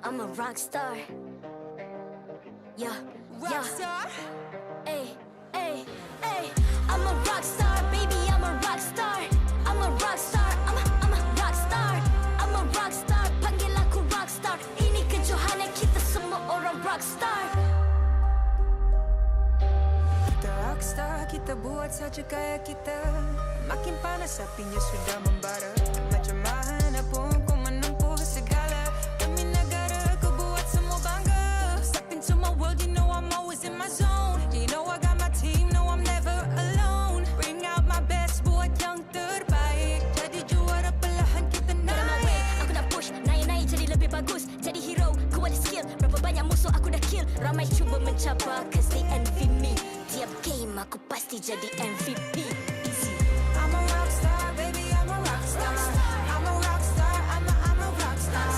I'm a rock star. Yeah, Rock star. Ay, ay, ay. I'm a rock star, baby. I'm a rock star. I'm a rock star. I'm a rock star. I'm a rock star. Panggil aku rock star. Ini kejohanan kita semua orang rock star. Kita rock star, kita buat saja gaya kita. Makin panas apinya sudah membara. Macam mana pun kau menempuh segala. Demi negara kau buat semua bangga. Step into my world, you know I'm always in my zone. You know I got my team, no I'm never alone. Bring out my best, buat yang terbaik. Jadi juara perlahan kita naik. Get on my way, aku nak push. Naik-naik jadi lebih bagus. Jadi hero, ku ada skill. Berapa banyak musuh aku dah kill. Ramai cuba mencabar, cause they envy me. Tiap game aku pasti jadi MVP. Easy. I'm a rock star, baby, I'm a rock star. I'm a rock star, I'm a rock star.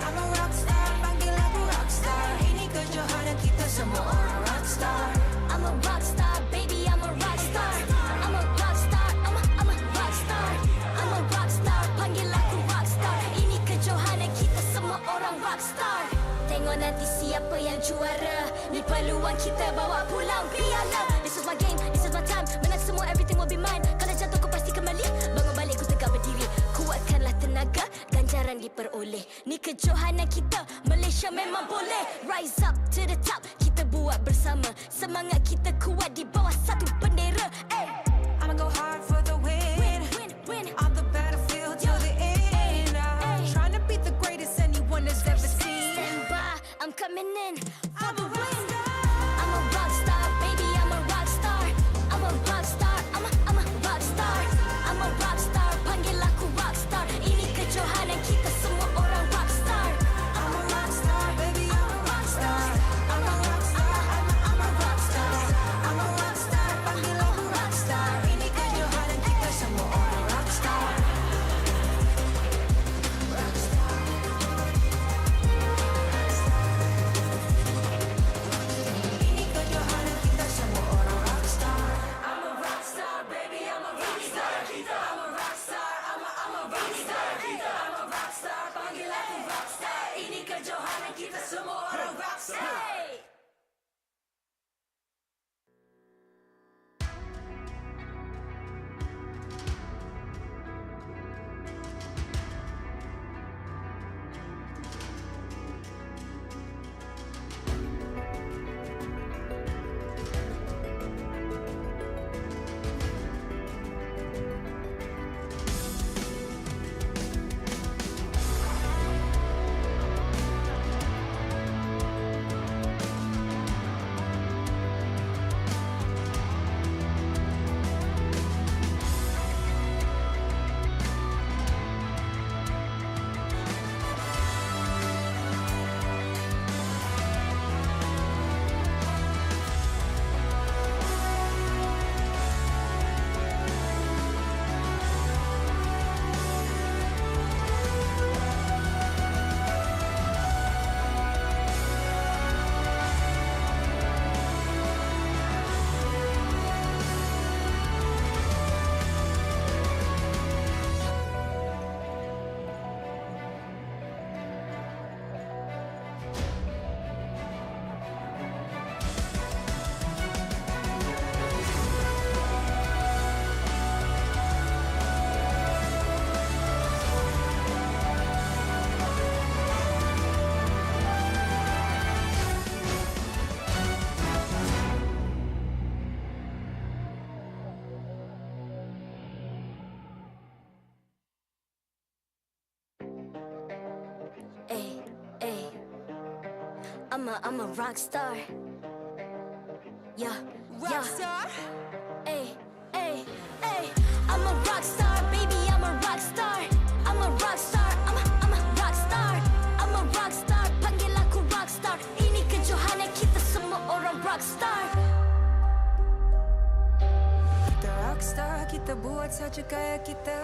I'm a rock star, panggil aku rock star. Ini kejohanan kita semua orang rock star. I'm a rock star, baby, I'm a rock star. I'm a rock star, I'm a rock star. I'm a rock star, panggil aku rock star. Ini kejohanan kita semua orang rock star. Tengok nanti siapa yang juara. Ni peluang kita bawa pulang piala. This is my game, this is my time. Menang semua, everything will be mine. Kalau jatuh kau pasti kembali. Bangun balik ku tegak berdiri. Kuatkanlah tenaga, ganjaran diperoleh. Ni kejohanan kita, Malaysia memang boleh. Rise up to the top, kita buat bersama. Semangat kita kuat di bawah satu bendera. Ay. I'ma go hard for the win. Win. On the battlefield till the end. I'm trying to beat the greatest anyone has ever seen. Stand by, I'm coming in for the win. I'm I'm a rock star, baby, I'm a rock star. I'm a rock star, I'm a rock star. I'm a rock star, panggil aku rock star. Ini kejohanan kita semua orang rock star. I'm a rock star, baby, I'm a rock star. I'm a rock star, I'm a rock star. I'm a rock star, panggil aku rock star. Ini kejohanan kita semua orang rock star. Rock star. Ini kejohanan kita semua orang rock star. I'm a rock star, baby, I'm a rock star. I'm a rock star, I'm a rock star. I'm a rock star, panggil aku rock star. Ini kejohanan kita semua orang rock star. Hey! Ay. I'm a rock star. Yeah. Rock star. Ay. I'm a rock star, baby, I'm a rock star. I'm a rock star, I'm a rock star. I'm a rock star, panggil aku rock star. Ini kejohanan kita semua orang rock star. Kita rock star, kita buat saja gaya kita.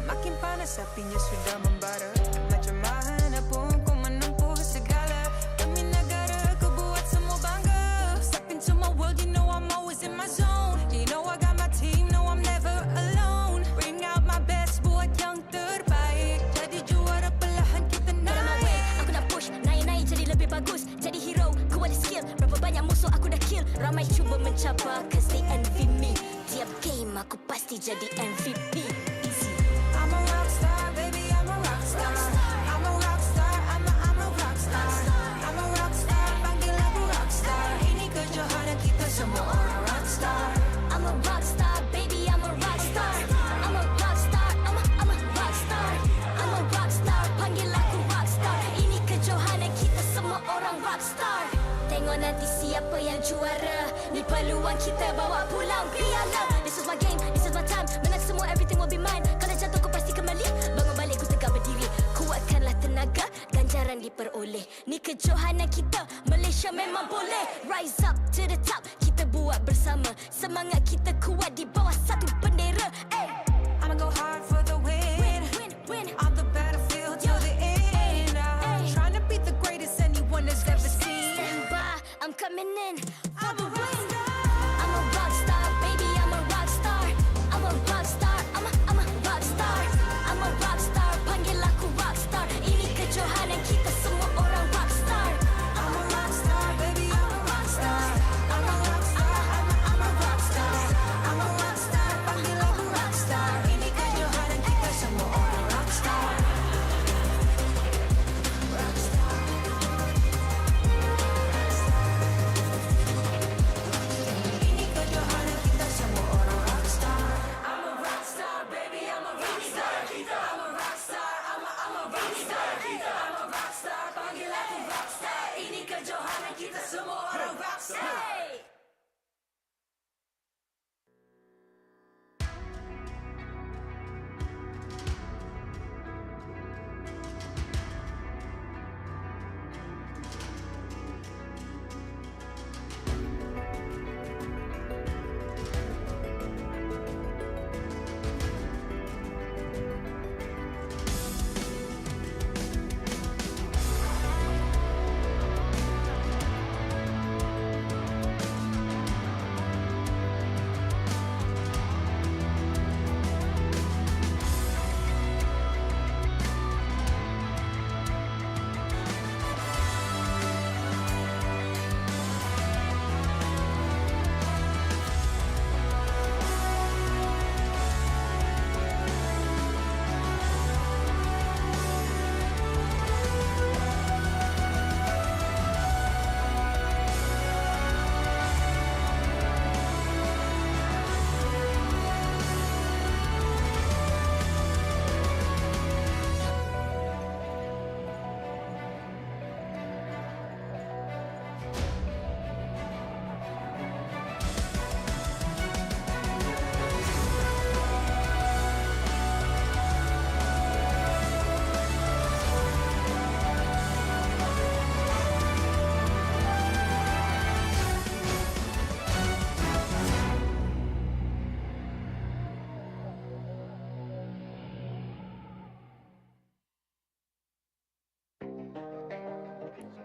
Makin panas apinya sudah membara. Macam mana pun kau menempuh segala. Demi negara kau buat semua bangga. Step into my world, you know I'm always in my zone. You know I got my team, no I'm never alone. Bring out my best, buat yang terbaik. Jadi juara perlahan kita Get on my way, naik. aku nak push. Naik Ramai cuba mencabar cause they envy me. Tiap game aku pasti jadi MVP. Easy. I'm a rock star, baby, I'm a rock star. I'm a rock star, I'm a rock star. I'm a rock star, panggil aku rock star. Ini kejohanan kita semua orang rock star. I'm a rock star, baby, I'm a rock star. I'm a rock star, I'm a rock star. I'm a rock star, panggil aku rock star. Ini kejohanan kita semua orang rock star. Tengok nanti siapa yang juara. Ni peluang kita bawa pulang piala. This is my game, this is my time. Menang semua, everything will be mine. Kalau jatuh kau pasti kembali. Bangun balik ku tegak berdiri. Kuatkanlah tenaga, ganjaran diperoleh. Ni kejohanan kita, Malaysia memang boleh. Rise up to the top, kita buat bersama. Semangat kita kuat di bawah satu bendera. Ay. I'ma go hard for the win. Win. On the battlefield till the end. I'm trying to beat the greatest anyone has ever seen. Stand by, I'm coming in for I'm the a rock win. star. I'm a rock star, baby, I'm a rock star. I'm a rock star, I'm a rock star. I'm a rock star, panggil aku rock star. Ini kejohanan kita semua orang rock star. I'm a rock star, baby, I'm a rock star. I'm a rock star, I'm a rock star. I'm a rock star, panggil aku rock star. Ini kejohanan kita semua orang rock star. Rock star. Ini kejohanan kita semua orang rock star. I'm a rock star, baby, I'm a rock star. I'm a rock star, I'm a rock star. I'm a rock star, panggil aku rock star. Ini kejohanan kita semua orang rock star.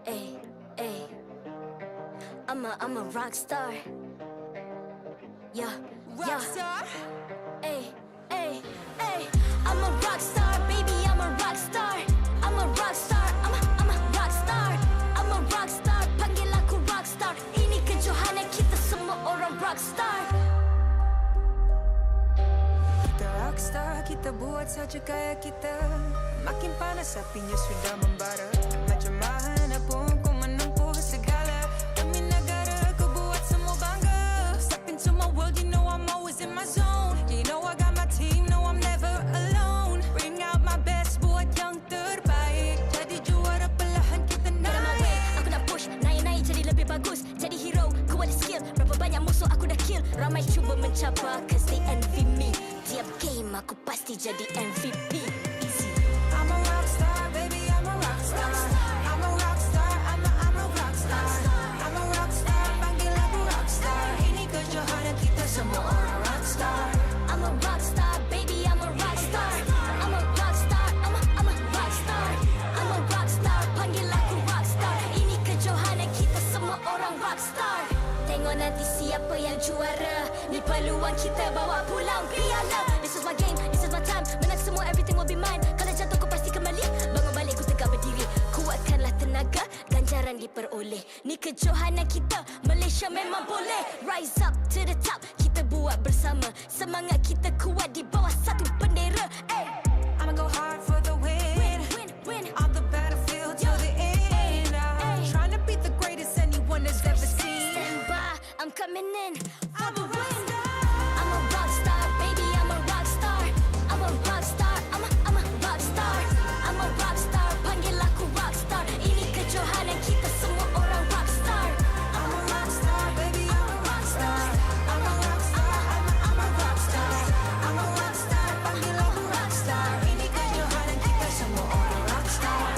Hey! Ay. I'm a rock star. Yeah. Rock star. Ay. I'm a rock star, baby, I'm a rock star. I'm a rock star, I'm a rock star. I'm a rock star, panggil aku rock star. Ini kejohanan kita semua orang rock star. Kita rock star, kita buat saja gaya kita. Makin panas apinya sudah membara. Macam mana pun kau menempuh segala. Demi negara kau buat semua bangga. Step into my world, you know I'm always in my zone. You know I got my team, no I'm never alone. Bring out my best, buat yang terbaik. Jadi juara perlahan kita Get on my way, naik. aku nak push, naik jadi lebih bagus. Jadi hero, ku ada skill. Berapa banyak musuh aku dah kill. Ramai cuba mencabar cause they envy me. Tiap game aku pasti jadi MVP. Easy. I'm a rock star, baby, I'm a rock star. I'm a rock star, I'm a rock star. I'm a rock star, panggil aku rock star. Ini kejohanan kita semua orang rock star. I'm a rock star, baby, I'm a rock star. I'm a rock star, I'm a rock star. I'm a rock star, panggil aku rock star. Ini kejohanan kita semua orang rock star. Tengok nanti siapa yang juara. Ni peluang kita bawa pulang piala. This is my game, this is my time. Menang semua, everything will be mine. Kalau jatuh kau pasti kembali. Bangun balik ku tegak berdiri. Kuatkanlah tenaga, ganjaran jarang diperoleh. Ni kejohanan kita, Malaysia memang boleh. Rise up to the top, kita buat bersama. Semangat kita kuat di bawah satu bendera. I'ma go hard for the win. On the battlefield till the end. I'm trying to beat the greatest anyone has ever seen. Stand by, I'm coming in for the win. I'm a rock star, baby, I'm a rock star. I'm a rock star, I'm a rock star. I'm a rock star, panggil aku rock star. Ini kejohanan kita semua orang rock star. I'm a rock star, baby, I'm a rock star. I'm a rock star, I'm a rock star. I'm a rock star, panggil aku rock star. Ini kejohanan kita semua orang rock star.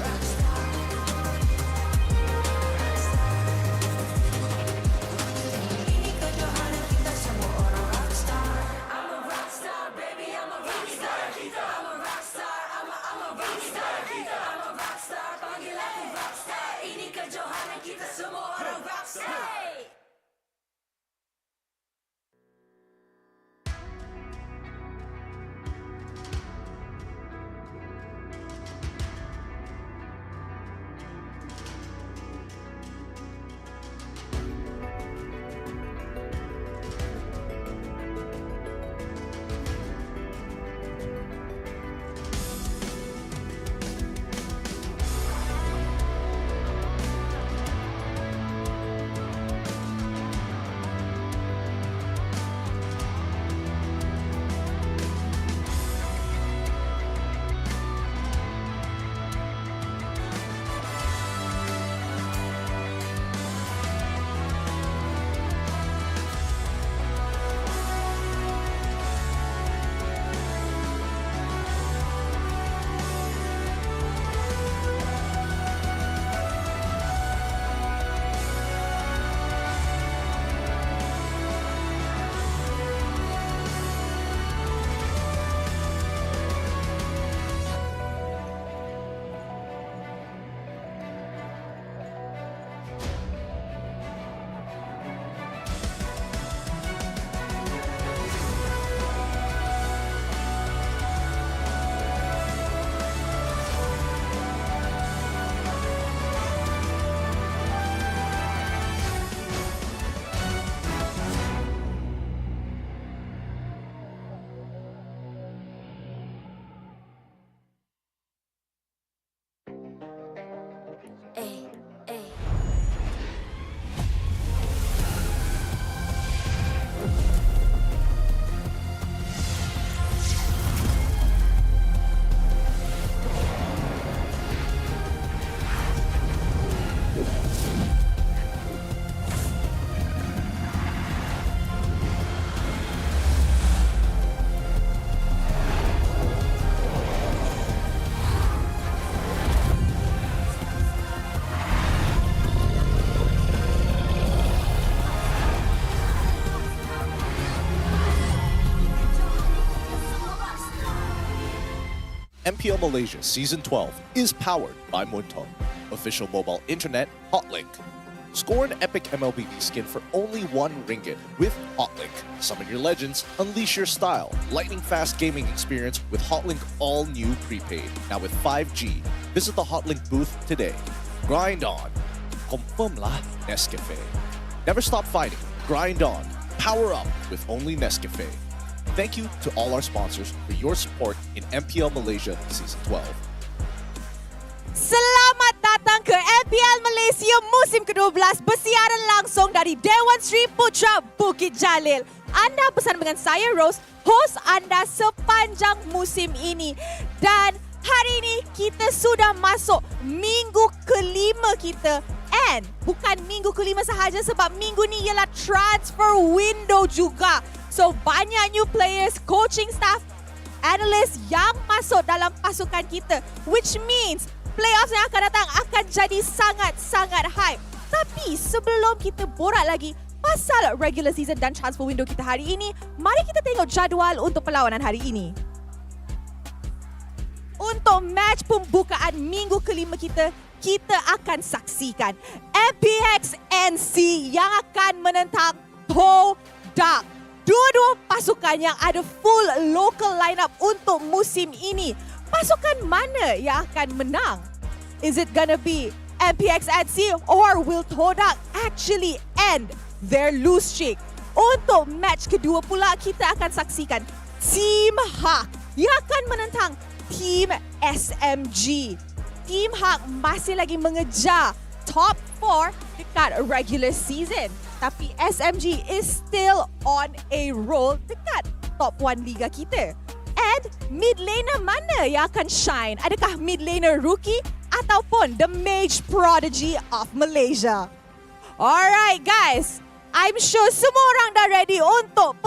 Rock star. Ini kejohanan kita semua orang rock star. I'm a rock star, baby, I'm a rock star. I'm a rock star, I'm a rock star. I'm a rock star, panggil aku rock star. Ini kejohanan kita semua orang rock star. MPL Malaysia Season 12 is powered by Muntong, official mobile internet Hotlink. Score an epic MLBB skin for only ₱1 with Hotlink. Summon your legends, unleash your style. Lightning-fast gaming experience with Hotlink all-new prepaid. Now with 5G. Visit the Hotlink booth today. Grind on. Confirm lah Nescafe. Never stop fighting. Grind on. Power up with only Nescafe. Thank you to all our sponsors for your support in MPL Malaysia Season 12. Selamat datang ke MPL Malaysia musim ke-12 bersiaran langsung dari Dewan Sri Putra Bukit Jalil. Anda bersama dengan saya Rose, host anda sepanjang musim ini. Dan hari ini kita sudah masuk minggu kelima kita. And bukan minggu kelima sahaja sebab minggu ni ialah transfer window juga. So banyak new players, coaching staff, analyst yang masuk dalam pasukan kita. Which means playoffs yang akan datang akan jadi sangat-sangat hype. Tapi sebelum kita borak lagi pasal regular season dan transfer window kita hari ini, mari kita tengok jadual untuk perlawanan hari ini. Untuk match pembukaan minggu kelima kita, kita akan saksikan MPNC yang akan menentang Todak. Dua-dua pasukan yang ada full local lineup untuk musim ini. Pasukan mana yang akan menang? Is it gonna be MPNC or will Todak actually end their lose streak? Untuk match kedua pula, kita akan saksikan Team HAQ yang akan menentang Team SMG. Team HAQ masih lagi mengejar top 4 dekat regular season. Tapi SMG is still on a roll dekat top 1 liga kita. And mid laner mana yang akan shine? Adakah mid laner rookie ataupun the mage prodigy of Malaysia? Alright guys, I'm sure semua orang dah ready untuk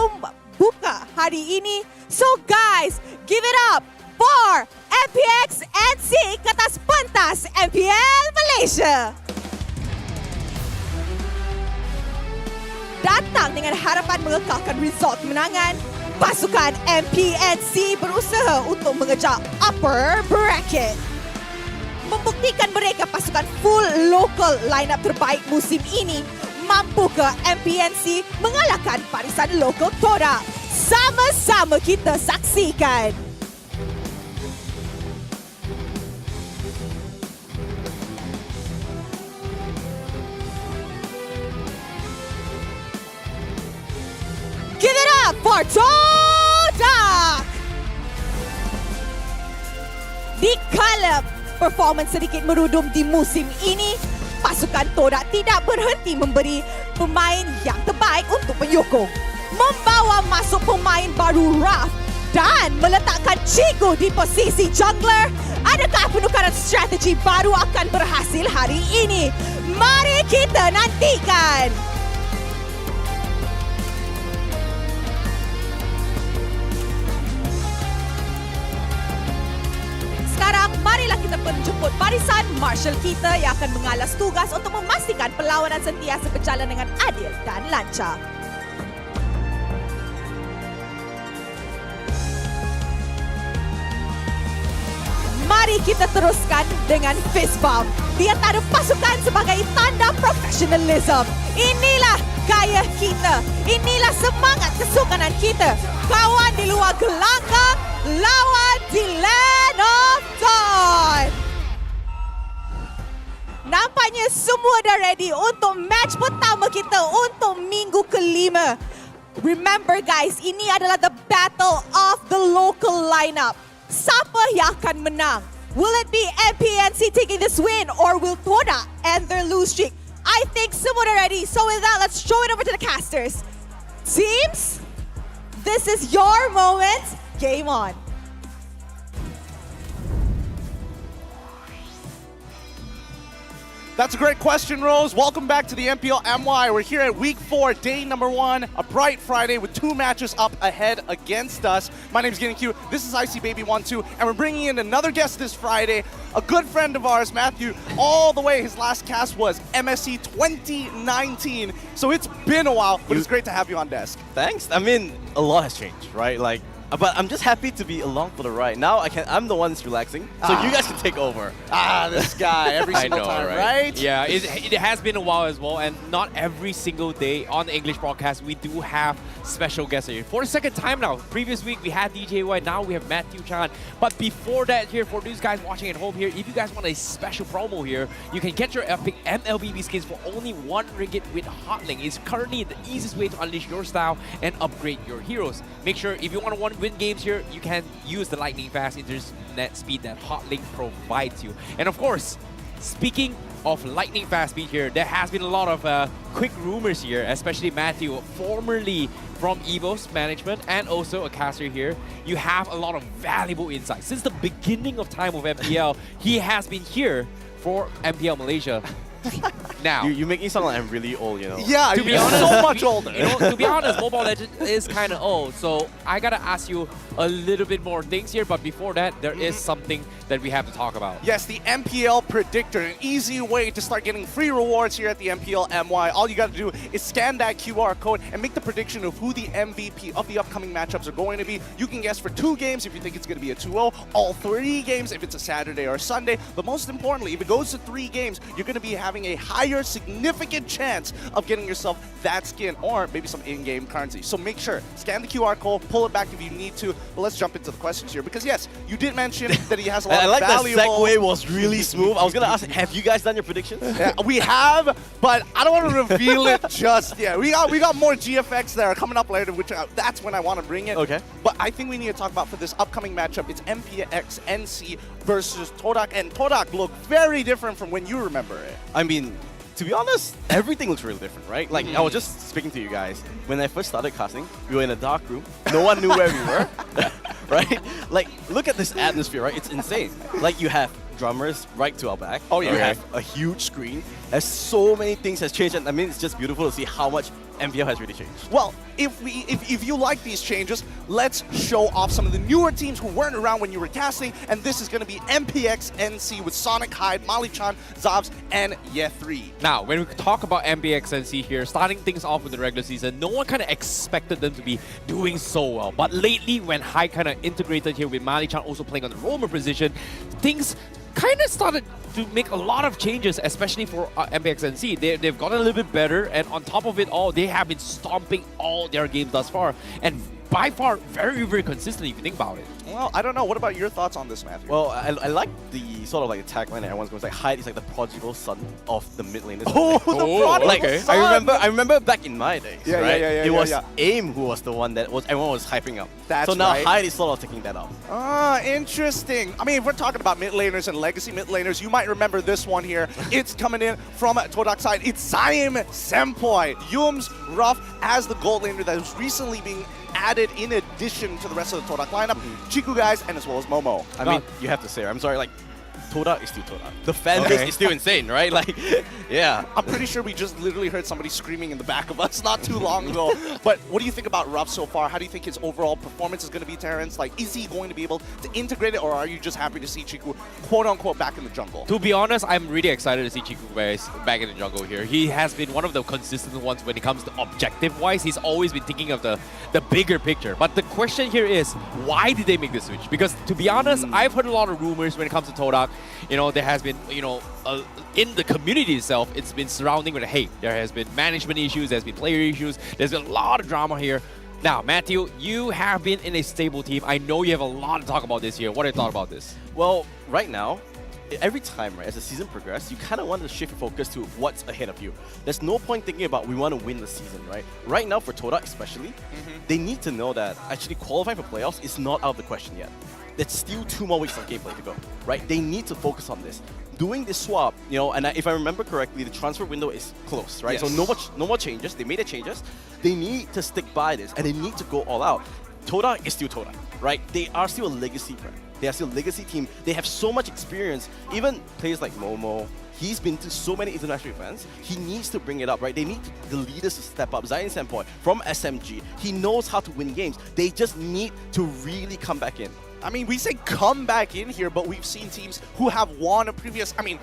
buka hari ini. So guys, give it up for MPNC ke atas pentas MPL Malaysia. Datang dengan harapan mengekalkan result kemenangan, pasukan MPNC berusaha untuk mengejar upper bracket. Membuktikan mereka pasukan full local lineup terbaik musim ini, mampukah MPNC mengalahkan barisan lokal Todak? Sama-sama kita saksikan. Give it up for Todak! Dikala performance sedikit merudum di musim ini, pasukan Todak tidak berhenti memberi pemain yang terbaik untuk penyokong. Membawa masuk pemain baru Raf dan meletakkan Chico di posisi jungler. Adakah penukaran strategi baru akan berhasil hari ini? Mari kita nantikan. Sekarang, marilah kita menjemput barisan marshal kita yang akan mengalas tugas untuk memastikan perlawanan sentiasa berjalan dengan adil dan lancar. Mari kita teruskan dengan fist bump di antara pasukan sebagai tanda profesionalism. Inilah gaya kita. Inilah semangat kesukanan kita. Kawan di luar gelanggang, lawan di land of dawn. Nampaknya semua dah ready untuk match pertama kita untuk minggu kelima. Remember guys, ini adalah the battle of the local lineup. Siapa yang akan menang? Will it be MPNC taking this win or will Todak end their lose streak? I think someone are ready. So with that, let's show it over to the casters. Teams, this is your moment. Game on. That's a great question, Rose. Welcome back to the MPL MY. We're here at week 4, day number 1, a bright Friday with 2 matches up ahead against us. My name is ENG. This is Icy Baby 12, and we're bringing in another guest this Friday, a good friend of ours, Matthew, all the way. His last cast was MSC 2019. So it's been a while, but it's great to have you on desk. Thanks. I mean, a lot has changed, right? But I'm just happy to be along for the ride. Now I'm the one that's relaxing, so you guys can take over. This guy, every single time, right? Yeah, it has been a while as well, and not every single day on the English broadcast we do have special guests here. For the second time now. Previous week we had DJ White, now we have Matthew Chan. But before that here, for these guys watching at home here, if you guys want a special promo here, you can get your epic MLBB skins for only 1 ringgit with Hotlink. It's currently the easiest way to unleash your style and upgrade your heroes. Make sure if you want to win games here, you can use the lightning fast internet speed that Hotlink provides you. And of course, speaking of lightning fast speed here, there has been a lot of quick rumors here, especially Matthew, formerly from EVO's management and also a caster here. You have a lot of valuable insights. Since the beginning of time of MPL, he has been here for MPL Malaysia. Now, You make me sound like I'm really old, you know? Yeah, to be you're honest, so much older. To be honest, Mobile Legends is kind of old, so I gotta ask you a little bit more things here. But before that, there is something that we have to talk about. Yes, the MPL Predictor, an easy way to start getting free rewards here at the MPL MY. All you got to do is scan that QR code and make the prediction of who the MVP of the upcoming matchups are going to be. You can guess for 2 games if you think it's going to be a 2-0, all 3 games if it's a Saturday or a Sunday. But most importantly, if it goes to 3 games, you're going to be having a higher clear, significant chance of getting yourself that skin or maybe some in-game currency. So make sure, scan the QR code, pull it back if you need to. But let's jump into the questions here because yes, you did mention that he has a lot I of like that valuable... segue was really smooth. I was gonna ask, have you guys done your predictions? Yeah, we have, but I don't want to reveal it just yet. We got more GFX that are coming up later, which that's when I want to bring it. Okay. But I think we need to talk about for this upcoming matchup, it's MPNC versus Todak, and Todak looked very different from when you remember it. I mean, to be honest, everything looks really different, right? Like, I was just speaking to you guys. When I first started casting, we were in a dark room. No one knew where we were, right? Like, look at this atmosphere, right? It's insane. Like, you have drummers right to our back. Oh, yeah. You have a huge screen. There's so many things has changed, and I mean, it's just beautiful to see how much MPL has really changed. Well, if you like these changes, let's show off some of the newer teams who weren't around when you were casting, and this is going to be MPXNC with Sonic, Hyde, Mali-chan, Zabs, and Ye3. Now, when we talk about MPXNC here, starting things off with the regular season, no one kind of expected them to be doing so well. But lately, when Hyde kind of integrated here with Mali-chan also playing on the roamer position, things kind of started to make a lot of changes, especially for MPXNC. They've gotten a little bit better, and on top of it all, they have been stomping all their games thus far, and by far, very, very consistently if you think about it. Well, I don't know. What about your thoughts on this, Matthew? Well, I like the sort of like the tagline that everyone's going to say, Hyde is like the prodigal son of the mid laners. Oh, the prodigal like, son! I remember back in my days, Yeah, right? yeah, it was yeah. AIM who was the one that everyone was hyping up. That's so now right. Hyde is sort of taking that up. Ah, interesting. I mean, if we're talking about mid laners and legacy mid laners, you might remember this one here. It's coming in from Todak's side. It's Zaim Senpai. Yums Ruff as the gold laner that was recently being added in addition to the rest of the Todak lineup. Chiku guys, and as well as Momo. I mean, you have to say, I'm sorry, like, Todak is still Todak. The fan base is still insane, right? Like, yeah. I'm pretty sure we just literally heard somebody screaming in the back of us not too long ago. But what do you think about Ruff so far? How do you think his overall performance is going to be, Terrence? Like, is he going to be able to integrate it, or are you just happy to see Chiku, quote-unquote, back in the jungle? To be honest, I'm really excited to see Chiku guys back in the jungle here. He has been one of the consistent ones when it comes to objective-wise. He's always been thinking of the bigger picture. But the question here is, why did they make the switch? Because to be honest, I've heard a lot of rumors when it comes to Todak. You know, there has been, you know, in the community itself, it's been surrounding with, hey, there has been management issues, there's been player issues, there's been a lot of drama here. Now, Matthew, you have been in a stable team. I know you have a lot to talk about this year. What are your thoughts about this? Well, right now, every time, right, as the season progresses, you kind of want to shift your focus to what's ahead of you. There's no point thinking about we want to win the season, right? Right now, for Todak especially, they need to know that actually qualifying for playoffs is not out of the question yet. There's still 2 more weeks of gameplay to go, right? They need to focus on this. Doing this swap, you know, and if I remember correctly, the transfer window is closed, right? Yes. So no more changes. They made the changes. They need to stick by this, and they need to go all out. Todak is still Todak, right? They are still a legacy brand. They are still a legacy team. They have so much experience. Even players like Momo, he's been to so many international events. He needs to bring it up, right? They need the leaders to step up. Zaim Senpai from SMG, he knows how to win games. They just need to really come back in. I mean, we say come back in here, but we've seen teams who have won a previous... I mean,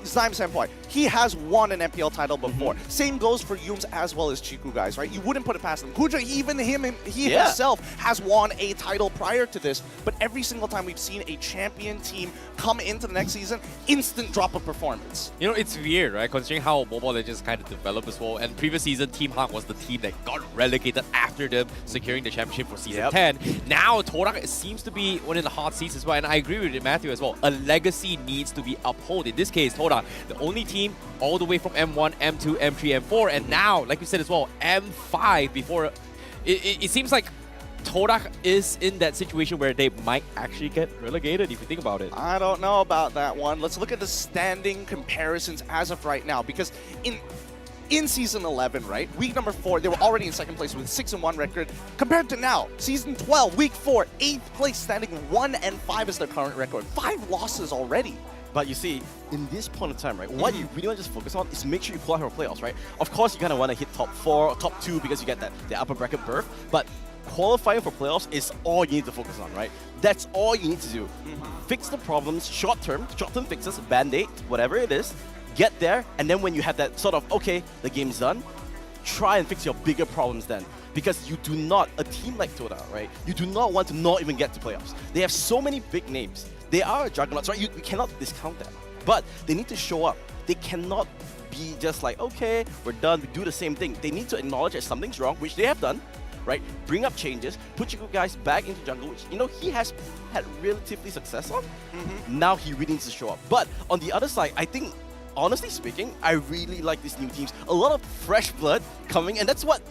Zaim Senpai, he has won an MPL title before. Same goes for Yums as well as Chiku guys, right? You wouldn't put it past them. Kuja, even he himself has won a title prior to this, but every single time we've seen a champion team come into the next season, instant drop of performance. You know, it's weird, right? Considering how Mobile Legends kind of developed as well. And previous season, Team HAQ was the team that got relegated after them securing the championship for Season 10. Now, Todak seems to be one of the hot seats as well. And I agree with Matthew as well. A legacy needs to be upheld. In this case, Todak, the only team all the way from M1, M2, M3, M4, and now, like you said as well, M5 before... It seems like Todak is in that situation where they might actually get relegated, if you think about it. I don't know about that one. Let's look at the standing comparisons as of right now, because in Season 11, right, week number 4, they were already in second place with a 6-1 record. Compared to now, Season 12, week 4, 8th place, standing 1-5 is their current record. 5 losses already. But you see, in this point of time, right, what you really want to just focus on is make sure you qualify for playoffs, right? Of course, you kind of want to hit top 4, top 2 because you get the upper bracket berth, but qualifying for playoffs is all you need to focus on, right? That's all you need to do. Fix the problems, short-term fixes, band-aid, whatever it is, get there, and then when you have that sort of, okay, the game's done, try and fix your bigger problems then. Because you do not, a team like Todak, right, you do not want to not even get to playoffs. They have so many big names. They are juggernauts, right? You cannot discount them. But they need to show up. They cannot be just like, okay, we're done, we do the same thing. They need to acknowledge that something's wrong, which they have done, right? Bring up changes, put you guys back into jungle, which, you know, he has had relatively success on. Now he really needs to show up. But on the other side, I think, honestly speaking, I really like these new teams. A lot of fresh blood coming, and that's what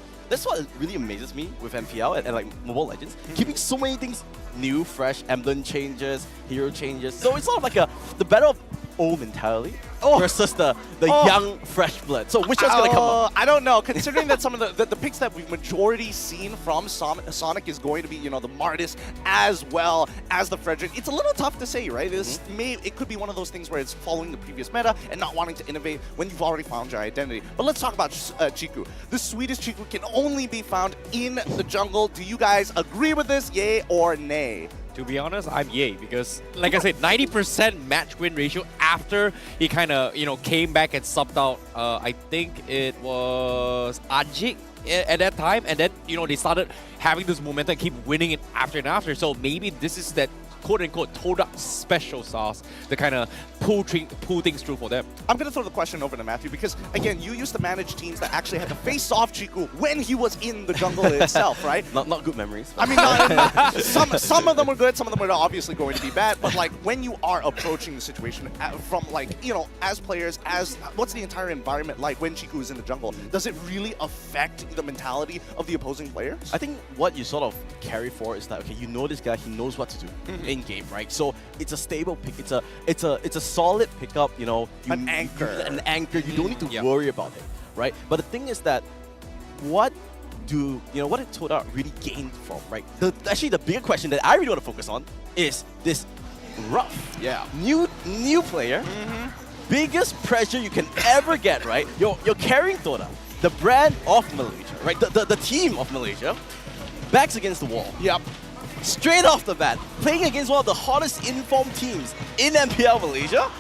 really amazes me with MPL and like Mobile Legends. Keeping so many things new, fresh, emblem changes, hero changes. So it's sort of like the battle of old mentality versus the young, fresh blood. So which one's going to come up? I don't know. Considering that some of the picks that we've majority seen from Sonic is going to be, you know, the Martis as well as the Frederick, it's a little tough to say, right? It could be one of those things where it's following the previous meta and not wanting to innovate when you've already found your identity. But let's talk about Chiku. The sweetest Chiku can only be found in the jungle. Do you guys agree with this, yay or nay? To be honest, I'm yay because, like I said, 90% match win ratio after he kind of, you know, came back and subbed out. I think it was Ajik at that time, and then, you know, they started having this momentum and keep winning it after and after. So maybe this is that quote-unquote Todak special sauce to kind of pull things through for them. I'm going to throw the question over to Matthew because, again, you used to manage teams that actually had to face off Chiku when he was in the jungle itself, right? Not good memories. I mean, some of them were good, some of them were obviously going to be bad, but like when you are approaching the situation from like, you know, as players, what's the entire environment like when Chiku is in the jungle? Does it really affect the mentality of the opposing players? I think what you sort of carry forward is that, okay, you know this guy, he knows what to do in game, right? So it's a stable pick. It's a solid pickup. You know, an anchor. An anchor. You don't need to worry about it, right? But the thing is that what did Todak really gain from, right? Actually, the bigger question that I really want to focus on is this Rough. Yeah. New player. Biggest pressure you can ever get, right? You're carrying Todak, the brand of Malaysia, right? The team of Malaysia, backs against the wall. Yep. Straight off the bat, playing against one of the hottest informed teams in MPL Malaysia,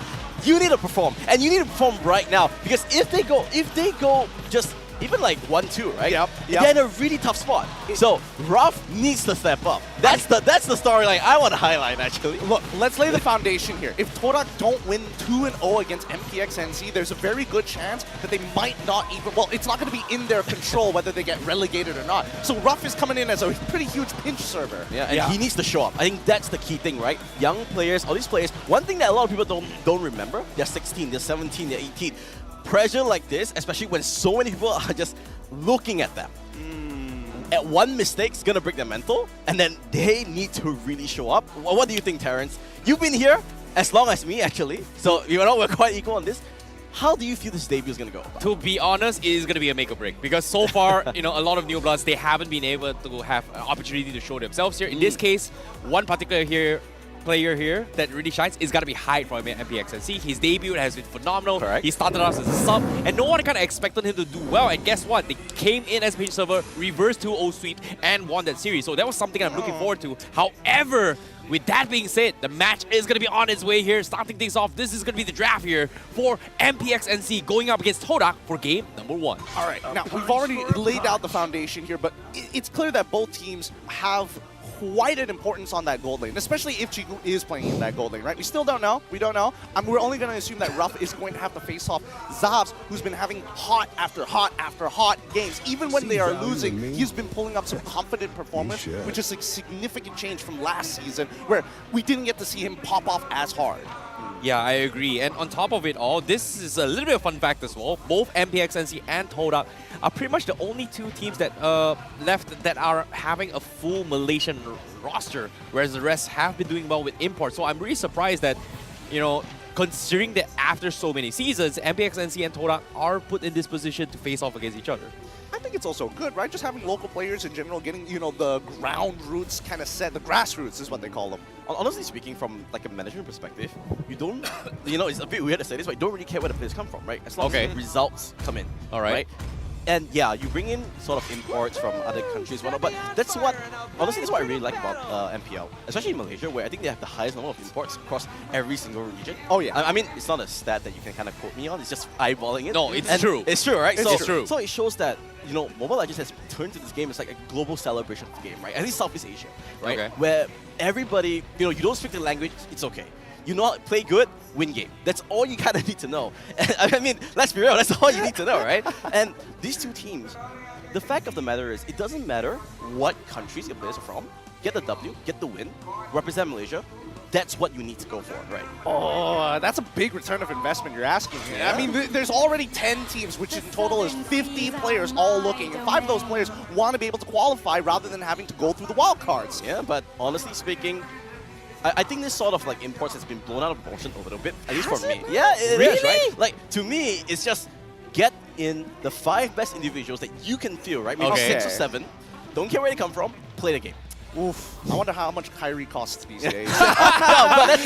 you need to perform. And you need to perform right now. Because if they go just even like 1-2, right? Yep. They're in a really tough spot. So Rough needs to step up. That's the storyline I want to highlight, actually. Look, let's lay the foundation here. If Todak don't win 2-0 against MPXNC, there's a very good chance that they might not even, well, it's not going to be in their control whether they get relegated or not. So Rough is coming in as a pretty huge pinch server. Yeah, and he needs to show up. I think that's the key thing, right? Young players, all these players, one thing that a lot of people don't remember, they're 16, they're 17, they're 18. Pressure like this, especially when so many people are just looking at them. At one mistake's gonna break their mental, and then they need to really show up. What do you think, Terrence? You've been here as long as me, actually, so you know we're quite equal on this. How do you feel this debut is gonna go? To be honest, it is gonna be a make or break because so far, you know, a lot of new bloods, they haven't been able to have an opportunity to show themselves here. In this case, one particular player here that really shines is got to be Hyde from MPXNC. His debut has been phenomenal. Correct. He started out as a sub, and no one kind of expected him to do well. And guess what? They came in as pinch server, reversed 2-0 sweep, and won that series. So that was something I'm looking forward to. However, with that being said, the match is going to be on its way here. Starting things off, this is going to be the draft here for MPXNC going up against Todak for game number 1. All right, now we've already laid out the foundation here, but it's clear that both teams have quite an importance on that gold lane, especially if Chiku is playing in that gold lane, right? We still don't know. We don't know. We're only going to assume that Rough is going to have to face off Zabs, who's been having hot after hot after hot games. Even when they are losing, he's been pulling up some confident performance, which is a significant change from last season, where we didn't get to see him pop off as hard. Yeah, I agree. And on top of it all, this is a little bit of fun fact as well. Both MPXNC and Todak are pretty much the only two teams that left that are having a full Malaysian roster, whereas the rest have been doing well with imports. So I'm really surprised that, you know, considering that after so many seasons, MPXNC and Todak are put in this position to face off against each other. I think it's also good, right? Just having local players in general, getting, you know, the ground roots kind of set, the grassroots is what they call them. Honestly speaking, from like a management perspective, you don't, you know, it's a bit weird to say this, but you don't really care where the players come from, right? As long as the results come in. All right. And yeah, you bring in sort of imports from other countries, whatnot, but that's what, honestly, that's what I really like about MPL, especially in Malaysia, where I think they have the highest number of imports across every single region. Oh yeah. I mean, it's not a stat that you can kind of quote me on, it's just eyeballing it. No, it's true. It's true, right? It's true. So it shows that, you know, Mobile Legends has turned to this game as like a global celebration of the game, right? At least Southeast Asia, right? Okay. Where everybody, you know, you don't speak the language, it's okay. You know how to play good, win game. That's all you kind of need to know. I mean, let's be real, that's all you need to know, right? And these two teams, the fact of the matter is, it doesn't matter what countries your players are from. Get the W, get the win, represent Malaysia. That's what you need to go for, right? Oh, that's a big return of investment you're asking here. Yeah. I mean, there's already 10 teams, which in total is 50 players all looking, and 5 of those players want to be able to qualify rather than having to go through the wild cards. Yeah, but honestly speaking, I think this sort of like imports has been blown out of proportion a little bit, at least for me. Yeah, it is, right? Like, to me, it's just get in the 5 best individuals that you can feel, right? Maybe Okay. 6 or 7. Don't care where they come from, play the game. Oof. I wonder how much Kyrie costs these days. No, but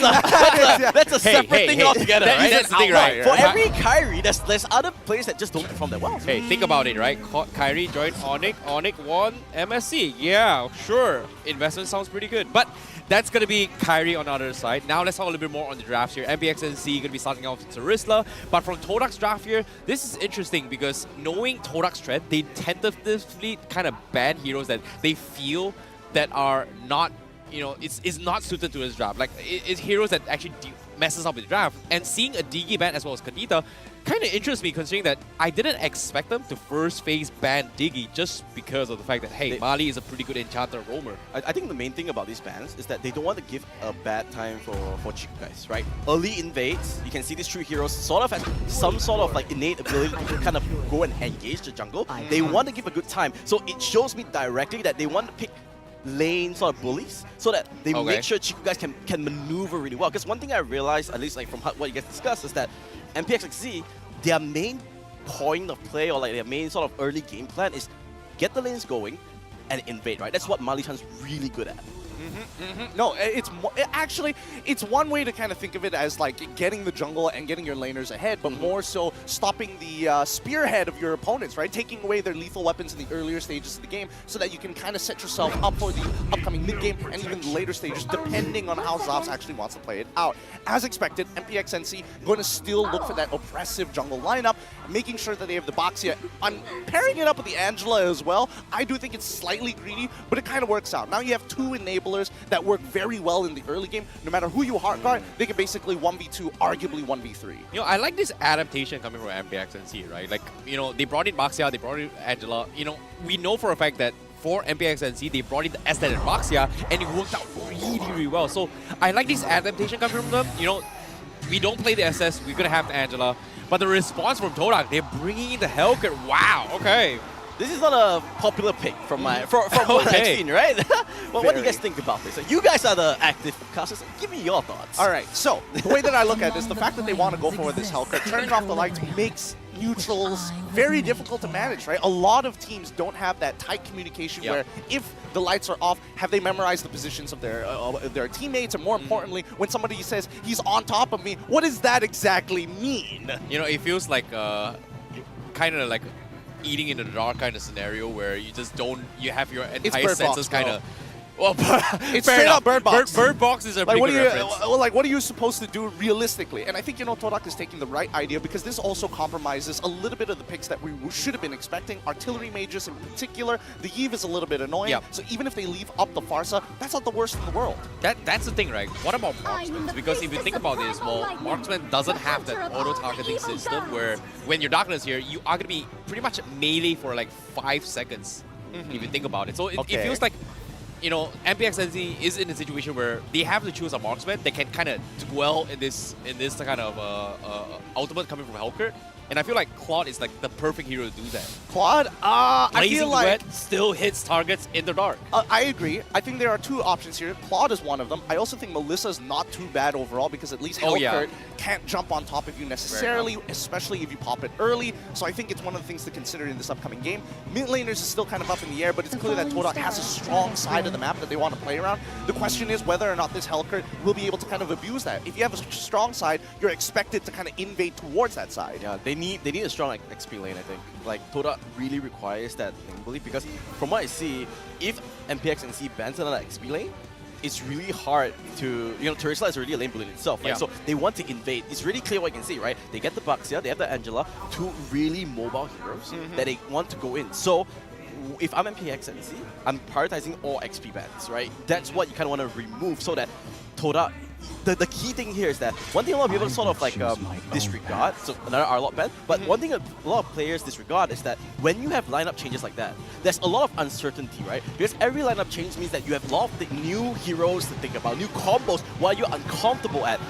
that's a separate thing altogether, right? That's the thing, right? For every Kyrie, there's other players that just don't perform that well. Hey, think about it, right? Kyrie joined Onyx, Onyx won MSC. Yeah, sure. Investment sounds pretty good. But that's going to be Kyrie on the other side. Now let's talk a little bit more on the drafts here. MPNC going to be starting off with Tarisla. But from Todak's draft here, this is interesting because knowing Todak's trend, they tentatively kind of ban heroes that they feel that are not, you know, it's not suited to his draft. Like, it's heroes that actually messes up his draft. And seeing a Digi ban as well as Kadita kind of interests me, considering that I didn't expect them to first phase ban Digi just because of the fact that, hey, Mali is a pretty good enchanter roamer. I think the main thing about these bans is that they don't want to give a bad time for Chiku guys, right? Early invades, you can see these 3 heroes sort of have some sort of like innate ability to kind of go and engage the jungle. They want to give a good time. So it shows me directly that they want to pick lane sort of bullies so that they make sure Chiku guys can maneuver really well. Because one thing I realized, at least like from what you guys discussed, is that MPXXZ, their main point of play or like their main sort of early game plan is get the lanes going and invade, right? That's what Mali Chan's really good at. No, actually, it's one way to kind of think of it as like getting the jungle and getting your laners ahead, but more so stopping the spearhead of your opponents, right? Taking away their lethal weapons in the earlier stages of the game so that you can kind of set yourself up for the upcoming mid-game and even the later stages, depending on how Zops actually wants to play it out. As expected, MPXNC going to still look for that oppressive jungle lineup, making sure that they have the Boxia. I'm pairing it up with the Angela as well. I do think it's slightly greedy, but it kind of works out. Now you have 2 enablers that work very well in the early game. No matter who you hard guard, they can basically 1v2, arguably 1v3. You know, I like this adaptation coming from MPXNC, right? Like, you know, they brought in Baxia, they brought in Angela. You know, we know for a fact that for MPXNC, they brought in the Estet and Baxia, and it worked out really, really well. So I like this adaptation coming from them. You know, we don't play the SS, we're going to have the Angela. But the response from Todak, they're bringing in the Hellcat. Wow, okay. This is not a popular pick from what I've seen, right? Well, what do you guys think about this? You guys are the active casters. Give me your thoughts. All right, so the way that I look at it is the fact that they want to go for this Hellcat, turning off the lights makes neutrals very difficult to manage, right? A lot of teams don't have that tight communication where if the lights are off, have they memorized the positions of their teammates? And more importantly, when somebody says, he's on top of me, what does that exactly mean? You know, it feels like kind of like eating in the dark kind of scenario where you just don't, you have your entire senses kind of. Well, it's straight up Bird Box. Bird Box is a like, pretty good reference. What are you supposed to do realistically? And I think, you know, Todak is taking the right idea because this also compromises a little bit of the picks that we should have been expecting. Artillery mages in particular, the Eve is a little bit annoying. So even if they leave up the Farsa, that's not the worst in the world. That's the thing, right? What about marksmen? Because if you think about this, well, marksman doesn't have that auto-targeting system where when your darkness here, you are going to be pretty much melee for like 5 seconds, if you think about it. So it feels like, you know, MPXNC is in a situation where they have to choose a marksman. They can kind of dwell in this kind of ultimate coming from Hellcat. And I feel like Claude is like the perfect hero to do that. Claude, I feel like Duet still hits targets in the dark. I agree. I think there are 2 options here. Claude is one of them. I also think Melissa's not too bad overall because at least Hellcat can't jump on top of you necessarily, especially if you pop it early. So I think it's one of the things to consider in this upcoming game. Mid laners is still kind of up in the air, but it's clear that Todak has a strong side of the map that they want to play around. The question is whether or not this Hellcat will be able to kind of abuse that. If you have a strong side, you're expected to kind of invade towards that side. Yeah, they need a strong XP lane, I think. Like, Todak really requires that thing, because from what I see, if MPXNC bans another XP lane, it's really hard to, you know, Terisla is already a lane bullet itself, right? So they want to invade. It's really clear what you can see, right? They get the Baxia, they have the Angela, 2 really mobile heroes that they want to go in. So if I'm MPXNC, I'm prioritizing all XP bans, right? That's what you kind of want to remove so that Todak the key thing here is that one thing a lot of people sort of like disregard, so another R-Lot ban, but one thing a lot of players disregard is that when you have lineup changes like that, there's a lot of uncertainty, right? Because every lineup change means that you have a lot of the new heroes to think about, new combos, what you're uncomfortable at.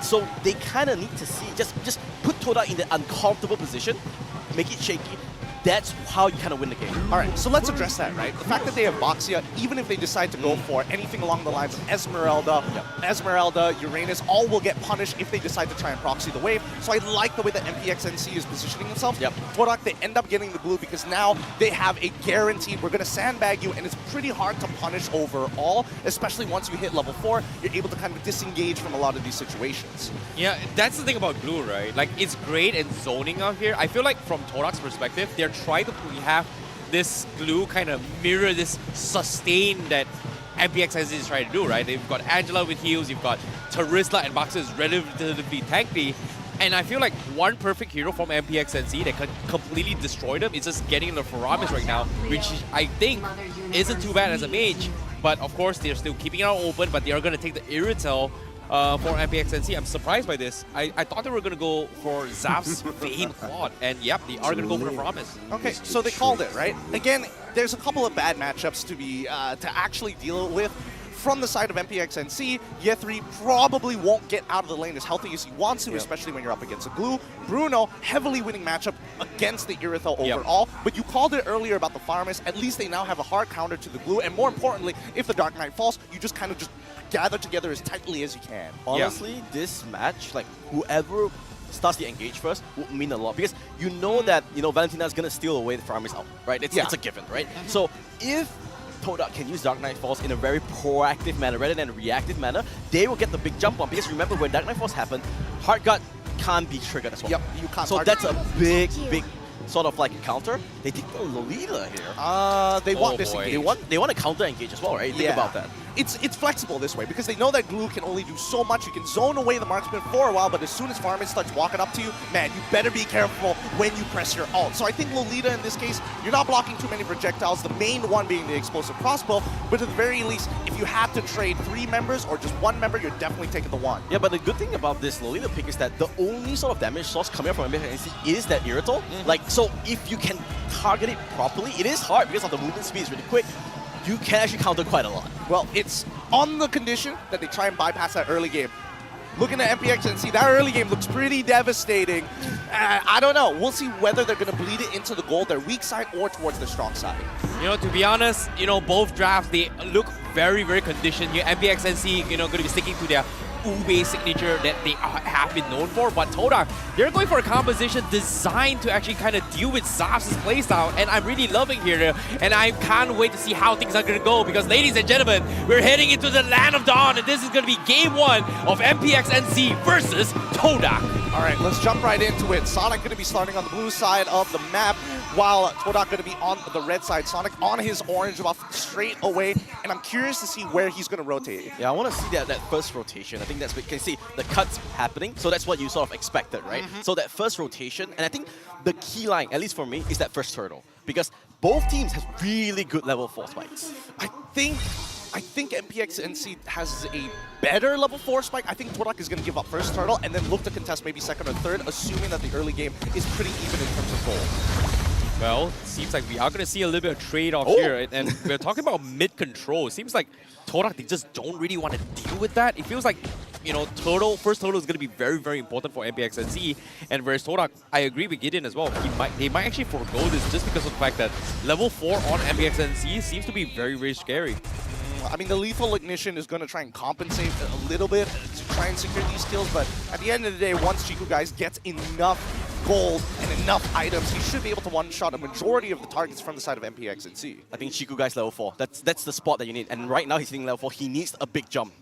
So they kind of need to see, just put Todak in the uncomfortable position, make it shaky. That's how you kind of win the game. All right, so let's address that, right? The fact that they have Boxia, even if they decide to go for anything along the lines of Esmeralda, Uranus, all will get punished if they decide to try and proxy the wave. So I like the way that MPXNC is positioning themselves. Todak, they end up getting the blue because now they have a guaranteed, we're going to sandbag you, and it's pretty hard to punish overall, especially once you hit level 4, you're able to kind of disengage from a lot of these situations. Yeah, that's the thing about blue, right? Like, it's great in zoning out here. I feel like from Todak's perspective, they're trying to have this glue kind of mirror this sustain that MPXNC is trying to do, right? They've got Angela with heals, you've got Terizla and Boxer is relatively tanky. And I feel like one perfect hero from MPXNC that could completely destroy them is just getting the Faramis right now, which I think isn't too bad as a mage. But of course, they're still keeping it out open, but they are going to take the Irritel for MPXNC. I'm surprised by this. I thought they were going to go for Zap's Vayne Quad, and yep, they are going to go for the Faramis. Okay, so they called it, right? Again, there's a couple of bad matchups to be to actually deal with. From the side of MPXNC, Ye3 probably won't get out of the lane as healthy as he wants to, especially when you're up against a Glue. Bruno, heavily winning matchup against the Irithel overall, but you called it earlier about the Faramis. At least they now have a hard counter to the Glue, and more importantly, if the Dark Knight falls, you just kind of just gather together as tightly as you can. Honestly, this match, like whoever starts the engage first would mean a lot, because you know that, you know, Valentina's gonna steal away the Faramis out, right? It's a given, right? So if Todak can use Dark Knight Falls in a very proactive manner rather than a reactive manner, they will get the big jump on, because remember when Dark Knight Falls happened, Heart Guard can't be triggered as well. Yep, you can't. So that's a big sort of like a counter. They take the Lolita here. They want this engage. They want a counter engage as well, right? Think about that. It's flexible this way because they know that Glue can only do so much. You can zone away the marksman for a while, but as soon as Faramis starts walking up to you, man, you better be careful when you press your ult. So I think Lolita in this case, you're not blocking too many projectiles, the main one being the explosive crossbow, but at the very least, if you had to trade 3 members or just 1 member, you're definitely taking the 1. Yeah, but the good thing about this Lolita pick is that the only sort of damage source coming up from MPNC is that Irrital. Like, so if you can target it properly, it is hard because of the movement speed is really quick. You can actually counter quite a lot. Well, it's on the condition that they try and bypass that early game. Looking at MPXNC, that early game looks pretty devastating. I don't know. We'll see whether they're going to bleed it into the goal, their weak side, or towards their strong side. You know, to be honest, you know, both drafts, they look very, very conditioned here. MPXNC, you know, going to be sticking to their Ube signature that they have been known for, but Todak, they're going for a composition designed to actually kind of deal with Zap's playstyle, and I'm really loving here, and I can't wait to see how things are going to go, because ladies and gentlemen, we're heading into the Land of Dawn, and this is going to be game 1 of MPXNC versus Todak. All right, let's jump right into it. Sonic going to be starting on the blue side of the map, while Todak going to be on the red side. Sonic on his orange buff straight away, and I'm curious to see where he's going to rotate. Yeah, I want to see that first rotation. I think that's what you can see the cuts happening, so that's what you sort of expected, right? So that first rotation, and I think the key line, at least for me, is that first turtle, because both teams have really good level 4 spikes. I think MPXNC has a better level 4 spike. I think Todak is going to give up first turtle and then look to contest maybe second or third, assuming that the early game is pretty even in terms of gold. Well, seems like we are going to see a little bit of trade-off here, and we're talking about mid-control. It seems like Todak, they just don't really want to deal with that. It feels like, you know, first turtle is going to be very, very important for MPXNC, and whereas Todak, I agree with Gideon as well. They might actually forego this just because of the fact that level 4 on MPXNC seems to be very, very scary. I mean, the lethal ignition is going to try and compensate a little bit to try and secure these kills, but at the end of the day, once Chiku guys gets enough gold and enough items, he should be able to one-shot a majority of the targets from the side of MPXNC. I think Chiku guy's level 4. That's the spot that you need, and right now he's hitting level 4. He needs a big jump.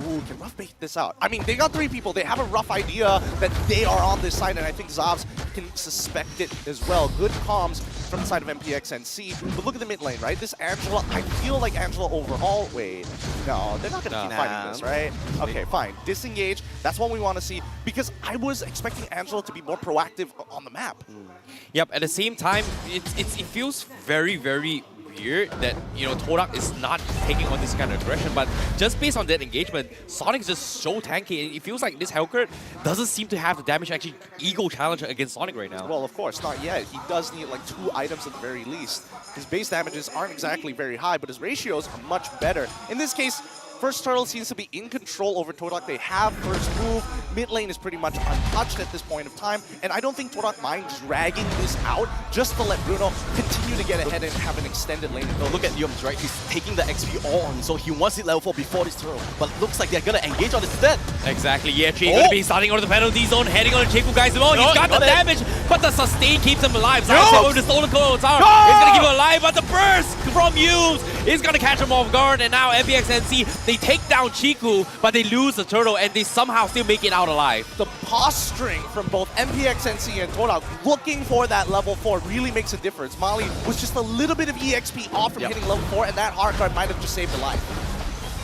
Ooh, can Rough bait this out? I mean, they got 3 people. They have a rough idea that they are on this side, and I think Zavs can suspect it as well. Good comms from the side of MPXNC. But look at the mid lane, right? This Angela, I feel like Angela overall. Wait, no, they're not going to keep fighting this, right? Okay, fine. Disengage. That's what we want to see, because I was expecting Angela to be more proactive on the map. Yep, at the same time, it feels very, very weird that, you know, Todak is not taking on this kind of aggression, but just based on that engagement, Sonic is just so tanky. It feels like this Hellcurt doesn't seem to have the damage to actually ego challenge against Sonic right now. Well, of course, not yet. He does need like 2 items at the very least. His base damages aren't exactly very high, but his ratios are much better. In this case, First Turtle seems to be in control over Todak. They have first move. Mid lane is pretty much untouched at this point of time, and I don't think Todak minds dragging this out just to let Bruno continue to get ahead and have an extended lane. Look at Yums, right? He's taking the XP all on, so he wants it level 4 before this turtle. But looks like they're gonna engage on this instead. Exactly, yeah, Tree gonna be starting on the penalty zone, heading on the Chiku guys as well. He's got the damage, but the sustain keeps him alive. Zayas over the stolen coil tower. He's gonna keep him alive, but the burst from Yums is gonna catch him off guard, and now MPX and C, they take down Chiku, but they lose the turtle, and they somehow still make it out alive. The posturing from both MPXNC and Todak looking for that level 4 really makes a difference. Mali was just a little bit of EXP off from hitting level 4, and that hard card might have just saved a life.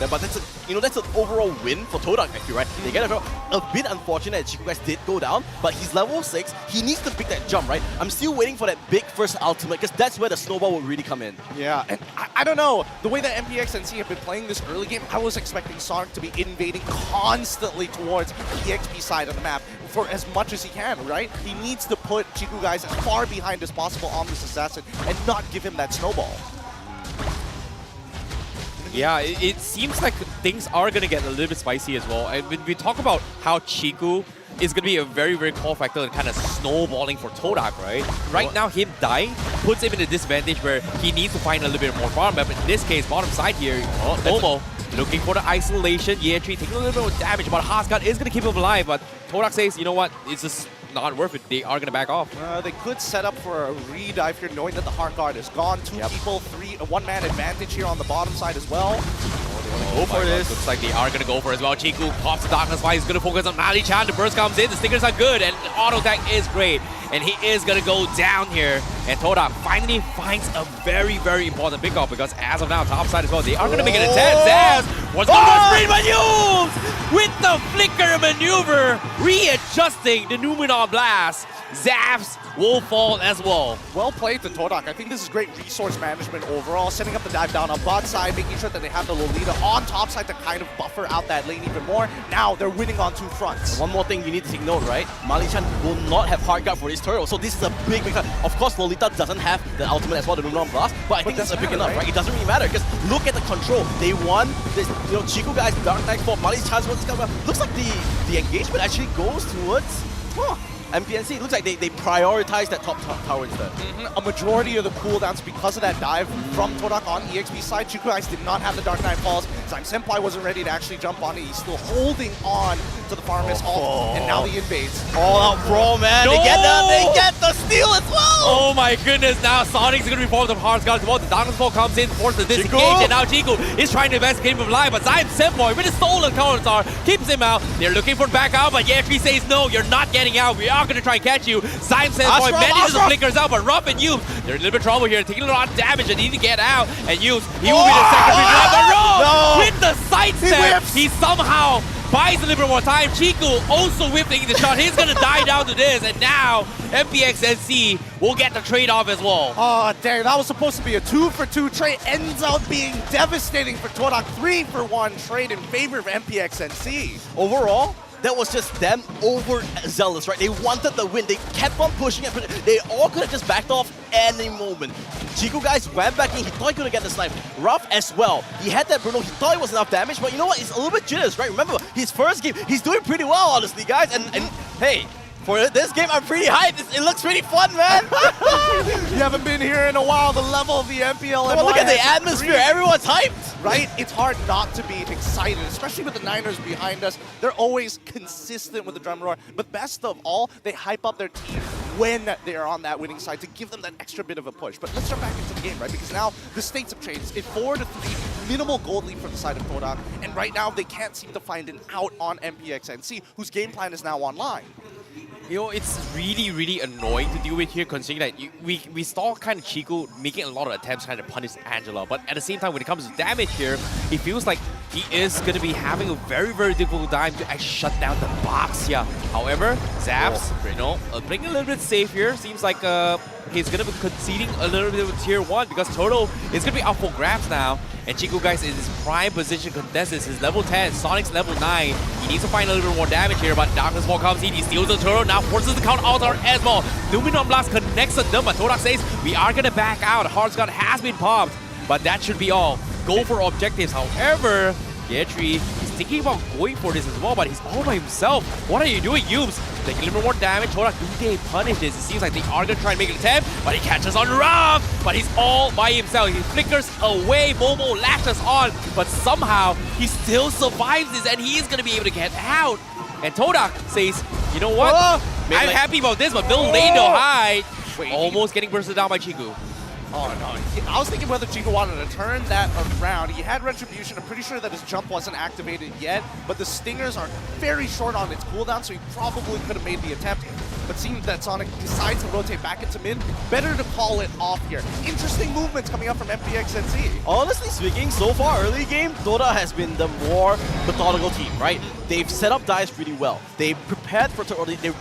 Yeah, but that's that's an overall win for Todak actually, right? They get a bit unfortunate that Chiku guys did go down, but he's level 6. He needs to pick that jump, right? I'm still waiting for that big first ultimate because that's where the snowball will really come in. Yeah, and I don't know. The way that MPXNC have been playing this early game, I was expecting Sonic to be invading constantly towards the EXP side of the map for as much as he can, right? He needs to put Chiku guys as far behind as possible on this assassin and not give him that snowball. Yeah, it seems like things are going to get a little bit spicy as well. And when we talk about how Chiku is going to be a very, very core factor in kind of snowballing for Todak, right? Right now, him dying puts him in a disadvantage where he needs to find a little bit more farm. But in this case, bottom side here, Momo looking for the isolation. Yeah, Tree taking a little bit of damage, but Haskat is going to keep him alive. But Todak says, you know what, it's just not worth it. They are going to back off. They could set up for a re-dive here, knowing that the hard guard is gone. 2 people, 1-man advantage here on the bottom side as well. Go for this. Looks like they are going to go for it as well. Chiku pops the Darkness Fire. He's going to focus on Mali-chan. The burst comes in. The stickers are good. And the auto attack is great. And he is going to go down here. And Todak finally finds a very, very important pickup because as of now, top side as well, they are going to make it a 10. Zaz what's going on? Sprint maneuvers with the flicker maneuver, readjusting the Numenor Blast. Zaps will fall as well. Well played to Todak. I think this is great resource management overall, setting up the dive down on bot side, making sure that they have the Lolita on top side to kind of buffer out that lane even more. Now they're winning on 2 fronts. One more thing you need to take note, right? Mali-chan will not have hard guard for this turtle, so this is a big thing. Of course, Lolita doesn't have the ultimate as well, the Numenor Blast, but I think this is big enough, right? It doesn't really matter because look at the control. They won this, Chiku guys, Dark Knight for Mali-chan's what's coming up. Looks like the engagement actually goes towards MPNC. It looks like they prioritize that top tower instead. A majority of the cooldowns because of that dive from Todak on EXP side. Chiku guys did not have the Dark Knight Falls. Zaim Senpai wasn't ready to actually jump on it. He's still holding on to the Farmers ult, and now the invades. All out brawl, man. No! They get the steal as well. Oh my goodness, now Sonic's going to be formed of Hard Guard as well. The Darkness Fall comes in, forces the disengage, and now Chiku is trying to investigate him alive, but Zaim Senpai with his stolen counter star keeps him out. They're looking for back out, but Yetri says, no, you're not getting out. We are going to try and catch you. Zaim Senpai manages to flickers out, but Ruff and Yums, they're in a little bit of trouble here, taking a lot of damage. They need to get out, and Yums, he will be the second redraft, but Ruff with the sidestep, he somehow buys a little bit more time. Chiku also whipping the shot. He's going to die down to this, and now MPXNC will get the trade-off as well. Oh, dang, that was supposed to be a 2-for-2 trade. Ends up being devastating for Todak. 3-for-1 trade in favor of MPXNC. Overall, that was just them overzealous, right? They wanted the win. They kept on pushing it, but they all could have just backed off any moment. Chiku guys went back in. He thought he could get the snipe. Ruff as well. He had that Bruno. He thought it was enough damage, but you know what? It's a little bit jitters, right? Remember, his first game, he's doing pretty well, honestly, guys. And hey, for this game, I'm pretty hyped. It looks pretty fun, man. You haven't been here in a while. The level of the MPL. Look at the atmosphere. Everyone's hyped. Right? It's hard not to be excited, especially with the Niners behind us. They're always consistent with the drum roar. But best of all, they hype up their team when they are on that winning side to give them that extra bit of a push. But let's jump back into the game, right? Because now the stakes have changed. It's 4-3, minimal gold lead from the side of Todak. And right now, they can't seem to find an out on MPXNC, whose game plan is now online. You know, it's really, really annoying to deal with here, considering that we saw kind of Chiku making a lot of attempts trying to punish Angela, but at the same time, when it comes to damage here, it feels like he is going to be having a very, very difficult time to actually shut down the box here. However, Zaps, playing a little bit safe here. Seems like he's going to be conceding a little bit of tier 1 because Toto is going to be up for grabs now. And Chico, guys, is his prime position contestant. His level 10, Sonic's level 9. He needs to find a little bit more damage here, but Darkness Ball comes in. He steals the turtle, now forces the count out as well. Numenon Blast connects on them, but Todak says, we are going to back out. Heart's Gun has been popped, but that should be all. Go for objectives. However, Yetri is thinking about going for this as well, but he's all by himself. What are you doing, Yubes? Taking a little bit more damage. Todak, do they punish this? It seems like they are going to try and make an attempt, but he catches on Ruff, but he's all by himself. He flickers away. Momo latches on, but somehow he still survives this, and he is going to be able to get out. And Todak says, you know what? I'm happy about this, but Bill Lando high, almost getting bursted down by Chiku. Oh no, I was thinking whether Chico wanted to turn that around. He had Retribution. I'm pretty sure that his jump wasn't activated yet, but the stingers are very short on its cooldown, so he probably could have made the attempt. But seems that Sonic decides to rotate back into mid. Better to call it off here. Interesting movements coming up from MPNC. Honestly speaking, so far early game, Todak has been the more methodical team, right? They've set up dice really well. They prepared for turtle. They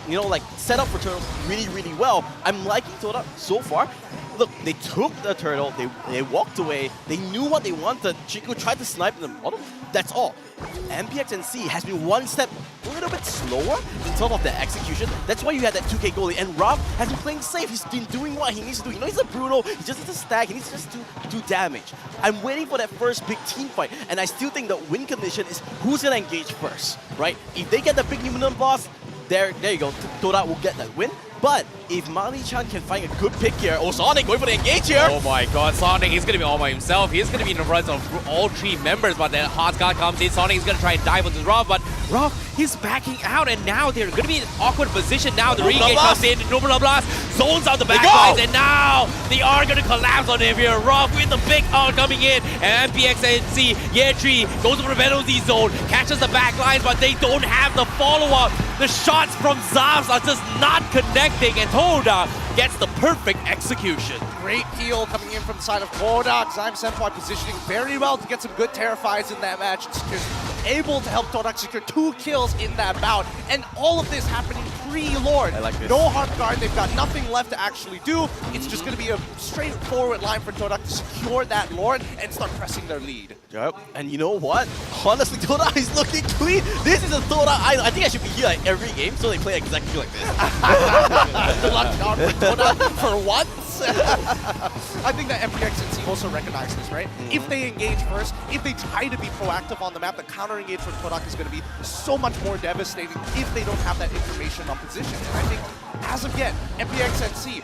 set up for turtles really, really well. I'm liking Todak so far. Look, they took the turtle, they walked away, they knew what they wanted. Chico tried to snipe them. That's all. MPNC has been one step a little bit slower in terms of their execution. That's why you had that 2K goalie. And Ruff has been playing safe. He's been doing what he needs to do. You know, he's a Bruno. He just needs to stack. He needs just to do damage. I'm waiting for that first big team fight. And I still think the win condition is who's going to engage first, right? If they get the big Numenon boss, there you go. Todak will get that win. But if Mali-chan can find a good pick here, Sonic going for the engage here. Oh my god, Sonic is going to be all by himself. He's going to be in the front of all 3 members, but then Heart's Guard comes in. Sonic is going to try and dive onto Ruff, but Ruff, he's backing out, and now they're going to be in an awkward position. Now the re-engage comes in, Numenon Blast zones out the back lines, and now they are going to collapse on him here. Ruff with the big ult coming in, and MPNC, Yetri goes for the penalty zone, catches the back lines, but they don't have the follow-up. The shots from Zaps are just not connecting, and Todak gets the perfect execution. Great heal coming in from the side of Todak. Zyme Senpai positioning very well to get some good Terrifies in that match. Just able to help Todak secure 2 kills in that bout. And all of this happening pre-Lord. I like this. No Heart Guard. They've got nothing left to actually do. It's just going to be a straightforward line for Todak to secure that Lord and start pressing their lead. Yep. And you know what? Honestly, Todak is looking clean. This is a Todak. I think I should be here like every game so they play exactly like this. Luck down for Todak for once. I think that MPNC also recognizes this, right? If they engage first, if they try to be proactive on the map, the counter engage for Todak is going to be so much more devastating if they don't have that information on position. And I think, as of yet, MPNC,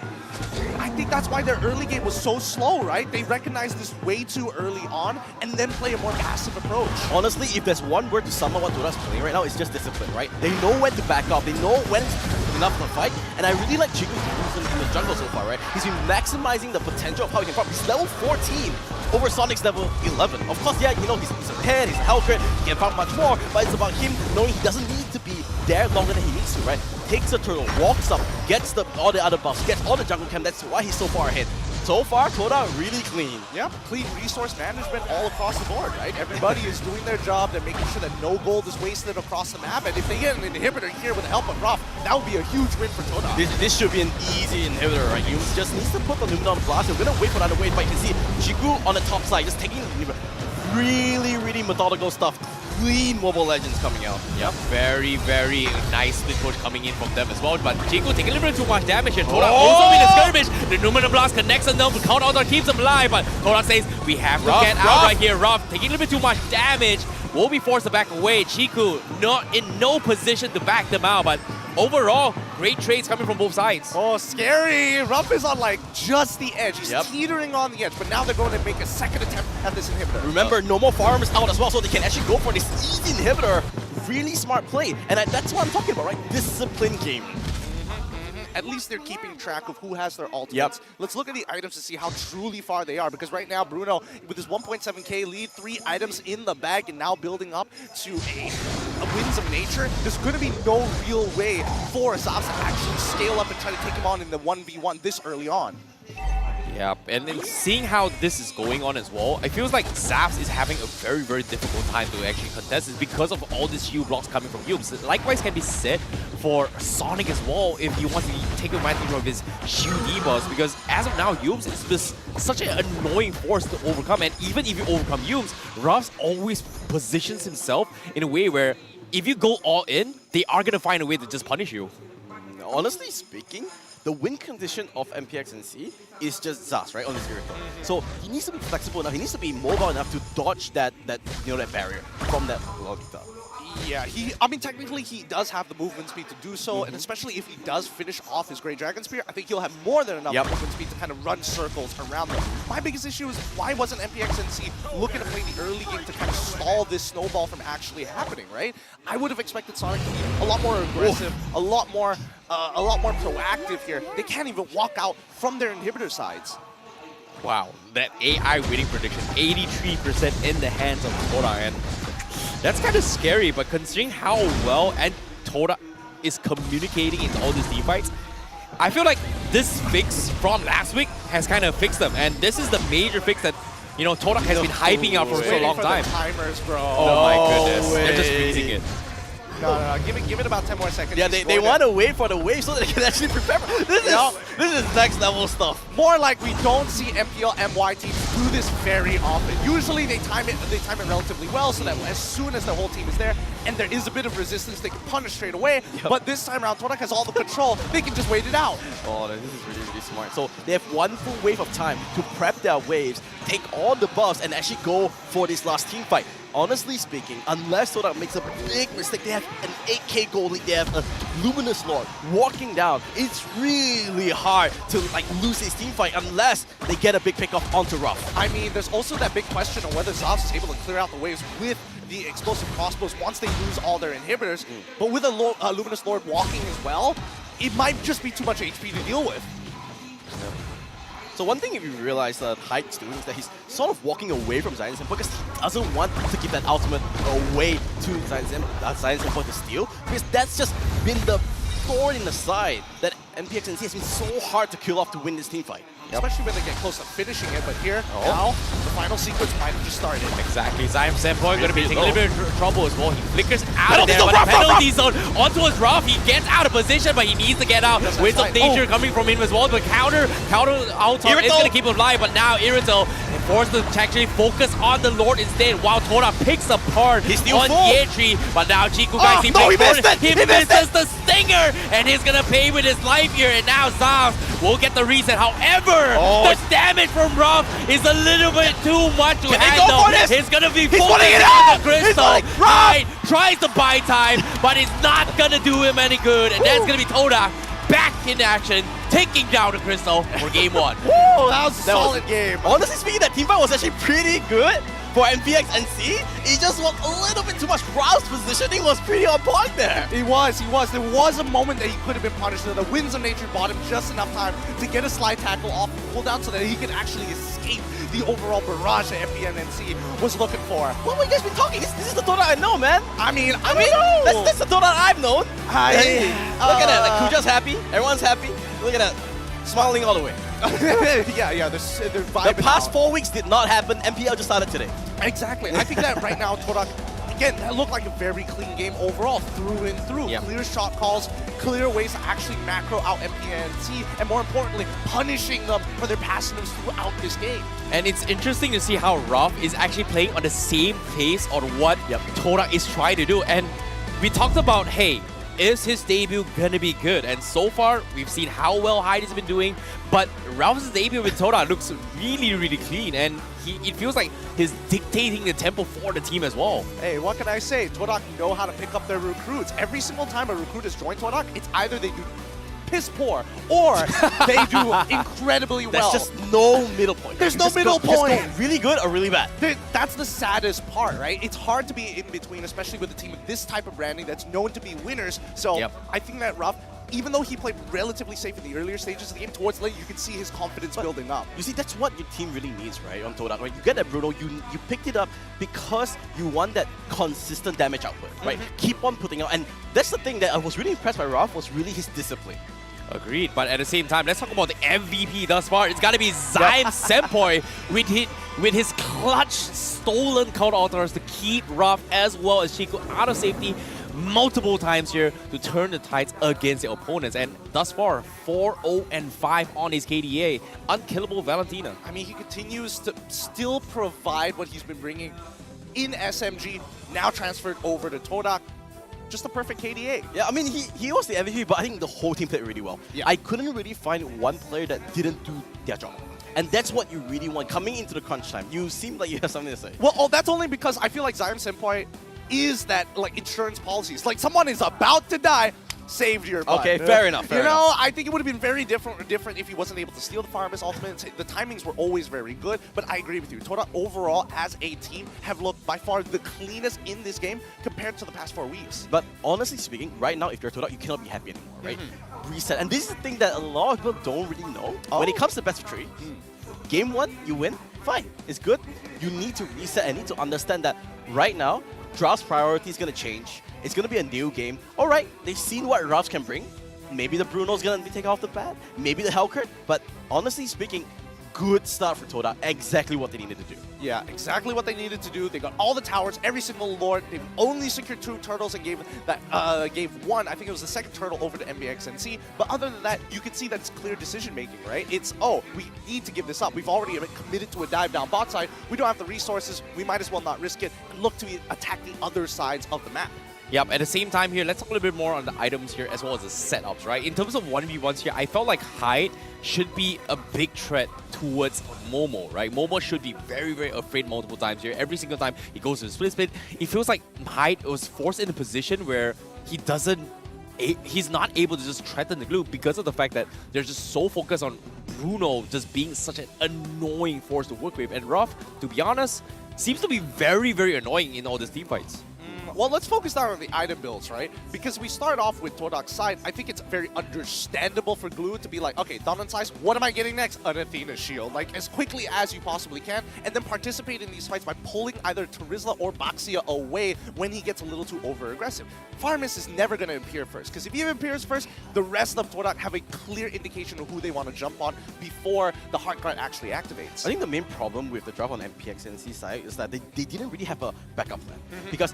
I think that's why their early game was so slow, right? They recognized this way too early on and then play a more passive approach. Honestly, if there's one word to sum up what Todak's playing right now, it's just discipline, right? They know when to back up, they know when it's enough to fight, and I really like Chico's movement in the jungle so far, right? He's been maximizing the potential of how he can pop. He's level 14 over Sonic's level 11. Of course, yeah, you know, he's a pen, he's a Hellcrit, he can farm much more, but it's about him knowing he doesn't need to be there longer than he needs to, right? Takes the turtle, walks up, gets all the other buffs, gets all the jungle camp. That's why he's so far ahead. So far, Todak really clean. Yeah, clean resource management all across the board, right? Everybody is doing their job. They're making sure that no gold is wasted across the map. And if they get an inhibitor here with the help of Ruff, that would be a huge win for Todak. This should be an easy inhibitor, right? You just needs to put the Numenon Blast. We're gonna wait for another wave, but you can see Chiku on the top side, just taking really, really methodical stuff. Clean Mobile Legends coming out. Yep, very, very nice split push coming in from them as well. But Chico taking a little bit too much damage here. Todak also in a skirmish. The Numenon Blast connects on them. The count out keeps them alive. But Todak says, we have to get out right here. Ruff taking a little bit too much damage. Will be forced to back away. Chico not in no position to back them out. But overall, great trades coming from both sides. Oh, scary. Ruff is on like just the edge. He's teetering on the edge, but now they're going to make a second attempt at this inhibitor. Remember, no more farmers out as well, so they can actually go for this easy inhibitor. Really smart play. And that's what I'm talking about, right? Discipline game. At least they're keeping track of who has their ultimates. Let's look at the items to see how truly far they are, because right now Bruno, with his 1.7k lead, 3 items in the bag, and now building up to a Winds of Nature, there's going to be no real way for Zaps to actually scale up and try to take him on in the 1v1 this early on. Yeah, and then seeing how this is going on as well, it feels like Zaps is having a very, very difficult time to actually contest this because of all these shield blocks coming from Yubes. Likewise can be said for Sonic as well if he wants to take advantage of his shield debuffs, because as of now, Yubes is just such an annoying force to overcome, and even if you overcome Yubes, Ruffs always positions himself in a way where if you go all in, they are going to find a way to just punish you. Honestly speaking, the win condition of MPXNC is just Zas, right, on his vehicle. So he needs to be flexible enough, he needs to be mobile enough to dodge that barrier from that Logita. Yeah, I mean, technically he does have the movement speed to do so, and especially if he does finish off his Grey Dragon Spear, I think he'll have more than enough movement speed to kind of run circles around them. My biggest issue is why wasn't MPXNC looking to play the early game to kind of stall this snowball from actually happening, right? I would have expected Sonic to be a lot more aggressive, a lot more proactive here. They can't even walk out from their inhibitor sides. Wow, that AI winning prediction, 83% in the hands of Todak, and that's kind of scary, but considering how well and Todak is communicating in all these team fights, I feel like this fix from last week has kind of fixed them, and this is the major fix that, you know, Todak has been hyping out for so long time. Timers, bro. Oh my goodness, they're just freezing it. No, give it about 10 more seconds. Yeah, they want to wait for the wave so that they can actually prepare. This is next level stuff. More like we don't see MPL MY teams do this very often. Usually they time it relatively well so that as soon as the whole team is there and there is a bit of resistance, they can punish straight away. Yep. But this time around, Todak has all the control. They can just wait it out. Oh, this is really, really smart. So they have one full wave of time to prep their waves, take all the buffs, and actually go for this last team fight. Honestly speaking, unless Todak makes a big mistake, they have an 8k gold lead, they have a Luminous Lord walking down. It's really hard to lose this team fight unless they get a big pickoff onto Ruff. I mean, there's also that big question on whether Zos is able to clear out the waves with the explosive crossbows once they lose all their inhibitors. But with a Luminous Lord walking as well, it might just be too much HP to deal with. So one thing if you realize that HAQ's doing is that he's sort of walking away from Zion Simple because he doesn't want to give that ultimate away to Zion Simple to steal, because that's just been the thorn in the side that MPXNC has been so hard to kill off to win this team fight. Especially when they get close to finishing it, but here, now, the final sequence might have just started. Exactly, Zion Senpoi going to be taking a little bit of trouble as well. He flickers out of Penalty there, zone, but the Ruff! penalty zone onto his Ruff. He gets out of position, but he needs to get out. Winds of danger coming from him as well. But counter Altar is going to keep him alive, but now Irito forced to actually focus on the Lord instead, while Todak picks apart on Yetri. But now Chiku guys, he misses it! He misses the stinger, and he's going to pay with his life here, and now Zaz will get the reset. However, the damage from Ruff is a little bit too much to handle. He's gonna be focusing on the crystal. Right, tries to buy time, but it's not gonna do him any good. And that's gonna be Todak back in action, taking down the crystal for game one. Whoa, that was a solid game. Honestly speaking, that team fight was actually pretty good for MPXNC. He just was a little bit too much. Rao's positioning was pretty on point there. He was. There was a moment that he could have been punished. The Winds of Nature bought him just enough time to get a slide tackle off the cooldown so that he could actually escape the overall barrage that MPNC was looking for. What were you guys been talking? This is the Todak I know, man. I mean, that's the Todak I've known. Look at that. Kuja's happy. Everyone's happy. Look at that. Smiling all the way. yeah, they're vibing. The past 4 weeks did not happen. MPL just started today. Exactly. I think that right now, Todak, again, that looked like a very clean game overall, through and through. Yep. Clear shot calls, clear ways to actually macro out MPNC, and more importantly, punishing them for their passives throughout this game. And it's interesting to see how Ruff is actually playing on the same pace on what Todak is trying to do. And we talked about, hey, is his debut gonna be good? And so far, we've seen how well Hyde has been doing, but Ralph's debut with Todak looks really, really clean, and it feels like he's dictating the tempo for the team as well. Hey, what can I say? Todak know how to pick up their recruits. Every single time a recruit has joined Todak, it's either they do piss poor or they do incredibly well. There's just no middle point. There's no middle point. Just go really good or really bad. That's the saddest part, right? It's hard to be in between, especially with a team with this type of branding that's known to be winners. So I think that Ruff, even though he played relatively safe in the earlier stages of the game, towards late, you can see his confidence building up. You see, that's what your team really needs, right, on Todak, right? You get that Bruno, you picked it up because you want that consistent damage output, right? Keep on putting out, and that's the thing that I was really impressed by Ruff was really his discipline. Agreed, but at the same time, let's talk about the MVP thus far. It's got to be Zion Senpoi with his clutch stolen counter altars to keep Ruff as well as Chico out of safety multiple times here to turn the tides against their opponents. And thus far, 4-0-5 on his KDA. Unkillable Valentina. I mean, he continues to still provide what he's been bringing in SMG, now transferred over to Todak. Just a perfect KDA. Yeah, I mean, he was the MVP, but I think the whole team played really well. Yeah. I couldn't really find one player that didn't do their job. And that's what you really want. Coming into the crunch time, you seem like you have something to say. Well, that's only because I feel like Zion Senpai is that like insurance policies. Like someone is about to die, saved your butt. Okay, fair enough. Fair you know, enough. I think it would have been very different if he wasn't able to steal the Farmers ultimate. The timings were always very good, but I agree with you. Toda overall as a team have looked by far the cleanest in this game compared to the past 4 weeks. But honestly speaking, right now, if you're Todak, you cannot be happy anymore, right? Reset. And this is the thing that a lot of people don't really know. When it comes to best of 3, game 1, you win, fine. It's good. You need to reset and need to understand that right now, Draft's priority is going to change. It's going to be a new game. All right, they've seen what Draft can bring. Maybe the Bruno's going to be taken off the bat. Maybe the Hellcurt. But honestly speaking, good start for Todak. Exactly what they needed to do. Yeah, exactly what they needed to do. They got all the towers, every single lord. They only secured 2 turtles and gave one. I think it was the second turtle over to MPNC. But other than that, you can see that it's clear decision making, right? It's we need to give this up. We've already committed to a dive down bot side. We don't have the resources. We might as well not risk it and look to attack the other sides of the map. Yep, at the same time here, let's talk a little bit more on the items here as well as the setups, right? In terms of 1v1s here, I felt like Hyde should be a big threat towards Momo, right? Momo should be very, very afraid multiple times here. Every single time he goes to the split, it feels like Hyde was forced in a position where he's not able to just threaten the glue because of the fact that they're just so focused on Bruno just being such an annoying force to work with. And Ruff, to be honest, seems to be very, very annoying in all these team fights. Well, let's focus down on the item builds, right? Because we start off with Todak's side. I think it's very understandable for Glue to be like, okay, dominant size, what am I getting next? An Athena shield, like as quickly as you possibly can, and then participate in these fights by pulling either Terizla or Baxia away when he gets a little too over-aggressive. Farmis is never going to appear first, because if he appears first, the rest of Todak have a clear indication of who they want to jump on before the Heart Guard actually activates. I think the main problem with the draft on MPNC side is that they didn't really have a backup plan. Because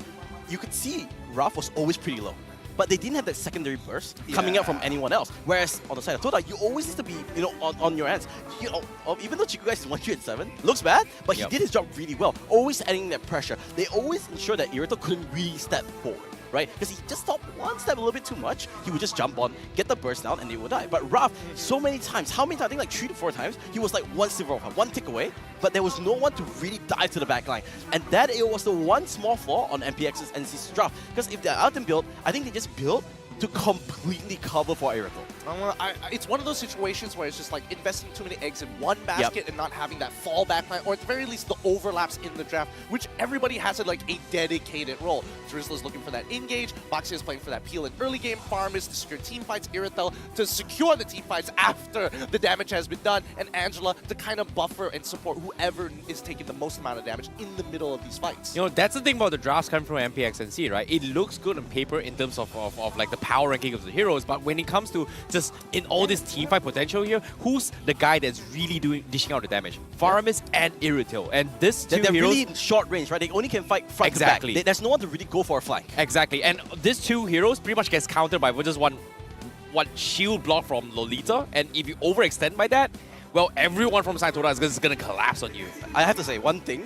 you could see Ruff was always pretty low, but they didn't have that secondary burst coming out from anyone else. Whereas on the side of Todak, you always need to be, on your hands. Even though Chiku guys is 107, looks bad, but he did his job really well. Always adding that pressure. They always ensure that Irito couldn't really step forward, right? Because he just stopped one step a little bit too much, he would just jump on, get the burst down, and they would die. But Ruff, so many times, how many times? I think like 3 to 4 times, he was like one silver off, one tick away, but there was no one to really dive to the back line. And that it was the one small flaw on MPX's NC's draft. Because if they're out and build, I think they just built to completely cover for Irito. It's one of those situations where it's just like investing too many eggs in one basket and not having that fallback plan, or at the very least the overlaps in the draft, which everybody has like a dedicated role. Terizla's looking for that engage, Baxia is playing for that peel in early game, Farm is to secure team fights, Irithel to secure the team fights after the damage has been done, and Angela to kind of buffer and support whoever is taking the most amount of damage in the middle of these fights. You know, that's the thing about the drafts coming from MPXNC, right? It looks good on paper in terms of like the power ranking of the heroes, but when it comes to just in all this team fight potential here, who's the guy that's really dishing out the damage? Faramis and Irithel. And this two they're heroes, really in short range, right? They only can fight front Exactly. to back. There's no one to really go for a flank. Exactly. And these 2 heroes pretty much gets countered by just one shield block from Lolita, and if you overextend by that, well, everyone from side Toda is going to collapse on you. I have to say one thing,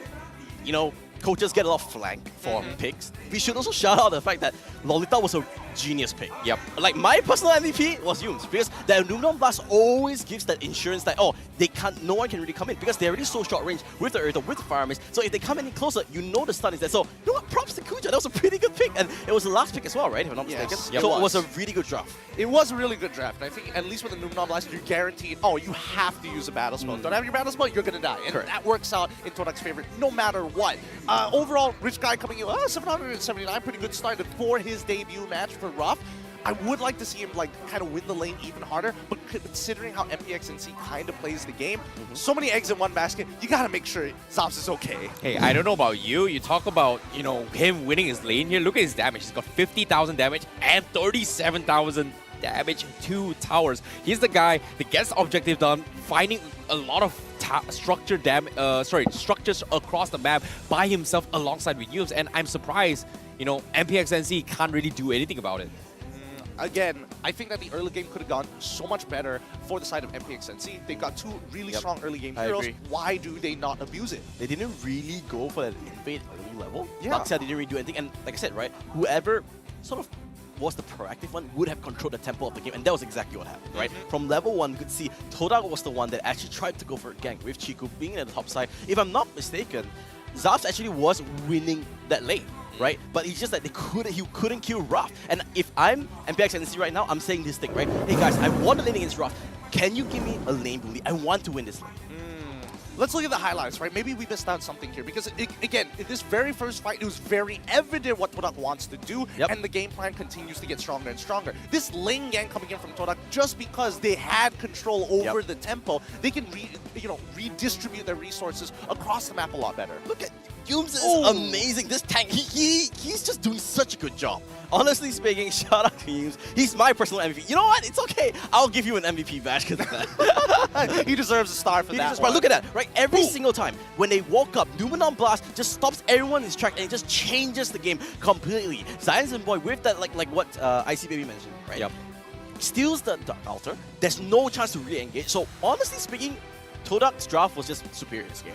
coaches get a lot of flank for picks. We should also shout out the fact that Lolita was a genius pick. Yep. Like my personal MVP was Yumes, because the Aluminum Blast always gives that insurance that no one can really come in, because they're already so short range with the Irito, with the Faramis. So if they come any closer, the stun is there. So you know what? Props to Kuja. That was a pretty good pick, and it was the last pick as well, right? If I'm not mistaken. Yep. So it was a really good draft. It was a really good draft. I think at least with the Numnom Blast, you're guaranteed, you have to use a battle spell. Don't have your battle spell, you're going to die. And that works out in Todak's favor no matter what. Overall, Rich Guy coming in, 779, pretty good start for his debut match for Ruff. I would like to see him kind of win the lane even harder, but considering how MPXNC kind of plays the game, so many eggs in one basket, you got to make sure Zops is okay. Hey, I don't know about you. You talk about, him winning his lane here. Look at his damage. He's got 50,000 damage and 37,000 damage to towers. He's the guy that gets the objective done, finding a lot of structures across the map by himself alongside with Yums, and I'm surprised, you know, MPXNC can't really do anything about it. Again, I think that the early game could have gone so much better for the side of MPXNC. They've got two really strong early game I heroes. agree. Why do they not abuse it? They didn't really go for that invade early level. Yeah. Baxia didn't really do anything, and like I said, right, whoever sort of was the proactive one would have controlled the tempo of the game, and that was exactly what happened, right? From level 1, you could see Todak was the one that actually tried to go for a gank with Chiku being at the top side. If I'm not mistaken, Zafs actually was winning that lane, right? But it's just that he couldn't kill Ruff. And if I'm MPXNC right now, I'm saying this thing, right? Hey guys, I want to lane against Ruff. Can you give me a lane bully? I want to win this lane. Let's look at the highlights, right? Maybe we missed out something here because, again, in this very first fight, it was very evident what Todak wants to do, and the game plan continues to get stronger and stronger. This lane gang coming in from Todak, just because they had control over the tempo, they can redistribute their resources across the map a lot better. Look at Yums is amazing. This tank, he's just doing such a good job. Honestly speaking, shout out to Yums. He's my personal MVP. You know what? It's okay. I'll give you an MVP badge because of that. He deserves a star for that. But look at that, right? Every single time when they walk up, Numenon Blast just stops everyone in his track and it just changes the game completely. Science and Boy with that, like what IC Baby mentioned, right? Yep. Steals the altar. There's no chance to re-engage. So honestly speaking, Todak's draft was just superior in this game.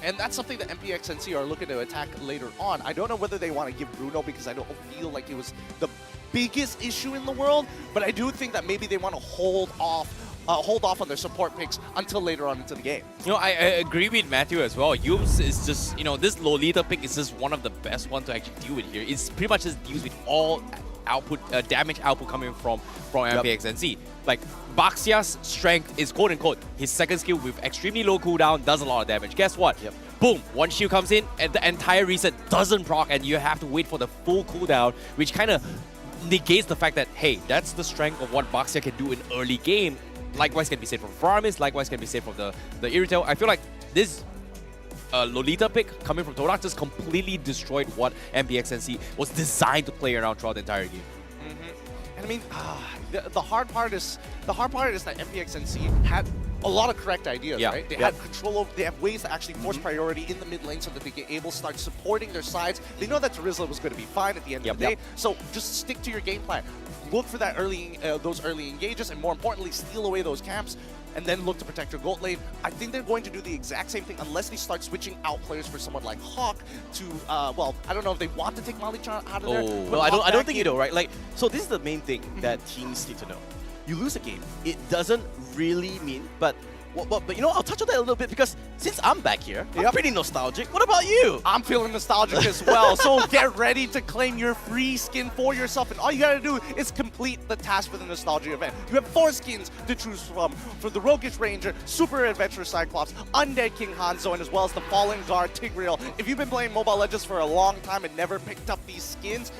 And that's something that MPXNC are looking to attack later on. I don't know whether they want to give Bruno because I don't feel like it was the biggest issue in the world, but I do think that maybe they want to hold off on their support picks until later on into the game. You know, I agree with Matthew as well. Yums is just, you know, this Lolita pick is just one of the best ones to actually deal with here. It's pretty much just deals with all output, damage output coming from MPXNC. Like, Baxia's strength is quote-unquote his second skill with extremely low cooldown, does a lot of damage. Guess what? Boom, one shield comes in and the entire reset doesn't proc and you have to wait for the full cooldown, which kind of negates the fact that, hey, that's the strength of what Baxia can do in early game. Likewise can be said from Faramis, likewise can be said from the Irritel. I feel like this Lolita pick coming from Todak just completely destroyed what MPXNC was designed to play around throughout the entire game. And I mean, the hard part is that MPXNC had a lot of correct ideas, right? They had control over, they have ways to actually force priority in the mid lane so that they get able to start supporting their sides. They know that Terizla was going to be fine at the end of the day, so just stick to your game plan. Look for that those early engages, and more importantly, steal away those camps, and then look to protect your gold lane. I think they're going to do the exact same thing unless they start switching out players for someone like HAQ to, well, I don't know if they want to take Mali-chan out of there. Well, I don't think you know, right? Like, so this is the main thing that teams need to know. You lose a game, it doesn't really mean, but you know, I'll touch on that a little bit because since I'm back here, I'm pretty nostalgic. What about you? I'm feeling nostalgic as well, so get ready to claim your free skin for yourself, and all you gotta do is complete the task for the Nostalgia event. You have 4 skins to choose from for the Roguish Ranger, Super Adventurous Cyclops, Undead King Hanzo, and as well as the Fallen Guard Tigreal. If you've been playing Mobile Legends for a long time and never picked up these skins,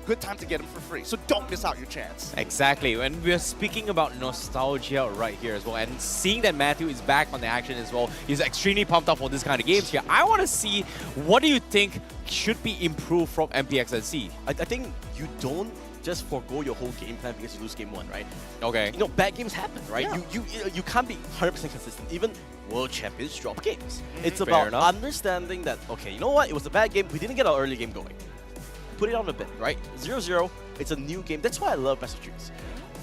good time to get them for free, so don't miss out your chance. Exactly, and we're speaking about nostalgia right here as well, and seeing that Matthew is back on the action as well, he's extremely pumped up for this kind of games here. I want to see, what do you think should be improved from MPXNC? I think you don't just forego your whole game plan because you lose game 1, right? Okay. You know, bad games happen, right? You can't be 100% consistent. Even world champions drop games. It's about understanding that, okay, you know what? It was a bad game. We didn't get our early game going. Put it on the bit, right? 0-0, it's a new game. That's why I love Best of Dreams.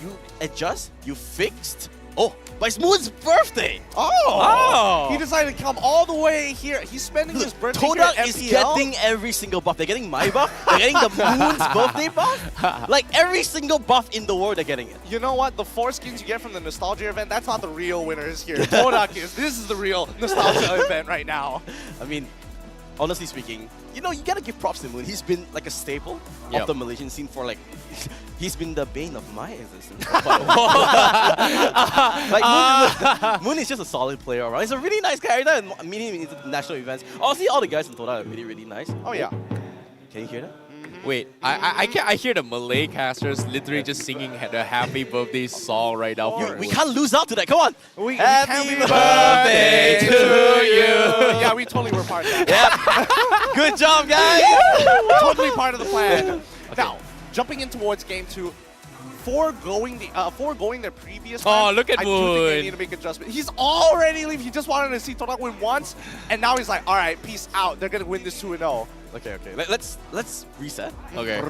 You adjust, you fixed. Oh, but it's Moon's birthday! He decided to come all the way here. He's spending his birthday here at Todak is MPL. getting every single buff. They're getting my buff, they're getting the Moon's birthday buff. Like every single buff in the world, they're getting it. You know what? The 4 skins you get from the Nostalgia event, that's not the real winners here. Todak is. This is the real Nostalgia event right now. I mean, honestly speaking, you know, you gotta give props to Moon. He's been like a staple of the Malaysian scene for like, he's been the bane of my existence. Like Moon is just a solid player, right? He's a really nice character and meeting him in international events. Honestly, all the guys in Todak are really, really nice. Oh yeah. Can you hear that? Wait, I hear the Malay casters literally just singing the happy birthday song right now. We can't lose out to that. Come on. Happy birthday to you. Yeah, we totally were part of that. Good job, guys. Totally part of the plan. Now, jumping in towards game 2, foregoing their previous Oh, time, look at I do think they Moon. need to make adjustments. He's already leaving. He just wanted to see Todak win once, and now he's like, all right, peace out. They're gonna win this 2-0. Okay, okay. Let's reset. Okay.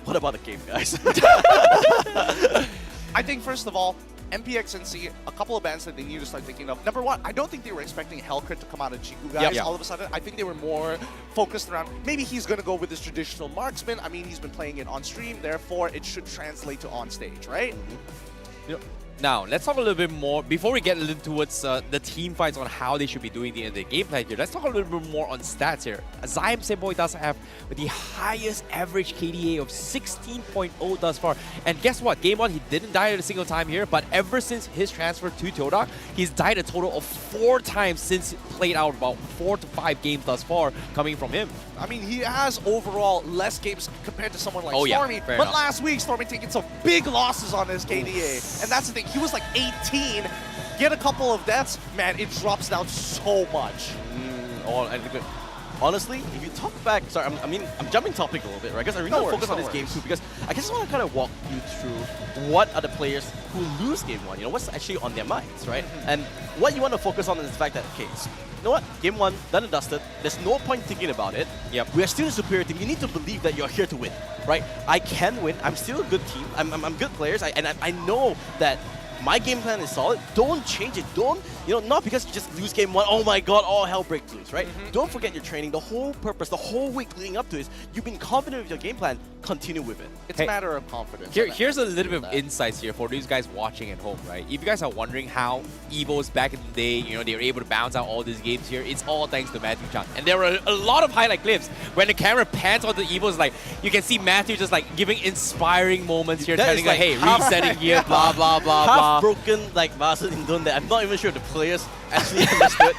What about the game, guys? I think first of all, MPXNC, a couple of bands that they need to start thinking of. Number one, I don't think they were expecting Hellcrit to come out of Chiku, guys, Yep. all of a sudden. I think they were more focused around, maybe he's going to go with his traditional marksman. I mean, he's been playing it on stream, therefore it should translate to on stage, right? Now, let's talk a little bit more, before we get a little towards the team fights on how they should be doing the game plan here, let's talk a little bit more on stats here. Zyme Senpai does have the highest average KDA of 16.0 thus far. And guess what? Game 1, he didn't die at a single time here, but ever since his transfer to Todak, he's died a total of 4 times since played out about 4 to 5 games thus far coming from him. I mean, he has overall less games compared to someone like Oh, yeah. Stormy, Fair but enough. last week Stormy taking some big losses on his KDA, and that's the thing. He was like 18, get a couple of deaths, man, it drops down so much. Honestly, if you talk back, sorry, I'm jumping topic a little bit, right? Because I really No want to focus on worries, this no game too, because I just want to kind of walk you through what are the players who lose game 1, you know, what's actually on their minds, right? And what you want to focus on is the fact that, okay, you know what, game 1, done and dusted, there's no point thinking about it. Yep. We are still a superior team, you need to believe that you're here to win, right? I can win, I'm still a good team, I'm good players, and I know that my game plan is solid. Don't change it. Don't, you know, not because you just lose game 1, oh my god, all hell breaks loose, right? Don't forget your training. The whole purpose, the whole week leading up to this, you've been confident with your game plan, continue with it. It's Hey, a matter of confidence. Here's a little bit of that. insights here for these guys watching at home, right? If you guys are wondering how Evos back in the day, you know, they were able to bounce out all these games here, it's all thanks to Matthew Chan. And there were a lot of highlight clips when the camera pans on the Evos, like, you can see Matthew just like giving inspiring moments here, That telling is like, like hey, half- resetting here, blah, blah, blah, blah. Half broken, like, Varsity in Dun that I'm not even sure the players actually understood.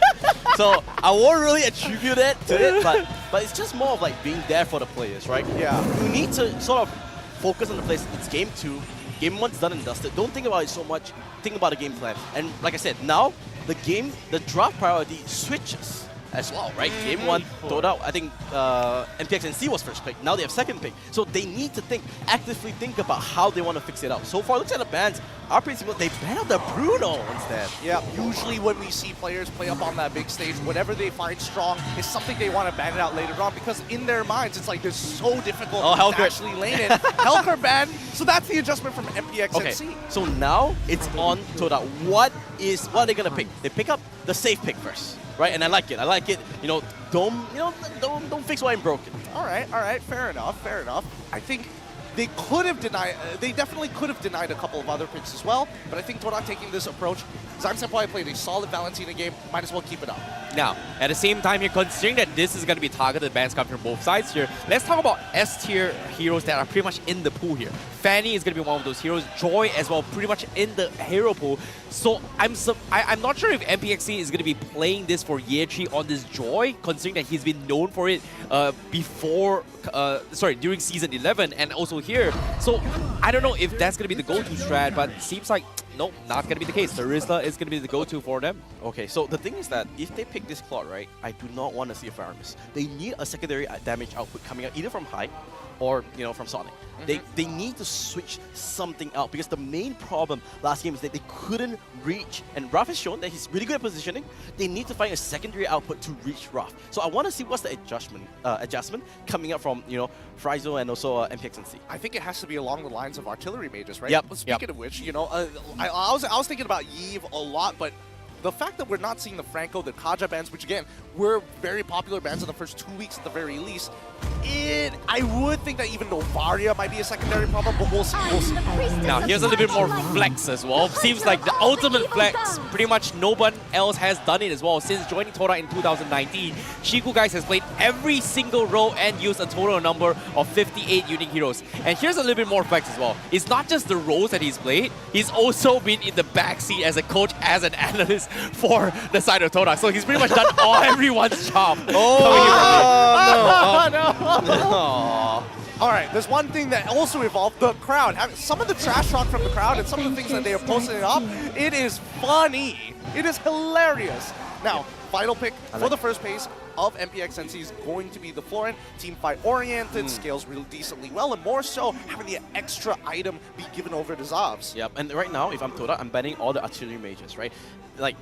So I won't really attribute it to it, but it's just more of like being there for the players, right? Yeah. You need to sort of focus on the players. It's game 2. Game 1's done and dusted. Don't think about it so much. Think about the game plan. And like I said, now the draft priority switches as well, right? Game 1, Todak, I think MPXNC was first pick. Now they have second pick. So they need to actively think about how they want to fix it out. So far, look at the bans. Are pretty simple. They ban out the Bruno instead. Yeah, usually when we see players play up on that big stage, whatever they find strong is something they want to ban it out later on, because in their minds, it's like, it's so difficult Oh, to Hellcrit. actually lane it. Hellcrit ban, so that's the adjustment from MPXNC. Okay, so now it's on Todak. What are they gonna pick? They pick up the safe pick first, right? And I like it. You know, don't fix what ain't broken. All right, fair enough. I think they could have denied, they definitely could have denied a couple of other picks as well, but I think Todak taking this approach, Zyme Senpai played a solid Valentina game, might as well keep it up. Now, at the same time here, considering that this is going to be targeted bans coming from both sides here, let's talk about S-tier heroes that are pretty much in the pool here. Fanny is going to be one of those heroes. Joy as well, pretty much in the hero pool. So I'm not sure if MPXC is going to be playing this for year 3 on this Joy, considering that he's been known for it during season 11 and also here. So I don't know if that's going to be the go-to strat, but it seems like nope, not going to be the case. Terizla is going to be the go-to for them. Okay, so the thing is that if they pick this plot, right, I do not want to see a Fire Miss. They need a secondary damage output coming out either from High or, you know, from Sonic. They need to switch something out, because the main problem last game is that they couldn't reach, and Raph has shown that he's really good at positioning. They need to find a secondary output to reach Raph. So I want to see what's the adjustment coming up from, you know, Frizo and also MPXNC. I think it has to be along the lines of artillery mages, right? Yep. But speaking of which, you know, I was thinking about Yves a lot, but the fact that we're not seeing the Franco, the Kaja bands, which again, were very popular bands in the first 2 weeks at the very least, I would think that even Novaria might be a secondary problem, but we'll see. Now, here's a little bit more flex as well. Seems like the ultimate flex. Pretty much no one else has done it as well. Since joining Todak in 2019, Shiku guys has played every single role and used a total number of 58 unique heroes. And here's a little bit more flex as well. It's not just the roles that he's played, he's also been in the backseat as a coach, as an analyst for the side of Todak. So he's pretty much done everyone's job. All right, there's one thing that also evolved, the crowd. Some of the trash talk from the crowd and some of the things that they are posting up, it is funny. It is hilarious. Now, final pick I for like the first pace of MPXNC is going to be the Florin. Team fight oriented, scales real decently well, and more so having the extra item be given over to Zavs. Yep, and right now, if I'm Todak, I'm banning all the artillery mages, right? Like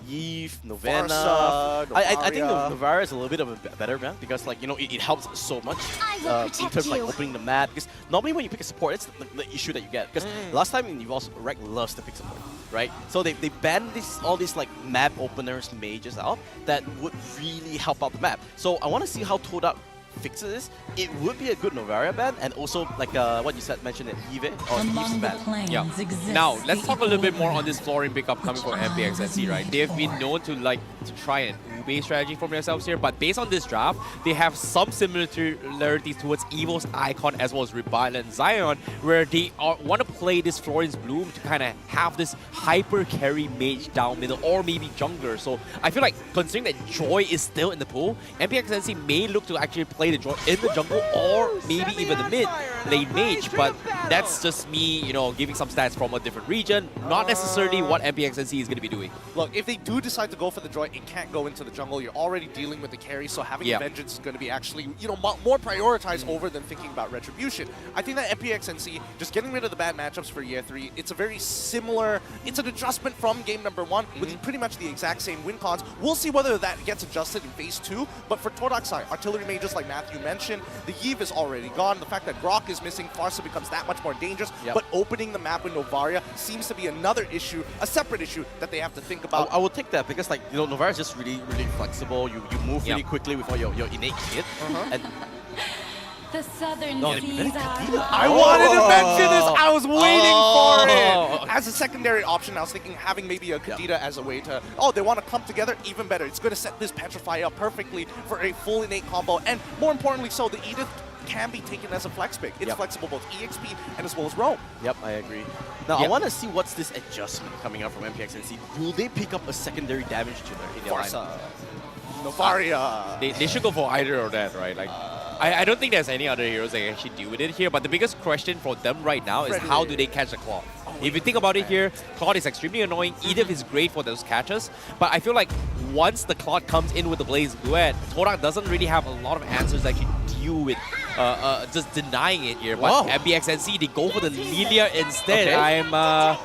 Eve, Novena. Farsa, I think Novaria. Novaria is a little bit of a better ban because, like, you know, it helps so much I will in protect terms of like you. opening the map. Because normally when you pick a support, it's the issue that you get. Because last time in Evolve, Rec loves to pick support, right? So they banned all these like map openers, mages out that would really help out the map. So I want to see how Todak fixes this. It would be a good Novaria ban, and also like what you said mentioned at Eve or Eve's Among the ban. planes Yeah. exists Now, let's the talk a little bit more on equilibrium this Florin pickup coming from which MPXNC, right? They have been known to like to try an Ube strategy for themselves here, but based on this draft, they have some similarities towards Evo's Icon as well as Rebile and Zion, where they want to play this Florin's Bloom to kind of have this hyper carry mage down middle or maybe jungler. So I feel like considering that Joy is still in the pool, MPXNC may look to actually play the Joy in the jungle or maybe even the mid lane mage, but that's just me, you know, giving some stats from a different region, not necessarily what MPXNC is going to be doing. Look, if they do decide to go for the Joy, it can't go into the jungle. You're already dealing with the carry, so having Yeah. Vengeance is going to be actually, you know, more prioritized over than thinking about Retribution. I think that MPXNC, just getting rid of the bad matchups for year 3, it's a very similar, it's an adjustment from game number 1 with pretty much the exact same win cons. We'll see whether that gets adjusted in phase 2, but for Todak's side, artillery mages like Matthew mentioned, the Eve is already gone. The fact that Grok is missing, Farsa becomes that much more dangerous, Yep. but opening the map with Novaria seems to be another issue, a separate issue that they have to think about. I will take that because, like, you know, Novaria is just really flexible. You move really Yep. quickly with all your innate kit. And The southern No, seas are I wanted to mention this. I was waiting for Oh. it. As a secondary option, I was thinking having maybe a Kadita as a way to, oh, they want to come together, even better. It's going to set this Petrify up perfectly for a full innate combo. And more importantly so, the Edith can be taken as a flex pick. It's Yep. flexible both EXP and as well as Roam. Yep, I agree. Now, I Yep. want to see what's this adjustment coming out from MPXNC. Will they pick up a secondary damage dealer in their Farsa. lineup? Novaria. They should go for either or that, right? Like, I don't think there's any other heroes that can actually deal with it here, but the biggest question for them right now is how do they catch the Claude? If you think about it here, Claude is extremely annoying. Edith is great for those catches, but I feel like once the Claude comes in with the Blaze Duet, Todak doesn't really have a lot of answers that can deal with just denying it here. But Whoa. MPXNC, they go for the Lilia instead. Okay. I'm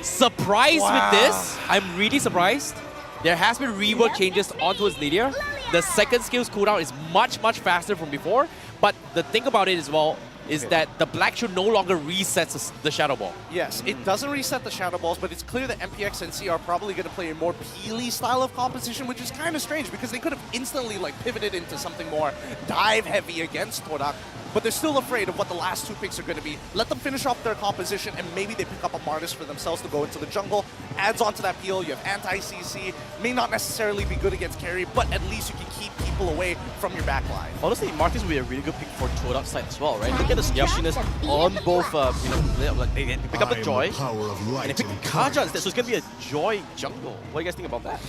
surprised with this. I'm really surprised. There has been rework changes onto his Lilia. The second skill's cooldown is much faster from before. But the thing about it as well is that the Black Shoe no longer resets the Shadow Ball. Yes, it doesn't reset the Shadow Balls, but it's clear that MPXNC are probably going to play a more Peely style of composition, which is kind of strange because they could have instantly like pivoted into something more dive heavy against Todak, but they're still afraid of what the last 2 picks are going to be. Let them finish off their composition and maybe they pick up a Martis for themselves to go into the jungle. Adds on to that peel, you have anti-CC, may not necessarily be good against carry, but at least you can keep people away from your backline. Honestly, Martis would be a really good pick for Todak's side as well, right? Look at the squishiness on both, you know, like they pick up the Joy, Power of and light they pick and Kaja instead, so it's going to be a Joy jungle. What do you guys think about that?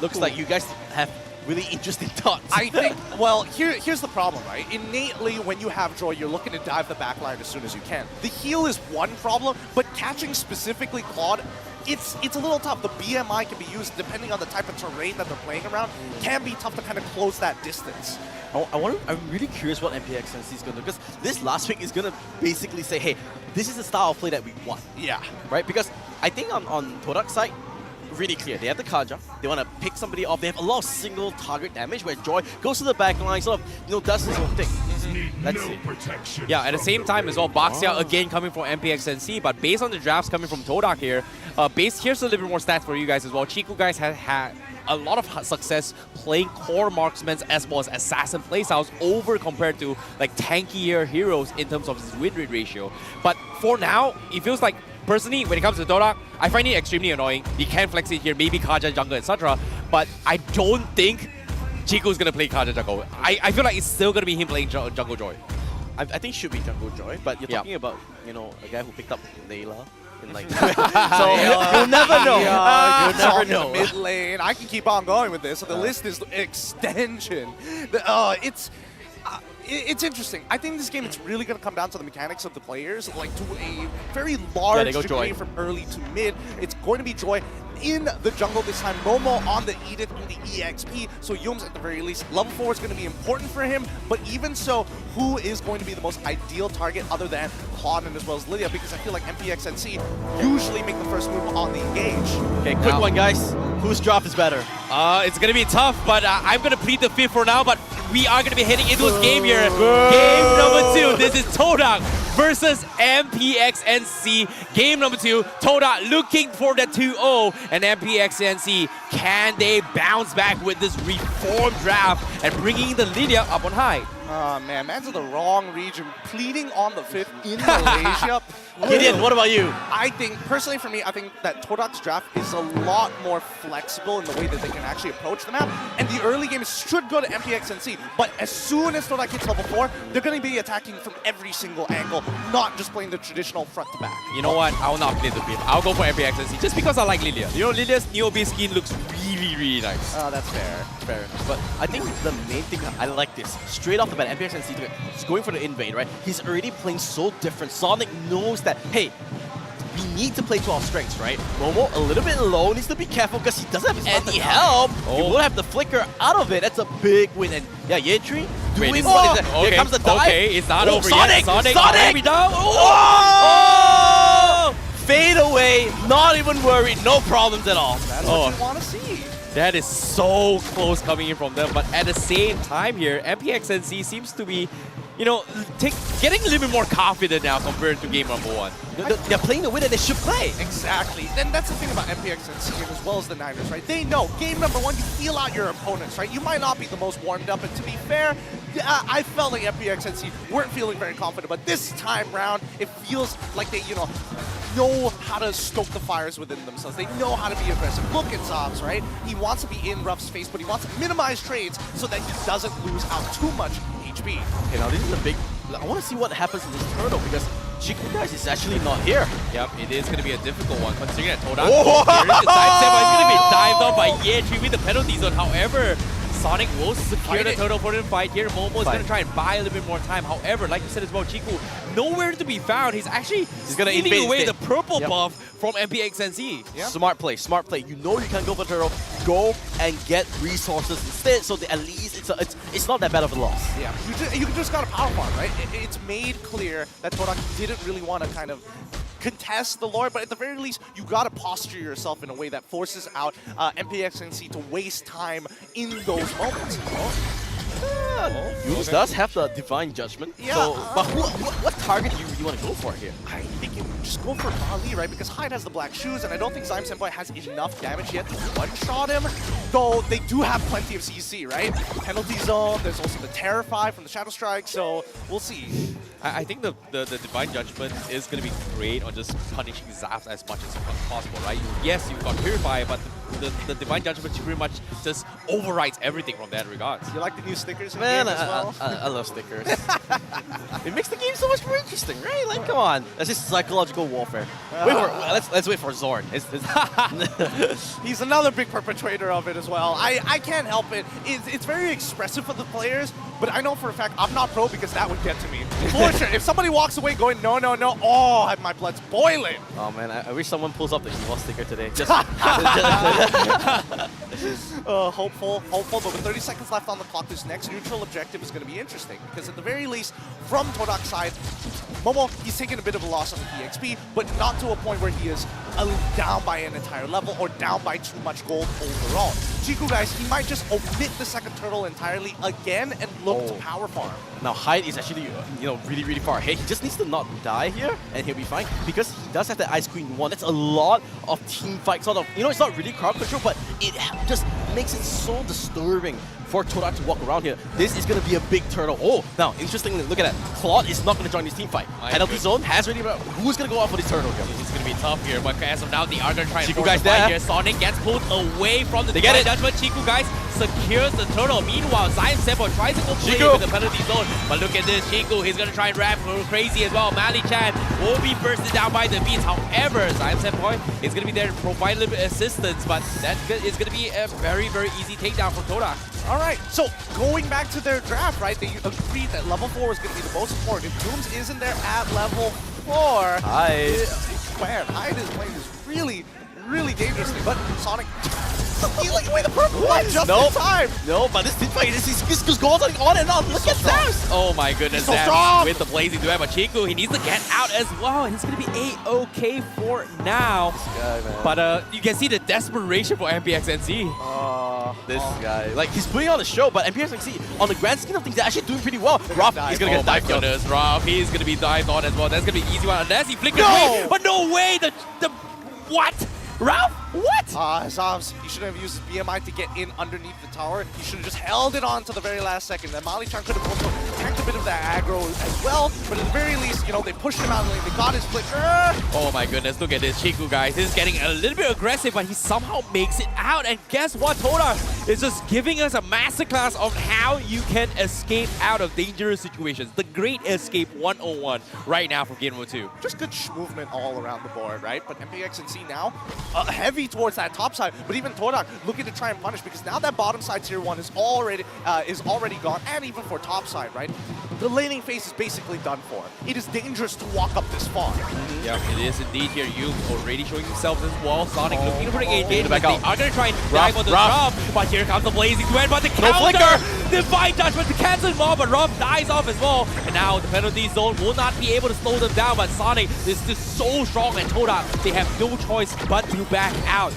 Looks like you guys have really interesting thoughts. I think, well, here's the problem, right? Innately, when you have Joy, you're looking to dive the backline as soon as you can. The heal is one problem, but catching specifically Claude, it's a little tough. The BMI can be used depending on the type of terrain that they're playing around. Can be tough to kind of close that distance. I'm really curious what MPXNC is going to do, because this last pick is going to basically say, hey, this is the style of play that we want, Yeah. right? Because I think on Todak's side, really clear. They have the Kaja. They want to pick somebody off. They have a lot of single target damage where Joy goes to the back line, sort of, you know, does his own thing. Let's see. Yeah, at the same time as well, Baxia again coming from MPXNC, but based on the drafts coming from Todak here, here's a little bit more stats for you guys as well. Chiku guys have had a lot of success playing core marksmen as well as assassin playstyles over compared to like tankier heroes in terms of his win rate ratio. But for now, it feels like personally, when it comes to Todak, I find it extremely annoying. He can flex it here, maybe Kaja jungle, etc. But I don't think Chico's gonna play Kaja jungle. I feel like it's still gonna be him playing Jungle Joy. I think it should be Jungle Joy, but you're Yeah. talking about, you know, a guy who picked up Layla. In like, so you'll never know. You'll never Song in know. the mid lane. I can keep on going with this. So the list is extension. it's interesting. I think this game, it's really going to come down to the mechanics of the players, like to a very large go degree Joy. from early to mid. It's going to be Joy in the jungle this time. Momo on the Edith in the EXP, so Yums at the very least. Level 4 is going to be important for him, but even so, who is going to be the most ideal target other than Claude and as well as Lydia? Because I feel like MPXNC usually make the first move on the engage. Okay, quick one, guys. Whose drop is better? It's gonna be tough, but I'm gonna plead the fifth for now. But we are gonna be heading into this game here. Game number 2. This is Todak versus MPXNC. Game number 2. Todak looking for the 2-0, and MPXNC, can they bounce back with this reformed draft and bringing the Lydia up on high? Oh man, man's in the wrong region, pleading on the 5th in Malaysia. Gideon, what about you? I think, personally for me, I think that Todak's draft is a lot more flexible in the way that they can actually approach the map. And the early game should go to MPXNC, but as soon as Todak hits level 4, they're going to be attacking from every single angle, not just playing the traditional front to back. You know what? I will not play the fifth. I'll go for MPXNC just because I like Lydia. You know, Lydia's new OB skin looks really, really nice. Oh, that's fair. Fair enough. But I think the main thing, I like this. Straight off the bat, MPXNC is going for the invade, right? He's already playing so different. Sonic knows that, hey, we need to play to our strengths, right? Momo a little bit low, needs to be careful because he doesn't have any help. He will have the flicker out of it. That's a big win. And yeah, Yetri doing Wait, what is that? Here comes the dive. Okay, it's not over Sonic, yet. Sonic! Sonic! Down. Oh! Fade away, not even worried, no problems at all. That's what you want to see. That is so close coming in from them, but at the same time here, MPXNC seems to be, you know, getting a little bit more confident now compared to game number 1. They're playing the way that they should play. Exactly. And that's the thing about MPXNC as well as the Niners, right? They know game number 1, you feel out your opponents, right? You might not be the most warmed up, and to be fair, I felt like MPXNC weren't feeling very confident, but this time round, it feels like they, know how to stoke the fires within themselves. They know how to be aggressive. Look at Zobs, right? He wants to be in Ruff's face, but he wants to minimize trades so that he doesn't lose out too much HP. Okay, now this is a big... I want to see what happens in this turtle because Chiku guys is actually not here. Yep, it is going to be a difficult one considering that Todak here is the sidestep, but he's going to be dived on by Yetri with the penalty zone. However, Sonic will secure the turtle for the fight here. Momo is going to try and buy a little bit more time. However, like you said as well, Chiku, nowhere to be found. He's actually gonna stealing invade away instead. the purple buff from MPXNC. Yeah. Smart play, smart play. You know you can go for turtle, go and get resources instead, so that at least it's not that bad of a loss. Yeah, you just got a power farm, right? It's made clear that Todak didn't really want to kind of contest the lore, but at the very least, you gotta posture yourself in a way that forces out MPXNC to waste time in those moments. Yunus does have the divine judgment. Yeah. So, but what target do you really want to go for here? I think you just go for Bali, right? Because Hyde has the black shoes, and I don't think Zyme Senpai has enough damage yet to one-shot him. Though they do have plenty of CC, right? Penalty zone, there's also the Terrify from the Shadow Strike, so we'll see. I think the Divine Judgment is going to be great on just punishing Zaps as much as possible, right? Yes, you've got Purify, but the Divine Judgment pretty much just overrides everything from that regard. You like the new stickers in Man, the game as well? I love stickers. It makes the game so much more interesting, right? Like, come on. That's just psychological warfare. Let's wait for Zorn. He's another big perpetrator of it as well. I can't help it. It's very expressive for the players, but I know for a fact I'm not pro because that would get to me. For sure. If somebody walks away going, no, no, no, oh, my blood's boiling. Oh man, I wish someone pulls up the Evo sticker today. Just Hopeful, but with 30 seconds left on the clock, this next neutral objective is going to be interesting because at the very least, from Todak's side, Momo, he's taking a bit of a loss on the EXP, but not to a point where he is down by an entire level or down by too much gold overall. Chiku, guys, he might just omit the second turtle entirely again and look to power farm. Now Hyde is actually really, really far ahead. He just needs to not die here and he'll be fine because he does have the Ice Queen 1. That's a lot of team fight sort of, it's not really crowd control, but it just makes it so disturbing for Todak to walk around here. This is going to be a big turtle. Oh, now, interestingly, look at that. Claude is not going to join this team fight. Penalty zone has already... Who's going to go out for this turtle here? It's going to be tough here, but as of now, they are going to try and Chiku force guys the fight there. here. Sonic gets pulled away from the They get Divine it. Judgment. Chiku guys secures the turtle. Meanwhile, Zion Sempo tries to go play Chico. with the penalty zone. But look at this, Chico, he's going to try and ram crazy as well. Mali Chan will be bursted down by the beats. However, Zion Sempo is going to be there to provide a little bit of assistance, but that is going to be a very, very easy takedown for Todak. All right, so going back to their draft, right, they agreed that level 4 is going to be the most important. If Dooms isn't there at level 4, Hide is playing this really dangerously, but Sonic stealing away the purple one just in time. No, but this teamfight, this goes on and on. Look at Zams. Oh my goodness, So Zams strong. with the blazing duet, but Chico, he needs to get out as well, and he's going to be A-OK for now. Guy, man. But you can see the desperation for MPXNC. This guy, like, he's putting on a show, but MPNC, on the grand scheme of things, they're actually doing pretty well. Ruff, he's gonna Oh get my dived on. goodness, Rob, he's going to be dived on as well. That's going to be an easy one unless he flickers No! away. But no way, the what? Ralph, what? Zams, he shouldn't have used his BMI to get in underneath the tower. He should have just held it on to the very last second. Then Mali-chan could have also tanked a bit of that aggro as well, but at the very least, you know, they pushed him out and they got his flicker. Oh my goodness, look at this Chiku, guys. He's getting a little bit aggressive, but he somehow makes it out. And guess what? Todak is just giving us a masterclass of how you can escape out of dangerous situations. The Great Escape 101 right now from Game Number 2. Just good movement all around the board, right? But MPXNC now heavy towards that top side, but even Todak looking to try and punish because now that bottom side tier 1 is already gone, and even for top side, right? The laning phase is basically done for. It is dangerous to walk up this far. Yeah, it is indeed here. You already showing himself as well. Sonic looking to bring a game. back They out. are going to try and dive on the drop, but here comes the blazing duet, but the counter! flicker! Divine touch, but the cancel mob, but Rob dies off as well. And now the penalty zone will not be able to slow them down, but Sonic is just so strong, and Todak, they have no choice but to back out.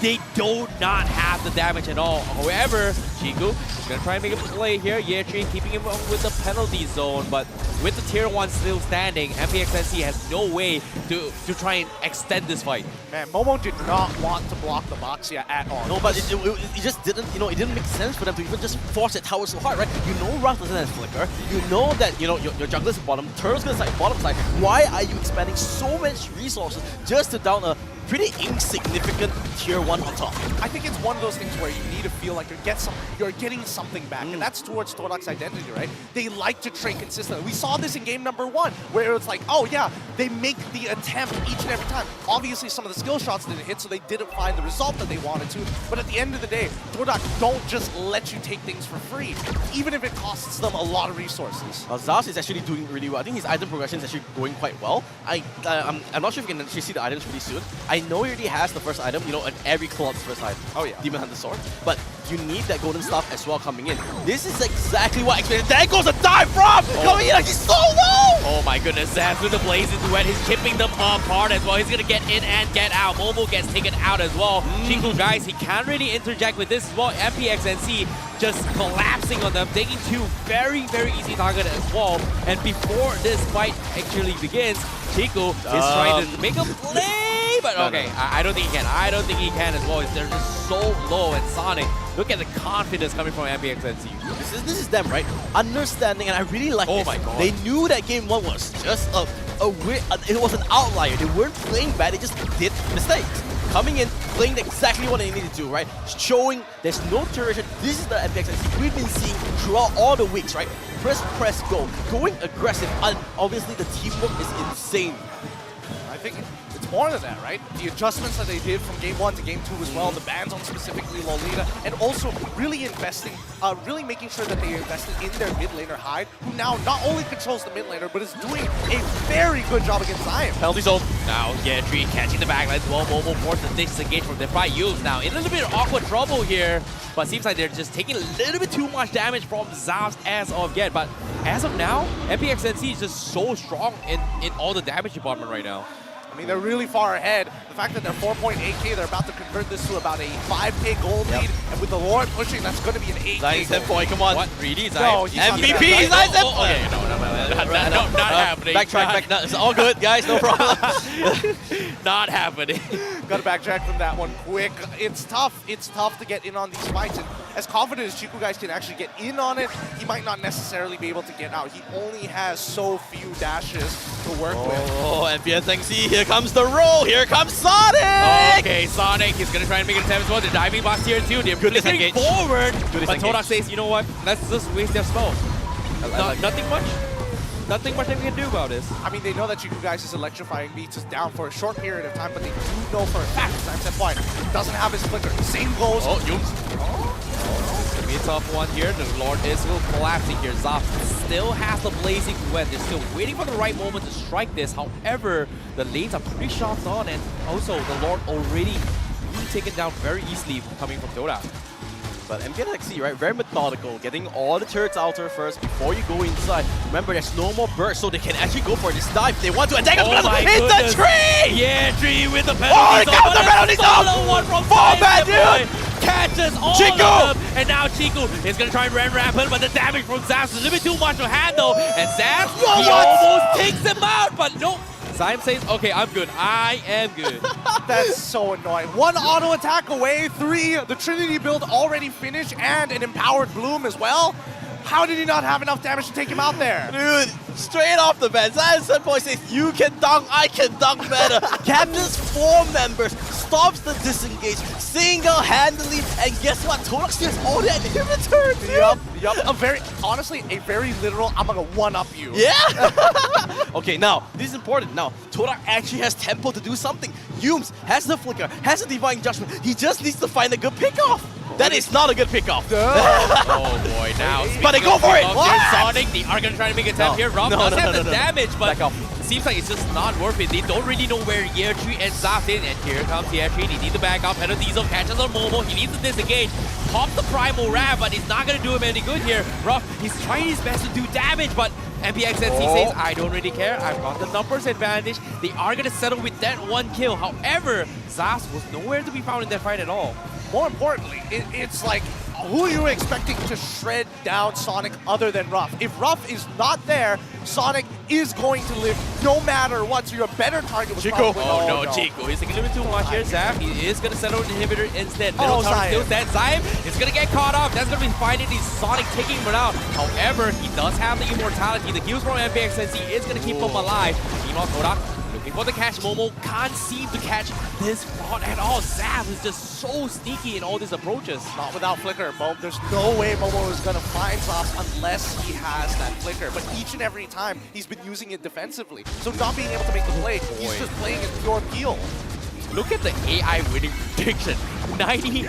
They do not have the damage at all. However, Chiku is going to try and make a play here. Yetri keeping him with the penalty zone, but with the tier 1 still standing, MPXNC has no way to try and extend this fight. Man, Momo did not want to block the Boxia at all. No, but it just didn't, you know, it didn't make sense for them to even just force that tower so hard, right? You know Ruff doesn't have flicker. You know that, you know, your jungler's bottom, Turtle's gonna side bottom side. Why are you expending so much resources just to down a pretty insignificant tier 1 on top? I think it's one of those things where you need to feel like you're getting something back, and that's towards Todak's identity, right? They like to trade consistently. We saw this in game number 1, where it's like, oh yeah, they make the attempt each and every time. Obviously, some of the skill shots didn't hit, so they didn't find the result that they wanted to. But at the end of the day, Todak don't just let you take things for free, even if it costs them a lot of resources. Zaz is actually doing really well. I think his item progression is actually going quite well. I'm not sure if you can actually see the items pretty soon. I know he already has the first item, you know, and every Claw's first item. Oh yeah. Demon Hunter Sword. But you need that golden staff as well coming in. This is exactly what I expected. There goes a dive from! Coming in like he's so low! Oh my goodness, Zaz with the blazing duet, he's chipping them apart as well. He's gonna get in and get out. Momo gets taken out as well. Chiku, guys, he can't really interject with this as well. MPXNC just collapsing on them, taking 2 very easy targets as well. And before this fight actually begins, Chiku is trying to make a play, but okay, I don't think he can. I don't think he can as well. They're just so low, and Sonic, look at the confidence coming from MPXNC. This is them, right? Understanding, and I really like this. My God. They knew that game 1 was just a weird, it was an outlier. They weren't playing bad, they just did mistakes. Coming in, playing exactly what they needed to, right? Showing there's no duration. This is the MPXNC we've been seeing throughout all the weeks, right? Press, go. Going aggressive, and obviously the teamwork is insane. I think it's more than that, right? The adjustments that they did from game 1 to game 2 as well, the bans on specifically Lolita, and also really investing, really making sure that they invested in their mid laner Hyde, who now not only controls the mid laner, but is doing a very good job against Zion. Penalty zone. Now, Yetri catching the backline as well. Momo forced to disengage from the fight. Yus now in a little bit of awkward trouble here, but seems like they're just taking a little bit too much damage from Zams as of yet. But as of now, MPXNC is just so strong in all the damage department right now. I mean, they're really far ahead. The fact that they're 4.8k, they're about to convert this to about a 5k gold lead, and with the Lord pushing, that's going to be an 8k Zion gold. Senpai, come on. What? Really? No, he's not MVP, gonna- Zion Senpai! Okay, no, not happening. Backtrack, no, it's all good, guys, no problem. Not happening. Got to backtrack from that one quick. It's tough. It's tough to get in on these fights. And as confident as Chiku guys can actually get in on it, he might not necessarily be able to get out. He only has so few dashes to work with. Oh, MPNC here here comes the roll. Here comes Sonic. Okay, Sonic is gonna try and make an attempt as well. They're diving past tier 2. They're Good flickering disengage. forward. Good But Todak disengage. says, you know what? Let's just waste their spell. Nothing much. Nothing much that we can do about this. I mean, they know that you guys' electrifying beats is down for a short period of time, but they do know for a fact that Senpai doesn't have his flicker. Same goes. Oh, Yums. It's gonna be a tough one here. The Lord is still collapsing here. Zaf still has the blazing duet. They're still waiting for the right moment to strike this. However, the lanes are pretty sharp on, and also the Lord already being taken down very easily coming from Todak. But MPNC, right, very methodical, getting all the turrets out there first before you go inside. Remember, there's no more burst, so they can actually go for this dive. They want to attack us, but it's the tree! Yeah, tree with the penalty. Oh, it comes the penalty zone! One from Fall back, dude! Catches all Chico! of them, and now Chico is gonna try and ram rampant, but the damage from Zaf is a little bit too much to handle, and Zaf, he almost takes him out, but no. Zyme says, okay, I'm good. I am good. That's so annoying. One auto attack away, 3, the Trinity build already finished, and an empowered Bloom as well. How did he not have enough damage to take him out there? Dude, straight off the bat, Zion Senpai says, you can dunk, I can dunk better. Captains 4 members, stops the disengage single-handedly, and guess what? Todak steals all the inhibitor, dude. Yup. Honestly, a very literal, I'm gonna one-up you. Yeah? Okay, now, this is important. Now, Todak actually has tempo to do something. Yums has the flicker, has the divine judgment. He just needs to find a good pickoff. That is not a good pickoff. Oh boy, now. But they go for it. What? Sonic, they are gonna try to make a attempt here. Rob does have the damage, but Back off. it seems like it's just not worth it. They don't really know where Year 3 and Zaf is, and here comes Year 3. They need to back up. Penalty Diesel catches on Momo. He needs to disengage. Pop the Primal Ram, but it's not gonna do him any good here. Ruff, he's trying his best to do damage, but MPNC says, I don't really care. I've got the numbers advantage. They are gonna settle with that 1 kill. However, Zaf was nowhere to be found in that fight at all. More importantly, it's like, who are you expecting to shred down Sonic other than Ruff? If Ruff is not there, Sonic is going to live no matter what, so your better target was Chico. probably... Oh no, Chico. He's taking a little bit too much here, Zaf. He is going to settle an inhibitor instead. Middle tower Zion. still dead. Zion is going to get caught up. That's going to be finally Sonic taking him out. However, he does have the immortality. The heals from MPNC is going to keep him alive. Meanwhile, Todak looking for the catch. Momo can't seem to catch this fraud at all. Zaf is just so sneaky in all these approaches. Not without flicker, Mo. There's no way Momo is going to find Zops unless he has that flicker. But each and every time, he's been using it defensively. So not being able to make the play, he's just playing in pure peel. Look at the AI winning prediction. 99%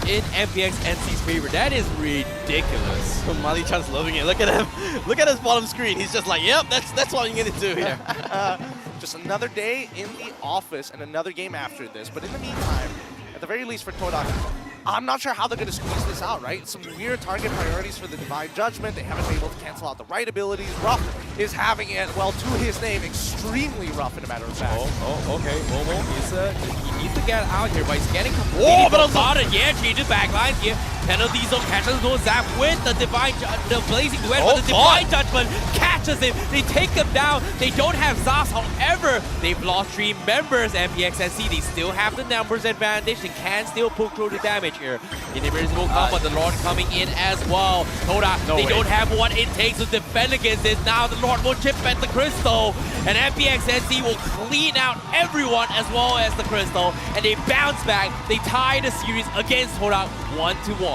in MPNC's favor. That is ridiculous. Mali Chan's loving it. Look at him. Look at his bottom screen. He's just like, yep, that's what I'm going to do here. Just another day in the office and another game after this. But in the meantime, at the very least for Todak, I'm not sure how they're going to squeeze this out, right? Some weird target priorities for the Divine Judgment. They haven't been able to cancel out the right abilities. Ruff is having it, well, to his name, extremely rough in a matter of fact. Oh, okay. Momo, he needs to get out here, but he's getting completely bombarded. Yeah, changes backlines here. Penalties on catches no Zap with the the blazing duet, but the Divine Judgment catches him. They take him down. They don't have Zas, however, they've lost 3 members. MPNC, they still have the numbers advantage. They can still poke through the damage here. Inhibitors will come, but the Lord coming in as well. Todak, they don't have what it takes to defend against this. Now the Lord will chip at the Crystal, and MPNC will clean out everyone as well as the Crystal, and they bounce back. They tie the series against Todak 1-1.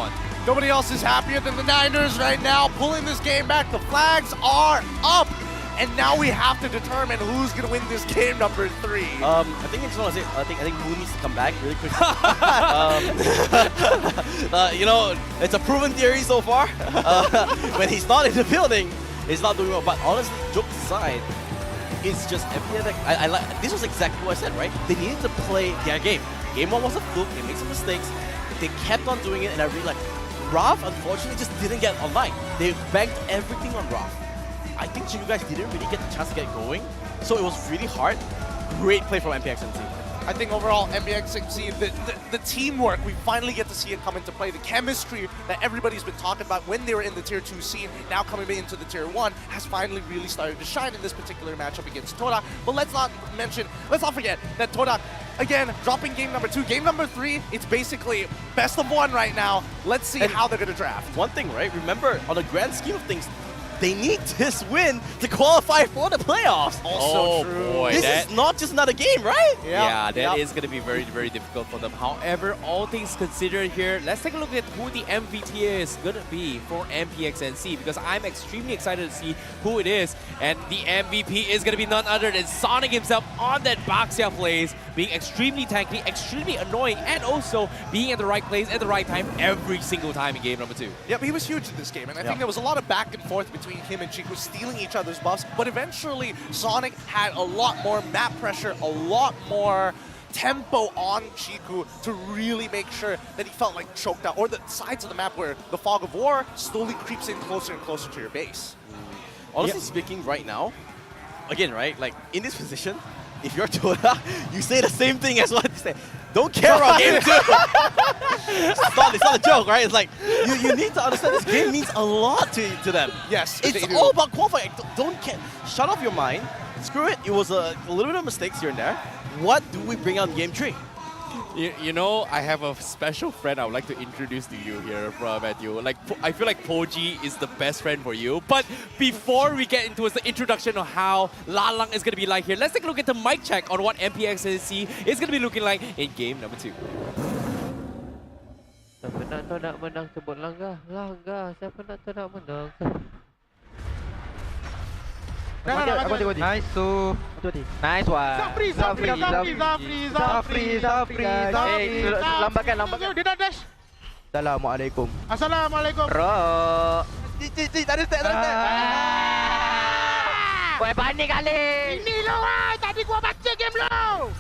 Nobody else is happier than the Niners right now, pulling this game back. The flags are up, and now we have to determine who's going to win this game number 3. I think I just want to say, I think Moon needs to come back really quick. You know, it's a proven theory so far. When he's not in the building, he's not doing well. But honestly, jokes aside, it's just I like this was exactly what I said, right? They needed to play their game. Game 1 was a fluke. They made some mistakes. They kept on doing it, and I really like. Raph, unfortunately, just didn't get online. They banked everything on Raph. I think you guys didn't really get the chance to get going, so it was really hard. Great play from MPNC. I think overall, MPNC, the teamwork, we finally get to see it come into play. The chemistry that everybody's been talking about when they were in the Tier 2 scene, now coming into the Tier 1, has finally really started to shine in this particular matchup against Todak. But let's not forget that Todak, again, dropping game number 2. Game number 3, it's basically best of 1 right now. Let's see how they're going to draft. One thing, right? Remember, on the grand scheme of things, they need this win to qualify for the playoffs. Oh boy, This that- is not just another game, right? Yeah, that is going to be very, very difficult for them. However, all things considered here, let's take a look at who the MVP is going to be for MPXNC, because I'm extremely excited to see who it is. And the MVP is going to be none other than Sonic himself on that Baxia plays, being extremely tanky, extremely annoying, and also being at the right place at the right time every single time in game number 2. Yep, he was huge in this game, and I think there was a lot of back and forth between him and Chico, stealing each other's buffs, but eventually Sonic had a lot more map pressure, a lot more tempo on Chiku to really make sure that he felt like choked out, or the sides of the map where the fog of war slowly creeps in closer and closer to your base. Honestly speaking, right now, again, right, like in this position, if you're Todak, you say the same thing as what you say. Don't care about game 2. It's not a joke, right? It's like, you need to understand this game means a lot to them. Yes, It's they do. all about qualifying. Don't care. Shut off your mind. Screw it. It was a little bit of mistakes here and there. What do we bring out in game 3? You know, I have a special friend I would like to introduce to you here, Matthew. Like, I feel like Poji is the best friend for you. But before we get into the introduction of how Lalang is going to be like here, let's take a look at the mic check on what MPXNC is going to be looking like in game number 2. Siapa nak tahu nak menang sebut langgar? Langgar. Siapa nak tahu nak menang? Nice tu. Nice one. Zafri. Lambatkan. Dia dah dash. Assalamualaikum. Assalamualaikum. Bro. Tak ada step. Kau panik kali. Ini lo tadi gua baca game lo.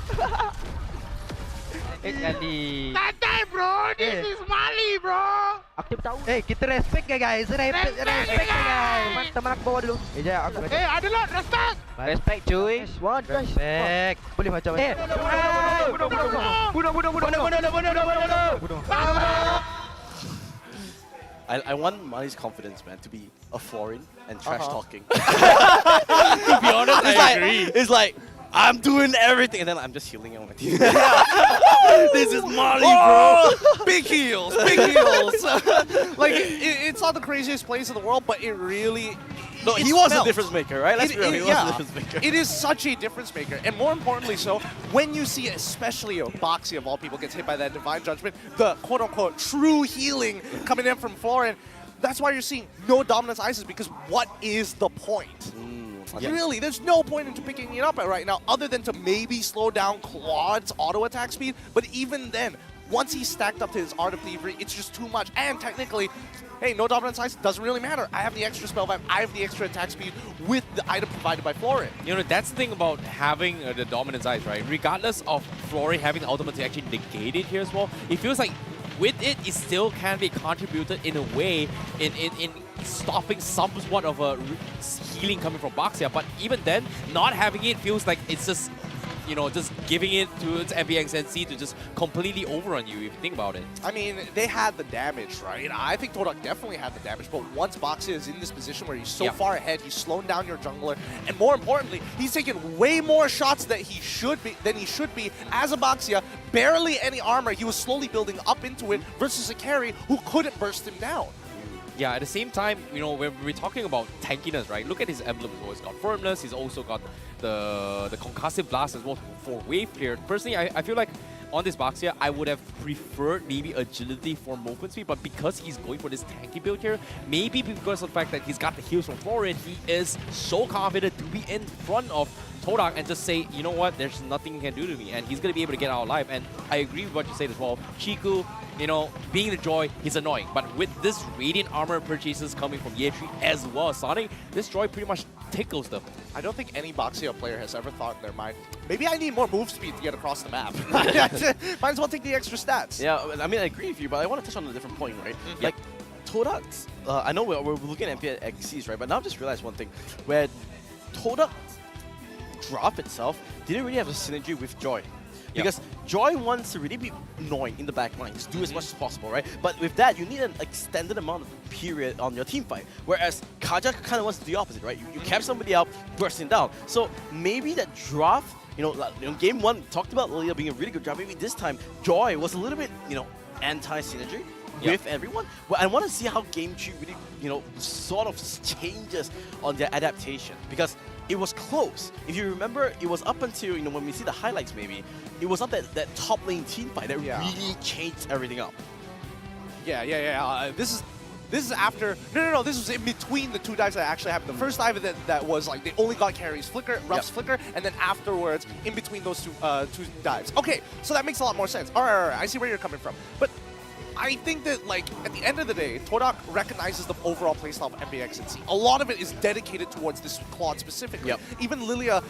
Kali. Santai bro, this is Mali bro. Aku tahu. Kita respect guys. Respect guys. Teman aku bawa dulu. Aku Ada lot, respect. respect cuy. Respect. Boleh macam ni. Bunuh. I want Mali's confidence, man, to be a foreign and trash talking. To be honest, I agree. It's like, I'm doing everything, and then I'm just healing on my team. This is Mali, bro. Big heals, big heals. Like, it's not the craziest plays in the world, but it really... No, he was a difference maker, right? Let's be real, he was a difference maker. It is such a difference maker. And more importantly so, when you see especially a Boxy of all people gets hit by that Divine Judgment, the quote-unquote true healing coming in from Florin, that's why you're seeing no Dominance Ices, because what is the point? Really, there's no point into picking it up right now other than to maybe slow down Claude's auto attack speed. But even then, once he's stacked up to his Art of Thievery, it's just too much. And technically, hey, no Dominance Ice doesn't really matter. I have the extra spell vibe, I have the extra attack speed with the item provided by Florin. You know, that's the thing about having the Dominance Eyes, right? Regardless of Florin having the ultimate to actually negate it here as well, it feels like with it, it still can be contributed in a way in stopping somewhat of a healing coming from Baxia. But even then, not having it feels like it's just, you know, just giving it to its MPXNC to just completely overrun you, if you think about it. I mean, they had the damage, right? I think Todak definitely had the damage, but once Boxia is in this position where he's so far ahead, he's slowing down your jungler, and more importantly, he's taking way more shots than he should be as a Boxia. Barely any armor, he was slowly building up into it versus a carry who couldn't burst him down. Yeah, at the same time, you know, when we're talking about tankiness, right? Look at his emblem. He's always got firmness. He's also got the concussive blast as well for wave clear. Personally, I feel like on this Baxia, I would have preferred maybe agility for movement speed, but because he's going for this tanky build here, maybe because of the fact that he's got the heals from Florin, he is so confident to be in front of Todak and just say, you know what, there's nothing he can do to me, and he's going to be able to get out alive. And I agree with what you said as well. Chiku, you know, being the Joy, he's annoying. But with this Radiant Armor purchases coming from Yetri as well as Sonic, this Joy pretty much tickles them. I don't think any Boxia player has ever thought in their mind, maybe I need more move speed to get across the map. Might as well take the extra stats. Yeah, I mean, I agree with you, but I want to touch on a different point, right? Like, Todak's, I know we're looking at MPNCs, right? But now I've just realized one thing, where Todak's drop itself didn't really have a synergy with Joy. Because Joy wants to really be annoying in the back line, just do as much as possible, right? But with that, you need an extended amount of period on your team fight. Whereas Kaja kind of wants to do the opposite, right? You cap somebody out, bursting down. So maybe that draft, you know, like, game one, talked about earlier being a really good draft. Maybe this time, Joy was a little bit, you know, anti-synergy. with everyone. But I want to see how Game 3 really, sort of changes on their adaptation, because it was close. If you remember, it was up until, when we see the highlights maybe, it was not that top lane team fight that really changed everything up. This is after. No. This was in between the two dives that actually happened. The first dive that was like they only got carries flicker, Ruff's flicker, and then afterwards, in between those two dives. Okay, so that makes a lot more sense. All right, I see where you're coming from. But I think that, like, at the end of the day, Todak recognizes the overall playstyle of MPNC. A lot of it is dedicated towards this Claude specifically. Even Lilia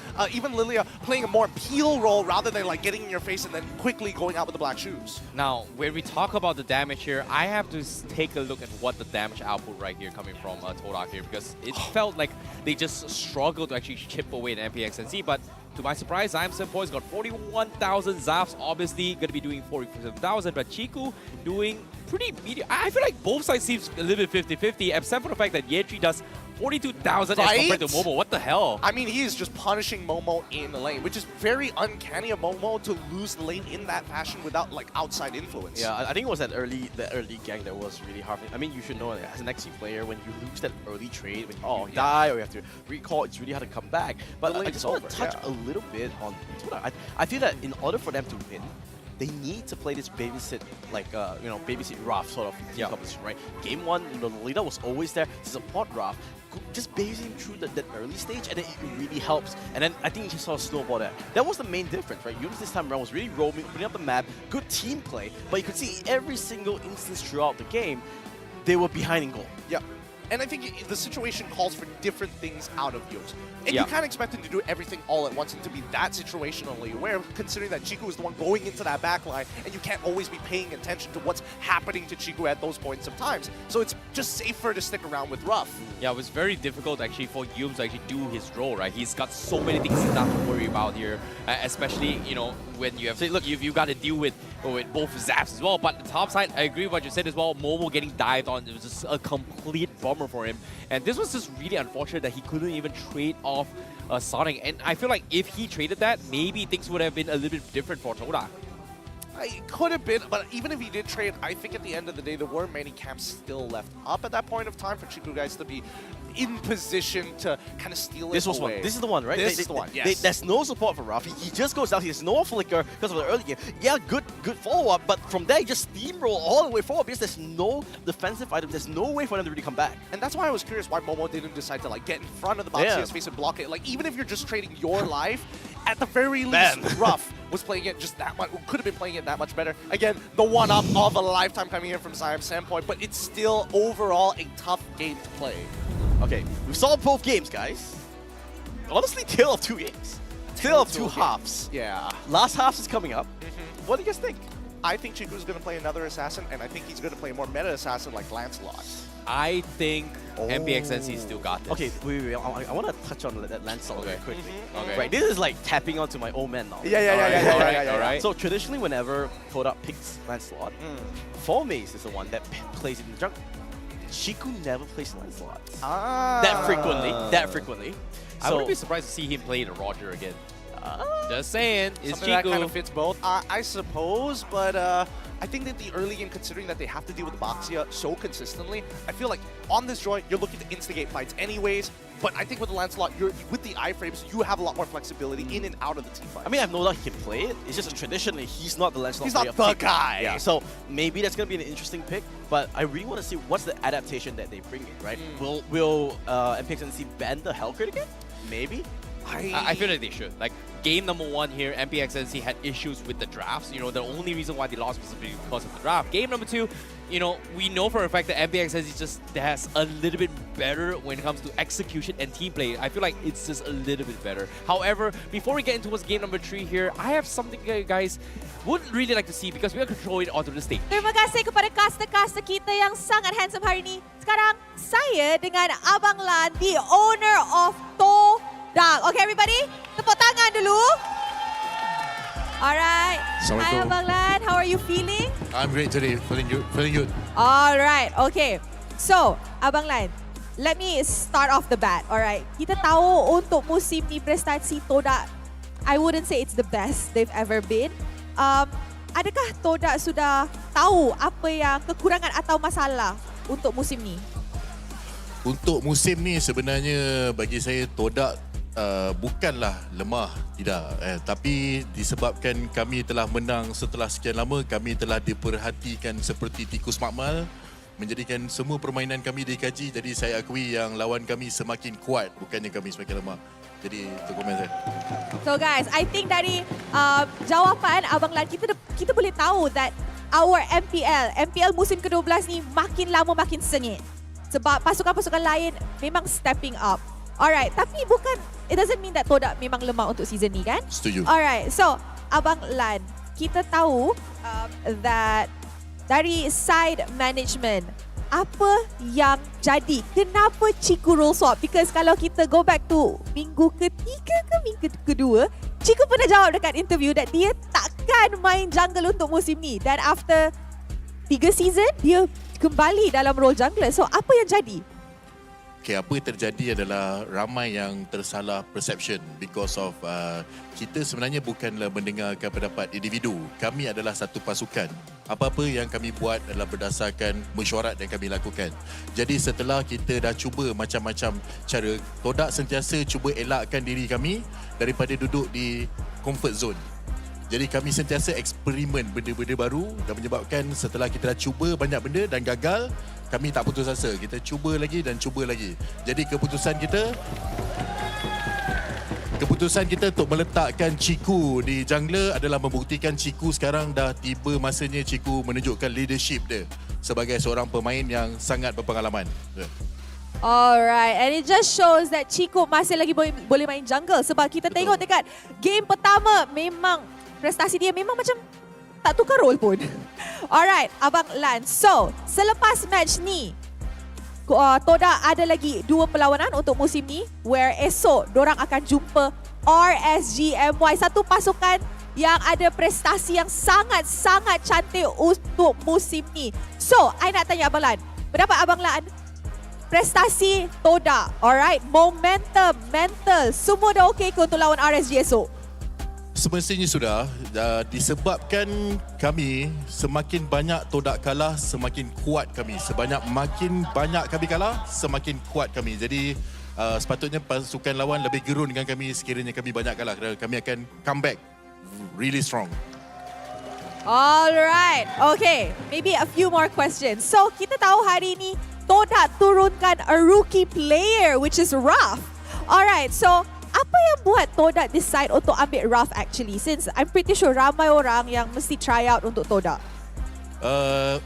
playing a more peel role rather than like getting in your face and then quickly going out with the black shoes. Now, when we talk about the damage here, I have to take a look at what the damage output right here coming from Todak here, because it felt like they just struggled to actually chip away at MPNC, but to my surprise, Poise got 41,000. Zaf's obviously going to be doing 47,000, but Chiku doing pretty medium. I feel like both sides seems a little bit 50-50, except for the fact that Yetri does 42,000 as compared to Momo. What the hell? I mean, he is just punishing Momo in the lane, which is very uncanny of Momo to lose the lane in that fashion without like outside influence. Yeah, I think it was that early gang that was really hard. I mean, you should know as an XC player, when you lose that early trade, when you die or you have to recall, it's really hard to come back. But I just want to touch a little bit on Todak. I feel that in order for them to win, they need to play this babysit, like, babysit Raph sort of team competition, right? Game 1, the leader was always there to support Raph. Just babysitting through that early stage, and then it really helps. And then I think it just sort of snowballed there. That was the main difference, right? Yums this time around was really roaming, opening up the map, good team play, but you could see every single instance throughout the game, they were behind in goal. Yeah. And I think the situation calls for different things out of Yums. And you can't expect him to do everything all at once and to be that situationally aware, considering that Chiku is the one going into that backline, and you can't always be paying attention to what's happening to Chiku at those points of times. So it's just safer to stick around with Ruff. Yeah, it was very difficult actually for Yums to actually do his role, right? He's got so many things he's not to worry about here, especially, when you have... So look, you've got to deal with both Zaps as well, but the top side, I agree with what you said as well. Momo getting dived on, it was just a complete bummer for him. And this was just really unfortunate that he couldn't even trade off Sonic. And I feel like if he traded that, maybe things would have been a little bit different for Todak. It could have been, but even if he did trade, I think at the end of the day, there weren't many camps still left up at that point of time for Chiku guys to be in position to kind of steal it away. This is the one, right? This is the one, yes. There's no support for Ruff. He just goes down. He has no flicker because of the early game. Yeah, good follow-up, but from there, you just steamroll all the way forward because there's no defensive item. There's no way for them to really come back. And that's why I was curious why Momo didn't decide to like get in front of the Boxia's face and block it. Like, even if you're just trading your life, at the very least, Ruff was playing it just that much, could have been playing it that much better. Again, the one-up of a lifetime coming in from Siam's standpoint, but it's still overall a tough game to play. Okay, we saw both games, guys. Honestly, tale of two games. Tale of two halves. Yeah. Last half is coming up. What do you guys think? I think Chiku's going to play another assassin, and I think he's going to play a more meta assassin like Lancelot. I think MPNC still got this. Okay, wait. I want to touch on that Lancelot very quickly. Okay. Right, this is like tapping onto my old man now. Yeah. Alright. So traditionally, whenever Todak picks Lancelot, Mace is the one that plays in the jungle. Chiku never plays Lancelot. That frequently. I wouldn't be surprised to see him play the Roger again. Just saying, it's Something Chiku. that kind of fits both, I suppose, but I think that the early game, considering that they have to deal with Boxia so consistently, I feel like on this joint, you're looking to instigate fights anyways, but I think with the Lancelot, with the iframes, you have a lot more flexibility in and out of the team fight. I mean, I have no doubt he can play it. It's just traditionally, he's not the Lancelot player. He's not the guy. Yeah, so maybe that's going to be an interesting pick, but I really want to see what's the adaptation that they bring in, right? Will MPNC ban the Hellcrit again? Maybe? I feel like they should. Like, game number 1 here, MPNC had issues with the drafts. The only reason why they lost was because of the draft. Game number 2, we know for a fact that MPNC just has a little bit better when it comes to execution and team play. I feel like it's just a little bit better. However, before we get into what's game number 3 here, I have something you guys would really like to see because we are controlling onto the stage. Terima kasih kepada kasta-kasta kita yang sangat handsome hari ini. Sekarang, saya dengan Abang Lan, the owner of Todak. Okay, everybody? Tepuk tangan dulu. Alright. Hi, Abang Lan. How are you feeling? I'm great today. Feeling good. Alright. Okay. So, Abang Lan, let me start off the bat. Alright. Kita tahu untuk musim ni prestasi Todak, I wouldn't say it's the best they've ever been. adakah Todak sudah tahu apa yang kekurangan atau masalah untuk musim ni? Untuk musim ni sebenarnya bagi saya Todak bukanlah lemah, tidak. Tapi disebabkan kami telah menang setelah sekian lama, kami telah diperhatikan seperti tikus makmal, menjadikan semua permainan kami dikaji. Jadi saya akui yang lawan kami semakin kuat, bukannya kami semakin lemah. Jadi itu komen saya. So guys, I think dari jawapan Abang Lan, kita boleh tahu that our MPL musim ke-12 ni makin lama makin sengit. Sebab pasukan-pasukan lain memang stepping up. Alright, tapi it doesn't mean that Todak memang lemah untuk season ni kan? Setuju. Alright, so Abang Lan, kita tahu that dari side management, apa yang jadi? Kenapa Ciku role swap? Because kalau kita go back to minggu ketiga ke minggu kedua, Ciku pernah jawab dekat interview that dia takkan main jungle untuk musim ni. Dan after 3 season, dia kembali dalam role jungler. So apa yang jadi? Okay, apa yang terjadi adalah ramai yang tersalah perception because of kita sebenarnya bukanlah mendengarkan pendapat individu. Kami adalah satu pasukan. Apa-apa yang kami buat adalah berdasarkan mesyuarat yang kami lakukan. Jadi setelah kita dah cuba macam-macam cara, Todak sentiasa cuba elakkan diri kami daripada duduk di comfort zone. Jadi kami sentiasa eksperimen benda-benda baru dan menyebabkan setelah kita dah cuba banyak benda dan gagal, kami tak putus asa. Kita cuba lagi dan cuba lagi. Jadi keputusan kita untuk meletakkan Ciku di jungler adalah membuktikan Ciku sekarang dah tiba masanya Ciku menunjukkan leadership dia sebagai seorang pemain yang sangat berpengalaman. Alright, and it just shows that Ciku masih lagi boleh main jungle sebab kita tengok dekat game pertama memang prestasi dia memang macam tak tukar role pun. Alright, Abang Lan. So, selepas match ni, Todak ada lagi 2 perlawanan untuk musim ni where esok dorang akan jumpa RSGMY, satu pasukan yang ada prestasi yang sangat-sangat cantik untuk musim ni. So, I nak tanya Abang Lan, pendapat Abang Lan, prestasi Todak, alright, momentum, mental, semua dah okey ke untuk lawan RSG esok? Semestinya sudah, disebabkan kami semakin banyak Todak kalah, semakin kuat kami. Makin banyak kami kalah, semakin kuat kami. Jadi sepatutnya pasukan lawan lebih gerun dengan kami sekiranya kami banyak kalah. Kerana kami akan come back really strong. Alright, okay, maybe a few more questions. So kita tahu hari ini Todak turunkan a rookie player which is Raf. Alright, so apa yang buat Todak decide untuk ambil Raf actually? Since I'm pretty sure ramai orang yang mesti try out untuk Todak.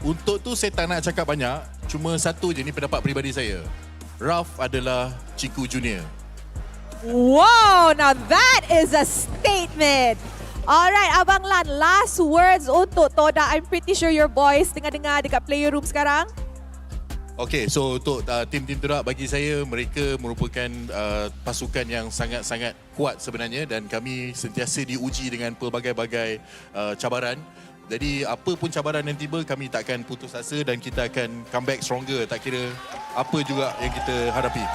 Untuk tu saya tak nak cakap banyak. Cuma satu je ni pendapat peribadi saya. Raf adalah Ciku Junior. Wow, now that is a statement. Alright, Abang Lan, last words untuk Todak. I'm pretty sure your boys tengah dengar dekat player room sekarang. Okay, so untuk tim-tim Todak bagi saya mereka merupakan pasukan yang sangat-sangat kuat sebenarnya dan kami sentiasa diuji dengan pelbagai-bagai cabaran. Jadi apa pun cabaran yang tiba kami takkan putus asa dan kita akan come back stronger tak kira apa juga yang kita hadapi.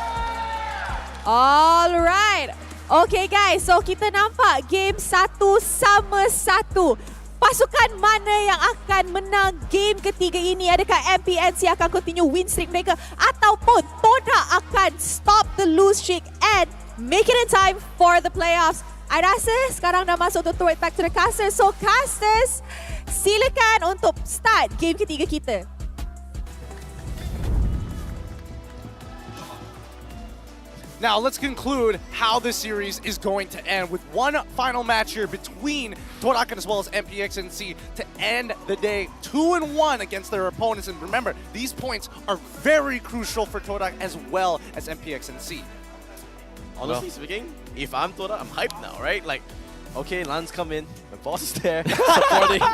Alright. Okay guys, so kita nampak game 1-1. Pasukan mana yang akan menang game ketiga ini? Adakah MPNC akan continue win streak mereka ataupun Todak akan stop the lose streak and make it in time for the playoffs? I rasa sekarang dah masuk untuk throw it back to the casters. So casters, silakan untuk start game ketiga kita. Now, let's conclude how this series is going to end with one final match here between Todak as well as MPNC to end the day 2-1 against their opponents. And remember, these points are very crucial for Todak as well as MPNC. Honestly speaking, if I'm Todak, I'm hyped now, right? Like, okay, Lan's come in, my boss is there, supporting.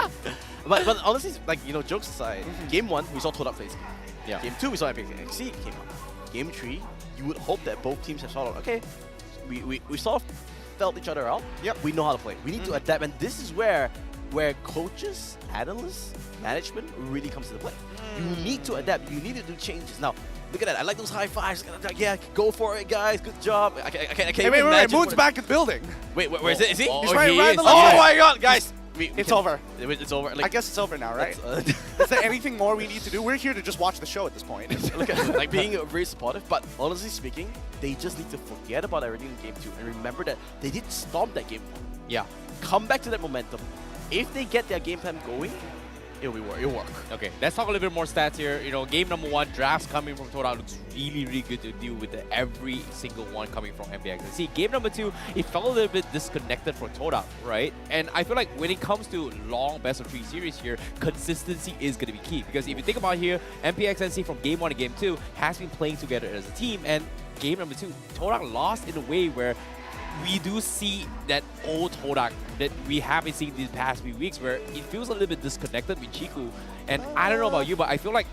but honestly, like, you know, jokes aside, game 1, we saw Todak play this game. Yeah. Game 2, we saw MPNC came out. Game 3, you would hope that both teams have sort of, okay, we sort of felt each other out. Yep. We know how to play. We need to adapt, and this is where coaches, analysts, management really comes to the play. You need to adapt. You need to do changes. Now, look at that. I like those high fives. Yeah, go for it, guys. Good job. I can't Hey, wait, imagine Moon's what- back in the building. Wait, where is it? Is he? Oh, He's right he in is. the Oh line. my god, guys! It's over. It's over. I guess it's over now, right? that's, Is there anything more we need to do? We're here to just watch the show at this point. Look at like being very supportive, but honestly speaking, they just need to forget about everything in game 2 and remember that they did stomp that game 1. Yeah. Come back to that momentum. If they get their game plan going, it'll work. Okay, let's talk a little bit more stats here. You know, game number 1, drafts coming from Todak looks really, really good to deal with every single one coming from MPNC. Game number 2, it felt a little bit disconnected for Todak, right? And I feel like when it comes to long best of 3 series here, consistency is going to be key. Because if you think about here, MPNC from game 1 to game 2 has been playing together as a team, and game number 2, Todak lost in a way where we do see that old Todak that we have been seeing these past few weeks where it feels a little bit disconnected with Chiku. And I don't know about you, but I feel like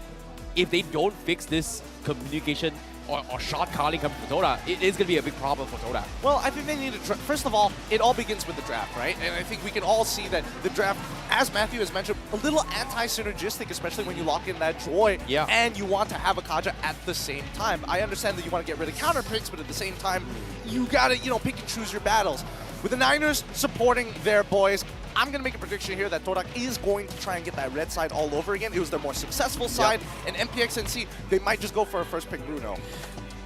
if they don't fix this communication or shot calling coming from Todak, it is going to be a big problem for Todak. Well, I think they need to, first of all, it all begins with the draft, right? And I think we can all see that the draft, as Matthew has mentioned, a little anti-synergistic, especially when you lock in that Joy and you want to have a Kaja at the same time. I understand that you want to get rid of counter picks, but at the same time, you got to, you know, pick and choose your battles. With the Niners supporting their boys, I'm going to make a prediction here that Todak is going to try and get that red side all over again. It was their more successful side, and MPXNC, they might just go for a first pick Bruno.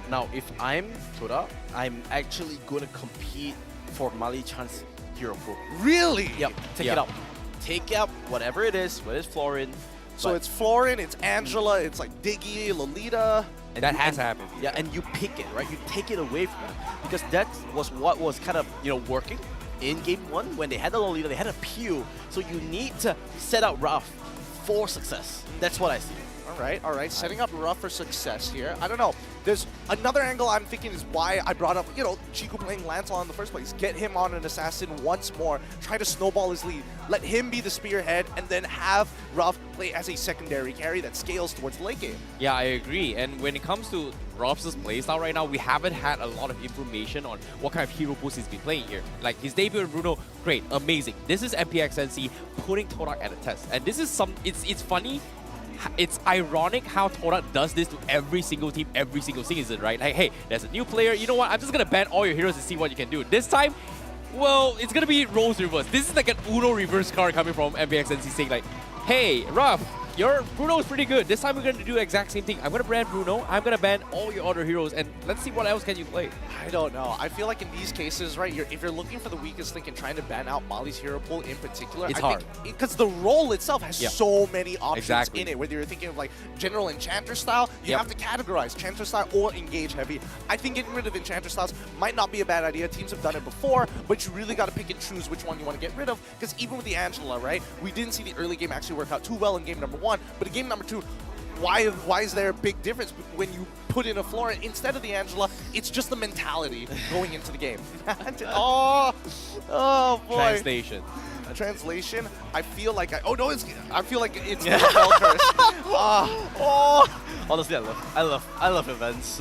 Now, if I'm Todak, I'm actually going to compete for Mali Chan's hero pool. Really? Yep, take it out. Take out whatever it is, whether it's Florin. So it's Florin, it's Angela, it's like Diggy, Lolita. And that has happened. Yeah, and you pick it, right? You take it away from them. Because that was what was kind of, you know, working in game 1 when they had the Lolita, they had a Pew. So you need to set out Ralph for success. That's what I see. All right. Setting up Rough for success here. I don't know. There's another angle I'm thinking is why I brought up, you know, Chiku playing Lancelot in the first place. Get him on an assassin once more. Try to snowball his lead. Let him be the spearhead and then have Rough play as a secondary carry that scales towards the late game. Yeah, I agree. And when it comes to Rob's playstyle right now, we haven't had a lot of information on what kind of hero boost he's been playing here. Like his debut in Bruno, great, amazing. This is MPXNC putting Todak at a test. And this is it's funny. It's ironic how Todak does this to every single team, every single season, right? Like, hey, there's a new player. You know what? I'm just going to ban all your heroes and see what you can do. This time, well, it's going to be roles reverse. This is like an Uno reverse card coming from MPXNC saying like, hey, Ruff, your Bruno is pretty good. This time we're going to do the exact same thing. I'm going to ban Bruno. I'm going to ban all your other heroes. And let's see what else can you play. I don't know. I feel like in these cases, right, if you're looking for the weakest link and trying to ban out Molly's hero pool in particular, it's I hard. Because the role itself has so many options Exactly. in it. Whether you're thinking of like general Enchanter style, you have to categorize Enchanter style or engage heavy. I think getting rid of Enchanter styles might not be a bad idea. Teams have done it before, but you really got to pick and choose which one you want to get rid of. Because even with the Angela, right, we didn't see the early game actually work out too well in game number 1, but in game number 2, why is there a big difference when you put in a Florin instead of the Angela? It's just the mentality going into the game. oh boy. Translation. I feel like I feel like it's Honestly, I love events.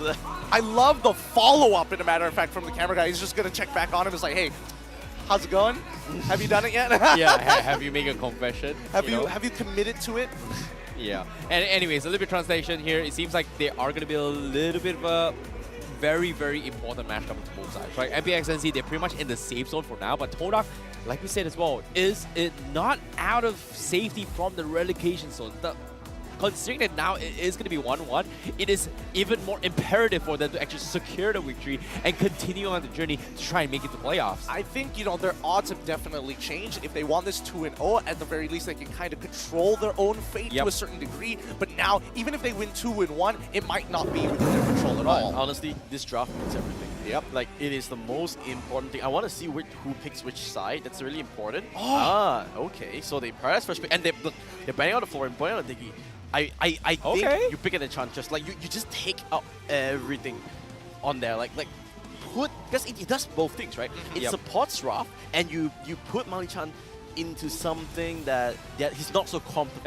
I love the follow-up, in a matter of fact, from the camera guy. He's just gonna check back on him. It's like, hey, how's it going? Have you done it yet? Yeah, have you made a confession? Have you committed to it? Yeah. And anyways, a little bit of translation here. It seems like they are going to be a little bit of a very, very important match coming to both sides, right? MPXNC, they're pretty much in the safe zone for now, but Todak, like we said as well, is it not out of safety from the relegation zone? Considering that now it is going to be 1-1, it is even more imperative for them to actually secure the victory and continue on the journey to try and make it to playoffs. I think, you know, their odds have definitely changed. If they want this 2-0, at the very least, they can kind of control their own fate to a certain degree. But now, even if they win 2-1, it might not be within their control at all. Honestly, this draft means everything. Yep. Like, it is the most important thing. I want to see who picks which side. That's really important. Okay. So they prioritize first pick. And they're banning out the Florin, banning out the Diggy. I think you pick an enchant, just like you just take out everything on there, like put, because it does both things, right? It supports Raph, and you put Mali-chan into something that he's not so comfortable.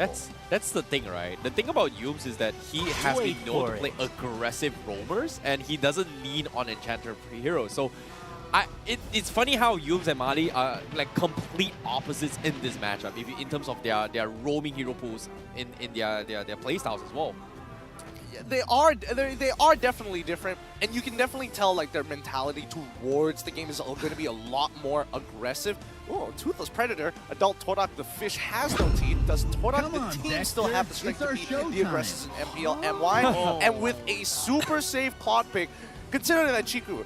That's the thing, right? The thing about Yums is that he has been known to play aggressive roamers, and he doesn't lean on Enchanter heroes. So it's funny how Yums and Mali are like complete opposites in this matchup, in terms of their roaming hero pools in their playstyles as well. Yeah, they are definitely different, and you can definitely tell like their mentality towards the game is going to be a lot more aggressive. Oh, Toothless Predator. Adult Todak the fish has no teeth. Does Todak the team still have the strength to beat the aggressors in MPL MY? And with a super safe Claude pick, considering that Chiku,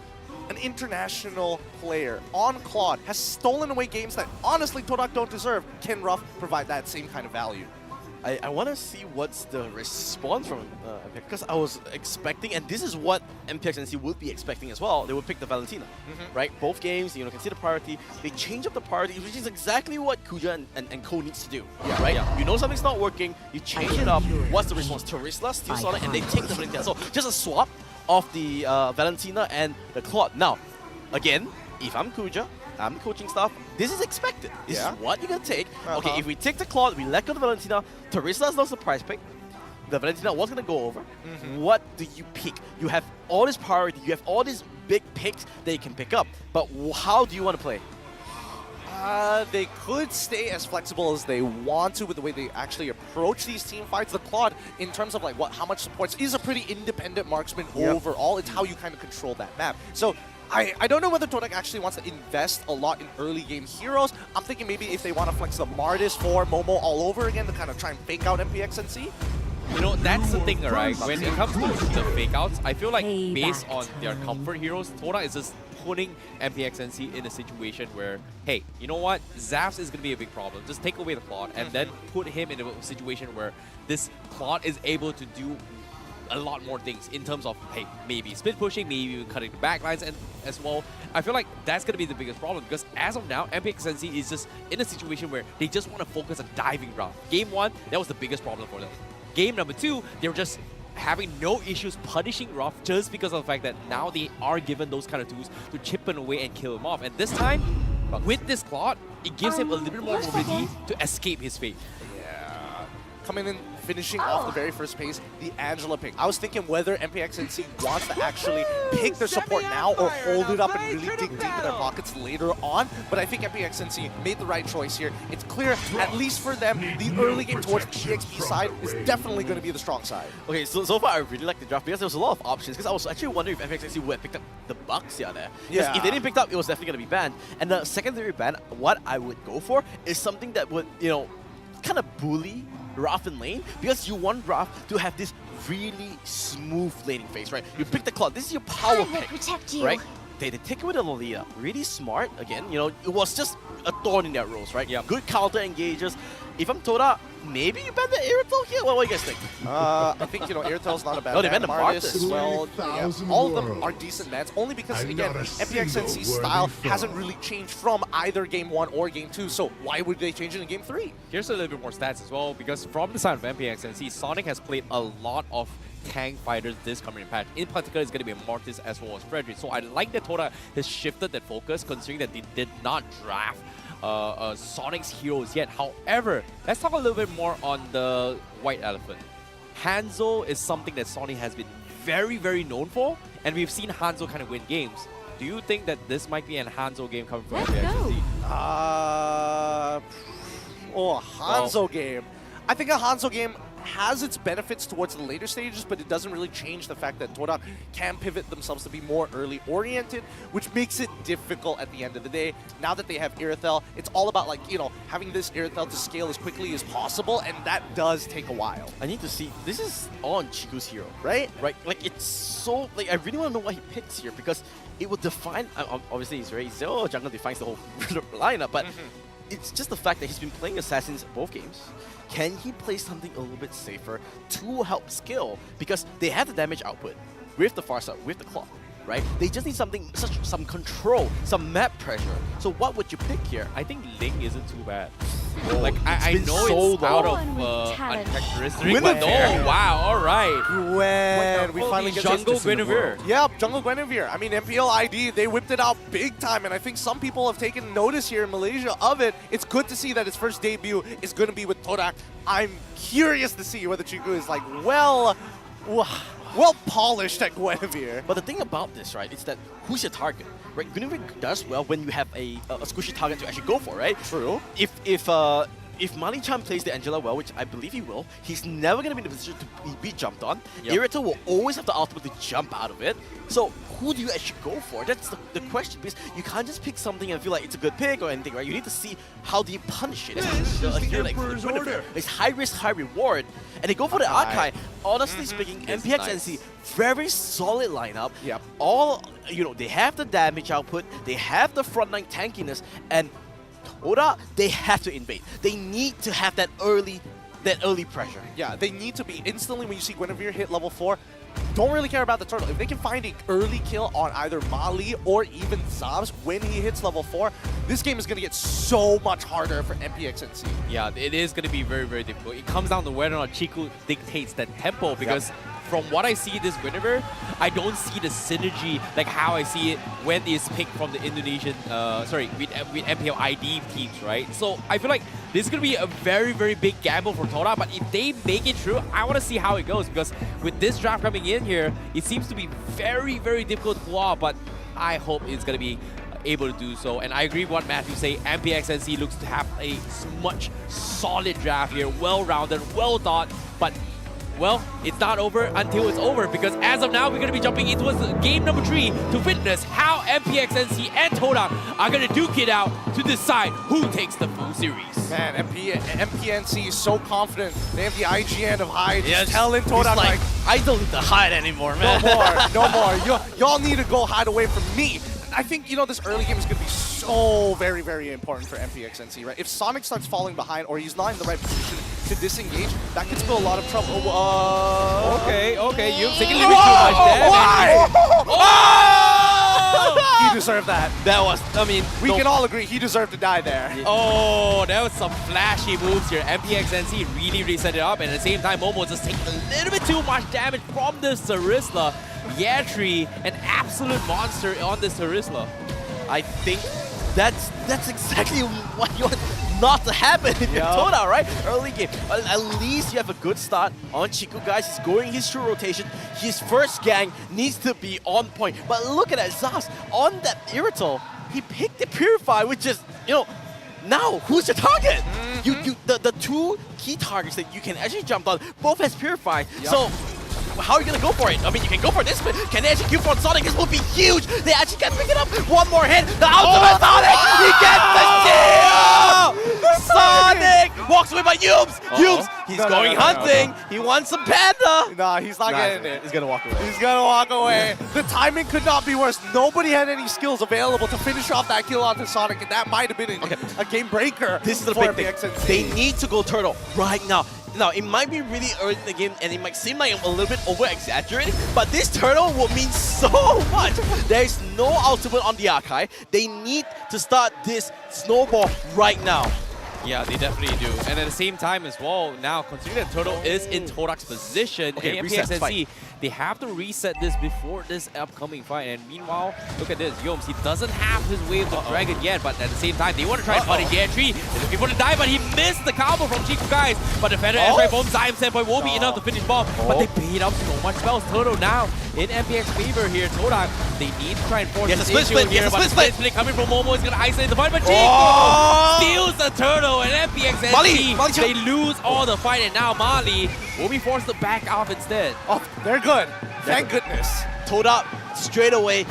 an international player on Claude, has stolen away games that honestly Todak don't deserve, can Ruff provide that same kind of value? I want to see what's the response from MPX, because I was expecting, and this is what MPXNC would be expecting as well, they would pick the Valentina, right? Both games, you know, consider priority. They change up the priority, which is exactly what Kuja and Co needs to do, right? You know something's not working, you change it up. What's the response? Terisla steals on it, and they take the Valentina. So just a swap of the Valentina and the Claude. Now, again, if I'm Kuja, I'm the coaching staff, this is expected. This is what you're going to take. Okay, if we take the Claude, we let go of the Valentina, Terisla lost the prize pick, the Valentina was going to go over. What do you pick? You have all this priority, you have all these big picks that you can pick up, but how do you want to play? They could stay as flexible as they want to with the way they actually approach these team fights. The Claude, in terms of like how much supports, is a pretty independent marksman overall. It's how you kind of control that map. So I don't know whether Todak actually wants to invest a lot in early game heroes. I'm thinking maybe if they want to flex the Mardis for Momo all over again to kind of try and fake out MPXNC. You know, that's the thing, right? When it comes to the fake outs, I feel like based on their comfort heroes, Todak is just putting MPXNC in a situation where, hey, you know what? Zafs is going to be a big problem. Just take away the Claude and then put him in a situation where this Claude is able to do a lot more things in terms of, hey, maybe split pushing, maybe even cutting the backlines and as well. I feel like that's going to be the biggest problem because as of now, MPXNC is just in a situation where they just want to focus on diving round. Game 1, that was the biggest problem for them. Game number 2, they were just having no issues punishing Ruff just because of the fact that now they are given those kind of tools to chip him away and kill him off. And this time, with this Claude, it gives him a little bit more mobility to escape his fate. Yeah. Coming in, finishing off the very first phase, the Angela pick. I was thinking whether MPXNC wants to actually pick their support now or hold it up and really dig deep in their pockets later on. But I think MPXNC made the right choice here. It's clear, at least for them, the early game towards the EXP side is definitely going to be the strong side. Okay, so far I really like the draft because there was a lot of options. Because I was actually wondering if MPXNC would have picked up the Bucks here there. Because if they didn't pick up, it was definitely going to be banned. And the secondary ban, what I would go for is something that would, you know, kind of bully Ruff in lane, because you want Ruff to have this really smooth laning phase, right? You pick the Claude, this is your power pick, right? They take away the Lolita, really smart, again, you know, it was just a thorn in their rose, right? Good counter engages. If I'm Todak, maybe you ban the Irithel here? What do you guys think? I think, you know, Iritel's not a bad No, they ban. banned the Mardis as Martis. well. All of them are decent bans, only because, again, MPXNC's style hasn't really changed from either Game 1 or Game 2, so why would they change it in Game 3? Here's a little bit more stats as well, because from the side of MPXNC, Sonic has played a lot of tank fighters this coming patch. In particular, it's going to be Mortis as well as Frederick. So I like that Todak has shifted that focus, considering that they did not draft Sonic's heroes yet. However, let's talk a little bit more on the white elephant. Hanzo is something that Sonic has been very, very known for, and we've seen Hanzo kind of win games. Do you think that this might be an Hanzo game coming from MPXNC? Hanzo game. I think a Hanzo game has its benefits towards the later stages, but it doesn't really change the fact that Todak can pivot themselves to be more early oriented, which makes it difficult at the end of the day. Now that they have Irithel, it's all about, like, you know, having this Irithel to scale as quickly as possible, and that does take a while. I need to see, this is all on Chiku's hero, right? Like, it's so, like, I really want to know what he picks here, because it will define, obviously it's very easy, jungle defines the whole lineup, but it's just the fact that he's been playing Assassins both games. Can he play something a little bit safer to help skill? Because they have the damage output with the Farsa, with the Claw, right? They just need something, some control, some map pressure. So what would you pick here? I think Ling isn't too bad. Like, I know so it's out of uncharacteristic, but no, wow, alright. Gwen, we finally get Jungle Guinevere. Yeah, Jungle Guinevere. I mean, MPL ID, they whipped it out big time, and I think some people have taken notice here in Malaysia of it. It's good to see that his first debut is going to be with Todak. I'm curious to see whether Chiku is like, well polished at Guinevere. But the thing about this, right, is that who's your target? Right, Guinevere does well when you have a squishy target to actually go for, right? True. If if Mali Chan plays the Angela well, which I believe he will, he's never going to be in a position to be jumped on. Yep. Irritable will always have the ultimate to jump out of it. So who do you actually go for? That's the question, because you can't just pick something and feel like it's a good pick or anything, right? You need to see how do you punish it. It's high risk, high reward. And they go for the Archive. Honestly speaking, It's MPX nice. NC, very solid lineup. Yep. All, they have the damage output, they have the frontline tankiness, and Todak, they have to invade. They need to have that early pressure. Yeah, they need to be instantly when you see Guinevere hit level 4. Don't really care about the turtle. If they can find an early kill on either Mali or even Zabs when he hits level 4, this game is going to get so much harder for MPXNC. Yeah, it is going to be very, very difficult. It comes down to whether or not Chiku dictates that tempo, because from what I see this Guinevere, I don't see the synergy like how I see it when it's picked from the Indonesian, with MPL ID teams, right? So I feel like this is going to be a very, very big gamble for Todak, but if they make it through, I want to see how it goes, because with this draft coming in here, it seems to be very, very difficult to pull off, but I hope it's going to be able to do so. And I agree with what Matthew say, MPXNC looks to have a much solid draft here, well-rounded, well thought, but well, it's not over until it's over, because as of now, we're going to be jumping into game number 3 to witness how MPXNC and Todak are going to duke it out to decide who takes the full series. Man, MPNC is so confident. They have the IGN of high. Yeah, Just telling Todak, like, I don't need to hide anymore, no man. more, no more. Y'all need to go hide away from me. I think, this early game is going to be so very, very important for MPXNC, right? If Sonic starts falling behind or he's not in the right position to disengage, that could spell a lot of trouble. Okay, you're taking a little bit too much damage. Why? He deserved that. That was, We can all agree he deserved to die there. Oh, that was some flashy moves here. MPXNC really set it up, and at the same time, Momo just taking a little bit too much damage from this Sarisla. Yatri, an absolute monster on this Sarisla. I think that's exactly what you want not to happen if you're Todak, right? Early game. At least you have a good start on Chiku, guys. He's going his true rotation. His first gang needs to be on point. But look at that, Zaz. On that Irrital, he picked the Purify, which is, now who's your target? The two key targets that you can actually jump on, both has Purify. So how are you going to go for it? You can go for this, but can they actually queue for Sonic? This will be huge. They actually can pick it up. One more hit. The ultimate Sonic! He gets the steal! Sonic walks away by Yubes. Yubes, he's going hunting. He wants some Panda. Nah, he's not getting it. He's going to walk away. He's gonna walk away. The timing could not be worse. Nobody had any skills available to finish off that kill onto Sonic, and that might have been a game breaker. This is the for big thing. MPXNC. They need to go turtle right now. Now, it might be really early in the game, and it might seem like I'm a little bit over-exaggerating, but this turtle will mean so much. There's no ultimate on the Archive. They need to start this snowball right now. Yeah, they definitely do. And at the same time as well, now considering that Turtle is in Todak's position, Okay, and reset, MPXNC, fight. they have to reset this before this upcoming fight. And meanwhile, look at this, Yomes, he doesn't have his wave of Dragon yet, but at the same time, they want to try and punish Yatri. He's looking for the dive, but he missed the combo from Chiku, guys. But the Feather Airstrike from Zion standpoint will be enough to finish off. But they paid up so much spells. Turtle now in MPX favor here. Todak, they need to try and force Yes, a this split issue split, here, yes, a but the split split coming from Momo is going to isolate the fight, but Chiku Oh! steals the Turtle, and MPXNC, Mali they lose all the fight, and now Mali will be forced to back off instead. Oh, they're good. Thank goodness. Todak straight away,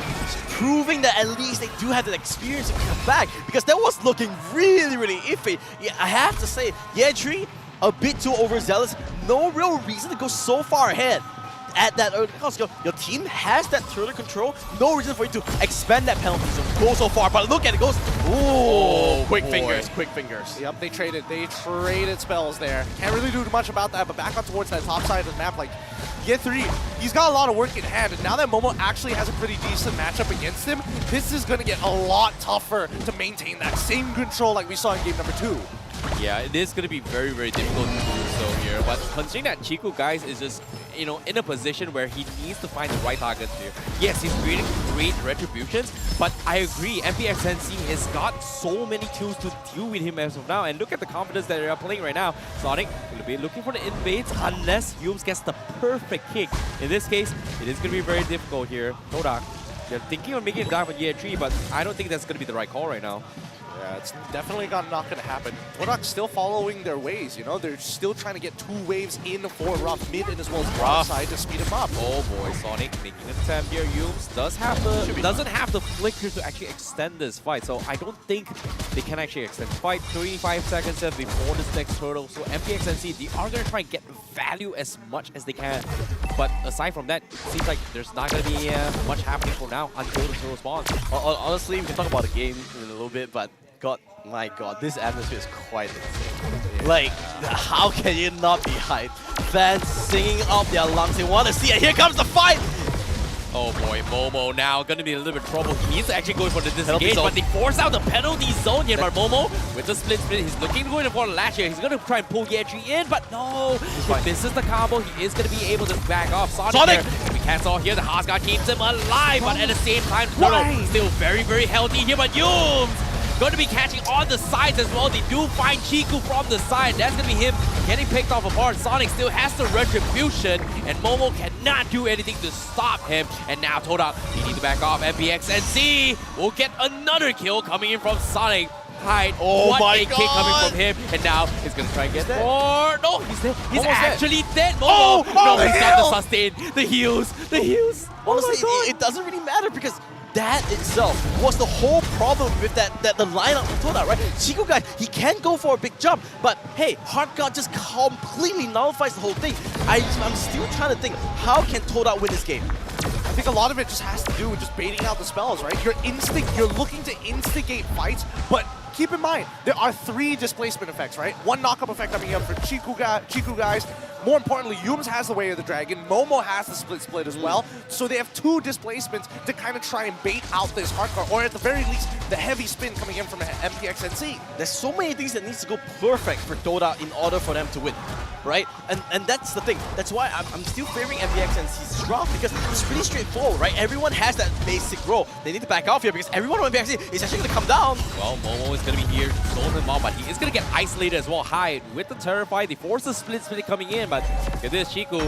proving that at least they do have that experience to come back, because that was looking really, really iffy. Yeah, I have to say, Yatri, a bit too overzealous. No real reason to go so far ahead at that early cost. Your team has that turtle control. No reason for you to expand that penalty zone, go so far. But look at it, goes. Ooh, quick fingers, quick fingers. Yep, they traded spells there. Can't really do much about that, but back up towards that top side of the map, like, Ye3, he's got a lot of work in hand, and now that Momo actually has a pretty decent matchup against him, this is going to get a lot tougher to maintain that same control like we saw in game number 2. Yeah, it is going to be very, very difficult to do so here. But considering that Chiku, guys, is just, in a position where he needs to find the right targets here. Yes, he's creating great retributions, but I agree, MPXNC has got so many tools to deal with him as of now. And look at the confidence that they are playing right now. Sonic will be looking for the invades unless Yums gets the perfect kick. In this case, it is going to be very difficult here. Todak, they're thinking of making a dive on Year 3, but I don't think that's going to be the right call right now. Yeah, it's definitely not going to happen. Todak's still following their ways, you know? They're still trying to get 2 waves in for Ruff mid and as well as Ruff side to speed him up. Oh boy, Sonic making an attempt here. Yums doesn't have the flicker to actually extend this fight, so I don't think they can actually extend the fight. 35 seconds left before this next turtle, so MPX and C, they are going to try and get value as much as they can. But aside from that, it seems like there's not going to be much happening for now until the turtle spawns. Honestly, we can talk about the game in a little bit, but my God, this atmosphere is quite insane. Like, how can you not be hyped? Fans singing up their lungs, they want to see it. Here comes the fight! Oh boy, Momo now gonna be in a little bit of trouble. He needs to actually go for the disengage, but they force out the penalty zone here. But Momo, with the split, he's looking to go in for the latch here. He's gonna try and pull Yetri in, but no! He misses the combo. He is gonna be able to back off. Sonic! Here. We cancel here. The HAQ keeps him alive, but at the same time, Turtle still very, very healthy here. But Yums going to be catching on the sides as well. They do find Chiku from the side. That's going to be him getting picked off apart. Sonic still has the retribution, and Momo cannot do anything to stop him. And now Todak, he needs to back off. MPX and C will get another kill coming in from Sonic. Hide. Oh what my a God. kick coming from him, and now he's gonna try and get there. Or no, he's dead. He's Almost actually dead. Momo. Oh, no, the he's got heal. the sustain, the heals. Honestly, Oh my God. it doesn't really matter because that itself was the whole problem with the lineup of Todak, right? Chiku guy, he can go for a big jump, but hey, HAQ just completely nullifies the whole thing. I'm still trying to think, how can Todak win this game? I think a lot of it just has to do with just baiting out the spells, right? You're looking to instigate fights, but keep in mind, there are 3 displacement effects, right? 1 knock-up effect coming up for Chiku guys. More importantly, Yums has the Way of the Dragon, Momo has the split as well, so they have 2 displacements to kind of try and bait out this hardcore, or at the very least, the heavy spin coming in from MPX and C. There's so many things that needs to go perfect for Todak in order for them to win, right? And that's the thing. That's why I'm still favoring MPX and C's draft, because it's really straightforward, right? Everyone has that basic role. They need to back off here because everyone on MPX is actually going to come down. Well, Momo is going to be here, stolen him off, but he is going to get isolated as well. Hide with the Terrify. They force the split coming in, but look at this, Chiku.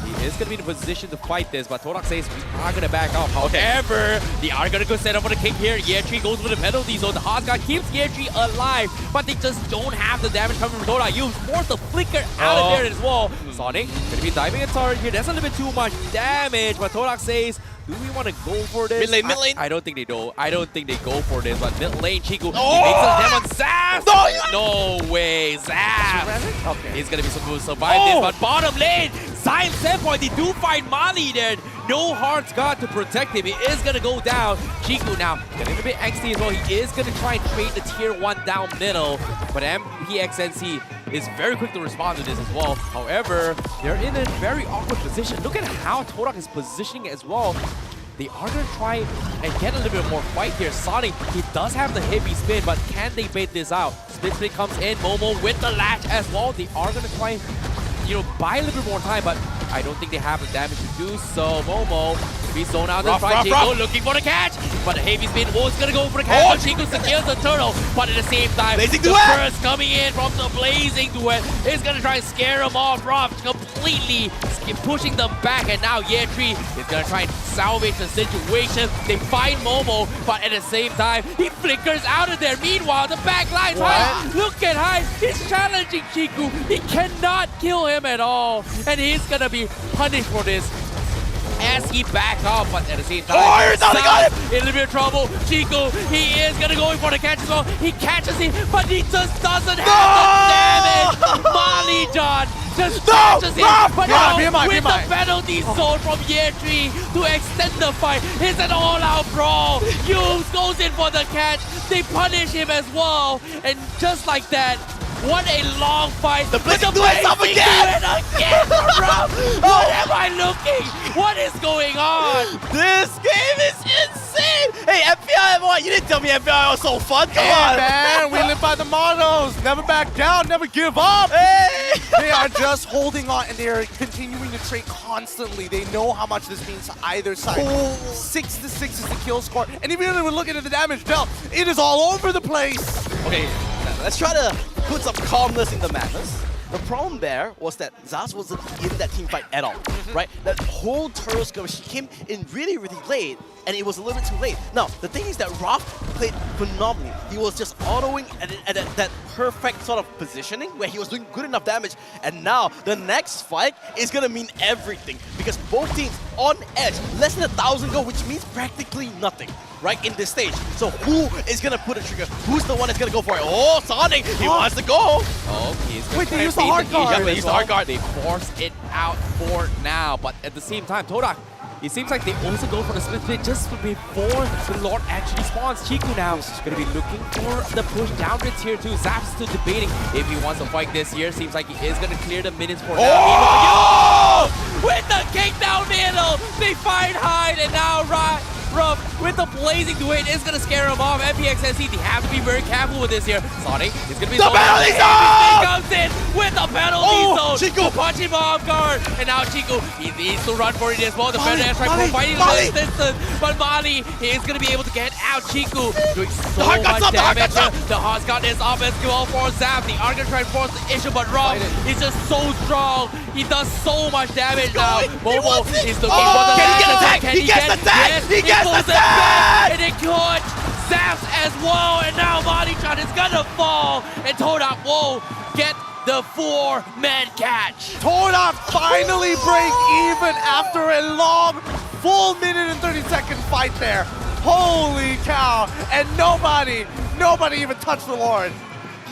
He is going to be in a position to fight this, but Todak says we are going to back off. However, they are going to go set up for the kick here. Yetri goes with the penalty zone. The HAQ keeps Yetri alive, but they just don't have the damage coming from Todak. You force the flicker out of there as well. Sonic going to be diving a turret here. That's a little bit too much damage, but Todak says, do we want to go for this? Mid lane. I don't think they do. I don't think they go for this, but mid lane, Chiku, he makes a damn on Zaf! No way, Zaf! Okay. He's going to be supposed to survive this, but bottom lane, Zion Sandpoint, they do find Mali there. No Heart's God to protect him. He is going to go down. Chiku now getting a bit angsty as well. He is going to try and trade the tier 1 down middle, but MPXNC is very quick to respond to this as well. However, they're in a very awkward position. Look at how Todak is positioning as well. They are going to try and get a little bit more fight here. Sonic, he does have the heavy spin, but can they bait this out? Split comes in. Momo with the latch as well. They are going to try and, buy a little bit more time, but I don't think they have the damage to do so. Momo will be zone out in front. Chico looking for the catch, but the heavy spin was going to go for the catch. But Chico secures the turtle, but at the same time, the burst coming in from the Blazing Duet is going to try and scare him off. Ruff completely pushing them back, and now Yetri is going to try and salvage the situation. They find Momo, but at the same time, he flickers out of there. Meanwhile, the back line's Hyde. Look at Hyde. He's challenging Chiku. He cannot kill him at all, and he's going to be punished for this as he back off, but at the same time, in a little bit of trouble. Chiku, he is gonna go in for the catch as well. He catches him, but he just doesn't have the damage. Mali John just catches him, but now with the penalty zone from Yetri to extend the fight, it's an all-out brawl. Yums goes in for the catch. They punish him as well, and just like that, what a long fight. The Blazing Duet again, bro. What am I looking? What is going on? This game is insane! Hey, MPL, you didn't tell me MPL was so fun. Come on, man, we live by the mottos. Never back down, never give up. Hey! They are just holding on, and they're continuing to trade constantly. They know how much this means to either side. 6-6 is the kill score, and even when we're looking at the damage dealt, it is all over the place. Okay, let's try to put some calmness in the madness. The problem there was that Zaz wasn't in that team fight at all, right? That whole turtle skirmish, he came in really, really late, and it was a little bit too late. Now, the thing is that Raph played phenomenally. He was just autoing at that perfect sort of positioning where he was doing good enough damage. And now, the next fight is going to mean everything because both teams on edge, less than 1,000 gold, which means practically nothing, right, in this stage. So who is going to pull the trigger? Who's the one that's going to go for it? Oh, Sonic, he wants to go. Oh, he's going to use the hard guard. Yeah, they use the hard guard. They force it out for now, but at the same time, Todak, it seems like they also go for the split just before the Lord actually spawns. Chiku now is going to be looking for the push down to tier 2. Zap's still debating if he wants to fight this year. Seems like he is going to clear the minutes for now. Oh! With the kick down middle, they fight hide, and now Ruff with the blazing duet is going to scare him off. MPX and TDK, they have to be very careful with this here. Sonic is going to be the penalty zone! Comes in with the penalty zone. Chiku punch him off guard, and now Chiku, he needs to run for it as well. The better airstrike for fighting the distance, but Mali is going to be able to get out Chiku, doing so much damage. The Heart's got his offense go for Zap. They are going to try and force the issue, but Ruff is just so strong. He does so much damage now. Momo is looking for the Can he get attacked? Can He gets attacked! Yes, He gets pulls it attacked! back, and it could. Zaps as well, and now Mani-chan is gonna fall, and Todak will get the 4-man catch. Todak finally break even after a long, full minute and 30-second fight there. Holy cow! And nobody even touched the Lord.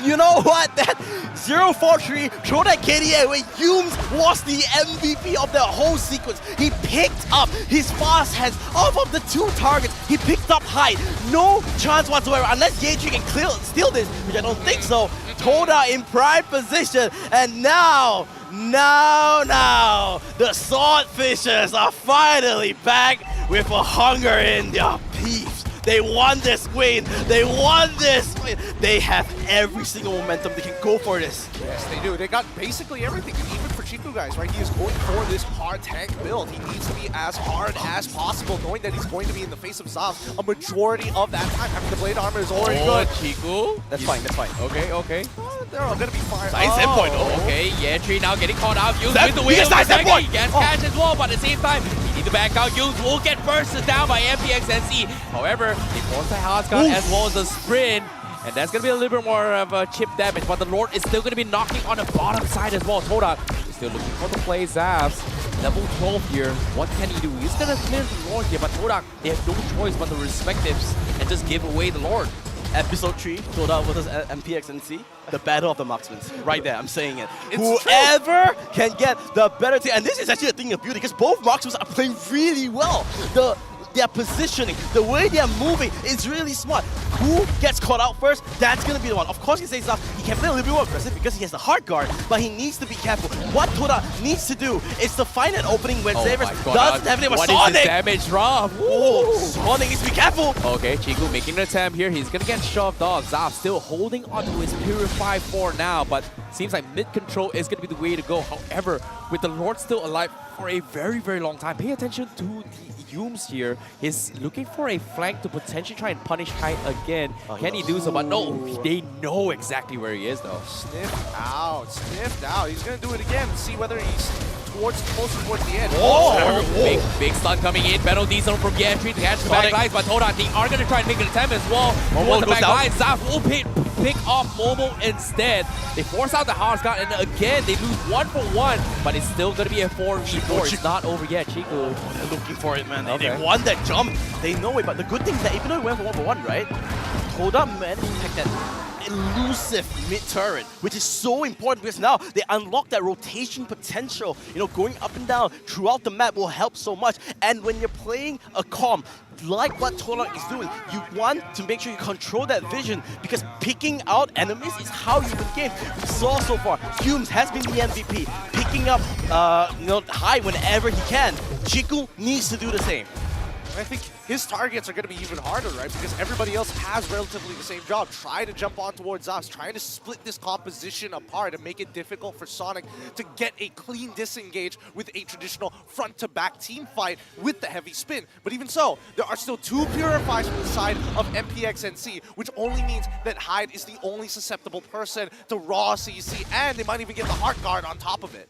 You know what? That 0-4-3 showed that KDA where Humes was the MVP of the whole sequence. He picked up his fast hands off of the 2 targets. He picked up high. No chance whatsoever unless Yeji can steal this, which I don't think so. Toda in prime position, and now, the Swordfishers are finally back with a hunger in their peeps. They won this win. They won this win. They have every single momentum. They can go for this. Yes, they do. They got basically everything. And even for Chiku, guys, right? He is going for this hard tank build. He needs to be as hard as possible, knowing that he's going to be in the face of Zav a majority of that time. Having the blade armor is already good. Chiku. That's fine. Okay. They're all going to be fine. Science endpoint. Oh. Okay, Yetri now getting caught out. Yuz Zap, with the he wheel. gets science endpoint. He gets catch as well, but at the same time, he needs to back out. Yuz will get bursted down by MPXNC. However, he forced the Houseguard as well as the sprint. And that's going to be a little bit more of a chip damage, but the Lord is still going to be knocking on the bottom side as well. Todak is still looking for the play. Zaps, level 12 here. What can he do? He's going to clear the Lord here, but Todak, they have no choice but to respect this and just give away the Lord. Episode 3, Toda versus MPXNC, the battle of the marksmen. Right there, I'm saying it. Whoever can get the better team, and this is actually a thing of beauty because both marksmen are playing really well. Their positioning, the way they are moving is really smart. Who gets caught out first, that's going to be the one. Of course, he says he can play a little bit more aggressive because he has the hard guard, but he needs to be careful. What Toda needs to do is to find an opening when Xavers doesn't have anyone. What Sonic! is this damage, Rob? Oh, Sonic needs to be careful. Okay, Chiku making an attempt here. He's gonna get shoved off. Zap still holding onto his Purify 4 now, but seems like mid-control is gonna be the way to go. However, with the Lord still alive for a very, very long time, pay attention to the Humes here. He's looking for a flank to potentially try and punish Hyde again. Can he do so? But no, they know exactly where he is though. Sniffed out. He's going to do it again. See whether he's closer towards the end. Big stun coming in. Battle Diesel from Yetri to catch the back lines, but Todak, they are going to try and make an attempt as well. Momo the back line. Zaf will pick off Momo instead. They force out the house guard, and again, they lose 1 for 1, but it's still going to be a 4v4. It's not over yet, Chiku. They're looking for it, man. Okay. They won that jump. They know it, but the good thing is that even though we went for 1 for 1, right? Toda managed to take that elusive mid-turret, which is so important because now they unlock that rotation potential. You know, going up and down throughout the map will help so much. And when you're playing a comp, like what Todak is doing, you want to make sure you control that vision because picking out enemies is how you win games. We saw so far, Humes has been the MVP, picking up high whenever he can. Chiku needs to do the same. I think his targets are going to be even harder, right? Because everybody else has relatively the same job. Try to jump on towards us, trying to split this composition apart and make it difficult for Sonic to get a clean disengage with a traditional front-to-back team fight with the heavy spin. But even so, there are still 2 Purifies from the side of MPXNC, which only means that Hyde is the only susceptible person to raw CC, and they might even get the Heart Guard on top of it.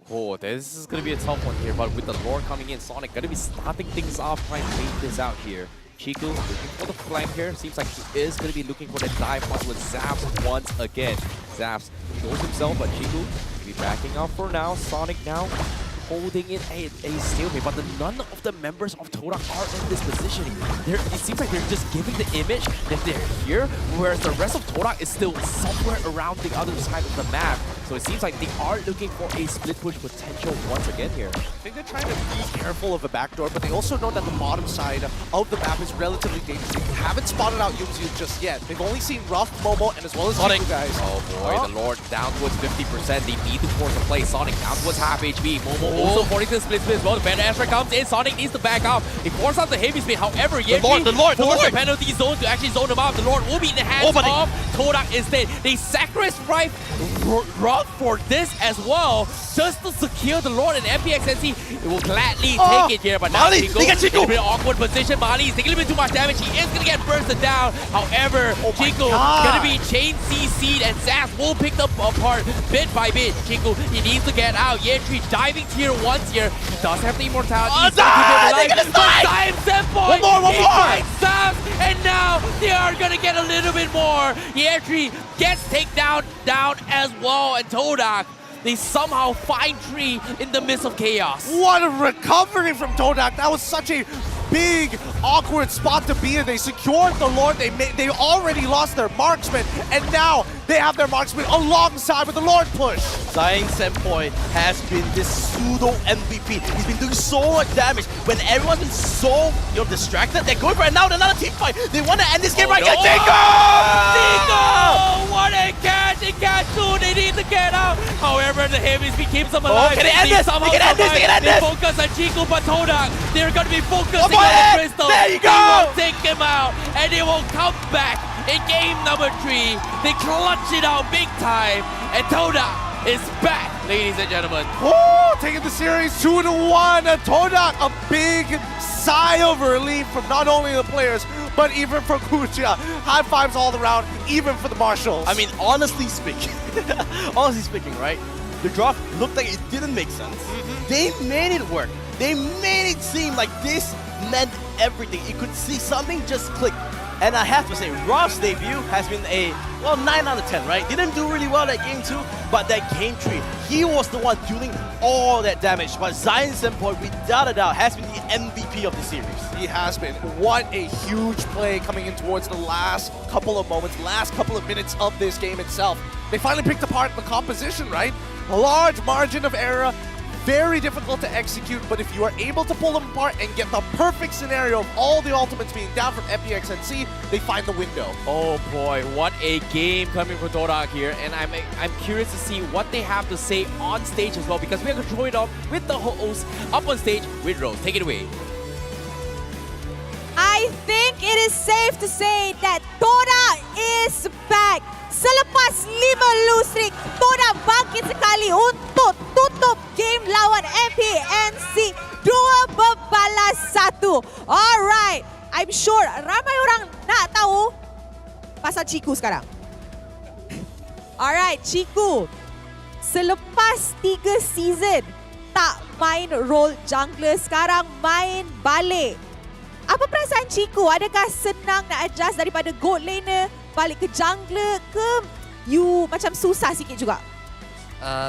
Oh, this is going to be a tough one here, but with the lore coming in, Sonic going to be starting things off, trying to make this out here. Chico looking for the flank here. Seems like he is going to be looking for the dive onto with Zaps once again. Zaps shows himself, but Chico will be backing up for now. Sonic now holding it a stalemate, but none of the members of Todak are in this positioning. It seems like they're just giving the image that they're here, whereas the rest of Todak is still somewhere around the other side of the map. So it seems like they are looking for a split push potential once again here. I think they're trying to be careful of a backdoor, but they also know that the bottom side of the map is relatively dangerous. They haven't spotted out Yumzu just yet. They've only seen Rough, Momo, and as well as Sonic, Chico guys. Oh boy, the Lord down towards 50%. They need to force a play. Sonic down towards half HP. Momo also forcing the split as well. The Band Astra comes in. Sonic needs to back up. They force out the heavy spin. However, The Lord! force the penalty zone to actually zone him out. The Lord will be in the hands of Todak instead. They sacrifice Rock for this as well, just to secure the Lord, and MPXNC will gladly take it here. But now Mali, Chico they get Chico. in an awkward position. Mali is taking a little bit too much damage. He is going to get bursted down. However, Chico going to be chain CC'd, and Zaz will pick them apart bit by bit. Chico, he needs to get out. Yetri diving tier 1 here. He does have the immortality. He's they're gonna die! One more! Zaz, and now they are going to get a little bit more. Yetri gets takedown down as well, and Todak, they somehow find Tree in the midst of chaos. What a recovery from Todak. That was such a big, awkward spot to be in. They secured the Lord. They already lost their marksman, and now they have their marksman alongside with the Lord push. Zion Senpoi has been this pseudo MVP. He's been doing so much damage. When everyone's been so distracted, they're going for another team fight. They want to end this game right here. Chico! What a catch! It catch too. They need to get out. However, the heavies keeps them alive. Can they end this? They can end this. They can end this. They focus on Chico, but Todak, they're going to be focusing on it. Crystal. There you go. They will take him out, and they will come back in game number 3. They clutch it out big time, and Todak is back, ladies and gentlemen. Oh, taking the series 2-1. Todak, a big sigh of relief from not only the players, but even for Kucha. High fives all around, even for the Marshals. I mean, honestly speaking, right? The draft looked like it didn't make sense. They made it work. They made it seem like this meant everything. You could see something just click. And I have to say, Rob's debut has been a, 9 out of 10, right? Didn't do really well that game 2, but that game 3, he was the one dealing all that damage. But Zion Senpoi, without a doubt, has been the MVP of the series. He has been. What a huge play coming in towards the last couple of moments, last couple of minutes of this game itself. They finally picked apart the composition, right? A large margin of error. Very difficult to execute, but if you are able to pull them apart and get the perfect scenario of all the ultimates being down from MPXNC, they find the window. Oh boy, what a game coming from Todak here, and I'm curious to see what they have to say on stage as well, because we are controlling it up with the host up on stage with Rose. Take it away. I think it is safe to say that Todak is back. Selepas 5 lose streak, Todak bangkit sekali untuk tutup game lawan MPNC 2-1. Alright, I'm sure ramai orang nak tahu pasal Chiku sekarang. Alright, Chiku, selepas 3 season tak main role jungler, sekarang main balik. Apa perasaan Chiku? Adakah senang nak adjust daripada gold laner balik ke jungler ke you macam susah sikit juga?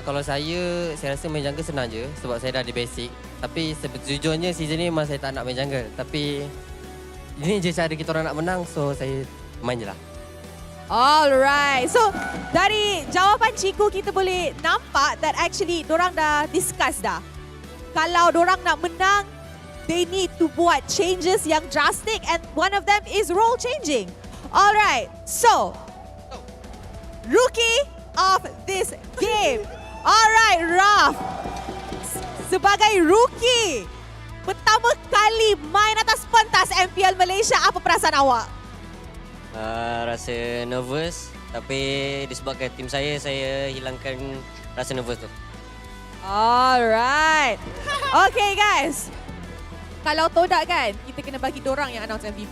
Kalau saya rasa main jungle senang je sebab saya dah ada basic. Tapi sejujurnya season ni memang saya tak nak main jungle. Tapi ini je cara kita orang nak menang, so saya main je lah. Alright, so dari jawapan Chiku kita boleh nampak that actually dorang dah discuss dah. Kalau dorang nak menang, they need to buat changes yang drastic, and one of them is role changing. Alright, so rookie of this game. Alright, Raf, sebagai rookie, pertama kali main atas pentas MPL Malaysia, apa perasaan awak? Rasa nervous. Tapi disebabkan tim saya hilangkan rasa nervous tu. Alright. Okay guys. Kalau Todak kan, kita kena bagi dorang yang announce MVP.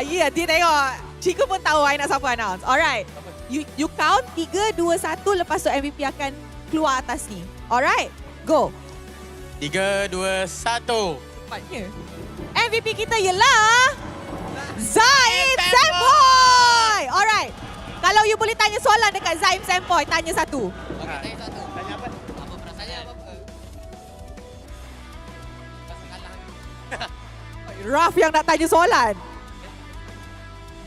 Ya, dia tengok. Cikgu pun tahu I nak siapa announce. Alright. You count 3, 2, 1, lepas tu MVP akan keluar atas ni. Alright, go. 3, 2, 1. Cepatnya. MVP kita ialah Zaim Sempoy. Alright. Kalau you boleh tanya soalan dekat Zaim Sempoy, tanya satu. Okey, tanya satu. Tanya apa? Apa perasaannya apa? Raf yang nak tanya soalan.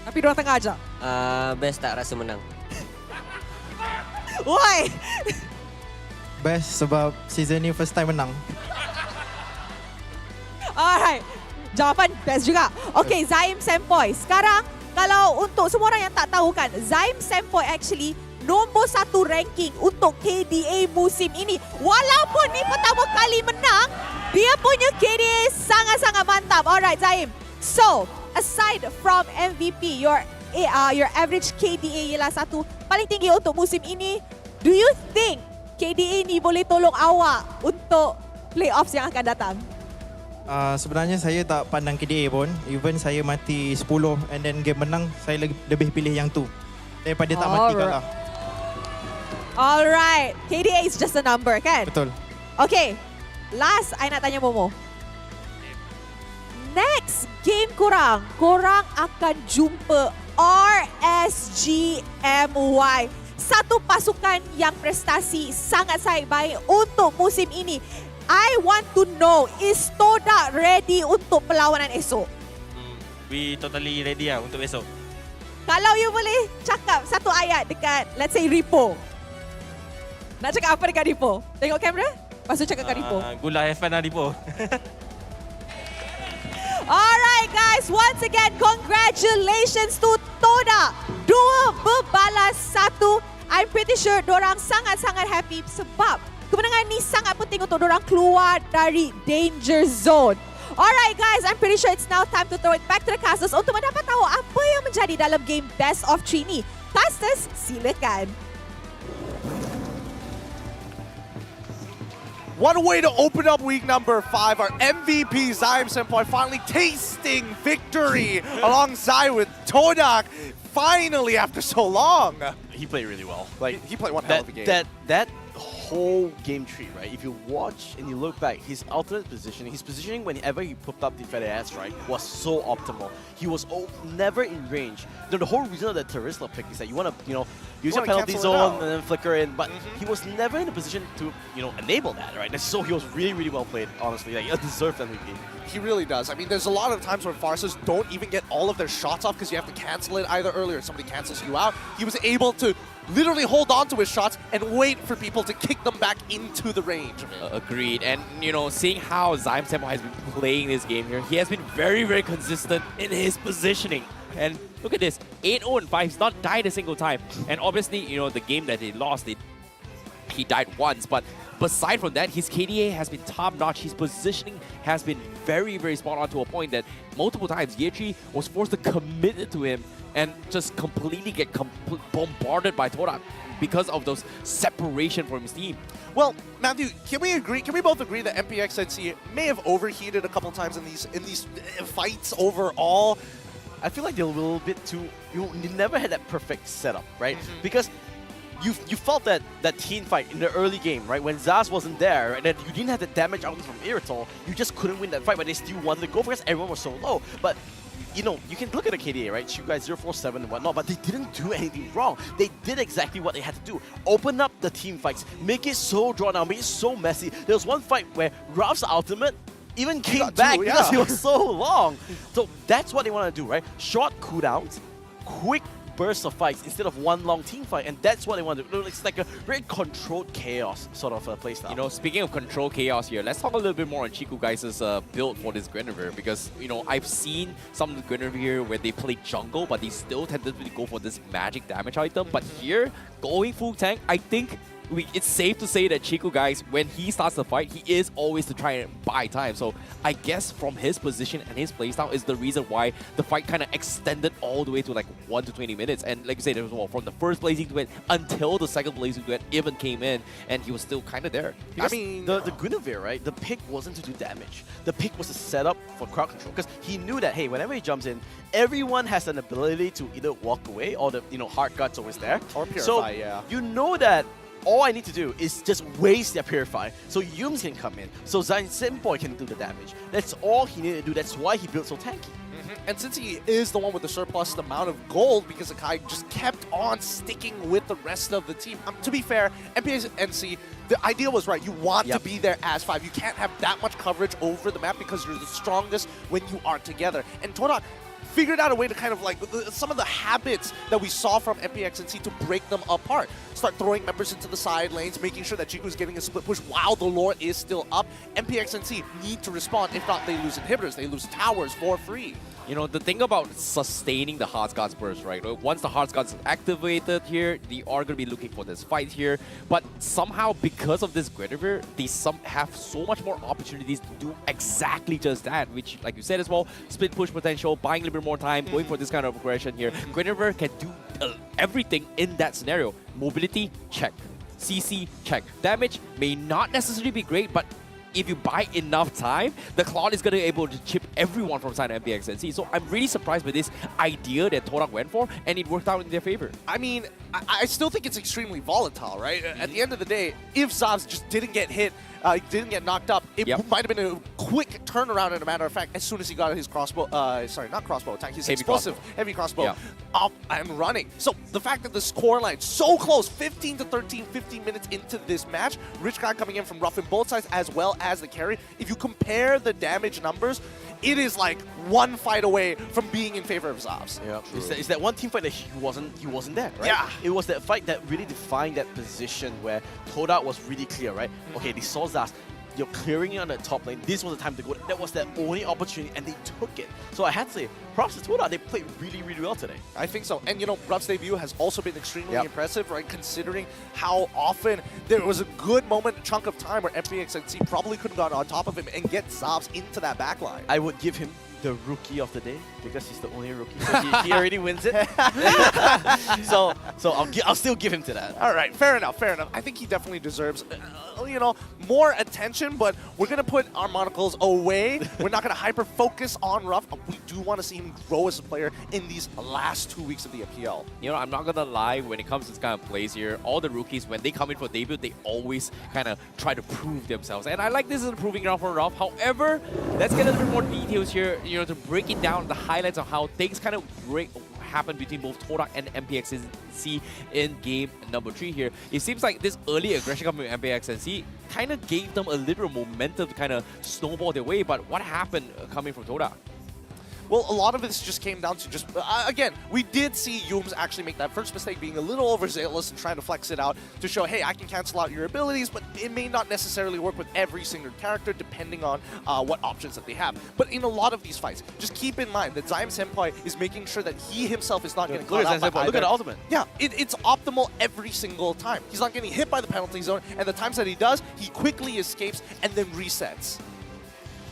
Tapi diorang tengah ajar. Best tak rasa menang? Woi. Best sebab season ni first time menang. Alright. Jawapan best juga. Okay, Zaim Sempoy. Sekarang, kalau untuk semua orang yang tak tahu kan, Zaim Sempoy actually nombor 1 ranking untuk KDA musim ini. Walaupun ni pertama kali menang, dia punya KDA sangat-sangat mantap. Alright, Zaim. So, aside from MVP, your average KDA ialah 1 paling tinggi untuk musim ini. Do you think KDA ni boleh tolong awak untuk playoffs yang akan datang? Sebenarnya saya tak pandang KDA pun. Even saya mati 10 and then game menang, saya lebih pilih yang tu daripada tak mati kalah. Alright, KDA is just a number kan? Betul. Okay, last I nak tanya Momo. Next game korang akan jumpa RSGMY. Satu pasukan yang prestasi sangat-sangat baik untuk musim ini. I want to know, is Todak ready untuk perlawanan esok? We totally ready lah untuk besok. Kalau you boleh cakap satu ayat dekat, let's say, Ripo. Nak cakap apa dekat Ripo? Tengok kamera, lepas tu cakap kat Ripo. Gula have fun lah Ripo. Alright guys, once again, congratulations to Todak. 2 berbalas 1. I'm pretty sure dorang sangat-sangat happy sebab kemenangan ni sangat penting untuk dorang keluar dari danger zone. Alright guys, I'm pretty sure it's now time to throw it back to the casters untuk mendapat tahu apa yang menjadi dalam game best of 3 ni. Casters, silakan. What a way to open up week number 5. Our MVP, Zaim Sempoy, finally tasting victory alongside with Todak. Finally, after so long. He played really well. He played one hell of a game. That whole game tree, right? If you watch and you look back, his alternate positioning, his positioning whenever he popped up the fed air strike was so optimal. He was never in range. The whole reason of the Terisla pick is that you want to, use your penalty zone and then flicker in, but he was never in a position to, enable that, right? And so he was really, really well played, honestly. Like, a deserved MVP. He really does. I mean, there's a lot of times where Farses don't even get all of their shots off because you have to cancel it either early or somebody cancels you out. He was able to literally hold on to his shots and wait for people to kick them back into the range of it. Agreed. And, seeing how Zaim Sempoy has been playing this game here, he has been very, very consistent in his positioning. And look at this, 8-0-5, he's not died a single time. And obviously, the game that he lost, he died once, but aside from that, his KDA has been top-notch. His positioning has been very, very spot on to a point that multiple times Yechi was forced to commit it to him and just completely get bombarded by Todak because of those separation from his team. Well, Matthew, can we both agree that MPXNC may have overheated a couple times in these fights overall? I feel like they're a little bit too... You never had that perfect setup, right? Because you felt that team fight in the early game, right? When Zaz wasn't there, and then you didn't have the damage output from Iritol, you just couldn't win that fight, but they still wanted to go because everyone was so low. But, you can look at the KDA, right? You guys 0-4-7 and whatnot, but they didn't do anything wrong. They did exactly what they had to do. Open up the team fights, make it so drawn out, make it so messy. There was one fight where Ralph's ultimate even came back because it was so long. So that's what they want to do, right? Short cooldowns, quick bursts of fights instead of one long team fight, and that's what they want to do. It's like a very controlled chaos sort of playstyle. Speaking of control chaos here, let's talk a little bit more on Chiku Guys' build for this Guinevere, because I've seen some of the Guinevere here where they play jungle, but they still tend to go for this magic damage item. But here, going full tank, I think it's safe to say that Chico, guys, when he starts the fight, he is always to try and buy time. So I guess from his position and his playstyle is the reason why the fight kind of extended all the way to like 1 to 20 minutes. And like you said, it was from the first blazing duet until the second blazing duet even came in, and he was still kind of there. Because the Guinevere, right? The pick wasn't to do damage. The pick was to set up for crowd control, because he knew that, hey, whenever he jumps in, everyone has an ability to either walk away or the hard guard's always there. Or Purify, so yeah. you know that all I need to do is just waste their Purify so Yums can come in, so Zayn Senpoi can do the damage. That's all he needed to do. That's why he built so tanky. And since he is the one with the surplus amount of gold, because Akai just kept on sticking with the rest of the team. To be fair, MPNC, the idea was right. You want to be there as 5. You can't have that much coverage over the map because you're the strongest when you are together. And Todak figured out a way to kind of like some of the habits that we saw from MPNC to break them apart. Start throwing members into the side lanes, making sure that Chiku's getting a split push while the lore is still up. MPNC need to respond. If not, they lose inhibitors. They lose towers for free. You know, the thing about sustaining the Hearts Guards burst, right? Once the Hearts Guards is activated here, they are going to be looking for this fight here. But somehow, because of this Guinevere, they have so much more opportunities to do exactly just that, which, like you said as well, split push potential, buying a little bit more time, going for this kind of aggression here. Guinevere can do everything in that scenario. Mobility, check. CC, check. Damage may not necessarily be great, but if you buy enough time, the Cloud is going to be able to chip everyone from side of MPNC. So I'm really surprised with this idea that Todak went for, and it worked out in their favor. I mean, I still think it's extremely volatile, right? At the end of the day, if Zabs just didn't get hit, didn't get knocked up, it might have been a quick turnaround, as a matter of fact, as soon as he got his crossbow, sorry, not crossbow attack, his explosive heavy crossbow up and running. So the fact that the score line so close, 15 to 13, 15 minutes into this match, Rich Guy coming in from roughing both sides as well as the carry. If you compare the damage numbers, it is like one fight away from being in favor of Zabs. Yeah, it's that one team fight that he wasn't there, right? Yeah. It was that fight that really defined that position where Todak was really clear, right? Okay, they saw Zabs. You're clearing it on the top lane. This was the time to go. That was their only opportunity, and they took it. So I had to say, props to Todak. They played really, really well today. I think so. And, you know, Ruff's debut has also been extremely impressive, right? Considering how often there was a good moment, chunk of time where MPNC probably couldn't have gotten on top of him and get Zabs into that backline. I would give him the rookie of the day because he's the only rookie. So he already wins it. so I'll still give him to that. All right, fair enough, fair enough. I think he definitely deserves, you know, more attention, but we're going to put our monocles away. We're not going to hyper-focus on Ruff. We do want to see him grow as a player in these last 2 weeks of the MPL. You know, I'm not going to lie, when it comes to this kind of plays here, all the rookies, when they come in for debut, they always kind of try to prove themselves. And I like this as a proving ground for Ruff. However, let's get a little bit more details here, you know, to break it down, the highlights of how things kind of happen between both Todak and MPNC in game number 3 here. It seems like this early aggression coming from MPNC kind of gave them a little momentum to kind of snowball their way, but what happened coming from Todak? Well, a lot of this just came down to just, again, we did see Yums actually make that first mistake, being a little overzealous and trying to flex it out to show, hey, I can cancel out your abilities, but it may not necessarily work with every single character depending on what options that they have. But in a lot of these fights, just keep in mind that Zaym Senpai is making sure that he himself is not getting caught out by Look at the ultimate. Yeah, it's optimal every single time. He's not getting hit by the penalty zone, and the times that he does, he quickly escapes and then resets.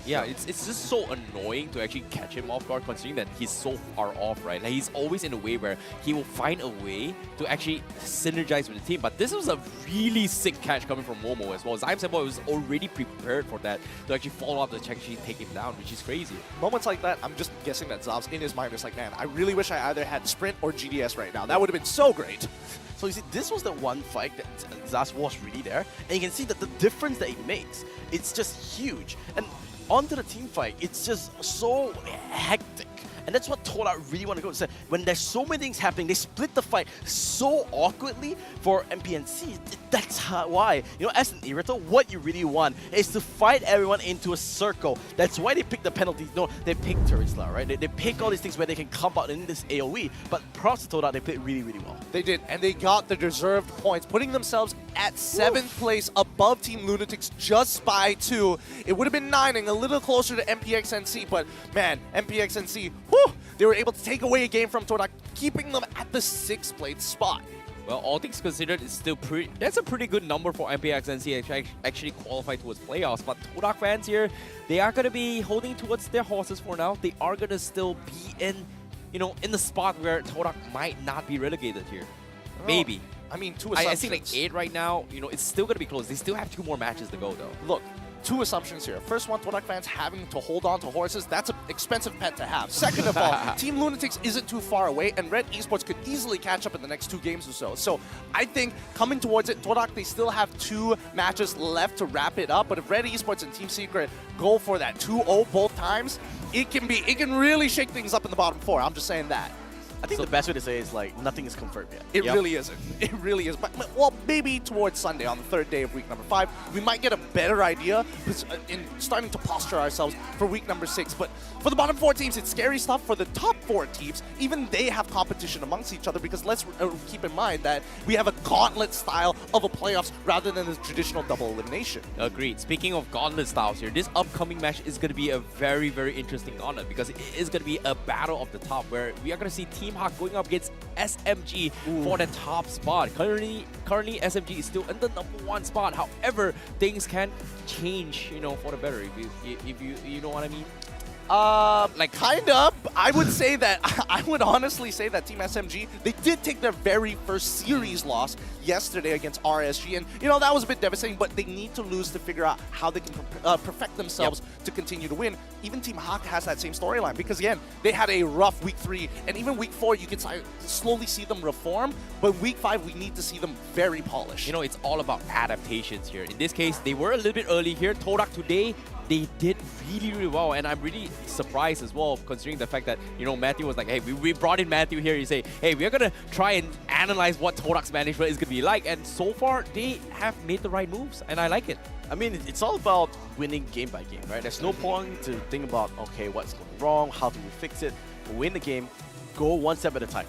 Yeah, it's just so annoying to actually catch him off guard, considering that he's so far off, right? Like, he's always in a way where he will find a way to actually synergize with the team. But this was a really sick catch coming from Momo as well. Zaym Senpai was already prepared for that to actually follow up the check, actually take him down, which is crazy. Moments like that, I'm just guessing that Zabs in his mind is like, man, I really wish I either had Sprint or GDS right now. That would have been so great. So you see, this was the one fight that Zabs was really there, and you can see that the difference that it makes, it's just huge. And onto the team fight, it's just so hectic. And that's what Todak really want to go. So when there's so many things happening, they split the fight so awkwardly for MPNC. That's why. You know, as an Irito, what you really want is to fight everyone into a circle. That's why they pick the penalties. No, they pick Terisla, right? They pick all these things where they can come out in this AoE. But props to Todak, they played really, really well. They did, and they got the deserved points, putting themselves at 7th place above Team Lunatics just by 2. It would have been 9 and a little closer to MPNC, but man, MPNC, whew, they were able to take away a game from Todak, keeping them at the 6th place spot. Well, all things considered, it's still that's a pretty good number for MPX and CH actually qualify towards playoffs. But Todak fans here, they are going to be holding towards their horses for now. They are going to still be in, in the spot where Todak might not be relegated here. Maybe. I mean, two assumptions. I see like 8 right now. It's still going to be close. They still have 2 more matches to go, though. Look, 2 assumptions here. First one, Todak fans having to hold on to horses. That's an expensive pet to have. Second of all, Team Lunatics isn't too far away, and Red Esports could easily catch up in the next 2 games or so. So I think coming towards it, Todak, they still have 2 matches left to wrap it up. But if Red Esports and Team Secret go for that 2-0 both times, it can really shake things up in the bottom 4. I'm just saying that. I think the best way to say is like nothing is confirmed yet. It really isn't. It really is. But, well, maybe towards Sunday on the 3rd day of week number 5, we might get a better idea in starting to posture ourselves for week number 6. But for the bottom 4 teams, it's scary stuff. For the top 4 teams, even they have competition amongst each other because let's keep in mind that we have a gauntlet style of a playoffs rather than the traditional double elimination. Agreed. Speaking of gauntlet styles here, this upcoming match is going to be a very, very interesting gauntlet because it is going to be a battle of the top where we are going to see Team HAQ going up against SMG for the top spot. Currently SMG is still in the number 1 spot. However, things can change, for the better. If you know what I mean. Like kind of. I would honestly say that Team SMG, they did take their very first series loss yesterday against RSG, and that was a bit devastating, but they need to lose to figure out how they can perfect themselves to continue to win. Even Team HAQ has that same storyline because again, they had a rough week 3, and even week 4 you can slowly see them reform, but week 5 we need to see them very polished. It's all about adaptations here. In this case, they were a little bit early here. Todak today, they did really, really well, and I'm really surprised as well considering the fact that, Matthew was like, hey, we brought in Matthew here. You say, hey, we're going to try and analyze what Todak's management is going to be like, and so far, they have made the right moves, and I like it. I mean, it's all about winning game by game, right? There's no point to think about, okay, what's going wrong, how do we fix it? Win the game, go 1 step at a time.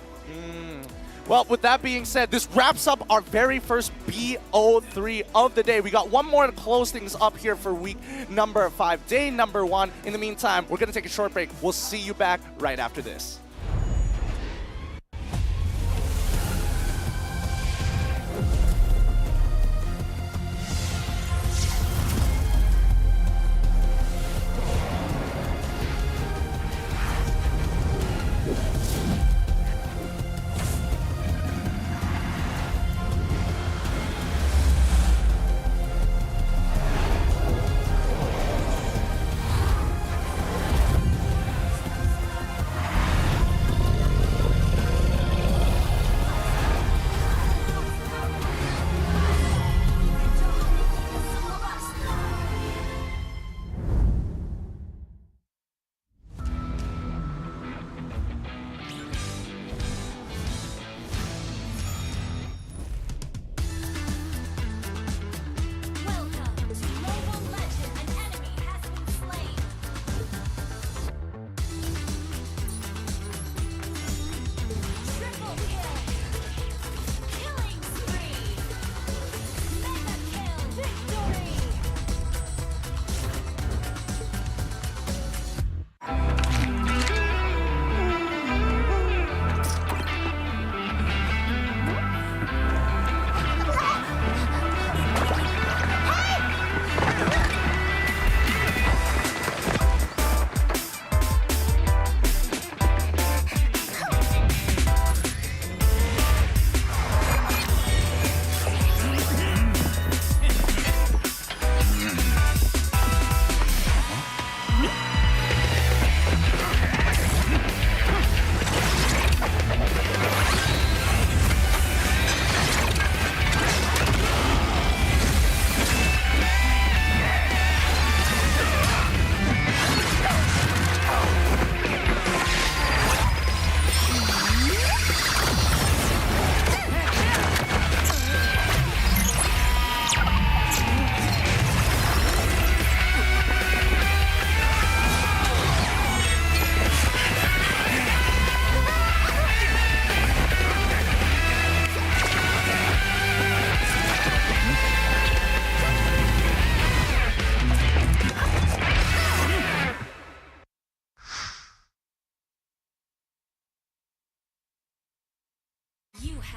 Well, with that being said, this wraps up our very first BO3 of the day. We got one more to close things up here for week number 5, day number 1. In the meantime, we're going to take a short break. We'll see you back right after this.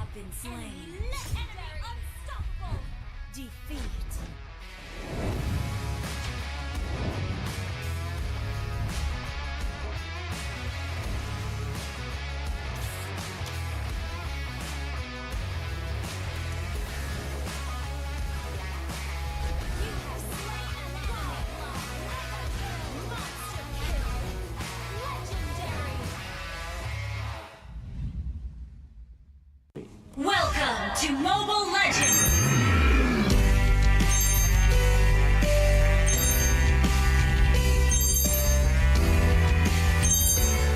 have been slain. Legendary, unstoppable. Defeat. You have slain an enemy. Monster kill. Legendary. Welcome to Mobile Legends!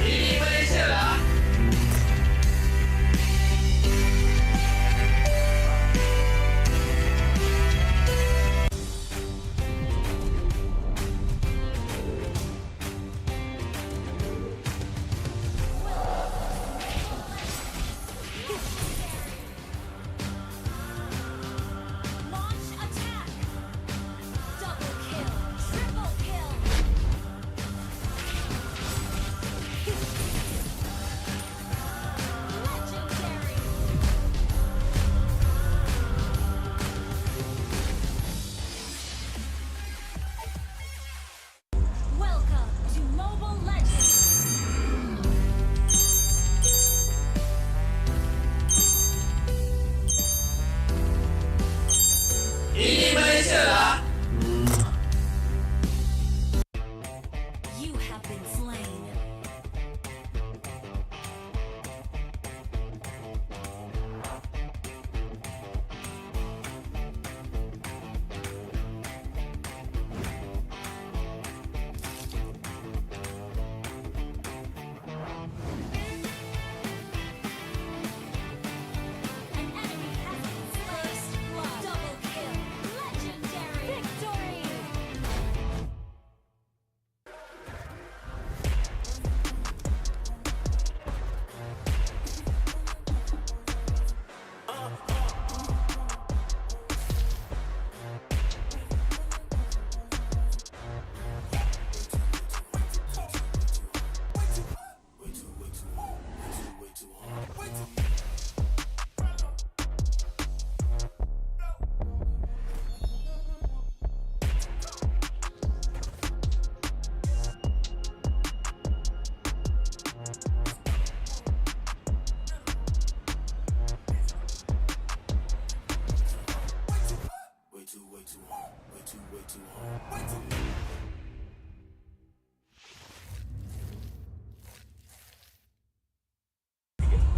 Ini Malaysia lah. Launch attack! Double kill! Triple kill! Legendary! Welcome to Mobile Legends! Ini Malaysia lah. You have been slain. An enemy has been slain. Double kill. Legendary. Victory.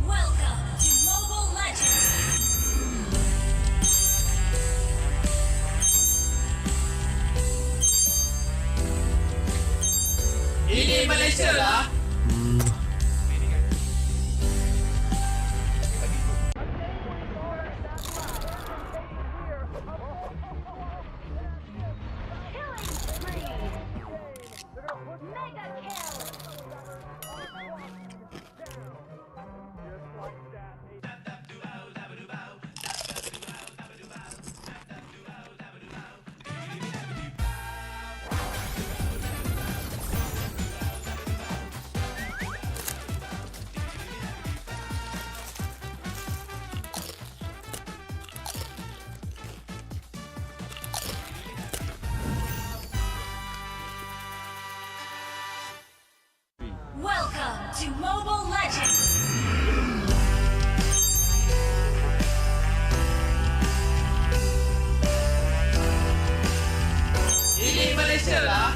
Welcome to Mobile Legends! Ini Malaysia lah. Mega kill! Welcome to Mobile Legends! Ini Malaysia lah.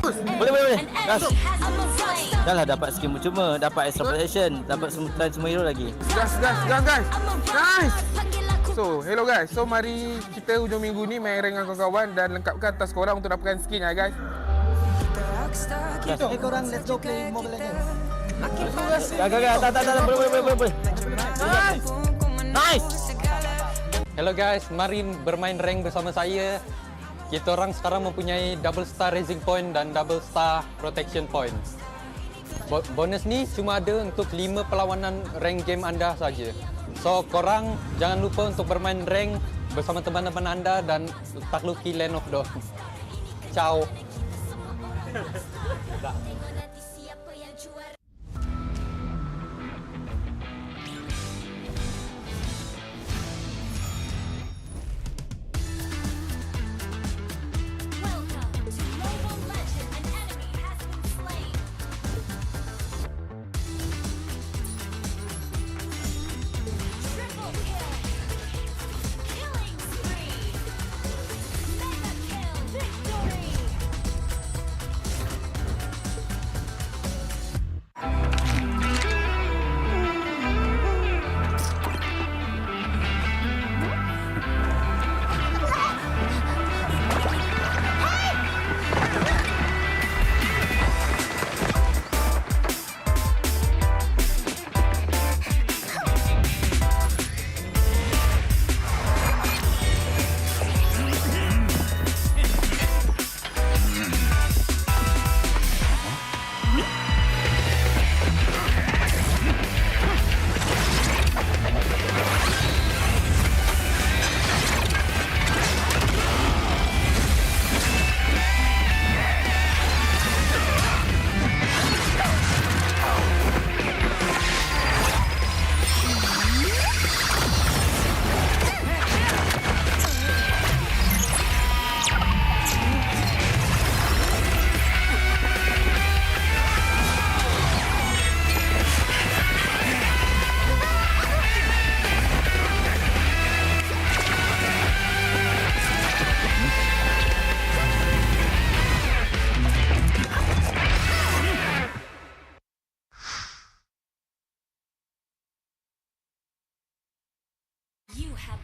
Boleh. An enemy has been slain. Dah lah dapat skin percuma, dapat extra protection, dapat semua hero lagi. Gas guys. I'm a Nice. rockstar. Panggil aku So, hello guys. So, mari kita hujung minggu ni main rank dengan kawan-kawan dan lengkapkan task korang untuk dapatkan skin ya guys. Kita rockstar, kita korang, let's go buat play saja Mobile kita. Legends. Makin Tak, boleh. Nice. Hello guys, mari bermain rank bersama saya. Kita orang sekarang mempunyai double star raising point dan double star protection point. Bonus ni cuma ada untuk 5 perlawanan rank game anda saja. So korang jangan lupa untuk bermain rank bersama teman-teman anda dan takluki Land of Dawn. Ciao. Tengok nanti siapa yang juara.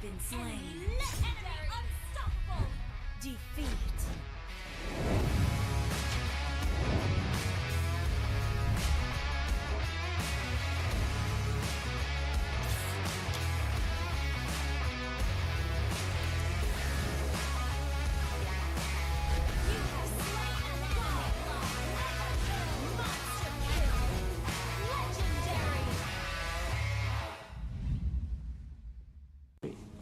been slain. Unstoppable. Defeat.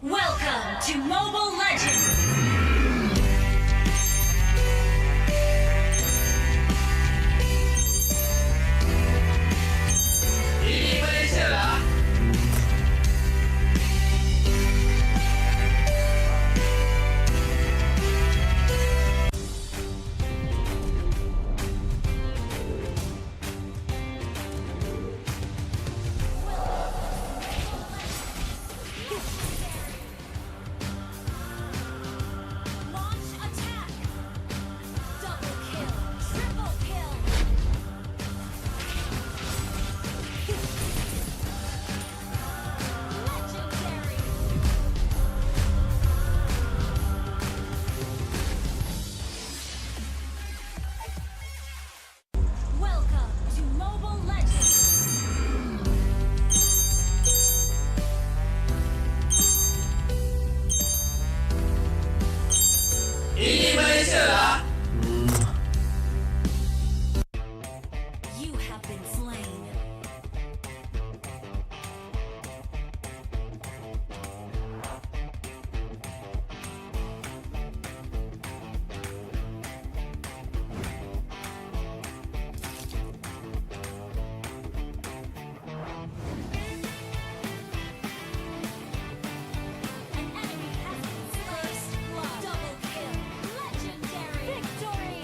Welcome to Mobile Legends! Ini Malaysia lah. Launch attack! Double kill! Triple kill! Legendary! Welcome to Mobile Legends! Ini Malaysia lah. You have been slain. An enemy has been slain. Double kill. Legendary. Victory.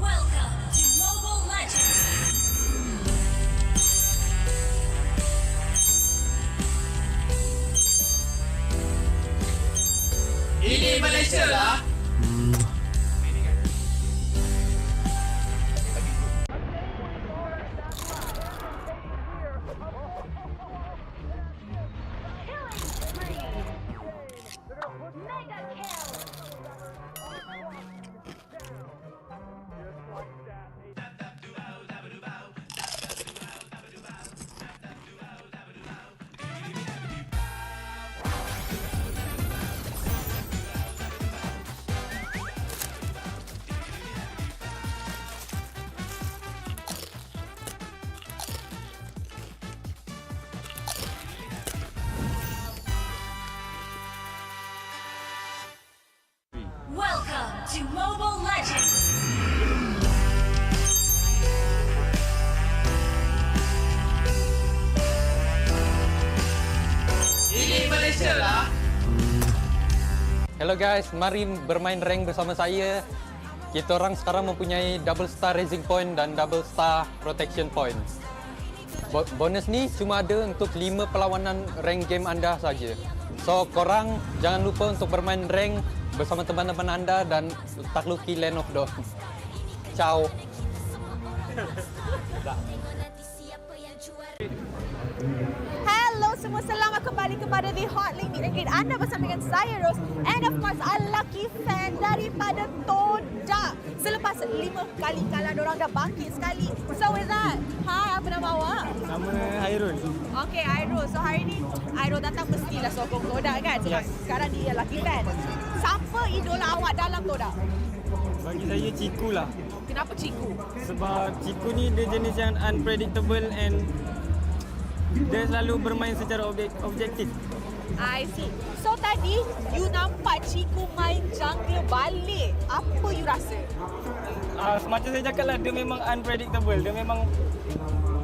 Welcome to Mobile Legends! Ini Malaysia lah. Mega kill! Welcome to Mobile Legends! Ini Malaysia lah. Hello guys, mari bermain rank bersama saya. Kita orang sekarang mempunyai double star raising point dan double star protection points. Bonus ni cuma ada untuk 5 perlawanan rank game anda saja. So korang jangan lupa untuk bermain rank bersama teman-teman anda dan takluki Land of Dawn. Ciao. Hello semua, selamat kembali kepada The Hotlink Meet and Greet anda bersama dengan saya Rose and of course a lucky fan daripada Todak. Selepas 5 kali kalah, diorang dah bangkit sekali. So with that, hi, apa nama awak? Nama Hairul. Okay, Hairul. So hari ni Hairul datang mestilah sokong Todak kan? Sebab sekarang dia lucky fan. Siapa idola awak dalam Todak? Bagi saya Ciku lah. Kenapa Ciku? Sebab Ciku ni dia jenis yang unpredictable and dia selalu bermain secara objektif. I see. So tadi you nampak Ciku main jungle balik. Apa you rasa? Macam saya cakap lah, dia memang unpredictable. Dia memang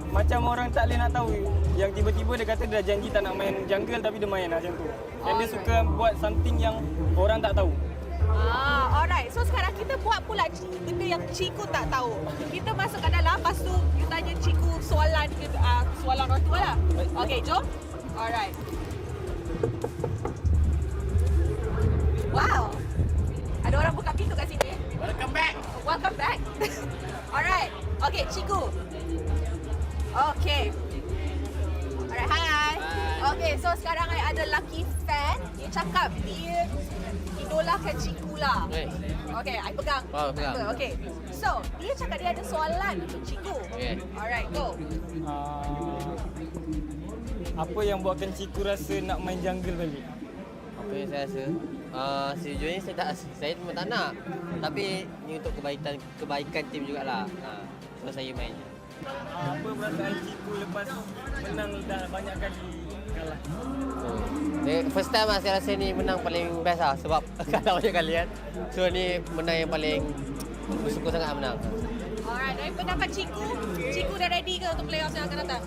macam orang tak boleh nak tahu. Yang tiba-tiba dia kata dia dah janji tak nak main jungle tapi dia main macam tu. Dan dia suka buat something yang orang tak tahu. Alright. So sekarang kita buat pula benda yang Ciku tak tahu. Kita masuk kat dalam, lepas tu you tanya Ciku soalan orang tua lah. Okay, jom. Alright. Wow. Ada orang buka pintu kat sini. Welcome back. Welcome back. Alright. Okay, Ciku. Okay. Alright, hi. Okay, so sekarang I ada lucky fan. Dia cakap dia idolakan Ciku lah. Okay, I pegang. Pegang. Okay. So, dia cakap dia ada soalan untuk Ciku. Alright, go. Apa yang buatkan Ciku rasa nak main jungle balik? Apa yang saya rasa? Sejujurnya saya memang tak nak. Tapi ni untuk kebaikan tim jugalah. So saya main. Apa perasaan Ciku lepas menang dah banyak kali kalah? First time lah saya rasa ni menang paling best lah. Sebab kalah banyak kali kan. So ni menang yang paling bersyukur sangat menang. Alright, dari pendapat Ciku dah ready ke untuk playoffs yang akan datang?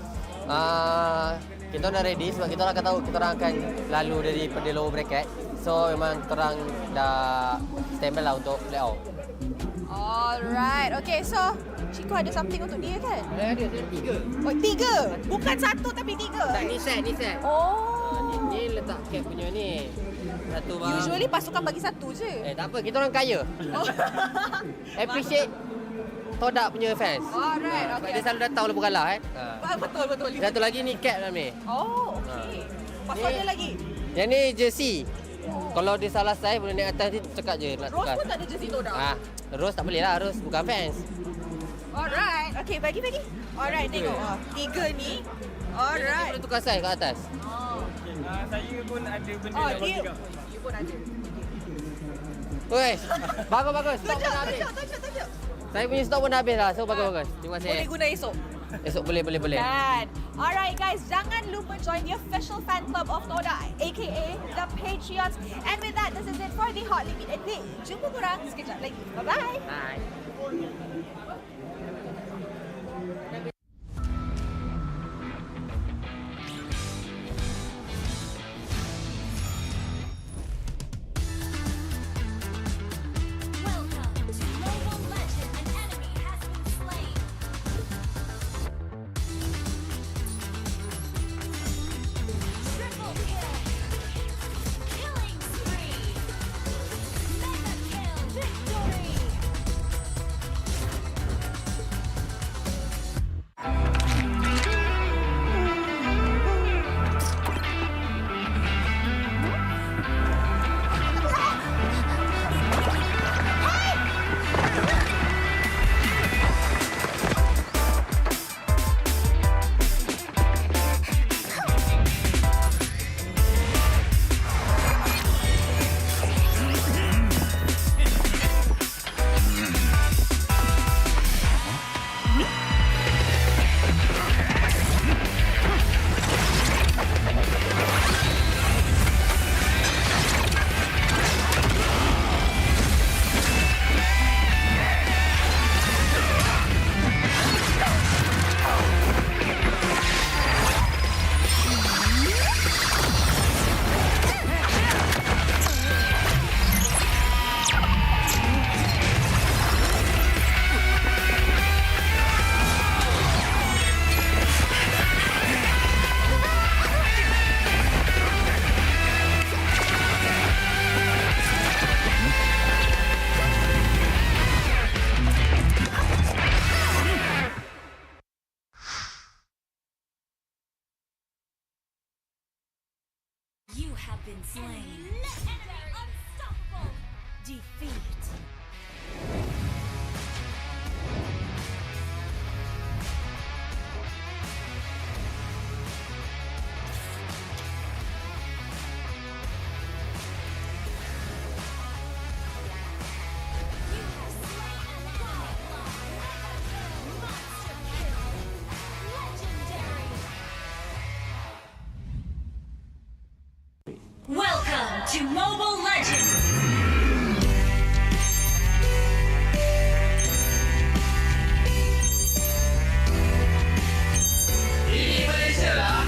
Kita dah ready sebab kita orang akan tahu kita orang akan lalu daripada lower bracket. So memang kita orang dah standby lah untuk playoff. Alright, okay, so Ciku ada something untuk dia kan? Ada 3. Oh, 3? Bukan 1 tapi 3? Tak, ni set. Oh. Ni letak cap punya ni. Satu bang. Usually pasukan bagi 1 je. Tak apa, kita orang kaya. Appreciate Todak punya fans. Alright, Sebab okay. dia selalu datang walaupun kalah kan. Betul. Satu lagi ni cap dalam ni. Oh, okay. Pasal dia lagi? Yang ni jersey. Kalau dia salah size boleh naik atas ni cakap je nak Rose tukar. pun tak ada jersey Todak? Rose tak boleh lah, Rose bukan fans. Alright, okay, bagi. Alright, tengok. 3 ni. Alright. Boleh tukar size kat atas. Saya pun ada benda nak bagi kau. You pun ada. Wes, bagus. Stok pun dah habis. Tunjuk. Saya punya stok pun dah habis lah, so bagus. Terima kasih. Boleh guna esok. Esok boleh. Kan. Alright guys, jangan lupa join the official fan club of Todak, aka the Patriots. And with that, this is it for the Hot Limit and Day. Jumpa korang sekejap lagi. Bye-bye. Bye. Welcome to Mobile Legend. An enemy has been slain. Triple kill. Killing spree. Mega kill. Victory. You have been slain. Unstoppable. Defeat. You have Welcome to Mobile Legends. Ini Malaysia lah.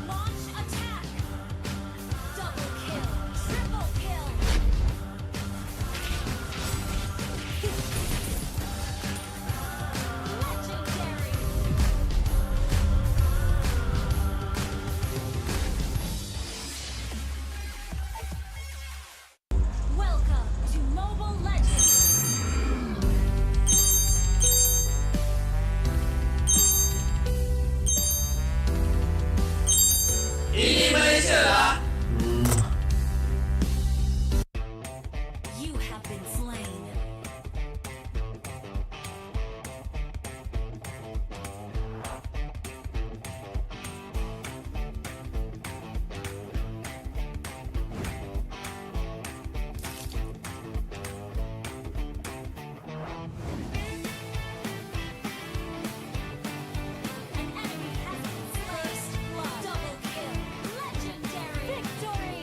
Launch attack. Double kill. Triple kill. Legendary. Welcome to Mobile Legends. Ini Malaysia lah. You have been slain. An enemy has been slain. Double kill. Legendary. Victory.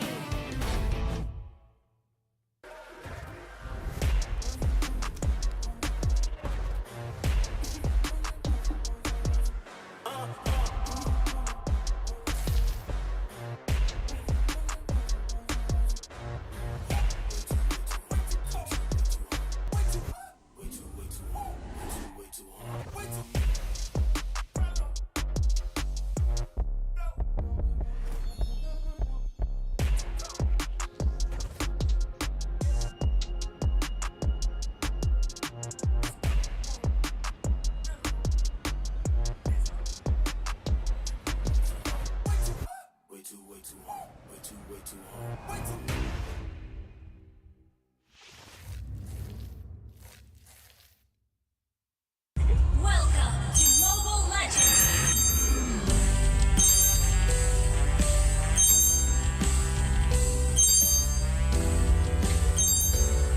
Welcome to Mobile Legends.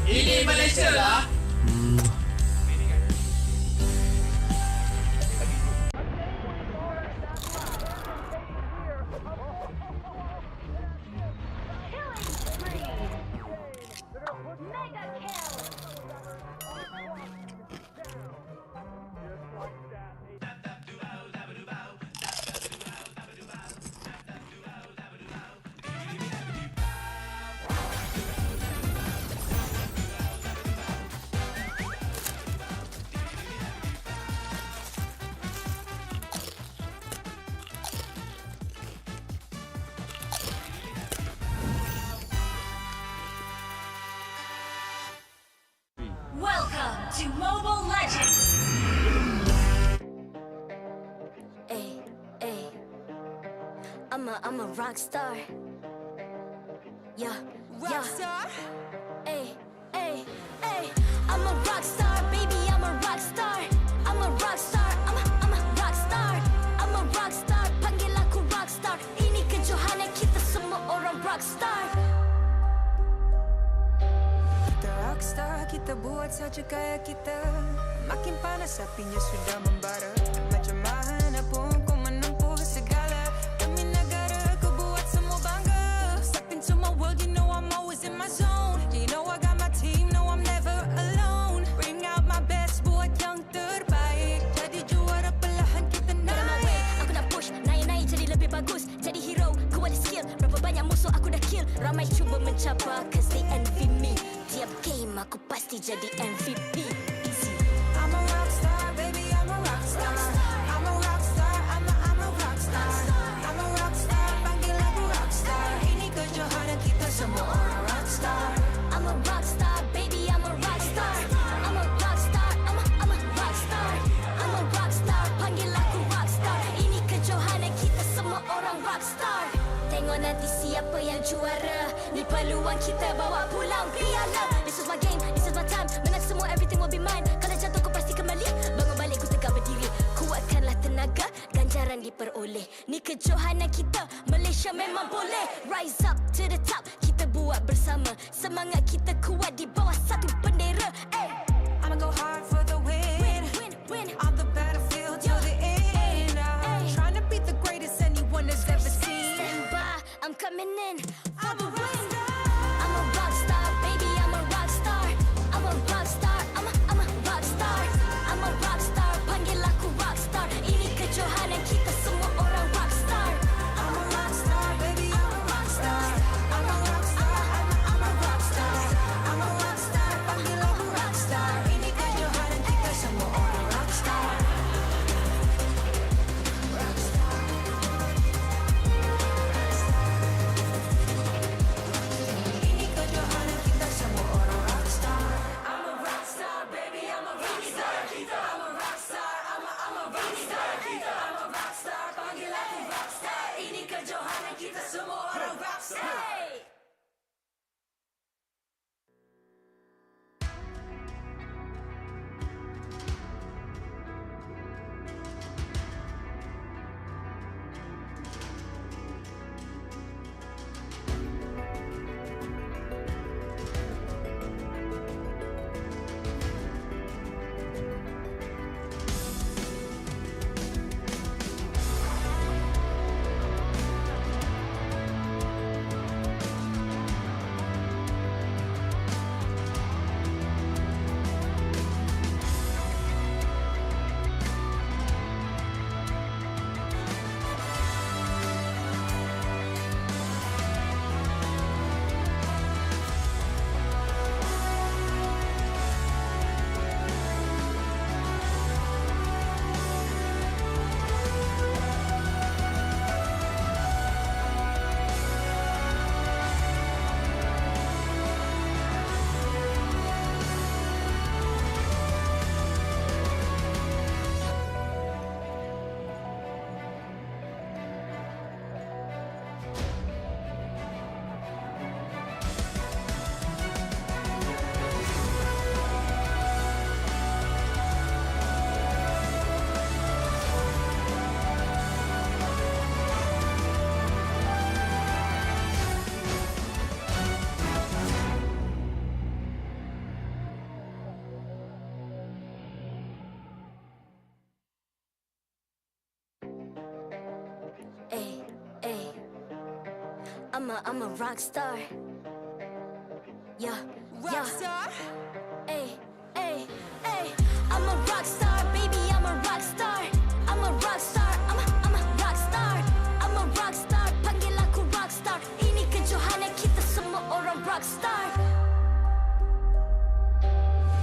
Ini Malaysia lah. Mega kill. Welcome to Mobile Legends. Ay, ay. I'm a rock star. Yeah, Rockstar? Ay, ay, ay. I'm a rock star, baby. I'm a rock star. I'm a rock star. I'm a rock star. I'm a rock star. Panggil aku rock star. Ini kejohanan kita semua orang rock star. Kita rockstar, kita buat saja gaya kita. Makin panas apinya sudah membara. Macam mana pun kau menempuh segala. Demi negara kau buat semua bangga. Step into my world, you know I'm always in my zone. You know I got my team, no I'm never alone. Bring out my best, buat yang terbaik. Jadi juara perlahan kita Get on my way, naik. aku nak push. Naik-naik jadi lebih bagus. Jadi hero, ku ada skill. Berapa banyak musuh aku dah kill. Ramai cuba mencabar, cause they envy me. Tiap game aku pasti jadi MVP. Easy. I'm a rockstar, baby, I'm a rockstar. I'm a rockstar, I'm a rockstar. I'm a rockstar, panggil aku rockstar. Ini kejohanan kita semua orang rockstar. I'm a rockstar, baby, I'm a rockstar. I'm a rockstar, I'm a rockstar. I'm a rockstar, panggil aku rockstar. Ini kejohanan kita semua orang rockstar. Tengok nanti siapa yang juara. Ni peluang kita bawa pulang piala. This is my game, this is my time. Menang semua, everything will be mine. Kalau jatuh kau pasti kembali. Bangun balik ku tegak berdiri. Kuatkanlah tenaga. diperoleh. Ni kejohanan kita, Malaysia memang boleh. Rise up to the top, kita buat bersama. Semangat kita kuat di bawah satu bendera. I'ma go hard for the win. On the battlefield till the end. Trying to beat the greatest anyone has ever seen. Stand by, I'm coming in for the win. I'm a rock star, baby, I'm a rock star. I'm a rock star, I'm a rock star. I'm a rock star, panggil aku rock star. Ini kejohanan kita semua orang rock star. I'm a rock star, baby, I'm a rock star. I'm a rock star, I'm a rock star. I'm a rock star, panggil aku rock star. Ini kejohanan kita semua orang rock star. Rock star. Ini kejohanan kita semua orang rock star. I'm a rock star, baby, I'm a rock star. I'm a rock star, I'm a rock star. I'm a rock star, panggil aku rock star. Ini kejohanan kita semua orang rock star. I'm a rock star. Yeah, Rock star. Ay. I'm a rock star, baby, I'm a rock star. I'm a rock star, I'm a rock star. I'm a rock star, panggil aku rock star. Ini kejohanan kita semua orang rock star.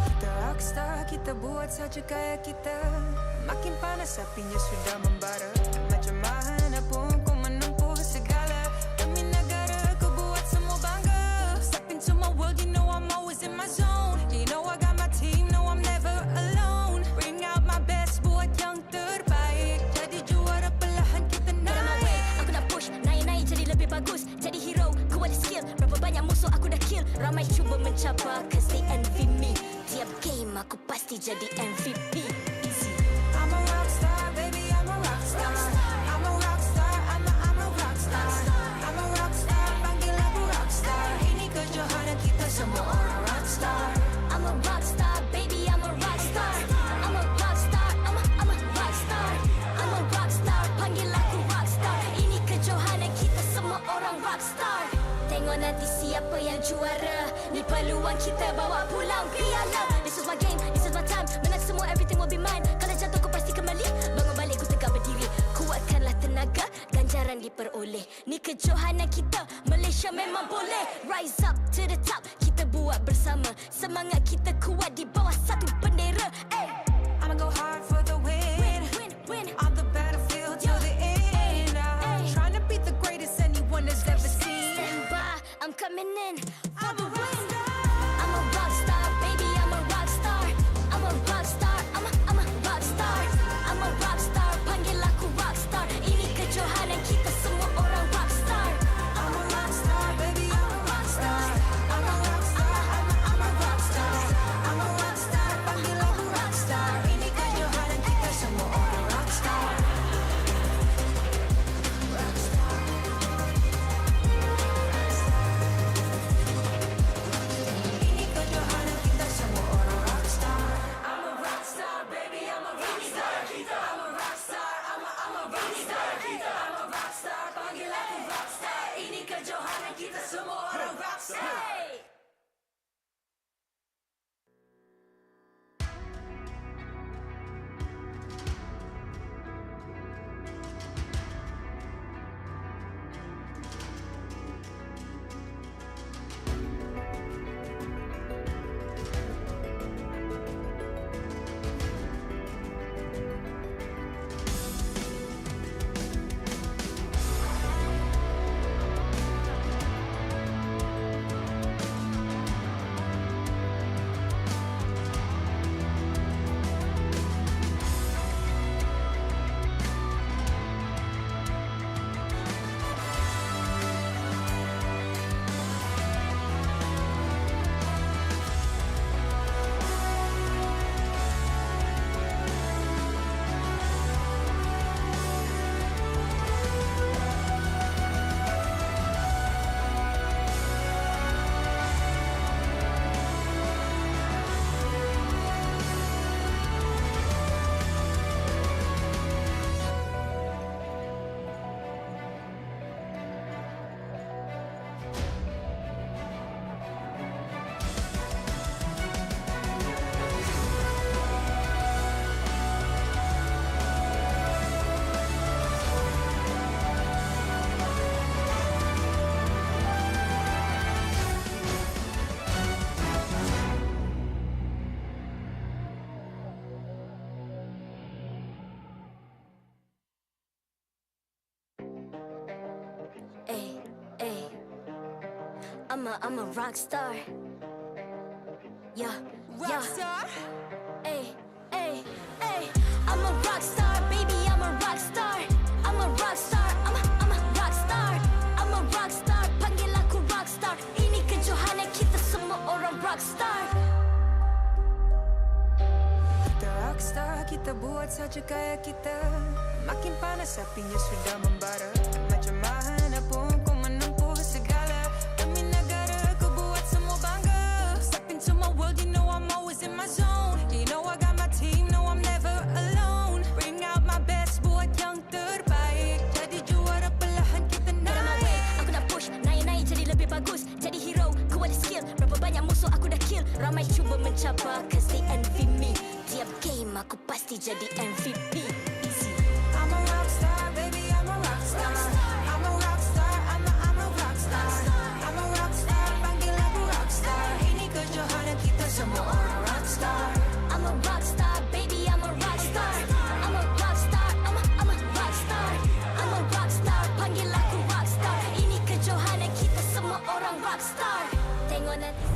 Kita rockstar, kita buat saja gaya kita. Makin panas apinya sudah membara. Macam mana pun ku menempuh segala. Demi negara ku buat semua bangga. Step into my world, you know I'm always in my zone. You know I got my team, no I'm never alone. Bring out my best, buat yang terbaik. Jadi juara perlahan kita Get on my way, naik. aku nak push, naik jadi lebih bagus. Jadi hero, ku ada skill. Berapa banyak musuh aku dah kill. Ramai cuba mencapai, cause they envy me. Tiap game aku pasti jadi MVP. Easy. I'm a rockstar, baby, I'm a rockstar. I'm a rockstar, I'm a rockstar. I'm a rockstar, panggil aku rockstar. Ini kejohanan kita semua orang rockstar. I'm a rockstar, baby, I'm a rockstar. I'm a rockstar, I'm a rockstar. I'm a rockstar, panggil aku rockstar. Ini kejohanan kita semua orang rockstar. Tengok nanti siapa yang juara. Ni peluang kita bawa pulang piala. This is my game, this is my time. Menang semua, everything will be mine. Kalau jatuh kau pasti kembali. Bangun balik ku tegak berdiri. Kuatkanlah tenaga, ganjaran diperoleh. Ni kejohanan kita, Malaysia memang boleh. Rise up to the top, kita buat bersama. Semangat kita kuat di bawah satu bendera. I'ma go hard for the win. On the battlefield till the end. Trying to beat the greatest anyone has ever seen. Stand by, I'm coming in for the win. I'm a rock star, baby, I'm a rock star. I'm a rock star, I'm a rock star. I'm a rock star, panggil aku rock star. Ini kejohanan kita semua orang rock star. I'm a rockstar, baby, I'm a rockstar. I'm a rockstar, I'm a rockstar. I'm a rockstar, panggil aku rockstar. I'm a rock star. Yeah, Rockstar. Ay, ay, ay. I'm a rock star, baby, I'm a rock star. I'm a rock star, I'm a rock star. I'm a rock star, panggil aku rock star. Ini kejohanan kita semua orang rock star. Kita rockstar, kita buat saja gaya kita. Makin panas apinya sudah membara. Macam mana pun kau menempuh segala. Demi negara kau buat semua bangga. Step into my world, you know I'm always in my zone. You know I got my team, no I'm never alone. Bring out my best, buat yang terbaik. Jadi juara perlahan kita Get on my way, naik. aku nak push. Naik-naik jadi lebih bagus. Jadi hero, ku ada skill. Berapa banyak musuh aku dah kill. Ramai cuba mencabar, cause they envy me. Tiap game aku pasti jadi MVP. Easy. I'm a rockstar, baby, I'm a rockstar. I'm a rockstar, I'm a rockstar. I'm a rockstar, panggil aku rockstar. Ini kejohanan kita semua orang rockstar. I'm a rock star, baby, I'm a rock star. I'm a rock star, I'm a rock star. I'm a rock star, panggil aku rock star. Ini kejohanan kita semua orang rock star. Tengok nanti.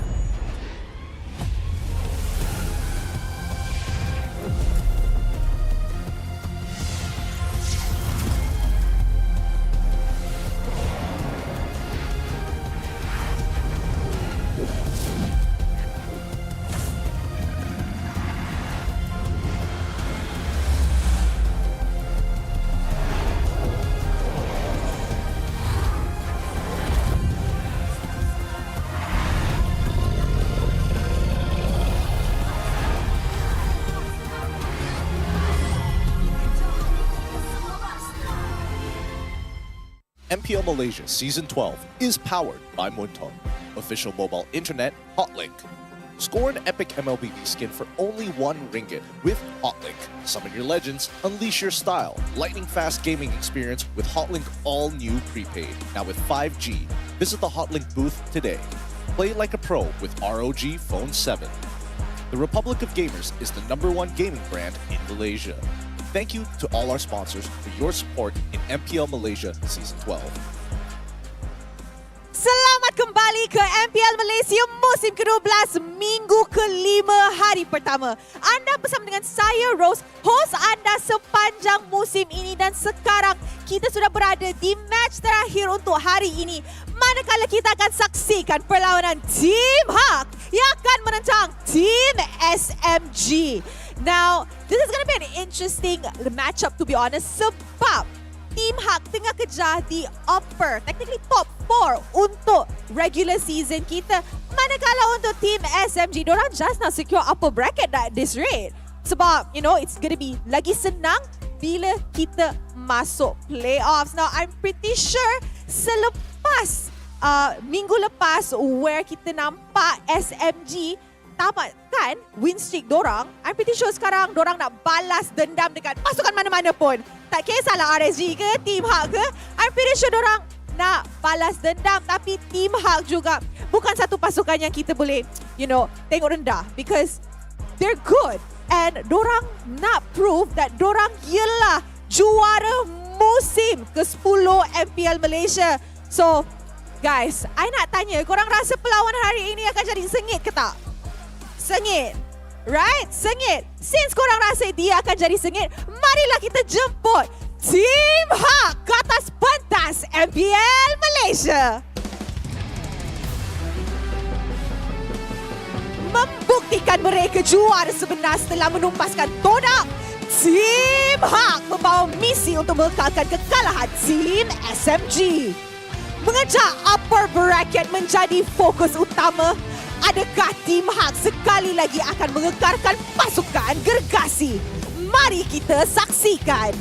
MPL Malaysia Season 12 is powered by Muntong, official mobile internet hotlink. Score an epic MLBB skin for only RM1 with Hotlink. Summon your legends, unleash your style. Lightning-fast gaming experience with Hotlink all new prepaid. Now with 5G. Visit the Hotlink booth today. Play like a pro with ROG Phone 7. The Republic of Gamers is the #1 gaming brand in Malaysia. Thank you to all our sponsors for your support in MPL Malaysia Season 12. Selamat kembali ke MPL Malaysia musim ke-12 minggu ke-5 hari pertama. Anda bersama dengan saya Rose, host anda sepanjang musim ini dan sekarang kita sudah berada di match terakhir untuk hari ini. Manakala kita akan saksikan perlawanan Team HAQ yang akan menentang Team SMG. Now, this is going to be an interesting matchup to be honest sebab Team HAQ tengah kejar di upper, technically top 4 untuk regular season kita. Manakala untuk Team SMG, diorang just nak secure upper bracket at this rate. Sebab, you know, it's gonna be lagi senang bila kita masuk playoffs. Now, I'm pretty sure selepas minggu lepas where kita nampak SMG tamatkan win streak dorang, I'm pretty sure sekarang dorang nak balas dendam dekat pasukan mana-mana pun. Tak kisahlah RSG ke, Team HAQ ke, I'm pretty sure dorang nak balas dendam. Tapi Team HAQ juga bukan satu pasukan yang kita boleh, you know, tengok rendah because they're good. And dorang nak prove that dorang ialah juara musim ke-10 MPL Malaysia. So, guys, I nak tanya, korang rasa perlawanan hari ini akan jadi sengit ke tak? Sengit. Right? Sengit. Since korang rasa dia akan jadi sengit, marilah kita jemput Team HAQ ke atas pentas MPL Malaysia. Membuktikan mereka juara sebenar setelah menumpaskan Todak, Team HAQ membawa misi untuk mengekalkan kekalahan Team SMG. Mengejar upper bracket menjadi fokus utama. Adakah Team HAQ sekali lagi akan mengekarkan pasukan gergasi? Mari kita saksikan.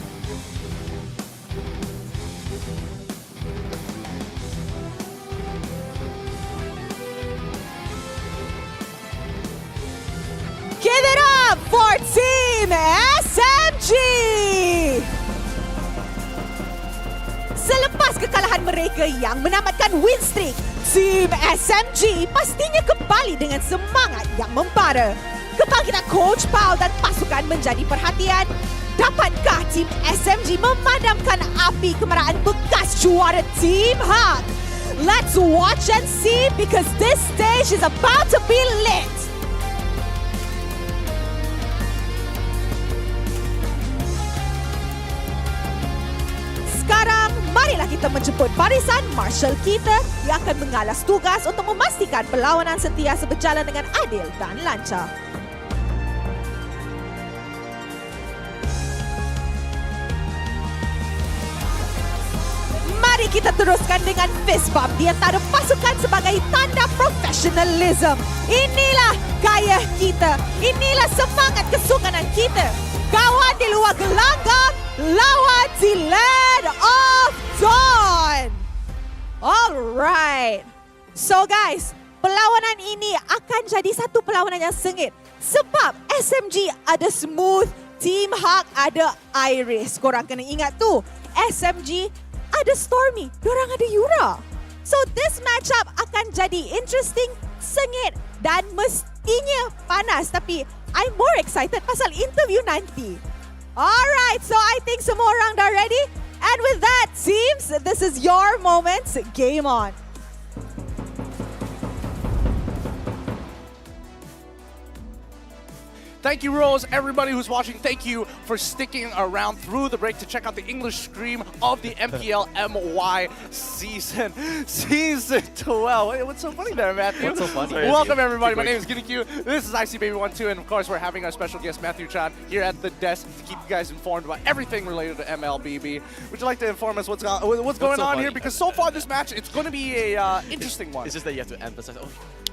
Give it up for Team SMG! Selepas kekalahan mereka yang menamatkan win streak, Team SMG pastinya kembali dengan semangat yang membara. Kebangkitan Coach Pau dan pasukan menjadi perhatian. Dapatkah Team SMG memadamkan api kemarahan bekas juara Team HAQ? Let's watch and see because this stage is about to be lit. Sekarang, marilah kita menjemput barisan marshal kita yang akan mengalas tugas untuk memastikan perlawanan sentiasa berjalan dengan adil dan lancar. Mari kita teruskan dengan fist bump di antara pasukan sebagai tanda profesionalism. Inilah gaya kita. Inilah semangat kesukanan kita. Kawan di luar gelanggang, lawan di Land of Dawn. Alright. So guys, perlawanan ini akan jadi satu perlawanan yang sengit. Sebab SMG ada Smooth, Team HAQ ada Iris. Korang kena ingat tu. SMG ada Stormy, dorang ada Yura. So this matchup akan jadi interesting, sengit dan mestinya panas. Tapi I'm more excited pasal interview nanti. Alright, so I think semua orang dah ready. And with that, teams, this is your moment. Game on. Thank you, Rose. Everybody who's watching, thank you for sticking around through the break to check out the English stream of the MPL MY season 12. Wait, what's so funny there, Matthew? What's so funny? Welcome, everybody. My name is Giddy Q. This is IC Baby 12, and of course, we're having our special guest, Matthew Chan, here at the desk to keep you guys informed about everything related to MLBB. Would you like to inform us what's going on here? Because so far this match, it's going to be a interesting one. It's just that you have to emphasize, oh,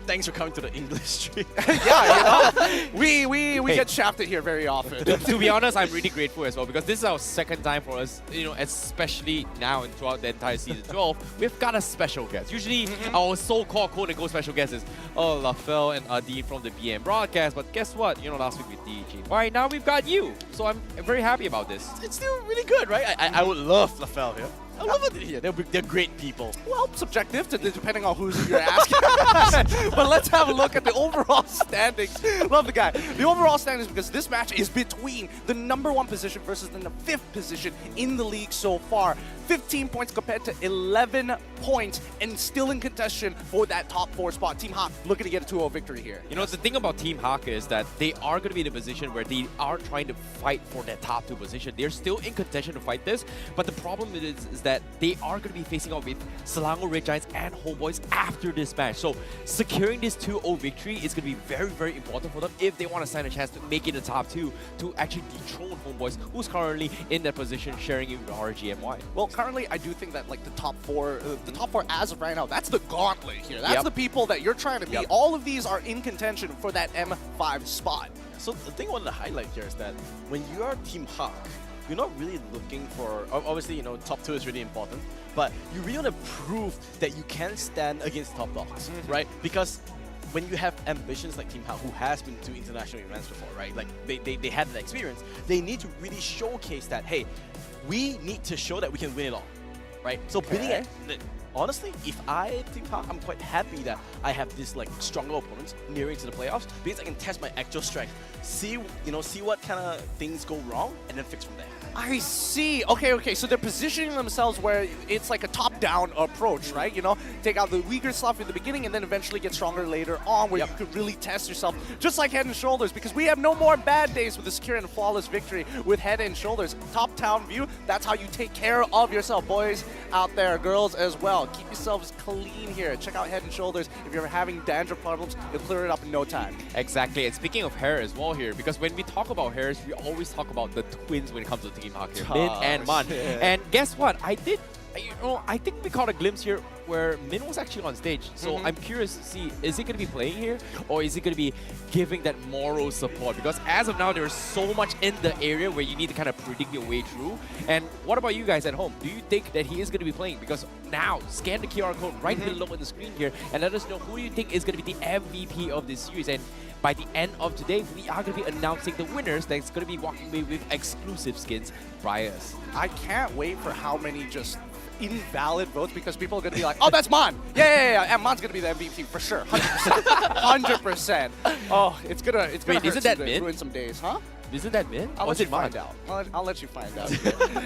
thanks for coming to the English stream. Yeah, you know, we get shafted here very often. To be honest, I'm really grateful as well because this is our second time for us, you know, especially now and throughout the entire season 12, we've got a special guest. Usually our so-called quote-unquote special guest is LaFell and Dean from the BM broadcast, but guess what? You know, last week with DJ. Why now we've got you. So I'm very happy about this. It's still really good, right? I would love LaFell here. I love it here. They're great people. Well, subjective depending on who's you're asking. But let's have a look at the overall standings. Love the guy. The overall standings, because this match is between the #1 position versus the 5th position in the league so far. 15 points compared to 11 points and still in contention for that top 4 spot. Team HAQ looking to get a 2-0 victory here. You know, the thing about Team HAQ is that they are going to be in a position where they are trying to fight for that top 2 position. They're still in contention to fight this, but the problem is that they are going to be facing off with Selangor Red Giants and Homeboys after this match. So securing this 2-0 victory is going to be very, very important for them if they want to stand a chance to make it the top 2 to actually dethrone Homeboys, who's currently in that position sharing it with RGMY. Well, currently, I do think that like the top four as of right now, that's the gauntlet here. That's the people that you're trying to beat. All of these are in contention for that M5 spot. So the thing I wanted to highlight here is that when you are Team HAQ, you're not really looking for, obviously, you know, top 2 is really important, but you really want to prove that you can stand against top dogs, right? Because when you have ambitions like Team HAQ, who has been to international events before, right? Like they had that experience, they need to really showcase that, hey, we need to show that we can win it all, right? So bidding at, honestly, if I Team HAQ, I'm quite happy that I have this like stronger opponents nearing to the playoffs because I can test my actual strength, see what kind of things go wrong, and then fix from there. I see. Okay. So they're positioning themselves where it's like a top-down approach, right? You know, take out the weaker stuff in the beginning and then eventually get stronger later on, where you could really test yourself, just like Head and Shoulders, because we have no more bad days with a secure and flawless victory with Head and Shoulders. Top-down view, that's how you take care of yourself, boys out there, girls as well. Keep yourselves clean here. Check out Head and Shoulders. If you're having dandruff problems, you'll clear it up in no time. Exactly. And speaking of hair as well here, because when we talk about hairs, we always talk about the twins when it comes to Team HAQ here, Min and Man. And guess what? I think we caught a glimpse here where Min was actually on stage. So I'm curious to see, is he going to be playing here or is he going to be giving that moral support? Because as of now, there's so much in the area where you need to kind of predict your way through. And what about you guys at home? Do you think that he is going to be playing? Because now, scan the QR code right below on the screen here and let us know who you think is going to be the MVP of this series. And by the end of today, we are going to be announcing the winners that's going to be walking away with exclusive skins by us. I can't wait for how many just invalid votes, because people are going to be like, oh, that's Mon. Yeah. And Mon's going to be the MVP for sure. 100%. 100%. Oh, it's gonna Wait, isn't that Min? ruin some days, huh? Isn't that mid? I'll Or let is you it mine? find out. I'll let you find out.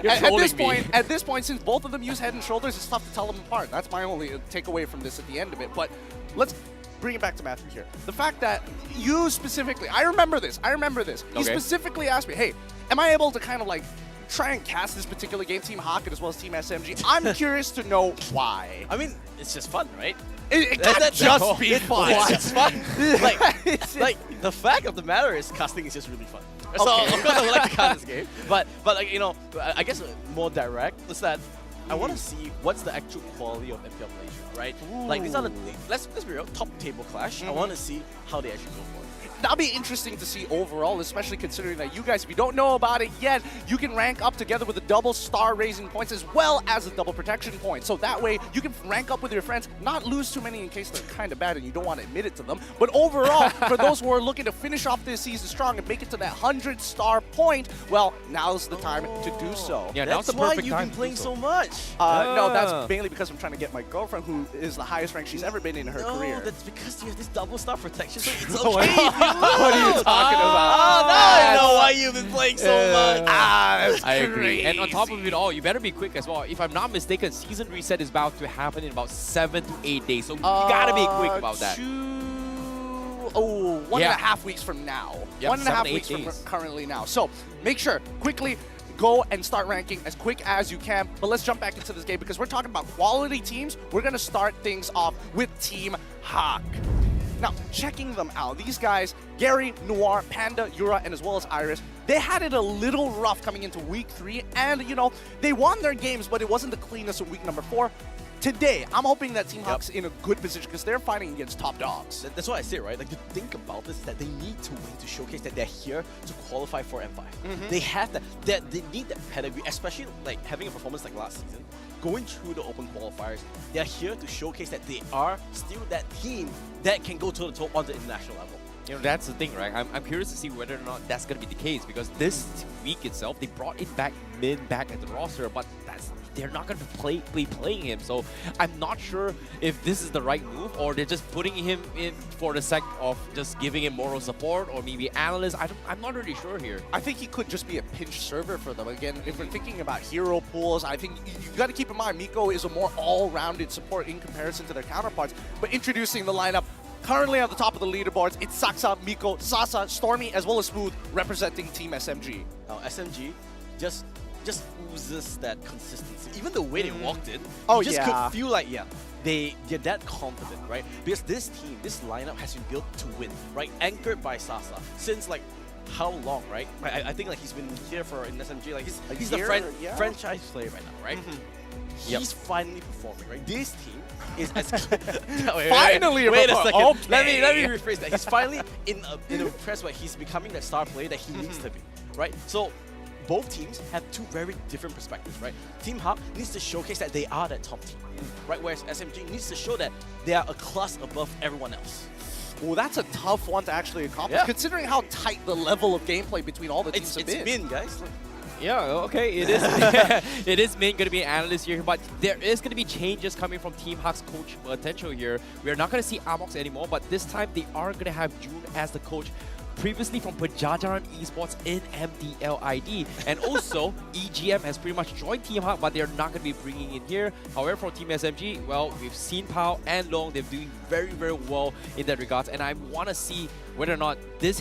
You're trolling me. At this point, since both of them use Head and Shoulders, it's tough to tell them apart. That's my only takeaway from this at the end of it. But let's bring it back to Matthew here. The fact that you specifically, I remember this. You Okay. specifically asked me, hey, am I able to kind of like try and cast this particular game, Team HAQ as well as Team SMG? I'm curious to know why. I mean, it's just fun, right? It can't just be fun. It's just fun. like the fact of the matter is, casting is just really fun. So Okay. of course I would like to cast this game, but like you know, I guess more direct is that I want to see what's the actual quality of MPL Malaysia, right? Like these are the let's be real, top table clash. I want to see how they actually go for it. That'll be interesting to see overall, especially considering that you guys, if you don't know about it yet, you can rank up together with the double star raising points as well as the double protection points. So that way you can rank up with your friends, not lose too many in case they're kind of bad and you don't want to admit it to them. But overall, for those who are looking to finish off this season strong and make it to that 100-star point, well, now's the time to do so. Yeah, now's That's the why perfect you've time been to playing do so much. No, that's mainly because I'm trying to get my girlfriend, who is the highest rank she's ever been in her career. That's because you have this double star protection, so it's What okay. are you talking about? Oh, now I know why you've been playing so much. That's I agree. And on top of crazy. it all, you better be quick as well. If I'm not mistaken, season reset is about to happen in about 7 to 8 days. So you gotta be quick about that. 1.5 weeks from now. Yep, 1.5 7 to 8 weeks from days. currently now. So make sure, quickly, go and start ranking as quick as you can. But let's jump back into this game because we're talking about quality teams. We're going to start things off with Team HAQ. Now, checking them out, these guys, Gary, Noir, Panda, Yura, and as well as Iris, they had it a little rough coming into week 3, and, you know, they won their games, but it wasn't the cleanest in week number 4. Today, I'm hoping that Team HAQ's in a good position because they're fighting against top dogs. That's what I say, right? Like, to think about this, that they need to win to showcase that they're here to qualify for M5. They have that, they need that pedigree, especially like having a performance like last season, going through the open qualifiers. They're here to showcase that they are still that team that can go toe-to-toe on the international level. You know, that's the thing, right? I'm curious to see whether or not that's going to be the case because this week itself, they brought in back Min back at the roster, but they're not going to be playing him. So I'm not sure if this is the right move or they're just putting him in for the sake of just giving him moral support or maybe analyst. I'm not really sure here. I think he could just be a pinch server for them. Again, if we're thinking about hero pools, I think you got to keep in mind Miko is a more all-rounded support in comparison to their counterparts. But introducing the lineup, currently on the top of the leaderboards, it's Saksa, Miko, Sasa, Stormy, as well as Smooth representing Team SMG. Now, SMG just oozes that consistency. Even the way they walked in, you just could feel like, they're that confident, right? Because this team, this lineup has been built to win, right? Anchored by Sasa since like how long, right? I think like he's been here for in SMG, like he's the franchise player right now, right? He's finally performing, right? This team is as Finally, wait a second. Okay. Let me rephrase that. He's finally in a press where he's becoming that star player that he needs to be, right? So both teams have two very different perspectives, right? Team HAQ needs to showcase that they are that top team, right? Whereas SMG needs to show that they are a class above everyone else. Well, that's a tough one to actually accomplish, considering how tight the level of gameplay between all the teams have been. It's Min, guys. Look. Yeah, okay, it is. It is Min going to be an analyst here, but there is going to be changes coming from Team HAQ's coach potential here. We are not going to see Amox anymore, but this time they are going to have June as the coach. Previously from Pajajaran Esports in MDL ID. And also, EGM has pretty much joined Team HAQ, but they're not going to be bringing in here. However, for Team SMG, well, we've seen Pao and Long. They're doing very, very well in that regards. And I want to see whether or not this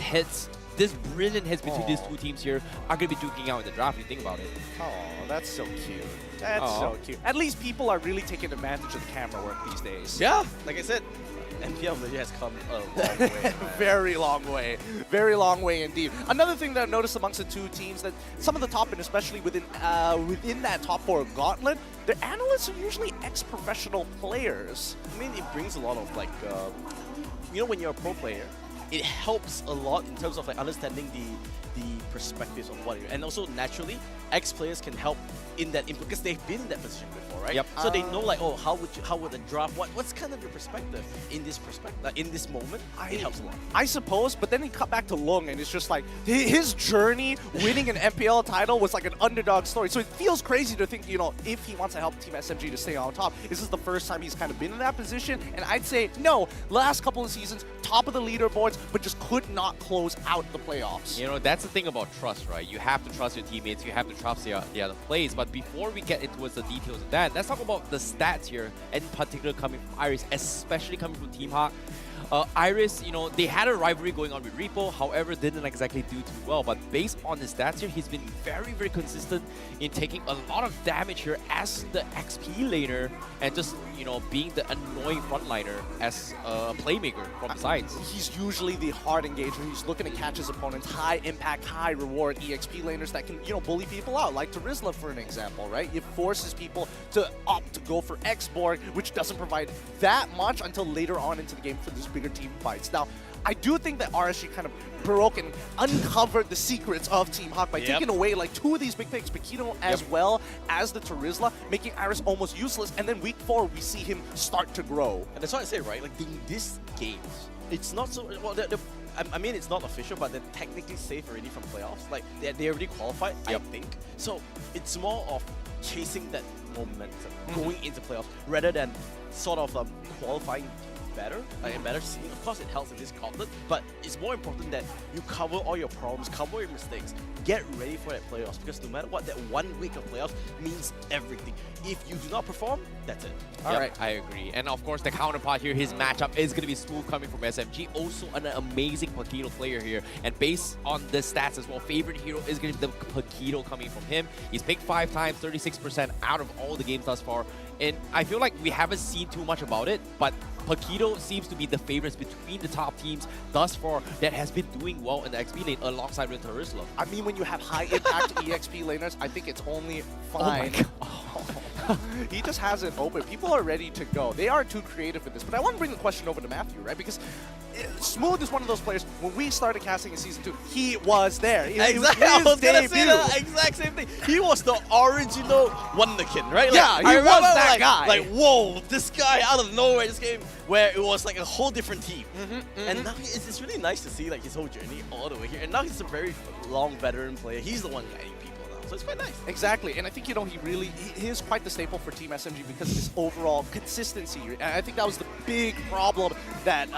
brilliant hits between these two teams here are going to be duking out in the draft, if you think about it. Oh, that's so cute. That's so cute. At least people are really taking advantage of the camera work these days. Yeah, like I said, MPL Malaysia has come a long way. Very long way. Very long way indeed. Another thing that I've noticed amongst the two teams, that some of the top, and especially within that top 4 gauntlet, their analysts are usually ex-professional players. I mean, it brings a lot of like, you know, when you're a pro player, it helps a lot in terms of like understanding the perspectives of what you're, and also naturally, ex-players can help in that input because they've been in that position before, right? Yep. So they know like, oh, how would the draft? What's kind of your perspective in this like in this moment? It helps a lot. I suppose, but then you cut back to Long, and it's just like his journey winning an MPL title was like an underdog story. So it feels crazy to think, you know, if he wants to help Team SMG to stay on top, this is the first time he's kind of been in that position. And I'd say no. Last couple of seasons, top of the leaderboards, but just could not close out the playoffs. You know, that's the thing about about trust, right? You have to trust your teammates, you have to trust the other plays. But before we get into the details of that, let's talk about the stats here, in particular coming from Iris, especially coming from Team HAQ. Iris, you know, they had a rivalry going on with Repo, however, didn't exactly do too well. But based on his stats here, he's been very, very consistent in taking a lot of damage here as the XP laner and just, you know, being the annoying frontliner as a playmaker from the sides. He's usually the hard engager. He's looking to catch his opponents, high impact, high reward EXP laners that can, you know, bully people out, like Terizla for an example, right? It forces people to opt to go for X-Borg, which doesn't provide that much until later on into the game for this bigger team fights. Now, I do think that RSG kind of broke and uncovered the secrets of Team HAQ by taking away like two of these big picks, Paquito as well as the Terizla, making Iris almost useless. And then week 4, we see him start to grow. And that's why I say, right, like in this game, it's not so, well, I mean, it's not official, but they're technically safe already from playoffs. Like, they already qualified, I think. So, it's more of chasing that momentum, going into playoffs, rather than sort of qualifying better, like a better scene. Of course, it helps in this gauntlet, but it's more important that you cover all your problems, cover your mistakes, get ready for that playoffs, because no matter what, that 1 week of playoffs means everything. If you do not perform, that's it. All right, I agree. And of course, the counterpart here, his matchup is going to be smooth coming from SMG. Also, an amazing Paquito player here. And based on the stats as well, favorite hero is going to be the Paquito coming from him. He's picked 5 times, 36% out of all the games thus far. And I feel like we haven't seen too much about it, but Paquito seems to be the favorites between the top teams thus far that has been doing well in the XP lane alongside with Terizla. I mean, when you have high impact EXP laners, I think it's only fine. Oh my God. He just has it open. People are ready to go. They are too creative with this. But I want to bring the question over to Matthew, right? Because Smooth is one of those players, when we started casting in Season 2, he was there. Exactly, I was going to say the exact same thing. He was the original Wonderkin, right? Like, yeah, he was that guy. Like, whoa, this guy out of nowhere, this game where it was like a whole different team. And now it's really nice to see like his whole journey all the way here. And now he's a very long veteran player. He's the one guiding people now, so it's quite nice. Exactly, and I think, you know, he is quite the staple for Team SMG because of his overall consistency. And I think that was the big problem that,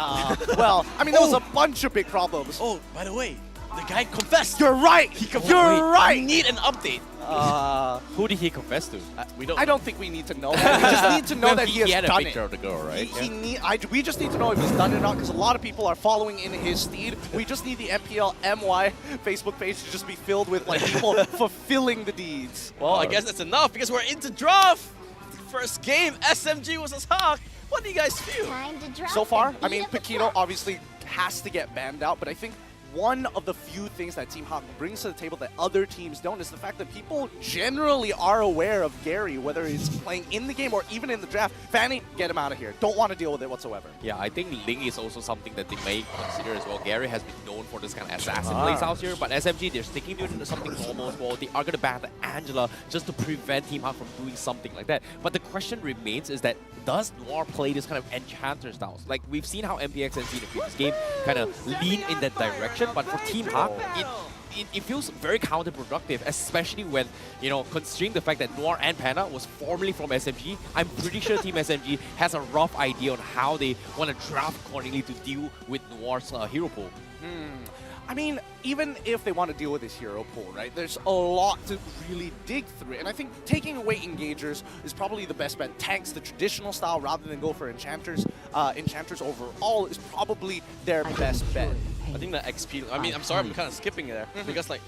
well, I mean, there was a bunch of big problems. Oh, by the way, the guy confessed. You're right. You're right. We need an update. Who did he confess to? We don't. I don't think we need to know that. We just need to know that he has had done a picture it. of the girl, right? We just need to know if he's done it or not, because a lot of people are following in his steed. We just need the MPL MY Facebook page to just be filled with like people fulfilling the deeds. Well, I guess that's enough because we're into draft. First game, SMG versus HAQ. What do you guys feel? So far, I mean, Paquito obviously has to get banned out, but I think one of the few things that Team HAQ brings to the table that other teams don't is the fact that people generally are aware of Gary, whether he's playing in the game or even in the draft. Fanny, get him out of here. Don't want to deal with it whatsoever. Yeah, I think Ling is also something that they may consider as well. Gary has been known for this kind of assassin plays out here, but SMG, they're sticking to something normal as well. They are going to ban Angela just to prevent Team HAQ from doing something like that. But the question remains is that does Noir play this kind of enchanter styles? Like, we've seen how MPNC in the previous game kind of lean in that direction, but for Team HAQ, it feels very counterproductive, especially when, you know, considering the fact that Noir and Panna was formerly from SMG. I'm pretty sure Team SMG has a rough idea on how they want to draft accordingly to deal with Noir's hero pool. I mean, even if they want to deal with this hero pool, right, there's a lot to really dig through. And I think taking away Engagers is probably the best bet. Tanks, the traditional style, rather than go for Enchanters. Enchanters overall is probably their best bet. I think the XP, I mean, I'm sorry, I'm kind of skipping there because like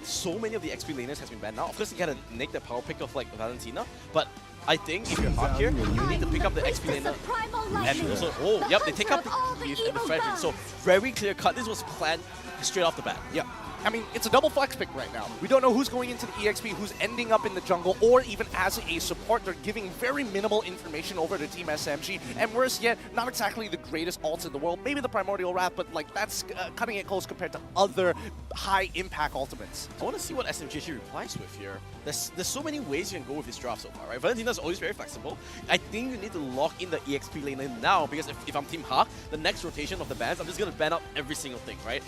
so many of the XP laners has been banned now. Of course, you gotta nick the power pick of like Valentina, but I think if you're HAQ here, you need to pick up the XP laner. And also, oh, yep, they take up the Leaf and the Frederick. So very clear cut. This was planned straight off the bat. Yeah. I mean, it's a double flex pick right now. We don't know who's going into the EXP, who's ending up in the jungle, or even as a support. They're giving very minimal information over to Team SMG. And worse yet, not exactly the greatest ults in the world. Maybe the Primordial Wrath, but like that's cutting it close compared to other high-impact ultimates. I want to see what SMG actually replies with here. There's so many ways you can go with this draft so far, right? Valentina's always very flexible. I think you need to lock in the EXP lane now, because if I'm Team HAQ, the next rotation of the bans, I'm just going to ban out every single thing, right?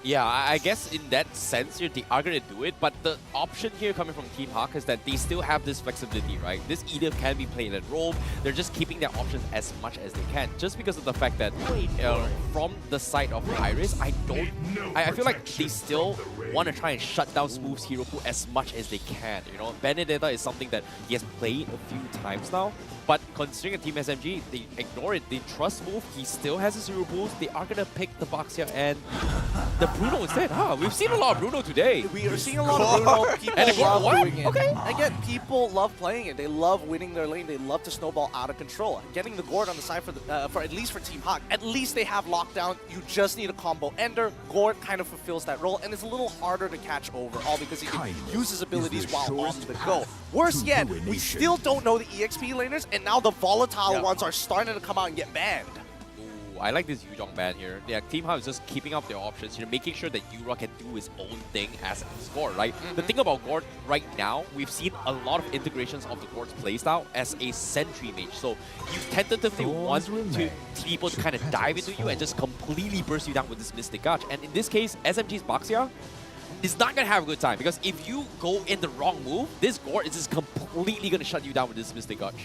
Yeah, I guess in that sense, they are going to do it, but the option here coming from Team HAQ is that they still have this flexibility, right? This Edith can be played at roam. They're just keeping their options as much as they can, just because of the fact that from the side of Iris, I feel like they still want to try and shut down Smooth's hero pool as much as they can. You know, Benedetta is something that he has played a few times now, but considering a Team SMG, they ignore it. They trust Smooth. He still has his hero pools. They are going to pick the box here and the Bruno instead. We've seen a lot of Bruno today. We are seeing a lot of Bruno. People And love what? doing it. Okay. Again, people love playing it. They love winning their lane. They love to snowball out of control. Getting the Gord on the side for at least for Team HAQ. At least they have lockdown. You just need a combo ender. Gord kind of fulfills that role, and it's a little harder to catch overall because he can use his abilities while on the go. Worse yet, we still don't know the EXP laners, and now the volatile ones are starting to come out and get banned. I like this Yuzhong ban here. Yeah, Team HAQ is just keeping up their options, making sure that Yura can do his own thing as a score, right? The thing about Gord right now, we've seen a lot of integrations of the Gord's playstyle as a sentry mage. So you tentatively want people to kind of dive into you and just completely burst you down with this Mystic Gouge. And in this case, SMG's Baxia is not going to have a good time, because if you go in the wrong move, this Gord is just completely going to shut you down with this Mystic Gouge.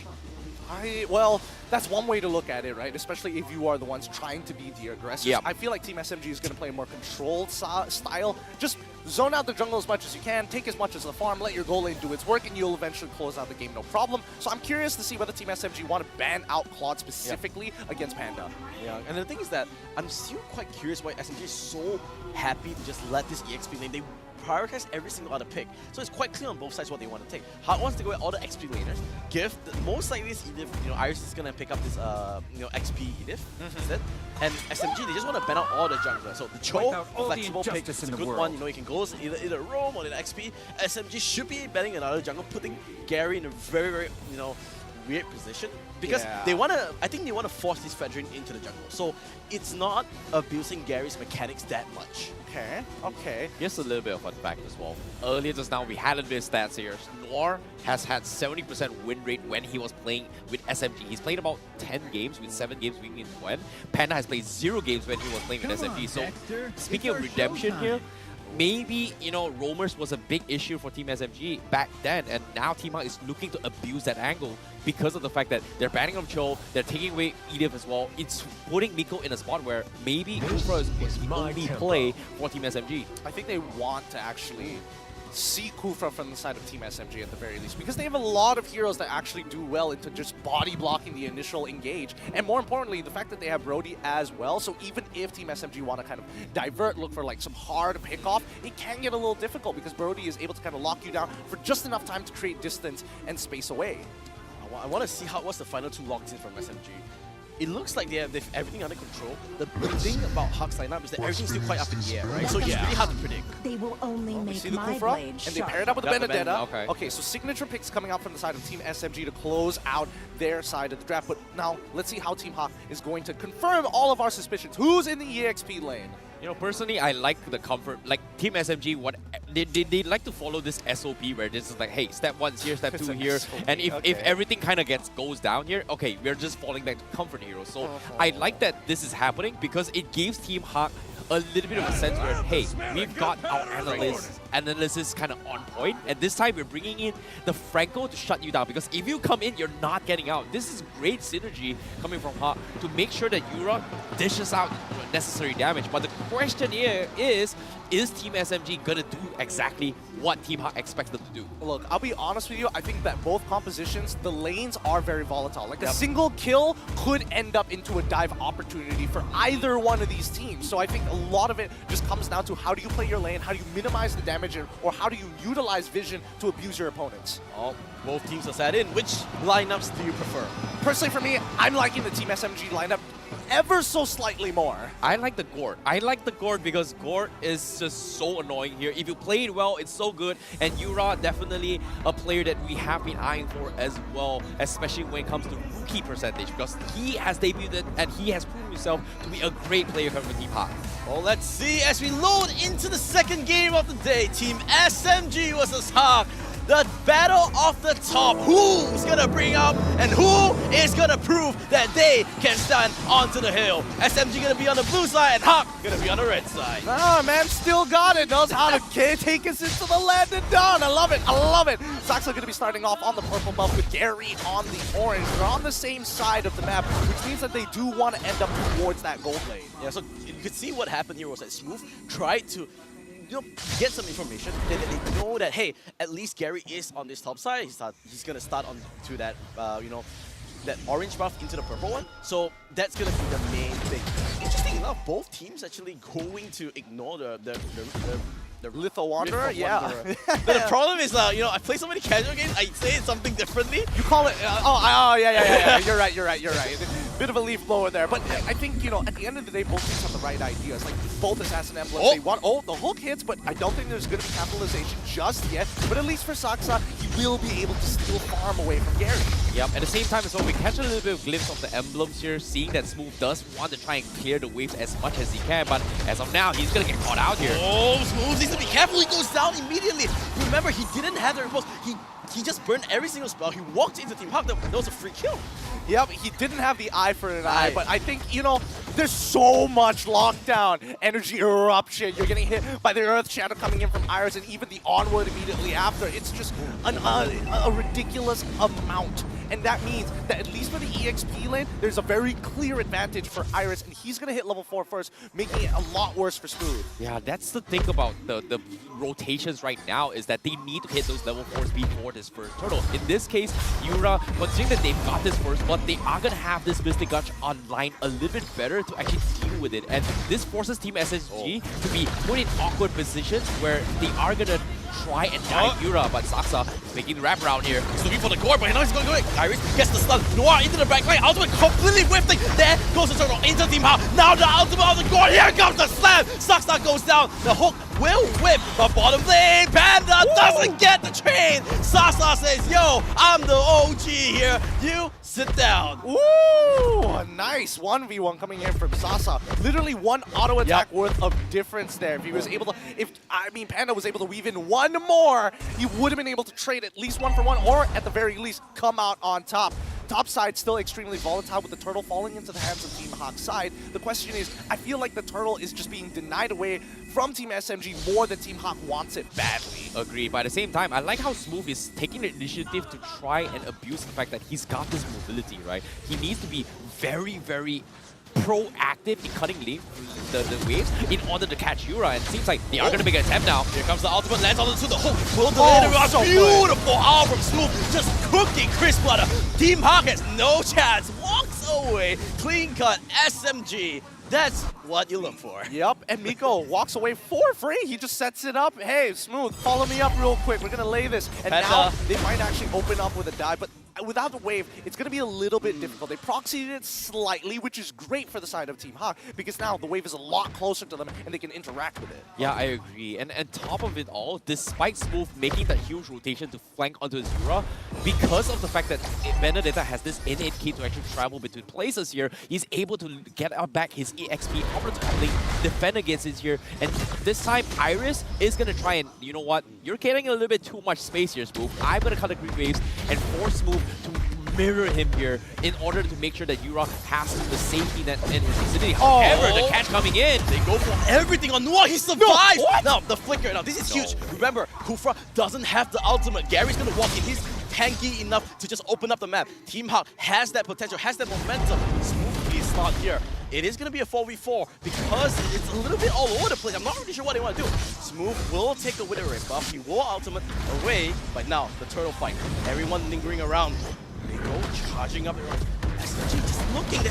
Well, that's one way to look at it, right? Especially if you are the ones trying to be the aggressors. Yeah. I feel like Team SMG is going to play a more controlled style. Just zone out the jungle as much as you can, take as much as the farm, let your goal lane do its work, and you'll eventually close out the game, no problem. So I'm curious to see whether Team SMG want to ban out Claude specifically against Panda. Yeah, and the thing is that I'm still quite curious why SMG is so happy to just let this EXP lane. They prioritize every single other pick. So it's quite clear on both sides what they want to take. HAQ wants to go with all the XP laners. Most likely this Edith, Iris is gonna pick up this XP Edith instead. And SMG, they just want to ban out all the junglers. So the Cho, flexible pick, is a good one. You can go either roam or the XP. SMG should be banning another jungle, putting Gary in a very, very, weird position, because I think they want to force this Fedrin into the jungle. So it's not abusing Gary's mechanics that much. Okay. Here's a little bit of fun fact as well. Earlier just now, we had a bit of stats here. Noir has had 70% win rate when he was playing with SMG. He's played about 10 games, with 7 games being in Gwen. Panda has played 0 games when he was playing with SMG. So speaking of redemption here, maybe, roamers was a big issue for Team SMG back then, and now Team HAQ is looking to abuse that angle because of the fact that they're banning on Cho, they're taking away Edith as well. It's putting Miko in a spot where maybe Kufra is the only play for Team SMG. I think they want to actually see Kufra from the side of Team SMG at the very least, because they have a lot of heroes that actually do well into just body blocking the initial engage, and more importantly, the fact that they have Brody as well. So even if Team SMG want to kind of divert, look for like some hard pick-off, it can get a little difficult because Brody is able to kind of lock you down for just enough time to create distance and space away. I want to see what's the final 2 locked in from SMG. It looks like they've everything under control. The thing about HAQ's lineup is that everything's still quite up in the air, right? So it's really hard to predict. They will only We make see the my Kufra, blade and they sharp. pair it up with the Got the Benedetta. Okay. So signature picks coming out from the side of Team SMG to close out their side of the draft. But now, let's see how Team HAQ is going to confirm all of our suspicions. Who's in the EXP lane? Personally, I like the comfort. Like Team SMG, they like to follow this SOP where this is like, hey, step 1's here, step 2 here, and if everything kind of goes down here, okay, we're just falling back to comfort heroes. So I like that this is happening because it gives Team HAQ a little bit of a sense where, hey, we've got our analysis kind of on point, and this time we're bringing in the Franco to shut you down, because if you come in, you're not getting out. This is great synergy coming from HAQ to make sure that Yura dishes out necessary damage. But the question here is Team SMG gonna do exactly what Team HAQ expects them to do? Look, I'll be honest with you, I think that both compositions, the lanes are very volatile. Like a single kill could end up into a dive opportunity for either one of these teams. So I think a lot of it just comes down to how do you play your lane, how do you minimize the damage, or how do you utilize vision to abuse your opponents. Oh, both teams are sat in. Which lineups do you prefer? Personally for me, I'm liking the Team SMG lineup ever so slightly more. I like the Gord. I like the Gord because Gord is just so annoying here. If you play it well, it's so good. And Yura, definitely a player that we have been eyeing for as well, especially when it comes to rookie percentage, because he has debuted and he has proven himself to be a great player coming from Team HAQ. Well, let's see as we load into the second game of the day. Team SMG versus HAQ. the battle of the top. Who's gonna bring up and who is gonna prove that they can stand onto the hill? SMG gonna be on the blue side and HAQ gonna be on the red side. Ah, man, still got it. Knows how to take us into the land and done. I love it. I love it. Saxa going to be starting off on the purple buff with Gary on the orange. They're on the same side of the map, which means that they do want to end up towards that gold lane. Yeah, so you could see what happened here was that Smooth tried to get some information. They know that, hey, at least Gary is on this top side. He's going to start on to that, that orange buff into the purple one. So that's going to be the main thing. Interesting enough, both teams actually going to ignore the Litho Wanderer, yeah. But the problem is, I play so many casual games, I say it something differently. You call it, yeah. You're right. Bit of a leaf blower there. But I think, at the end of the day, both teams have the right ideas. Like, both Assassin Emblems, they want, the hook hits, but I don't think there's going to be capitalization just yet. But at least for Saxa, he will be able to steal farm away from Gary. Yep, at the same time as well, we catch a little bit of glimpse of the emblems here, seeing that Smooth does want to try and clear the waves as much as he can, but as of now, he's going to get caught out here. Oh, Smooth needs to be careful, he goes down immediately. Remember, he didn't have the repulse. He just burned every single spell. He walked into Team HAQ. That was a free kill. Yep, he didn't have the eye for an eye, but I think, there's so much lockdown, energy eruption. You're getting hit by the Earth Shadow coming in from Iris, and even the Onward immediately after. It's just a ridiculous amount. And that means that at least for the EXP lane, there's a very clear advantage for Iris, and he's going to hit level 4 first, making it a lot worse for Smooth. Yeah, that's the thing about the rotations right now, is that they need to hit those level 4s before this first turtle. In this case, Yura, considering that they've got this first blood, they are going to have this Mystic Gutch online a little bit better to actually deal with it. And this forces Team SSG to be put in awkward positions where they are going to try and dive Yura, but Saxa making the wraparound here. He's looking for the gore, but now he's going to go. Iris gets the stun. Noir into the backline. Ultimate completely whiffing. There goes the turtle into Team HAQ. Now the ultimate of the gore. Here comes the slam. Saxa goes down. The hook will whip, but bottom lane, Panda doesn't get the train. Saxa says, yo, I'm the OG here. You sit down. Woo! Nice 1v1 coming in from Sasa. Literally one auto attack worth of difference there. If he was able to, Panda was able to weave in one more, he would have been able to trade at least 1 for 1, or at the very least come out on top. Top side still extremely volatile with the turtle falling into the hands of Team HAQ's side. The question is, I feel like the turtle is just being denied away from Team SMG more than Team HAQ wants it badly. Agree, but at the same time, I like how Smooth is taking the initiative to try and abuse the fact that he's got this mobility, right? He needs to be very, very proactive in cutting the waves in order to catch Yura, and it seems like they are going to make an attempt now. Here comes the ultimate, lands onto the hook. Will delay the rush. Beautiful arm from Smooth, just cooking Chris Butter. Team HAQ has no chance, walks away. Clean cut SMG. That's what you look for. Yep, and Miko walks away for free. He just sets it up. Hey, Smooth, follow me up real quick. We're going to lay this. And now they might actually open up with a dive, but without the wave, it's going to be a little bit difficult. They proxied it slightly, which is great for the side of Team HAQ, because now the wave is a lot closer to them and they can interact with it. Yeah, I agree. And top of it all, despite Smooth making that huge rotation to flank onto his Yura, because of the fact that Benedetta has this innate key to actually travel between places here, he's able to get out back his EXP, opportunely defend against it here. And this time, Iris is going to try and, you know what, you're getting a little bit too much space here, Smooth. I'm going to cut the green waves and force Smooth to mirror him here in order to make sure that Yura has the safety net in his vicinity. However, the catch coming in. They go for everything on Noir. He survives. Now, the flicker. Now, this is huge. Remember, Kufra doesn't have the ultimate. Gary's going to walk in. He's tanky enough to just open up the map. Team HAQ has that potential, has that momentum. Smooth is not here. It is going to be a 4v4 because it's a little bit all over the place. I'm not really sure what they want to do. Smooth will take a Wither Ray buff. He will ultimate away. But now, the turtle fight. Everyone lingering around. They go charging up. SMG just looking.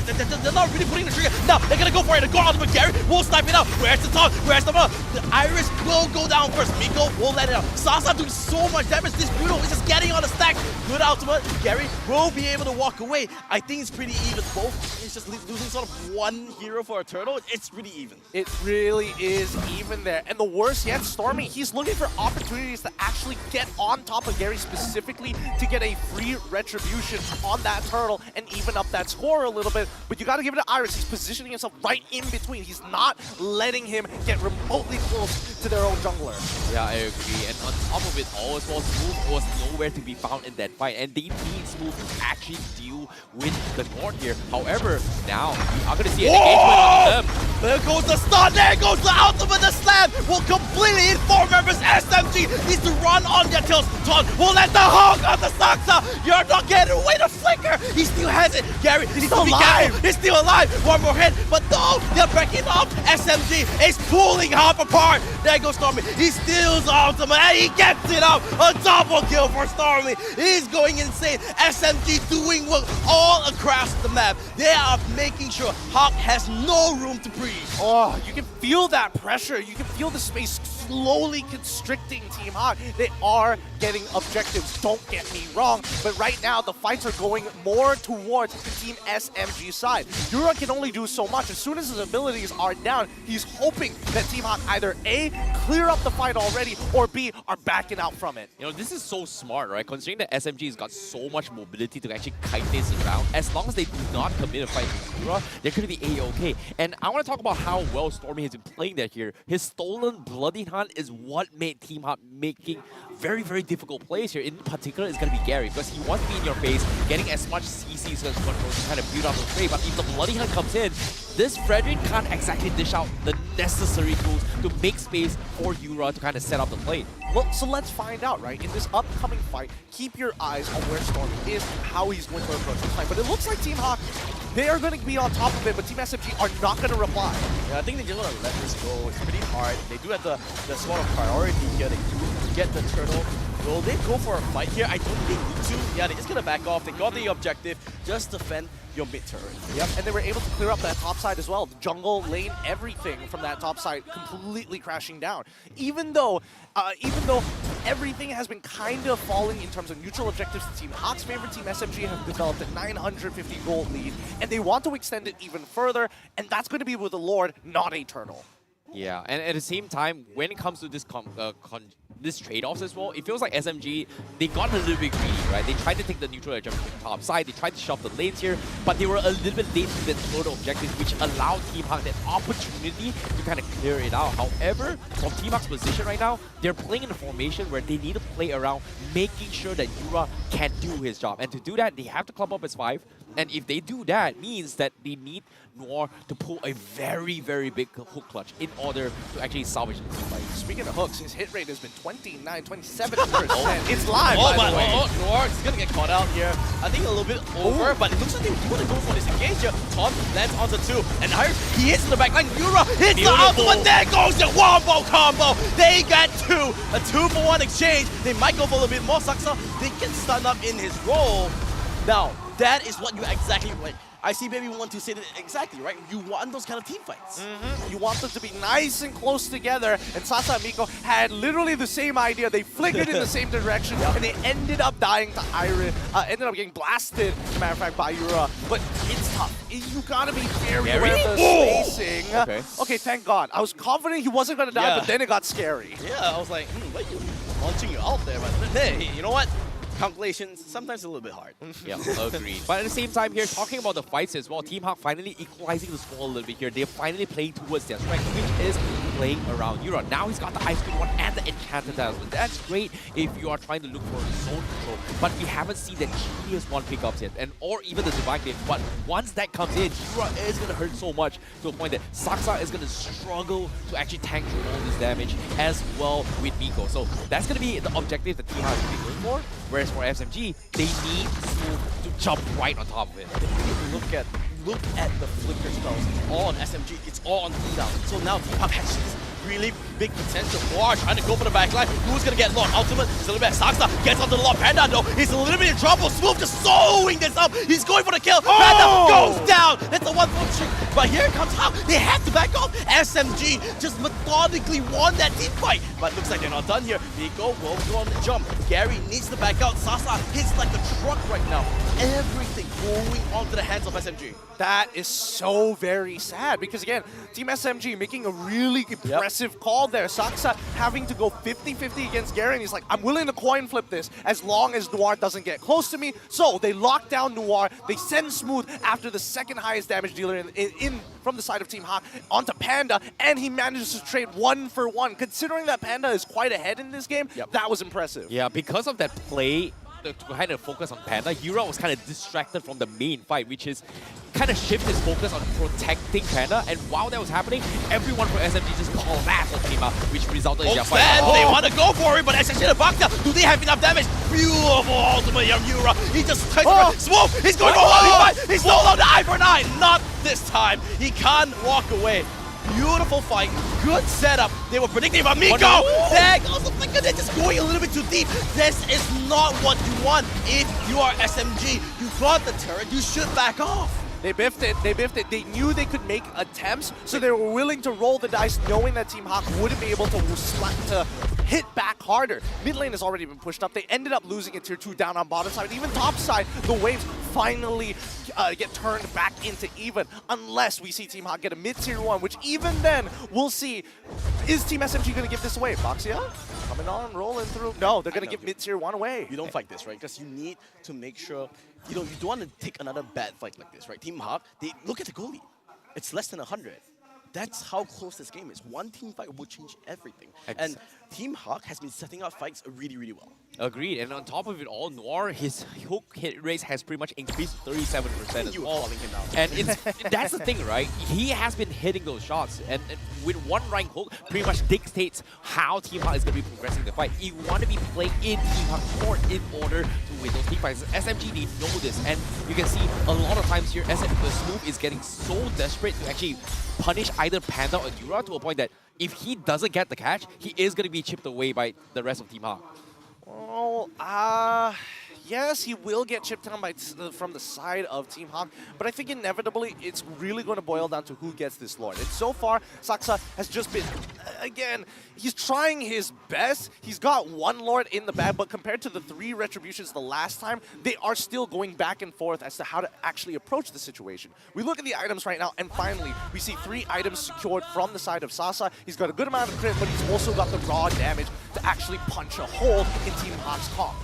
They're not really putting the trigger. Now, they're going to go for it. The guard ultimate. Gary will snipe it out. Where's the top? Where's the ball? The Iris will go down first. Miko will let it out. Sasa doing so much damage. This Brutal is just getting on the stack. Good ultimate. Gary will be able to walk away. I think it's pretty even. Both is just losing sort of one hero for a turtle. It's pretty even. It really is even there. And the worst yet, Stormy, he's looking for opportunities to actually get on top of Gary specifically to get a free retribution on that turtle and even up that score a little bit. But you got to give it to Iris. He's positioning himself right in between. He's not letting him get remotely close to their own jungler. Yeah, I agree. And on top of it all as well, Smooth was nowhere to be found in that fight. And they need Smooth to actually deal with the Nord here. However, now we are going to see an engagement on them. There goes the stun, there goes the ultimate, the slam will completely inform members. SMG needs to run on their tails. Ton will let the hog on the Saksa. You're not getting away, the flicker. He still has it. Gary needs to be careful. He's still alive. One more hit, but no, they're breaking off. SMG is pulling half apart. There goes Stormy. He steals ultimate and he gets it up. A double kill for Stormy. He's going insane. SMG doing work all across the map. They are making sure HAQ has no room to breathe. Oh, you can feel that pressure. You can feel the space slowly constricting Team HAQ. They are getting objectives, don't get me wrong, but right now the fights are going more towards the Team SMG side. Yura can only do so much. As soon as his abilities are down, he's hoping that Team HAQ either A, clear up the fight already, or B, are backing out from it. You know, this is so smart, right? Considering that SMG's got so much mobility to actually kite this around, as long as they do not commit a fight to Yura, they're going to be A-okay. And I want to talk about how well Stormy has been playing that here. His stolen Bloody Hunt is what made Team HAQ making very, very difficult plays here. In particular, it's going to be Gary, because he wants to be in your face, getting as much CCs as possible to kind of build out the trade. But if the Bloody Hunt comes in, this Frederick can't exactly dish out the necessary tools to make space for Yura to kind of set up the play. Well, so let's find out, right? In this upcoming fight, keep your eyes on where Stormy is, how he's going to approach the fight. But it looks like Team HAQ, they are going to be on top of it, but Team SMG are not going to reply. Yeah, I think they just want to let this go. It's pretty hard. They do have the sort of priority here. They do get the turtle. Will they go for a fight here? I don't think they need to. Yeah, they're just going to back off. They got the objective. Just defend your mid turret. Yep, and they were able to clear up that top side as well. The jungle, lane, everything from that top side completely crashing down. Even though everything has been kind of falling in terms of neutral objectives to Team HAQ's favorite Team SMG have developed a 950 gold lead, and they want to extend it even further, and that's going to be with the Lord, not Eternal. Yeah, and at the same time, when it comes to this this trade-offs as well, it feels like SMG, they got a little bit greedy, right? They tried to take the neutral edge from the top side, they tried to shove the lanes here, but they were a little bit late to the total objectives, which allowed Team HAQ that opportunity to kind of clear it out. However, from Team HAQ's position right now, they're playing in a formation where they need to play around making sure that Yura can do his job. And to do that, they have to clump up as 5. And if they do that, means that they need Noir to pull a very, very big hook clutch in order to actually salvage the team fight. Speaking of hooks, his hit rate has been 27%. It's live, oh, by the way. Noir is going to get caught out here. I think a little bit over, but it looks like they want to go for this engage here. Tom lands onto 2, and Iris, he hits in the back line. Yura hits the ultimate, there goes the wombo combo. They get 2, a 2-for-1 exchange. They might go for a little bit more. Saksa, they can stun up in his role. Now, that is what you exactly want. I see Baby want to say that exactly, right? You want those kind of team fights. You want them to be nice and close together, and Sasa and Miko had literally the same idea. They flickered in the same direction, and they ended up dying to Iris, ended up getting blasted, as a matter of fact, by Yura. But it's tough. You gotta be very aware of the spacing. Okay, thank God. I was confident he wasn't gonna die, but then it got scary. Yeah, I was like, what are you launching you out there? But hey, you know what? Calculations, sometimes a little bit hard. Yeah, agreed. But at the same time here, talking about the fights as well, Team HAQ finally equalizing the score a little bit here. They're finally playing towards their strength, which is playing around Yura. Now he's got the Ice Queen 1 and the Enchanted Talisman. That's great if you are trying to look for zone control. But we haven't seen that Genius 1 pickups yet, or even the Divine Glaive. But once that comes in, Yura is going to hurt so much to a point that Saksa is going to struggle to actually tank through all this damage as well with Miko. So that's going to be the objective that Team HAQ is going to be going for. Whereas for SMG, they need to jump right on top of it. Look at the flicker spells. It's all on SMG. It's all on cooldown. So now Team HAQ has this really big potential. War trying to go for the backline. Who's gonna get locked? Ultimate is a little bit. Saksa gets onto the lock. Panda though, he's a little bit in trouble. Smooth just sewing this up. He's going for the kill. Panda goes down. That's a 1-4 trick. But here comes HAQ. They have to back off. SMG just methodically won that team fight. But looks like they're not done here. Miko will go on the jump. Gary needs to back out. Sasa hits like a truck right now. Everything going onto the hands of SMG. That is so very sad because, again, Team SMG making a really impressive call there. Saksa having to go 50-50 against Gary, and he's like, I'm willing to coin flip this as long as Noir doesn't get close to me. So they lock down Noir. They send Smooth after the second highest damage dealer in in from the side of Team HAQ onto Panda, and he manages to trade 1 for 1. Considering that Panda is quite ahead in this game, that was impressive. Yeah, because of that play, to kind of focus on Panda, Yura was kind of distracted from the main fight, which is kind of shift his focus on protecting Panda. And while that was happening, everyone from SMG just collapsed on Team HAQ, which resulted in their fight. They want to go for it, but SMG the Bakta, do they have enough damage? Beautiful ultimate from Yura. He just tries to swoop. He's going for 1v5. He's solo the eye for 9. Not this time. He can't walk away. Beautiful fight, good setup. They were predicting about Miko. Dang, also my goodness, just going a little bit too deep. This is not what you want. If you are SMG, you got the turret, you should back off. They biffed it, They knew they could make attempts, so they were willing to roll the dice knowing that Team HAQ wouldn't be able to hit back harder. Mid lane has already been pushed up. They ended up losing in tier 2 down on bottom side. Even top side, the waves finally get turned back into even, unless we see Team HAQ get a mid tier 1, which even then, we'll see. Is Team SMG going to give this away? Boxia coming on, rolling through. No, they're going to give mid tier 1 away. You don't fight this, right? Because you need to make sure, you don't want to take another bad fight like this, right? Team HAQ, they look at the goalie. It's less than 100. That's how close this game is. One team fight will change everything. And Team HAQ has been setting up fights really, really well. Agreed. And on top of it all, Noir, his hook hit rate has pretty much increased 37% as well. Calling him out. And that's the thing, right? He has been hitting those shots. And with one rank hook, pretty much dictates how Team HAQ is going to be progressing the fight. You want to be playing in Team HAQ court in order to win those team fights. SMG, they know this. And you can see a lot of times here, the Smooth is getting so desperate to actually punish either Panda or Yura to a point that if he doesn't get the catch, he is going to be chipped away by the rest of Team HAQ. Well, yes, he will get chipped down from the side of Team HAQ, but I think inevitably it's really going to boil down to who gets this Lord. And so far, Saksa has just been, again, he's trying his best. He's got 1 Lord in the bag, but compared to the 3 Retributions the last time, they are still going back and forth as to how to actually approach the situation. We look at the items right now, and finally, we see 3 items secured from the side of Sasa. He's got a good amount of crit, but he's also got the raw damage to actually punch a hole in Team HAQ's comp.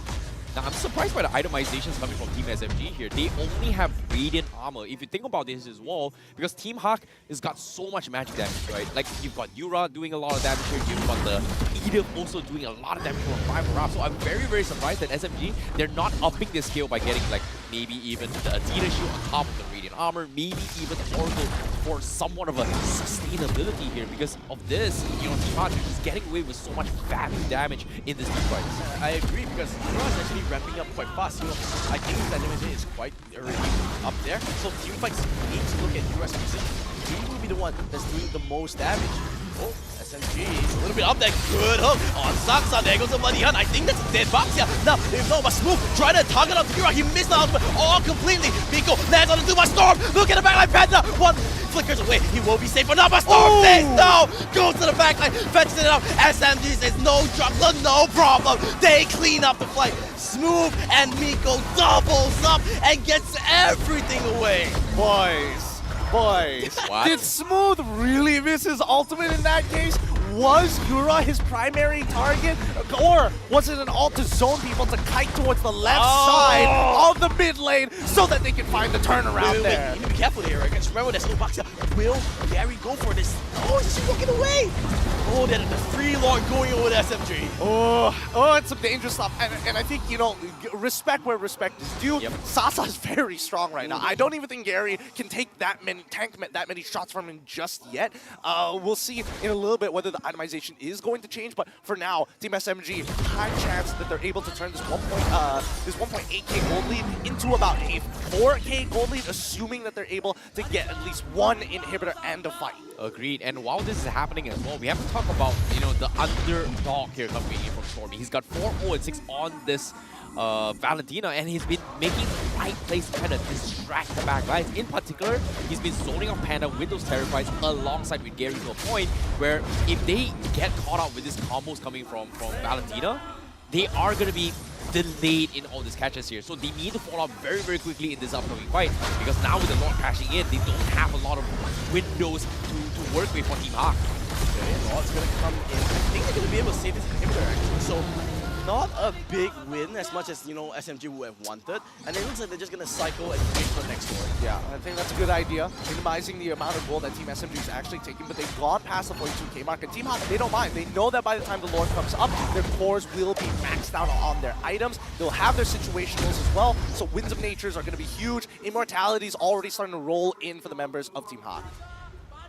Now, I'm surprised by the itemizations coming from Team SMG here. They only have Radiant Armor. If you think about this as well, because Team HAQ has got so much magic damage, right? Like, you've got Yura doing a lot of damage here. You've got the Edith also doing a lot of damage from 5 rounds. So I'm very, very surprised that SMG, they're not upping their skill by getting, like, maybe even the Athena shield on top of the Radiant Armor, maybe even the Oracle for somewhat of a sustainability here. Because of this, you know, Team HAQ is just getting away with so much value damage in this team fight. I agree, because Yura is actually ramping up quite fast. You know, I think that damage is quite already up there. So team fights need to look at Yura's position. He will be the one that's doing the most damage. Oh, SMG is a little bit up there. Good hook on Saksa. There goes the Bloody Hunt. I think that's a dead box here. Now, if no, but Smooth trying to target up Yura. He missed the ultimate all completely. Miko lands on the Duma Storm. Look at the backline. Panda. 1 flickers away. He will be safe, but not. But Storm says no. Goes to the backline. Fetches it up. SMG says no trouble, no problem. They clean up the fight. Smooth and Miko doubles up and gets everything away. Boys, What? did Smooth really miss his ultimate in that case? Was Yura his primary target? Or was it an ult to zone people to kite towards the left side of the mid lane so that they can find the turnaround there? You need to be careful here, right? Because remember, there's no box here. Will Gary go for this? Oh, he's just walking away. Oh, there's the free lord going over the SMG. Oh, it's some dangerous stuff. And I think, you know, respect where respect is due. Sasa's very strong right now. I don't even think Gary can take that many shots from him just yet. We'll see in a little bit whether the itemization is going to change, but for now, Team SMG, high chance that they're able to turn this 1.8k gold lead into about a 4k gold lead, assuming that they're able to get at least 1 inhibitor and a fight. Agreed. And while this is happening as well, we have to talk about, you know, the underdog here coming in from Stormy. He's got 4-0-6 on this Valentina, and he's been making the right plays to kind of distract the back lines. In particular, he's been zoning on Panda with those Terrifies alongside with Gary to a point where if they get caught out with these combos coming from Valentina, they are going to be delayed in all these catches here. So they need to fall out very, very quickly in this upcoming fight, because now with the Lord crashing in, they don't have a lot of windows to work with for Team HAQ. Okay, Lord's gonna come in. I think they're gonna be able to save this inhibitor actually. So not a big win as much as, you know, SMG would have wanted. And it looks like they're just going to cycle and wait for the next score. Yeah, I think that's a good idea. Minimizing the amount of gold that Team SMG is actually taking, but they've gone past the 42k mark. And Team HAQ, they don't mind. They know that by the time the Lord comes up, their cores will be maxed out on their items. They'll have their situationals as well. So Winds of Natures are going to be huge. Immortality is already starting to roll in for the members of Team HAQ.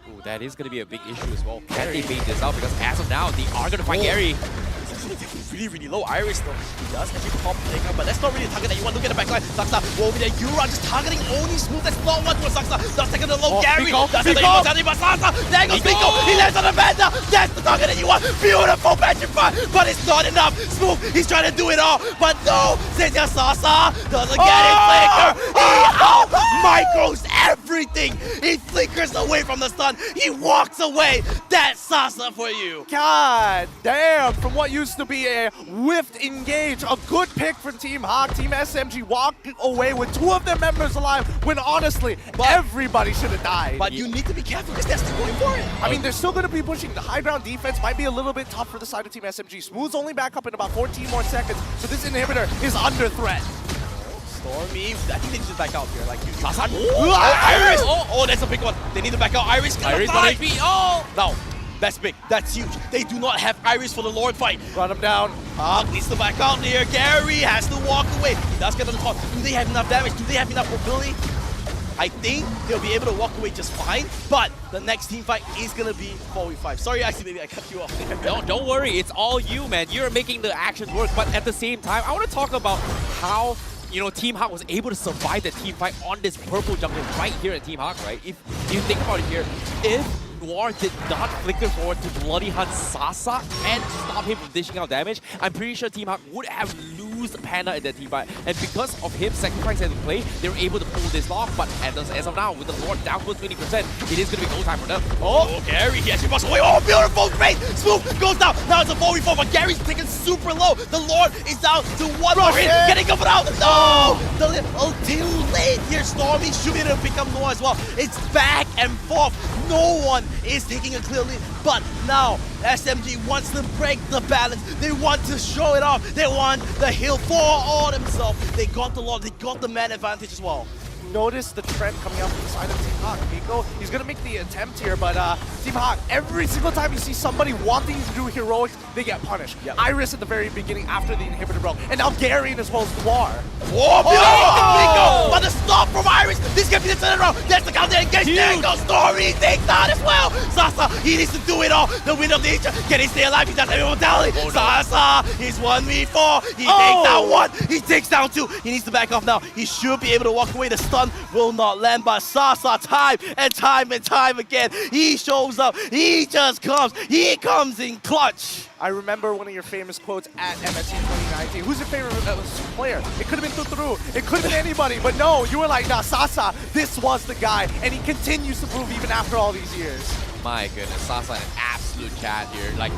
Ooh, that is going to be a big issue as well. Can they bait this out? Because as of now, they are going to find Gary. He's actually taking really low. Iris though, he does actually pop the takeout, but that's not really a target that you want. Look at the backline. Saksa will be there. Yura just targeting only Smooth. That's not what for Saksa. Does take the low Gary. Does take the immortality, but Saksa. There goes Pico. He lands on the Vanda. That's the target that you want. Beautiful petrify, but it's not enough. Smooth, he's trying to do it all, but no. Zenzia Sasa doesn't get it. Flicker. He micros everything. He flickers away from the stun. He walks away. That's Sasa for you. God damn, from what used to be a whiffed engage, a good pick from Team HAQ. Team SMG walked away with 2 of their members alive when honestly, everybody should have died. But you need to be careful because they're still going for it. I mean, they're still going to be pushing. The high ground defense might be a little bit tough for the side of Team SMG. Smooth's only back up in about 14 more seconds, so this inhibitor is under threat. Stormy, I think they need to back out here. Like, Sasa. Iris! Oh, that's a big one. They need to back out. Iris got HP. Oh! No. That's big. That's huge. They do not have Iris for the Lord fight. Run him down. HAQ needs to back out here. Gary has to walk away. He does get on the top. Do they have enough damage? Do they have enough mobility? I think they'll be able to walk away just fine, but the next team fight is going to be 4v5. Sorry, actually, maybe I cut you off there. Don't worry. It's all you, man. You're making the actions work, but at the same time, I want to talk about how Team HAQ was able to survive the team fight on this purple jungle right here at Team HAQ, right? If you think about it here, if Noir did not flicker forward to bloody hunt Sasa and stop him from dishing out damage, I'm pretty sure Team HAQ would have lost Panda in that team fight. And because of him sacrificing the play, they were able to pull this off. But as of now, with the Lord down for 20%, it is going to be go time for them. Oh, Gary, he actually walks away. Oh, beautiful, great. Smooth goes down. Now it's a 4v4, but Gary's taken super low. The Lord is down to 1 more hit. Getting covered out. No! Too late here. Stormy should be able to pick up Noah as well. It's back and forth. No one is taking a clear lead, but now SMG wants to break the balance. They want to show it off. They want the hill for all themselves. They got the Lord. They got the man advantage as well. Notice the trend coming out from the side of Team HAQ. Pico, he's going to make the attempt here, but Team HAQ, every single time you see somebody wanting to do heroics, they get punished. Yep. Iris at the very beginning after the inhibitor broke, and now Garian as well as Noir. Oh, beautiful Pico! But the stop from Iris, this can be the turnaround. There's the counter engage. There goes Story, takes down as well. Sasa, he needs to do it all. The wind of nature, can he stay alive? He doesn't have immortality. Oh, no. Sasa, he's 1v4. He takes down 1, he takes down 2. He needs to back off now. He should be able to walk away. The stun will not land, but Sasa time and time again, he shows up, he just comes, he comes in clutch. I remember one of your famous quotes at MSC 2019. Who's your favorite player? It could have been Tuturu, it could have been anybody, but no, you were like, nah, Sasa, this was the guy, and he continues to prove even after all these years. My goodness, Sasa an absolute cat here. Like,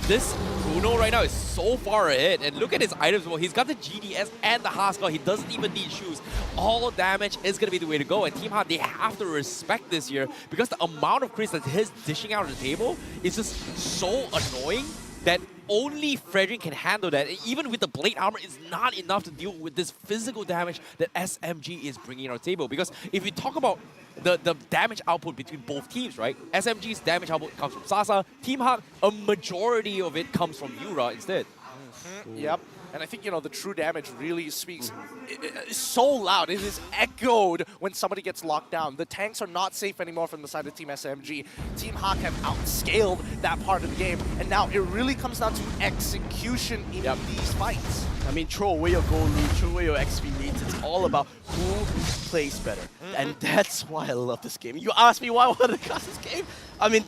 this Bruno right now is so far ahead. And look at his items. Well, he's got the GDS and the Haskell. He doesn't even need shoes. All damage is going to be the way to go. And Team HAQ, they have to respect this here because the amount of crits that he's dishing out on the table is just so annoying that only Frederick can handle that. And even with the Blade Armor, it's not enough to deal with this physical damage that SMG is bringing on the table. Because if you talk about the damage output between both teams, right? SMG's damage output comes from Sasa. Team HAQ, a majority of it comes from Yura instead. Yep. And I think, the true damage really speaks. It's so loud. It is echoed when somebody gets locked down. The tanks are not safe anymore from the side of Team SMG. Team HAQ have outscaled that part of the game. And now it really comes down to execution in these fights. I mean, throw away your gold lead, throw away your XP leads. It's all about who plays better. And that's why I love this game. You asked me why I wanted to cast this game? I mean,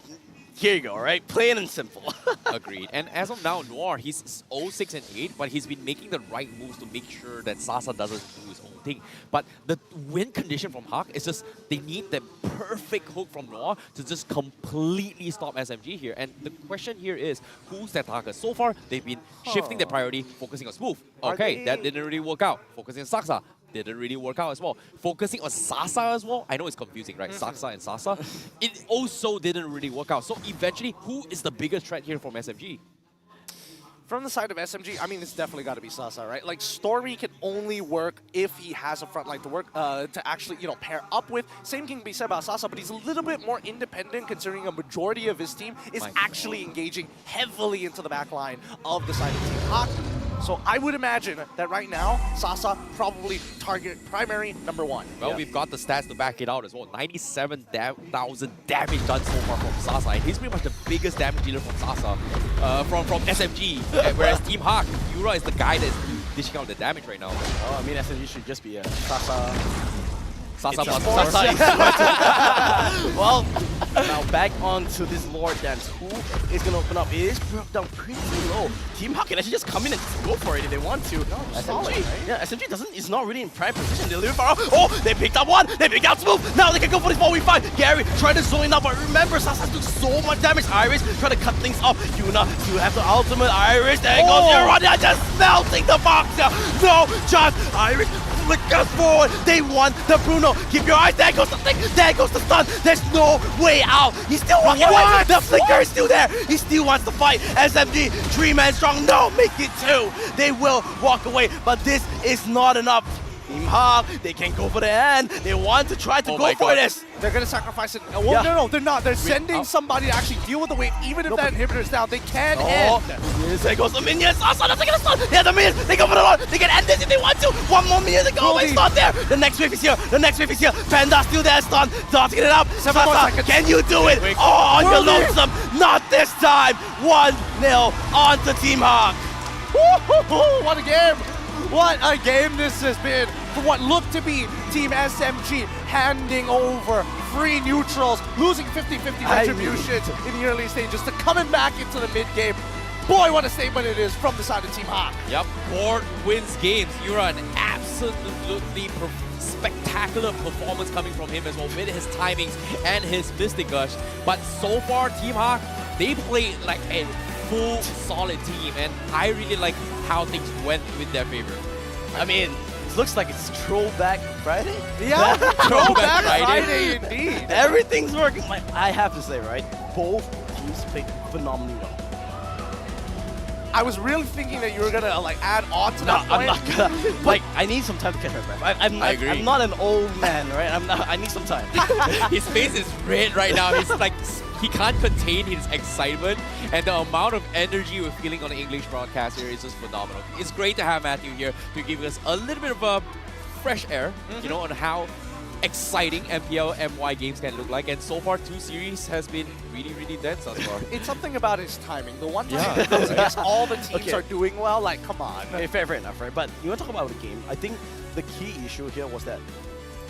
here you go, right? Plain and simple. Agreed. And as of now, Noir, he's 0-6 and 8, but he's been making the right moves to make sure that Sasa doesn't do his own thing. But the win condition from HAQ is just they need the perfect hook from Noir to just completely stop SMG here. And the question here is, who's that target? So far, they've been shifting their priority, focusing on Smooth. Okay, that didn't really work out. Focusing on Saksa. Didn't really work out as well. Focusing on Sasa as well, I know it's confusing, right? Saksa and Sasa. It also didn't really work out. So eventually, who is the biggest threat here from SMG? from the side of SMG, I mean, it's definitely got to be Sasa, right? Like, Stormy can only work if he has a front line to work, to actually, you know, pair up with. Same can be said about Sasa, but he's a little bit more independent considering a majority of his team is actually engaging heavily into the back line of the side of Team HAQ. So I would imagine that right now, Sasa probably target primary #1. Well, we've got the stats to back it out as well. 97,000 damage done so far from Sasa. And he's pretty much the biggest damage dealer from Sasa, from SMG. Whereas Team HAQ, Yura is the guy that's dishing out the damage right now. Oh, I mean, SMG should just be a Sasa. Sasa Sasa. Well, now back onto this Lord dance. Who is going to open up? It is broke down pretty low. Team HAQ can actually just come in and go for it if they want to. No, SMG, solid, right? Yeah, SMG is not really in prime position. They live far out. Oh, they picked up one. They picked out Smooth. Now they can go for this 4v5. Gary trying to zone up, but remember, Sasa's doing so much damage. Iris trying to cut things off. Yuna, you have the ultimate. Iris, there goes Yura. They're just melting the box. No, just Iris. Flickers forward. They won the Bruno. Keep your eyes. There goes the thing. There goes the stun. There's no way out. He's still walking away. The flicker is still there. He still wants to fight. SMG, 3-man strong. No, make it 2. They will walk away, but this is not enough. Team HAQ, they can go for the end. They want to try to go for this. They're going to sacrifice it. Well, no, they're not. They're sending somebody to actually deal with the wave. Even if that inhibitor is down, they can end. Yes, there goes the minions. Sasa doesn't get a stun. Yeah, the minions. They go for the Lord. They can end this if they want to. One more minion to go. It's not there. The next wave is here. The next wave is here. Panda still there. Stun. Dotting it up. Sasa, can you do it? Oh, on your lonesome. Not this time. 1-0 on to Team HAQ. What a game! What a game this has been for what looked to be Team SMG handing over free neutrals, losing 50-50 retributions in the early stages to coming back into the mid-game. Boy, what a statement it is from the side of Team HAQ. Yep, Gord wins games. Yura, an absolutely spectacular performance coming from him as well with his timings and his Mystic Gush. But so far, Team HAQ, they played like a full solid team, and I really like how things went with their favor. I mean, it looks like it's Throwback Friday. Yeah, Throwback Friday indeed. Everything's working. Like, I have to say, right? Both teams played phenomenally well. I was really thinking that you were gonna like add on to that I'm point. not gonna. Like, I need some time to catch my breath. I agree. I'm not an old man, right? I need some time. His face is red right now. He's like, he can't contain his excitement, and the amount of energy we're feeling on the English broadcast here is just phenomenal. It's great to have Matthew here to give us a little bit of a fresh air, you know, on how exciting MPL MY games can look like, and so far 2 series has been really dense thus far. It's something about his timing. The one time he goes against all the teams are doing well, like, come on. Okay, fair enough, right? But you want to talk about the game, I think the key issue here was that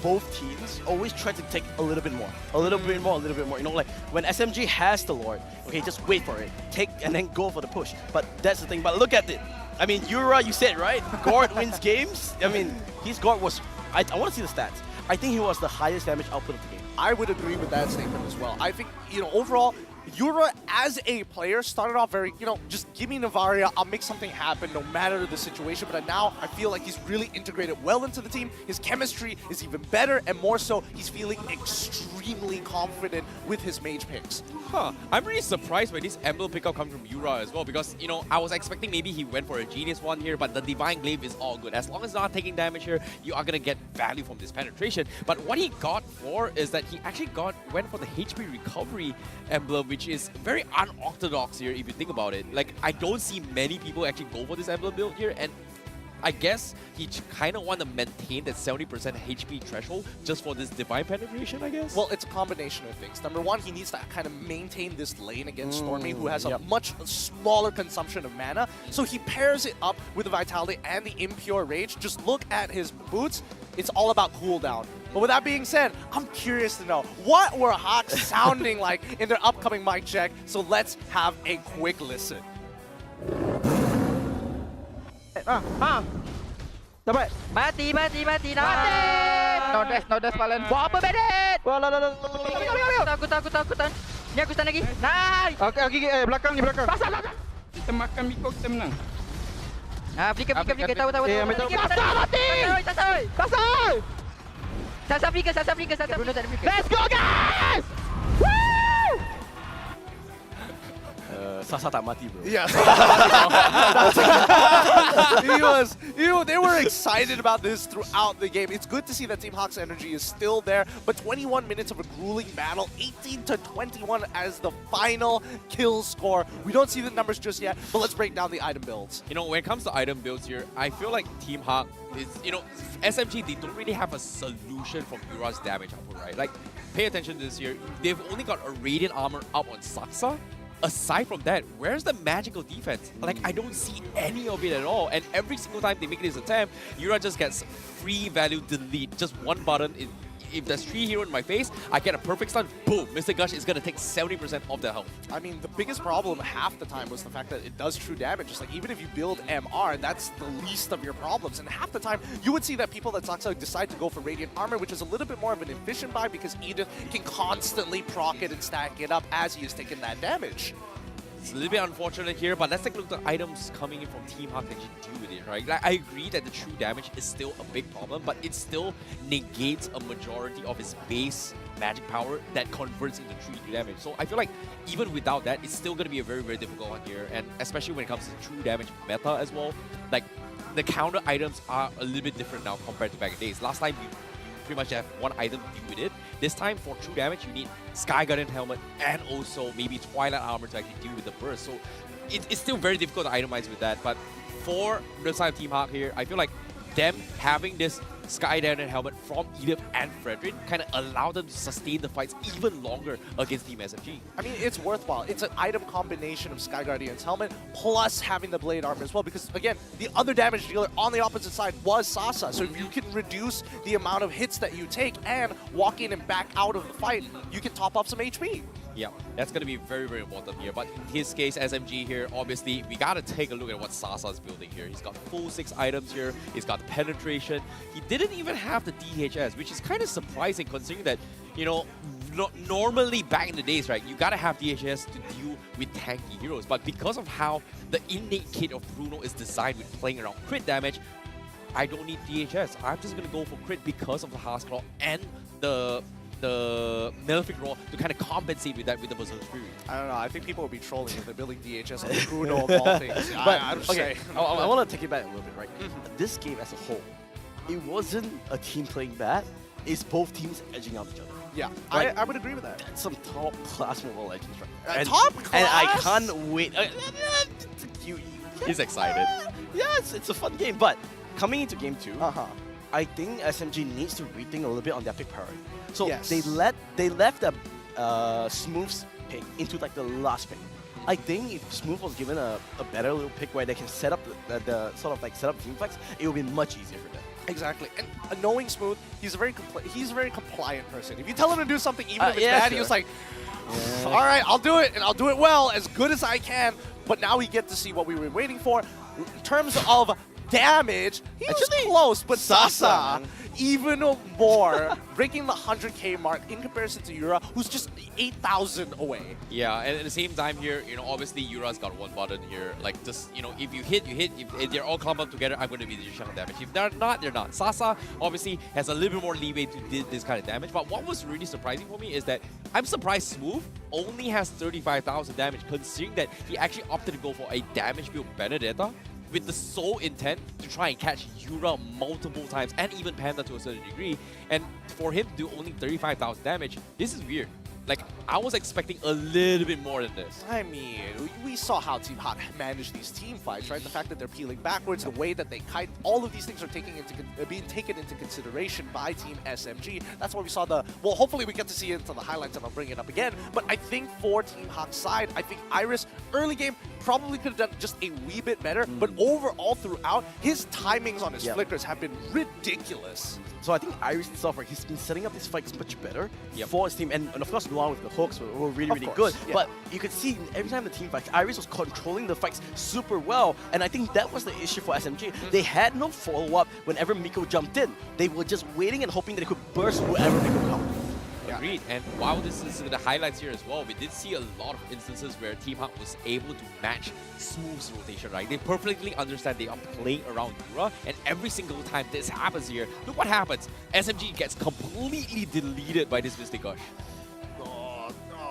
both teams always try to take a little bit more. A little bit more. You know, like when SMG has the Lord, okay, just wait for it. Take and then go for the push. But that's the thing. But look at it. I mean, Yura, you said, right? Gord wins games. I mean, his Gord was... I want to see the stats. I think he was the highest damage output of the game. I would agree with that statement as well. I think, you know, overall, Yura as a player started off very, you know, just give me Navaria, I'll make something happen no matter the situation. But now I feel like he's really integrated well into the team. His chemistry is even better, and more so, he's feeling extremely confident with his mage picks. Huh. I'm really surprised by this emblem pickup coming from Yura as well, because, you know, I was expecting maybe he went for a genius one here, but the Divine Glaive is all good. As long as not taking damage here, you are going to get value from this penetration. But what he got for is that he actually went for the HP recovery emblem, which is very unorthodox here if you think about it. Like, I don't see many people actually go for this emblem build here, and I guess he kind of want to maintain that 70% HP threshold just for this Divine Penetration, I guess? Well, it's a combination of things. Number one, he needs to kind of maintain this lane against Stormy, who has a much smaller consumption of mana. So he pairs it up with the Vitality and the Impure Rage. Just look at his boots. It's all about cooldown. But with that being said, I'm curious to know, what were HAQ sounding like in their upcoming mic check? So let's have a quick listen. Dapat. Mati. No dash, Valen. Buat apa, Bandit? Takutan. Ni aku stun lagi. Nice. Okay, belakang ni, belakang. Pasal. Kita makan Miko, kita menang. Flicker. Tahu. Ambil tahu. Pasal mati. Pasal. Sasa flicker. Let's go, guys! Woo! Sasa tak mati, bro. Yes. They were excited about this throughout the game. It's good to see that Team HAQ's energy is still there, but 21 minutes of a grueling battle, 18-21 as the final kill score. We don't see the numbers just yet, but let's break down the item builds. You know, when it comes to item builds here, I feel like Team HAQ is, you know, SMG, they don't really have a solution from Yura's damage output, right? Like, pay attention to this here. They've only got a Radiant Armor up on Saksa. Aside from that, where's the magical defense? Like, I don't see any of it at all. And every single time they make this attempt, Yura just gets free value delete. Just one button. If there's 3 heroes in my face, I get a perfect stun. Boom! Mr. Gush is going to take 70% of the health. I mean, the biggest problem half the time was the fact that it does true damage. Just like, even if you build MR, that's the least of your problems. And half the time, you would see that people that Saksa decide to go for Radiant Armor, which is a little bit more of an efficient buy because Edith can constantly proc it and stack it up as he is taking that damage. It's a little bit unfortunate here, but let's take a look at the items coming in from Team HAQ to actually deal with it, right? Like, I agree that the true damage is still a big problem, but it still negates a majority of its base magic power that converts into true damage. So I feel like even without that, it's still going to be a very, very difficult one here, and especially when it comes to true damage meta as well. Like, the counter items are a little bit different now compared to back in the days. Last time, you pretty much have one item to deal with it. This time, for true damage, you need Sky Guardian Helmet and also maybe Twilight Armor to actually deal with the burst. So it's still very difficult to itemize with that. But for the side of Team HAQ here, I feel like them having this Sky Guardian Helmet from Edith and Fredrin kind of allow them to sustain the fights even longer against Team SMG. I mean, it's worthwhile. It's an item combination of Sky Guardian's helmet plus having the Blade Armor as well, because again, the other damage dealer on the opposite side was Sasa. So if you can reduce the amount of hits that you take and walk in and back out of the fight, you can top up some HP. Yeah, that's going to be very, very important here. But in his case, SMG here, obviously, we got to take a look at what Sasa is building here. He's got full 6 items here. He's got the penetration. He didn't even have the DHS, which is kind of surprising considering that, you know, normally back in the days, right, you got to have DHS to deal with tanky heroes. But because of how the innate kit of Bruno is designed with playing around crit damage, I don't need DHS. I'm just going to go for crit because of the Heart's Claw and the Malefic Roar to kind of compensate with that with the Berserk Spirit. I don't know. I think people will be trolling if they're building DHS on Bruno of all things. But I'm just okay, saying. I want to take it back a little bit, right? This game as a whole, it wasn't a team playing bad. It's both teams edging out each other. Yeah, Like, I would agree with that. That's some top class Mobile Legends, right? Top And I class? can't wait. He's excited. Yes, it's a fun game. But coming into game 2, I think SMG needs to rethink a little bit on their pick priority. So Yes. they left the Smooth's pick into like the last pick. I think if Smooth was given a better little pick where they can set up the sort of like set up team fights, it would be much easier for them. Exactly, and knowing Smooth, he's a very compliant person. If you tell him to do something, even if it's yeah, bad, sure. he's like, all right, I'll do it, and I'll do it well, as good as I can. But now we get to see what we were waiting for. In terms of damage, he was close, but Sasa, man. even more, breaking the 100k mark in comparison to Yura, who's just 8,000 away. Yeah, and at the same time here, you know, obviously Yura's got one button here. Like, just, you know, if you hit, you hit. If they're all clumped up together, I'm going to be the chunk of damage. If they're not, they're not. Sasa obviously has a little bit more leeway to do this kind of damage. But what was really surprising for me is that I'm surprised Smooth only has 35,000 damage, considering that he actually opted to go for a damage build Benedetta with the sole intent to try and catch Yura multiple times, and even Panda to a certain degree. And for him to do only 35,000 damage, this is weird. Like, I was expecting a little bit more than this. I mean, we saw how Team HAQ manage these team fights, right? The fact that they're peeling backwards, the way that they kite, all of these things are being taken into consideration by Team SMG. That's why we saw well, hopefully we get to see it into the highlights and I'll bring it up again. But I think for Team HAQ's side, I think Iris, early game, probably could have done just a wee bit better. But overall, throughout, his timings on his flickers have been ridiculous. So I think Iris itself, right, he's been setting up these fights much better for his team. And of course, Luan with the hooks were really, really good. Yeah. But you could see every time the team fights, Iris was controlling the fights super well. And I think that was the issue for SMG. They had no follow-up whenever Miko jumped in. They were just waiting and hoping that they could burst whoever they could come. Agreed. And while this is the highlights here as well, we did see a lot of instances where Team HAQ was able to match Smooth's rotation, right? They perfectly understand they are playing around Yura, and every single time this happens here, look what happens. SMG gets completely deleted by this Mystic Gush.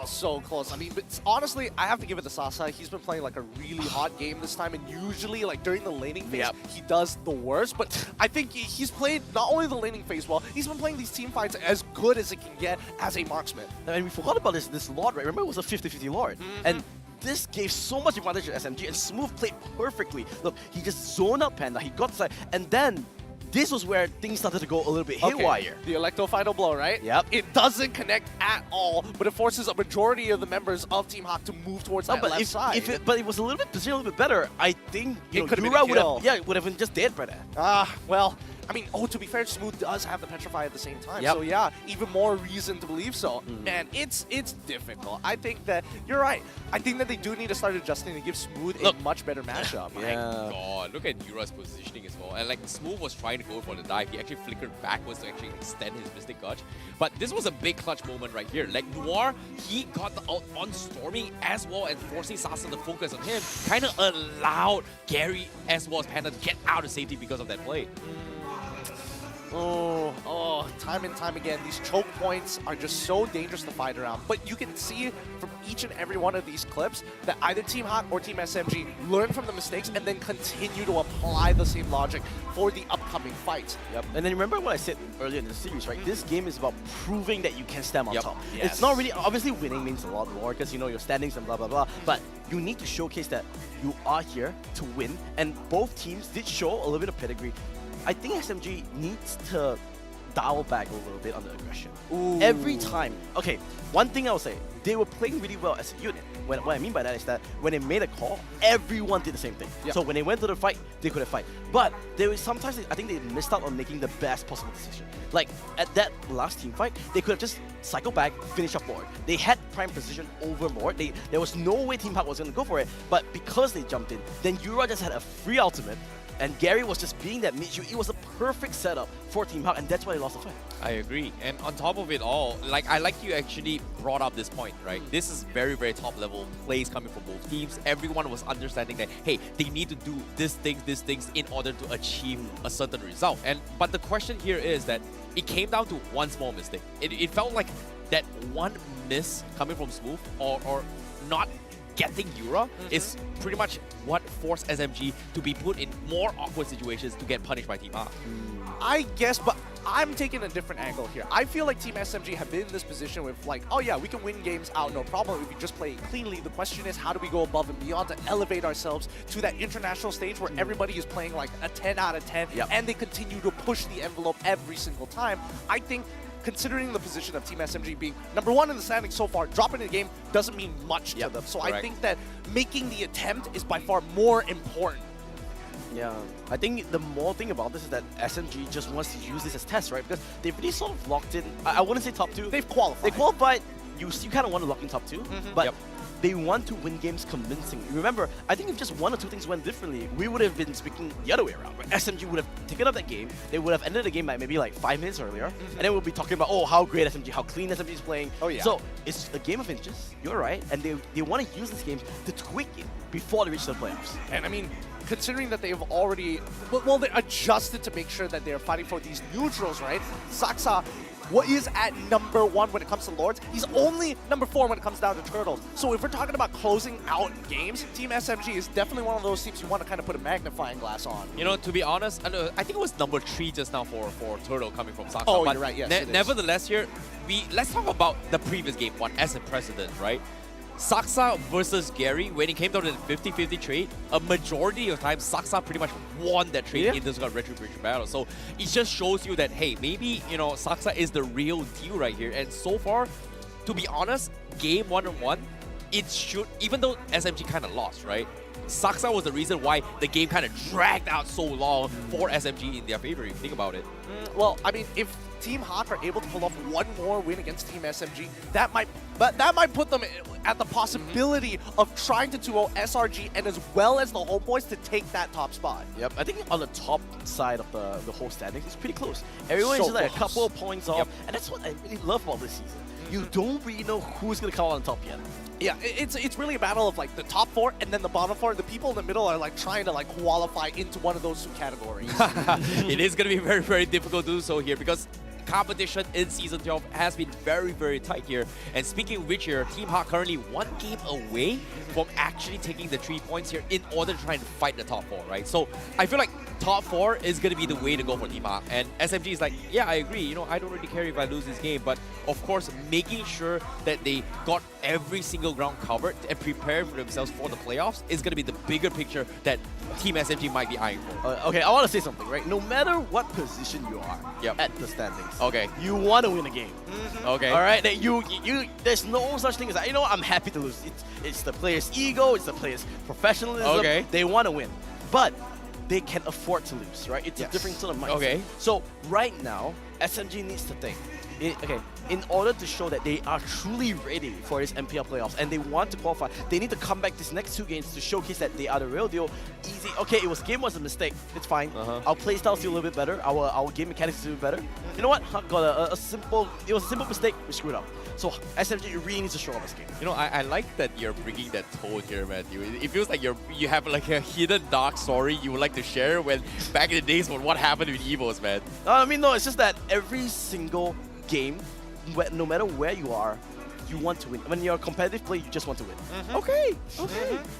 Oh, so close. I mean, but honestly, I have to give it to Sasa. He's been playing like a really hot game this time, and usually, like during the laning phase, he does the worst. But I think he's played not only the laning phase well, he's been playing these team fights as good as it can get as a marksman. And we forgot about this Lord, right? Remember, it was a 50-50 Lord. And this gave so much advantage to SMG, and Smooth played perfectly. Look, he just zoned out Panda, he got side, and then this was where things started to go a little bit haywire. The Electro final blow, right? Yep. It doesn't connect at all, but it forces a majority of the members of Team HAQ to move towards that left side. But it was a little bit positioned a little bit better. I think It could have been Yura a kill. would have been just dead by that. Well, I mean, to be fair, Smooth does have the Petrify at the same time. Yep. So yeah, even more reason to believe so. Man, it's difficult. I think that you're right. I think that they do need to start adjusting to give Smooth a much better matchup. My God, look at Yura's positioning as well. And like Smooth was trying to go for the dive. He actually flickered backwards to actually extend his Mystic Gouge. But this was a big clutch moment right here. Like Noir, he got the ult on Stormy as well, and forcing Sasa to focus on him kind of allowed Gary as well as Panda to get out of safety because of that play. Time and time again, these choke points are just so dangerous to fight around. But you can see from each and every one of these clips that either Team HAQ or Team SMG learn from the mistakes and then continue to apply the same logic for the upcoming fights. Yep. And then remember what I said earlier in the series, right? This game is about proving that you can stand on top. Yes. It's not really, obviously winning means a lot more because you know your standings and blah blah blah, but you need to showcase that you are here to win, and both teams did show a little bit of pedigree. I think SMG needs to dial back a little bit on the aggression. Every time. Okay, one thing I'll say, they were playing really well as a unit. What I mean by that is that when they made a call, everyone did the same thing. So when they went to the fight, they couldn't fight. But there was sometimes, I think they missed out on making the best possible decision. Like at that last team fight, they could have just cycled back, finished up Lord. They had prime position over Lord. There was no way Team HAQ was going to go for it. But because they jumped in, then Yura just had a free ultimate, and Gary was just being that mid. It was a perfect setup for Team HAQ, and that's why they lost the fight. I agree. And on top of it all, like I like you actually brought up this point, right? This is very, very top level plays coming from both teams. Everyone was understanding that, hey, they need to do these things in order to achieve a certain result. But the question here is that it came down to one small mistake. It felt like that one miss coming from Smooth or not getting Yura is pretty much what forced SMG to be put in more awkward situations to get punished by Team HAQ. I guess, but I'm taking a different angle here. I feel like Team SMG have been in this position with like, oh yeah, we can win games out, no problem, if we just play cleanly. The question is, how do we go above and beyond to elevate ourselves to that international stage where everybody is playing like a 10 out of 10 and they continue to push the envelope every single time. I think considering the position of Team SMG being #1 in the standings so far, dropping the game doesn't mean much to them. So I think that making the attempt is by far more important. Yeah, I think the more thing about this is that SMG just wants to use this as test, right? Because they've really sort of locked in, I wouldn't say top 2. They've qualified. They qualified, you kind of want to lock in top 2, but they want to win games convincingly. Remember, I think if just one or two things went differently, we would have been speaking the other way around. Right? SMG would have taken up that game, they would have ended the game maybe like 5 minutes earlier, and then we'll be talking about, oh, how great SMG, how clean SMG is playing. Oh yeah. So it's a game of inches, you're right, and they want to use this game to tweak it before they reach the playoffs. And I mean, considering that they've already, well, they adjusted to make sure that they're fighting for these neutrals, right? Saksa, what is at #1 when it comes to Lords, he's only #4 when it comes down to Turtles. So if we're talking about closing out games, Team SMG is definitely one of those teams you want to kind of put a magnifying glass on. You know, to be honest, I think it was #3 just now for Turtle coming from Saksa. Oh, but you're right, yes, nevertheless here, let's talk about the previous game one as a precedent, right? Saksa versus Gary, when it came down to the 50-50 trade, a majority of times Saksa pretty much won that trade in this Retribution battle. So it just shows you that, hey, maybe, you know, Saksa is the real deal right here. And so far, to be honest, game 1-1, it should, even though SMG kind of lost, right? Saksa was the reason why the game kind of dragged out so long for SMG in their favor, if you think about it. Well, I mean, if Team HAQ are able to pull off one more win against Team SMG, that might put them at the possibility of trying to 2-0 SRG and as well as the Homeboys to take that top spot. Yep, I think on the top side of the whole standings, it's pretty close. Everyone is So like a close. couple of points off, and that's what I really love about this season. You don't really know who's going to come out on top yet. Yeah, it's really a battle of like the top 4 and then the bottom 4. The people in the middle are like trying to like qualify into one of those 2 categories. It is going to be very, very difficult to do so here because competition in Season 12 has been very, very tight here. And speaking of which here, Team HAQ currently 1 game away from actually taking the 3 points here in order to try and fight the top 4, right? So I feel like top 4 is going to be the way to go for Team HAQ. And SMG is like, yeah, I agree. You know, I don't really care if I lose this game, but of course, making sure that they got every single ground covered and prepared for themselves for the playoffs is going to be the bigger picture that Team SMG might be eyeing for. Okay, I want to say something, right? No matter what position you are at the standings, Okay. you want to win a game. Okay. All right, that you there's no such thing as that. You know what? I'm happy to lose. It's the player's ego, it's the player's professionalism. Okay. They want to win, but they can afford to lose, right? It's a different sort of mindset. Okay. So right now, SMG needs to think. In order to show that they are truly ready for this MPL playoffs and they want to qualify, they need to come back these next 2 games to showcase that they are the real deal. Easy. Okay, game was a mistake. It's fine. Our playstyle is still a little bit better. Our game mechanics is a little bit better. You know what? HAQ got a simple. It was a simple mistake. We screwed up. So SMG really needs to show up this game. You know, I like that you're bringing that tone here, Matthew. It feels like you have like a hidden dark story you would like to share when back in the days when what happened with Evos, man. I mean, no, it's just that every single game, no matter where you are, you want to win. When you're a competitive player, you just want to win. Okay.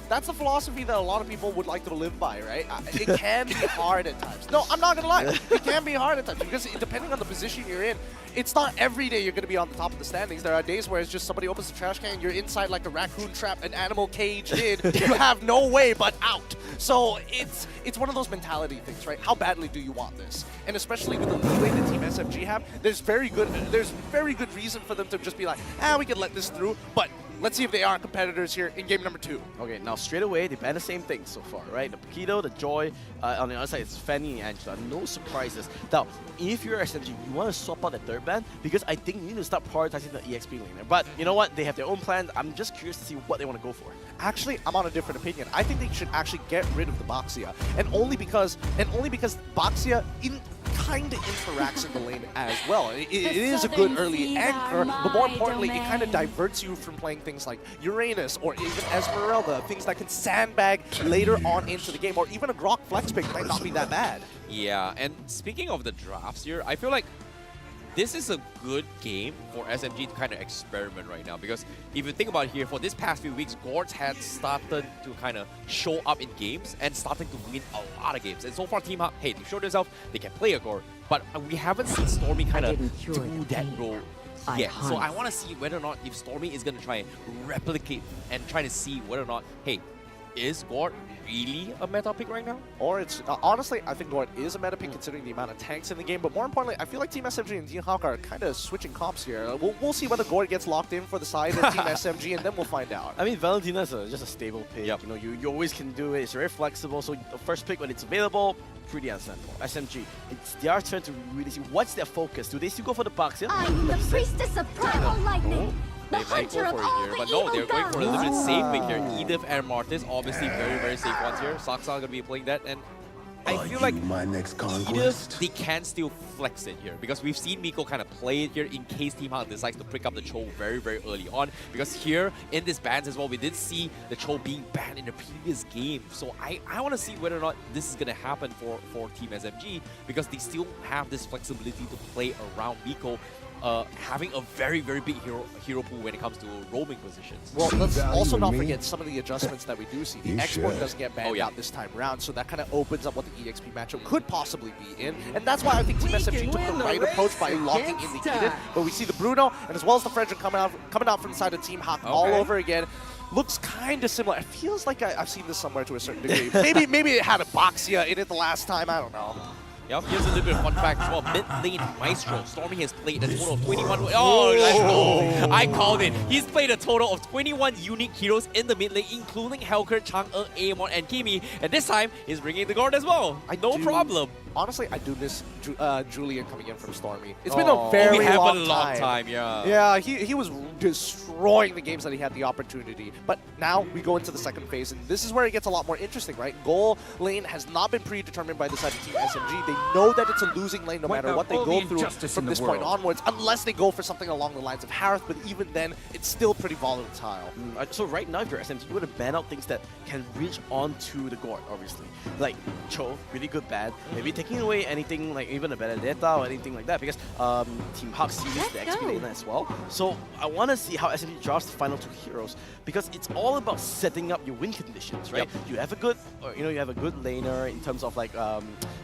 That's the philosophy that a lot of people would like to live by, right? It can be hard at times. No, I'm not gonna lie. It can be hard at times because depending on the position you're in, it's not every day you're gonna be on the top of the standings. There are days where it's just somebody opens the trash can, you're inside like a raccoon trap, an animal cage in. You have no way but out. So it's one of those mentality things, right? How badly do you want this? And especially with the leeway that Team SMG have, there's very good reason for them to just be like, we can let this through, but let's see if they are competitors here in game number 2. Okay, now straight away, they've had the same thing so far, right? The Paquito, the Joy, on the other side, it's Fanny and Angela. No surprises. Now, if you're SMG, you want to swap out the third ban because I think you need to start prioritizing the EXP laner. But you know what? They have their own plans. I'm just curious to see what they want to go for. Actually, I'm on a different opinion. I think they should actually get rid of the Boxia, and only because Boxia kind of interacts in the lane as well. It is a good early anchor, but more importantly, it kind of diverts you from playing things like Uranus or even Esmeralda, things that can sandbag later on into the game, or even a Grok flex pick might not be that bad. Yeah, and speaking of the drafts here, I feel like this is a good game for SMG to kind of experiment right now, because if you think about it here, for this past few weeks, Gords had started to kind of show up in games and starting to win a lot of games. And so far, Team HAQ, hey, they showed themselves they can play a Gord, but we haven't seen Stormy kind of do that role yet. So I want to see whether or not if Stormy is going to try and replicate and try to see whether or not, hey, is Gord really a meta pick right now? Or it's, honestly, I think Gord is a meta pick considering the amount of tanks in the game, but more importantly, I feel like Team SMG and Team HAQ are kind of switching comps here. We'll see whether Gord gets locked in for the side of Team SMG, and then we'll find out. I mean, Valentina is just a stable pick. You know, you always can do it. It's very flexible, so the first pick when it's available, pretty unstandable. SMG, it's their turn to really see what's their focus. Do they still go for the box? I am the priestess of primal lightning. The They might hunter go of for all it here, the but no, they're evil going for a little bit gods. safe pick here. Edith and Martis, obviously very, very safe ones here. Saksa going to be playing that, and I feel like my next Edith, they can still flex it here, because we've seen Miko kind of play it here in case Team HAQ decides to pick up the Cho very, very early on, because here in this bans as well, we did see the Cho being banned in the previous game. So I want to see whether or not this is going to happen for Team SMG, because they still have this flexibility to play around Miko, having a very, very big hero pool when it comes to roaming positions. Well, let's also not forget some of the adjustments that we do see. The export doesn't get banned out this time around, so that kind of opens up what the EXP matchup could possibly be in. And that's why I think Team SMG took the right approach by locking in the Edith. But we see the Bruno, and as well as the Frederick coming out from the side of Team HAQ all over again. Looks kind of similar. It feels like I've seen this somewhere to a certain degree. maybe it had a Boxia in it the last time, I don't know. Yep, here's a little bit of fun fact as well. Mid lane Maestro, Stormy has played a total of 21. Oh, let's go! I called it. He's played a total of 21 unique heroes in the mid lane, including Helker, Chang'e, Aemon, and Kimi. And this time, he's bringing the guard as well. No problem. Honestly, I do miss Julian coming in from Stormy. It's been a very long time. Yeah. Yeah, he was destroying the games that he had the opportunity. But now we go into the second phase, and this is where it gets a lot more interesting, right? Goal lane has not been predetermined by the side of Team SMG. They know that it's a losing lane no matter what they go through from this point onwards, unless they go for something along the lines of Harith, but even then, it's still pretty volatile. So right now, if you're SMG, you want to ban out things that can reach onto the Gord, obviously. Like Cho, really good ban. Maybe take taking away anything like even a better data or anything like that, because Team HAQ sees the XP laner as well. So I want to see how SMG drafts the final 2 heroes, because it's all about setting up your win conditions, right? You have a good, you have a good laner in terms of like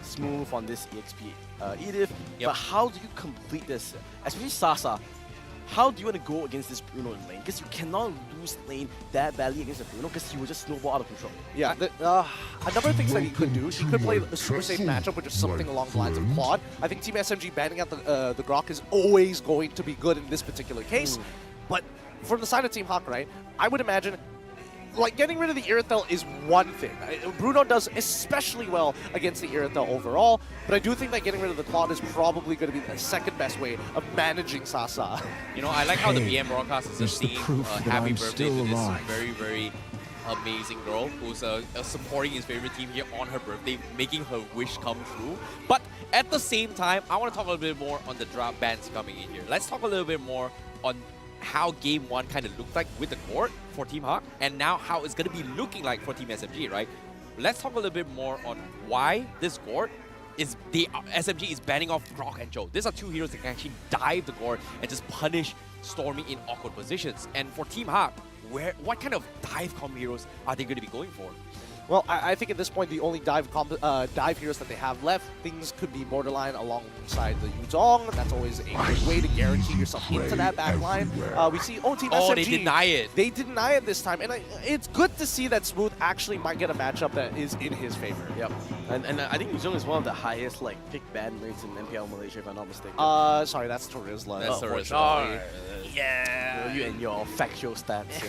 smooth on this EXP Edith, but how do you complete this? Especially Sasa. How do you want to go against this Bruno in lane? Because you cannot lose lane that badly against a Bruno, because he will just snowball out of control. Yeah, a number of things that he could do. He could play a super safe matchup, which is something along the lines of quad. I think Team SMG banning out the Grok is always going to be good in this particular case. But from the side of Team HAQ, right, I would imagine like getting rid of the Irithel is one thing. Bruno does especially well against the Irithel overall, but I do think that getting rid of the Claude is probably going to be the second best way of managing Sasa. You know, I like how the BM broadcast is just singing happy birthday to this very, very amazing girl who's supporting his favorite team here on her birthday, making her wish come true. But at the same time, I want to talk a little bit more on the draft bans coming in here. Let's talk a little bit more on how game 1 kind of looked like with the court for Team HAQ, and now how it's going to be looking like for Team SMG, right? Let's talk a little bit more on why this court is SMG is banning off Grok and Cho. These are 2 heroes that can actually dive the court and just punish Stormy in awkward positions. And for Team HAQ, what kind of dive comp heroes are they going to be going for? Well, I think at this point, the only dive heroes that they have left, things could be borderline alongside the Yuzong. That's always a good way to guarantee yourself into that back line. We see Team SMG. They deny it. They deny it this time. And it's good to see that Smooth actually might get a matchup that is in his favor. Yep. And I think Yuzong is one of the highest like pick ban rates in MPL Malaysia, if I'm not mistaken. Sorry, that's Terizla. That's Terizla. Yeah. You and your factual stats.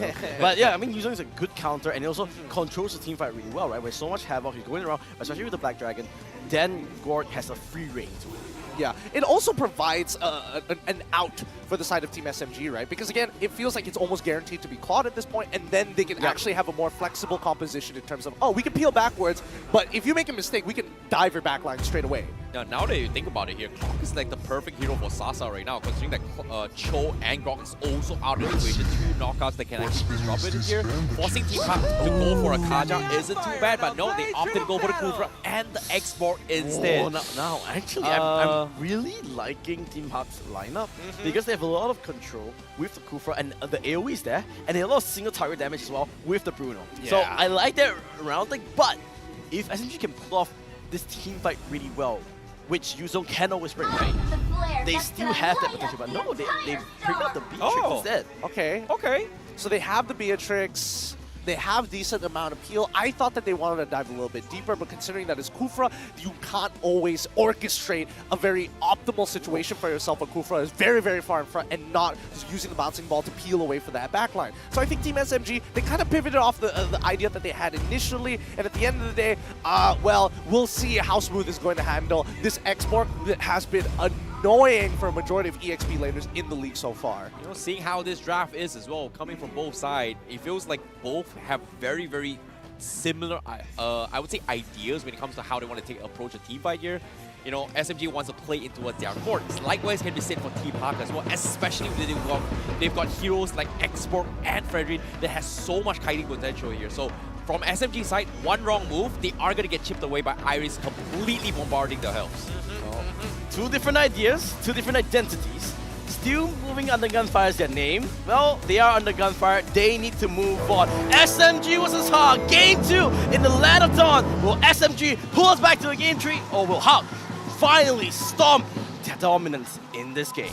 But yeah, I mean, Yuzong is a good counter, and it also controls the team fight really well, right? With so much havoc, he's going around, especially with the Black Dragon. Then Gord has a free reign to it. Yeah, it also provides an out for the side of Team SMG, right? Because again, it feels like it's almost guaranteed to be Claude at this point, and then they can actually have a more flexible composition in terms of, oh, we can peel backwards, but if you make a mistake, we can dive your backline straight away. Now that you think about it here, Grok is like the perfect hero for Sasa right now, considering that Cho and Grok is also out of the equation. 2 knockouts that can actually disrupt it in here. Forcing Team HAQ to go for a Kaja isn't too bad, but no, they opted to go for the Kufra and the export instead. Oh, now actually, I'm really liking Team HAQ's lineup, because they have a lot of control with the Kufra, and the AoE is there, and they have a lot of single target damage as well with the Bruno. Yeah. So I like that round thing, but if SMG can pull off this team fight really well, which Yuzong can always bring, right? They still have that potential, but no, they bring out the Beatrix instead. Okay. So they have the Beatrix. They have decent amount of peel. I thought that they wanted to dive a little bit deeper, but considering that it's Kufra, you can't always orchestrate a very optimal situation for yourself when Kufra is very, very far in front and not just using the bouncing ball to peel away for that backline. So I think Team SMG, they kind of pivoted off the idea that they had initially, and at the end of the day, well, we'll see how Smooth is going to handle this export that has been annoying for a majority of EXP laners in the league so far. You know, seeing how this draft is as well, coming from both sides, it feels like both have very, very similar, I would say, ideas when it comes to how they want to approach a team fight here. You know, SMG wants to play into their court. Likewise can be said for Team HAQ as well, especially when they've got heroes like Export and Fredrin that has so much kiting potential here. So from SMG side, one wrong move, they are going to get chipped away by Iris completely bombarding the health. 2 different ideas, 2 different identities. Still moving under gunfire is their name. Well, they are under gunfire. They need to move on. SMG versus HAQ. Game 2 in the Land of Dawn. Will SMG pull us back to a game 3, or will HAQ finally stomp their dominance in this game?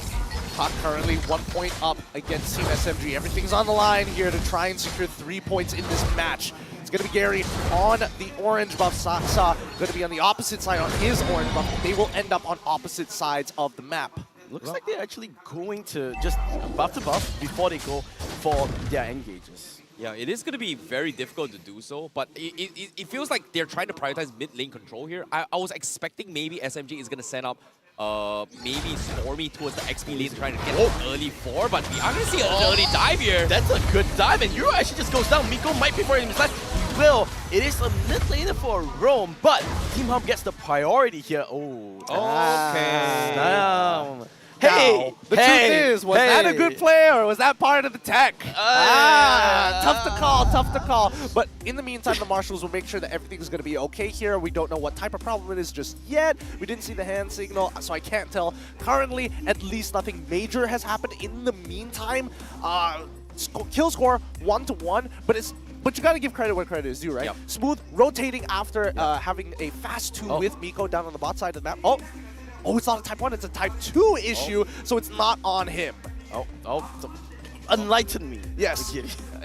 HAQ currently 1 point up against Team SMG. Everything's on the line here to try and secure 3 points in this match. It's going to be Gary on the orange buff. Sasa going to be on the opposite side on his orange buff. They will end up on opposite sides of the map. Looks like they're actually going to just buff to buff before they go for their engages. Yeah, it is going to be very difficult to do so, but it feels like they're trying to prioritize mid lane control here. I was expecting maybe SMG is going to send up maybe Stormy towards the XP lane trying to get an early 4, but we are going to see an early dive here. That's a good dive, and Euro actually just goes down. Miko might be for him. He will. It is a mid laner for Rome, but Team HAQ gets the priority here. Oh, okay. Hey, the truth is, was that that a good play, or was that part of the tech? Tough to call. But in the meantime, the Marshals will make sure that everything's going to be okay here. We don't know what type of problem it is just yet. We didn't see the hand signal, so I can't tell. Currently, at least nothing major has happened. In the meantime, kill score 1-1, but you gotta give credit where credit is due, right? Yep. Smooth rotating after having a fast 2 with Miko down on the bot side of the map. Oh, it's not a type 1, it's a type 2 issue, so it's not on him. Enlighten me. Yes.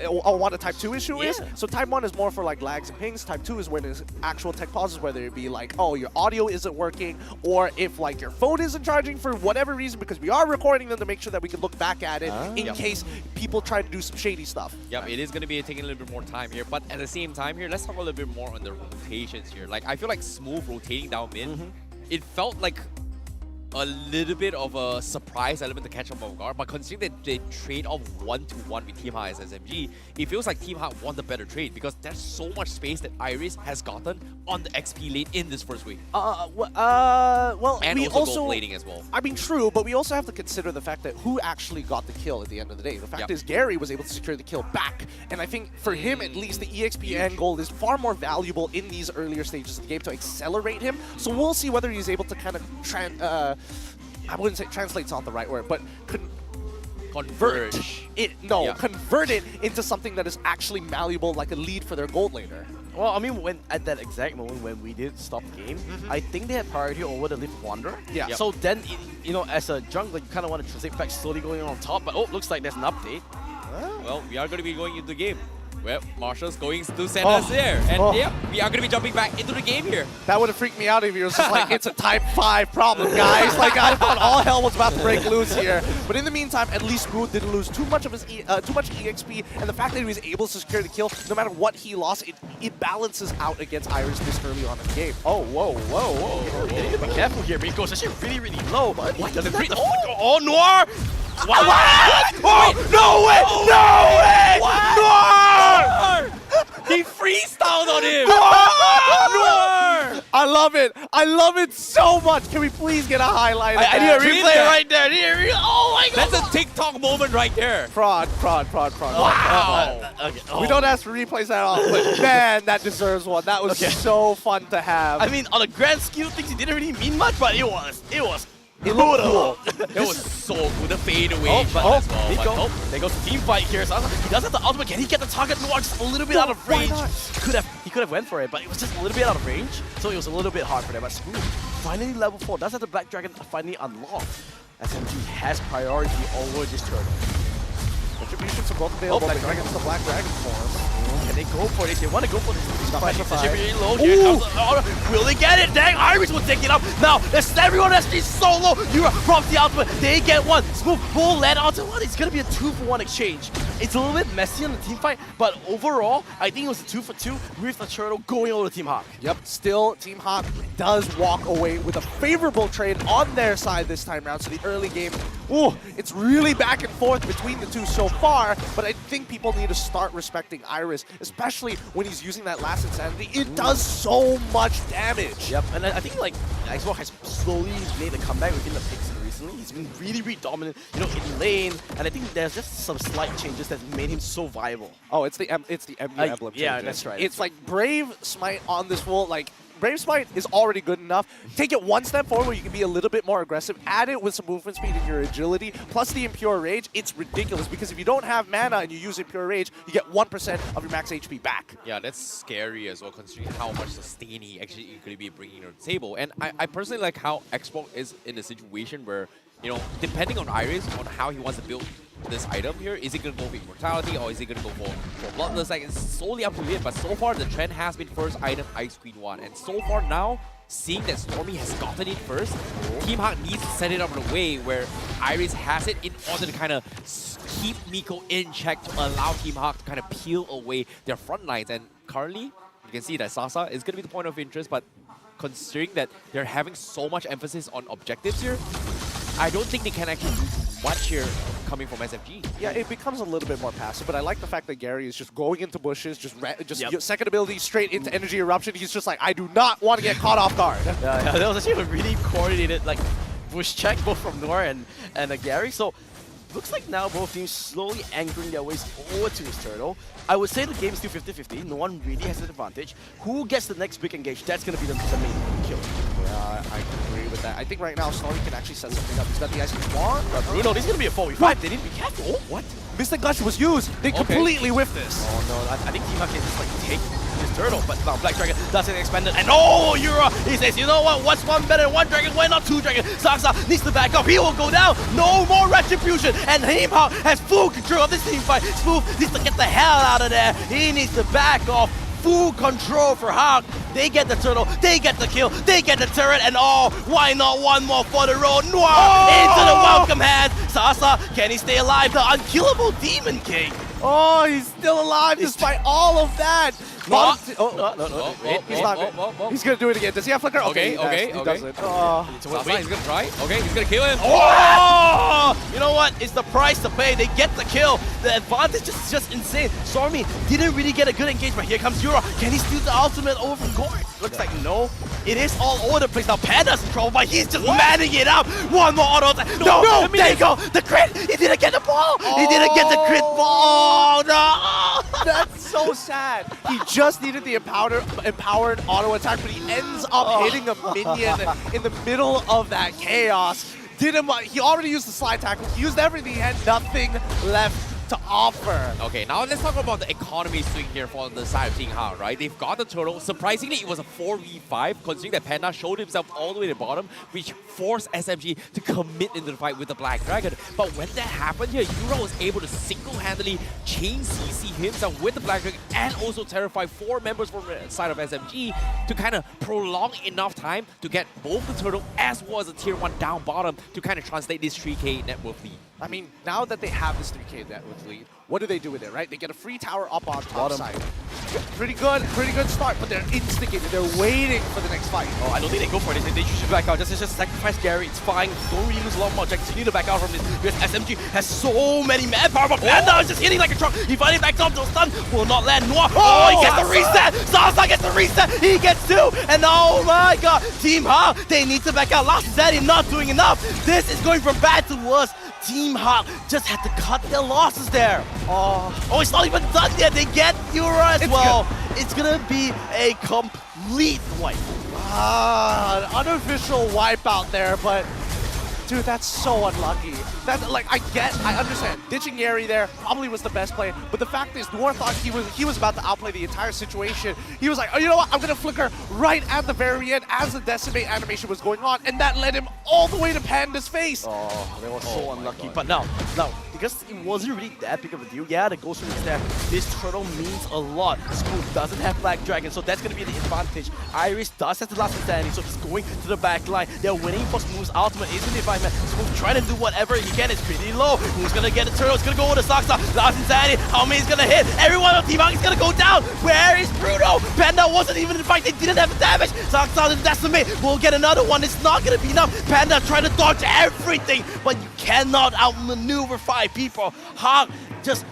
What a type 2 issue is? So type 1 is more for like lags and pings. Type 2 is when there's actual tech pauses, whether it be like, oh, your audio isn't working, or if like your phone isn't charging for whatever reason, because we are recording them to make sure that we can look back at it in case people try to do some shady stuff. Yep, it is going to be taking a little bit more time here, but at the same time here, let's talk a little bit more on the rotations here. Like, I feel like Smooth rotating down mid, it felt like a little bit of a surprise element to catch up off guard, but considering that they trade off 1-1 with Team HAQ as SMG, it feels like Team HAQ won the better trade because there's so much space that Iris has gotten on the XP lane in this first week. Well, and we also gold plating as well. I mean, true, but we also have to consider the fact that who actually got the kill at the end of the day. The fact is Gary was able to secure the kill back, and I think for him at least, the EXP and gold is far more valuable in these earlier stages of the game to accelerate him. So we'll see whether he's able to kind of I wouldn't say translate's not the right word, but convert it into something that is actually malleable, like a lead for their gold laner. Well, I mean, when at that exact moment when we did stop the game, I think they had priority over the Leaf Wanderer. Yeah. So then, you know, as a jungler, you kind of want to translate back slowly going on top, but looks like there's an update. Well, we are going to be going into the game. Well, Marshall's going to send us there. And yep, we are going to be jumping back into the game here. That would have freaked me out if it was just like, it's a type 5 problem, guys. Like, I thought all hell was about to break loose here. But in the meantime, at least Smooth didn't lose too much of his too much EXP. And the fact that he was able to secure the kill, no matter what he lost, it balances out against Iris this early on in the game. Oh, whoa. You need to be careful here, Rico. It's actually really, really low. What does it Noir! What? Oh, no way! No way! Noir! He freestyled on him! Noir! I love it. I love it so much. Can we please get a highlight? I need a replay right there. Oh my god! That's a TikTok moment right there. Fraud. Wow. We don't ask for replays at all, but man, that deserves one. That was so fun to have. I mean, on the grand scheme of things, it didn't really mean much, but it was. It looked cool. It was so cool. The fade away as well. There goes the team fight here. So he does have the ultimate. Can he get the target? Noir just a little bit out of range. He could have went for it, but it was just a little bit out of range. So it was a little bit hard for them. But Smooth, finally level 4. Does have the Black Dragon finally unlocked. SMG has priority over this turtle. Contributions are both available against the Black Dragon form. Can they go for it? They want to go for this. Really low. Here comes will they get it? Dang, Iris will take it up. Now, there's everyone that's been so low. You from the ultimate. They get one. Smooth will land onto one. It's going to be a 2-for-1 exchange. It's a little bit messy on the team fight, but overall, I think it was a 2-for-2 with the turtle going over to Team HAQ. Yep, still Team HAQ does walk away with a favorable trade on their side this time around. So the early game, it's really back and forth between the two so far, but I think people need to start respecting Iris, especially when he's using that last insanity. It does so much damage. Yep, and I think like Xbox has slowly made a comeback within the picks recently. He's been really, really dominant, you know, in lane, and I think there's just some slight changes that made him so viable. Oh, it's the MU emblem. Yeah, changes. that's right. It's like Brave Smite on this full, like, Brave Smite is already good enough. Take it one step forward where you can be a little bit more aggressive. Add it with some movement speed and your agility, plus the Impure Rage. It's ridiculous because if you don't have mana and you use Impure Rage, you get 1% of your max HP back. Yeah, that's scary as well, considering how much sustain he actually could be bringing to the table. And I personally like how Xbox is in a situation where, you know, depending on Iris, on how he wants to build this item here, is he going to go for Immortality or is he going to go for Bloodless? Like, it's solely up to him, but so far the trend has been first item Ice Queen 1. And so far now, seeing that Stormy has gotten it first, Team HAQ needs to set it up in a way where Iris has it in order to kind of keep Miko in check to allow Team HAQ to kind of peel away their front lines. And currently, you can see that Sasa is going to be the point of interest, but considering that they're having so much emphasis on objectives here, I don't think they can actually do much here coming from SFG. Yeah, it becomes a little bit more passive, but I like the fact that Gary is just going into bushes, just second ability straight into energy eruption. He's just like, I do not want to get caught off guard. That was actually a really coordinated like bush check both from Noir and Gary. So looks like now both teams slowly anchoring their ways over to this turtle. I would say the game's still 50-50. No one really has an advantage. Who gets the next big engage? That's going to be the main kill. Yeah, I can agree with that. I think right now Stormy can actually set something up. He's got the ice one. But Bruno, this is going to be a 4v5. They need to be careful. What? Mr. Gush was used. They completely whiffed this. Oh no, I think Team HAQ can just like take his turtle, but now Black Dragon does get expanded. And oh, Yura, he says, you know what? What's one better than one dragon? Why not two dragons? Saksa needs to back up. He will go down. No more retribution. And Team HAQ has full control of this team fight. Smooth needs to get the hell out of there. He needs to back off. Full control for HAQ. They get the turtle, they get the kill, they get the turret, and oh, why not one more for the road? Noir into the welcome hand. Sasa, can he stay alive? The unkillable Demon King. Oh, he's still alive despite all of that. No, He's not. He's gonna do it again. Does he have flicker? Okay. He doesn't. Sasa, he's gonna try. Okay, he's gonna kill him. Oh! You know what? It's the price to pay. They get the kill. The advantage is just insane. Stormy didn't really get a good engagement. Here comes Yura. Can he steal the ultimate over from Gord? Looks like no. It is all over the place. Now Panda's in trouble, but he's just manning it up. One more auto attack. No, there you go. The crit. He didn't get the ball. He didn't get the crit ball. No. That's so sad. He just needed the empowered auto attack, but he ends up hitting a minion in the middle of that chaos. He already used the slide tackle. He used everything. He had nothing left to offer. Okay, now let's talk about the economy swing here for the side of Team HAQ, right? They've got the turtle. Surprisingly, it was a 4v5, considering that Panda showed himself all the way to the bottom, which forced SMG to commit into the fight with the Black Dragon. But when that happened here, Yura was able to single-handedly chain CC himself with the Black Dragon and also terrify 4 members from the side of SMG to kind of prolong enough time to get both the turtle as well as the tier 1 down bottom to kind of translate this 3k net worth lead. I mean, now that they have this 3k net worth lead, what do they do with it, right? They get a free tower up on top side. Pretty good start, but they're instigated. They're waiting for the next fight. Oh, I don't think they go for it. They should back out. Just sacrifice Gary. It's fine. Don't really lose a lot more objectives. You need to back out from this because SMG has so many manpower. But Panda is just hitting like a truck. He finally backs off to a stun. Will not land. Noir. Oh, he gets the reset. Sasa gets the reset. He gets 2. And oh my god. Team HAQ, they need to back out. Last Zaddy not doing enough. This is going from bad to worse. Team HAQ just had to cut their losses there. Oh, it's not even done yet. They get Yura as well. It's gonna be a complete wipe. An unofficial wipeout there, but dude, that's so unlucky. I understand. Ditching Gary there probably was the best play, but the fact is, Noir thought he was about to outplay the entire situation. He was like, oh, you know what? I'm gonna flicker right at the very end as the decimate animation was going on, and that led him all the way to Panda's face. Oh, they were so unlucky. But now, because it wasn't really that big of a deal. Yeah, the Ghost Ring is there. This turtle means a lot. Smooth doesn't have Black Dragon, so that's gonna be the advantage. Iris does have the last standing, so he's going to the back line. They're winning for Smooth's ultimate. Is in the environment. Smooth trying to do whatever he can. It's pretty low. Who's gonna get the turtle? It's gonna go over to Saksa. Last Insanity. How many's gonna hit? Everyone on Team HAQ is gonna go down. Where is Bruno? Panda wasn't even in the fight. They didn't have the damage. Saksa and Decimate will get another one. It's not gonna be enough. Panda trying to dodge everything, but you cannot outmaneuver 5 people. HAQ just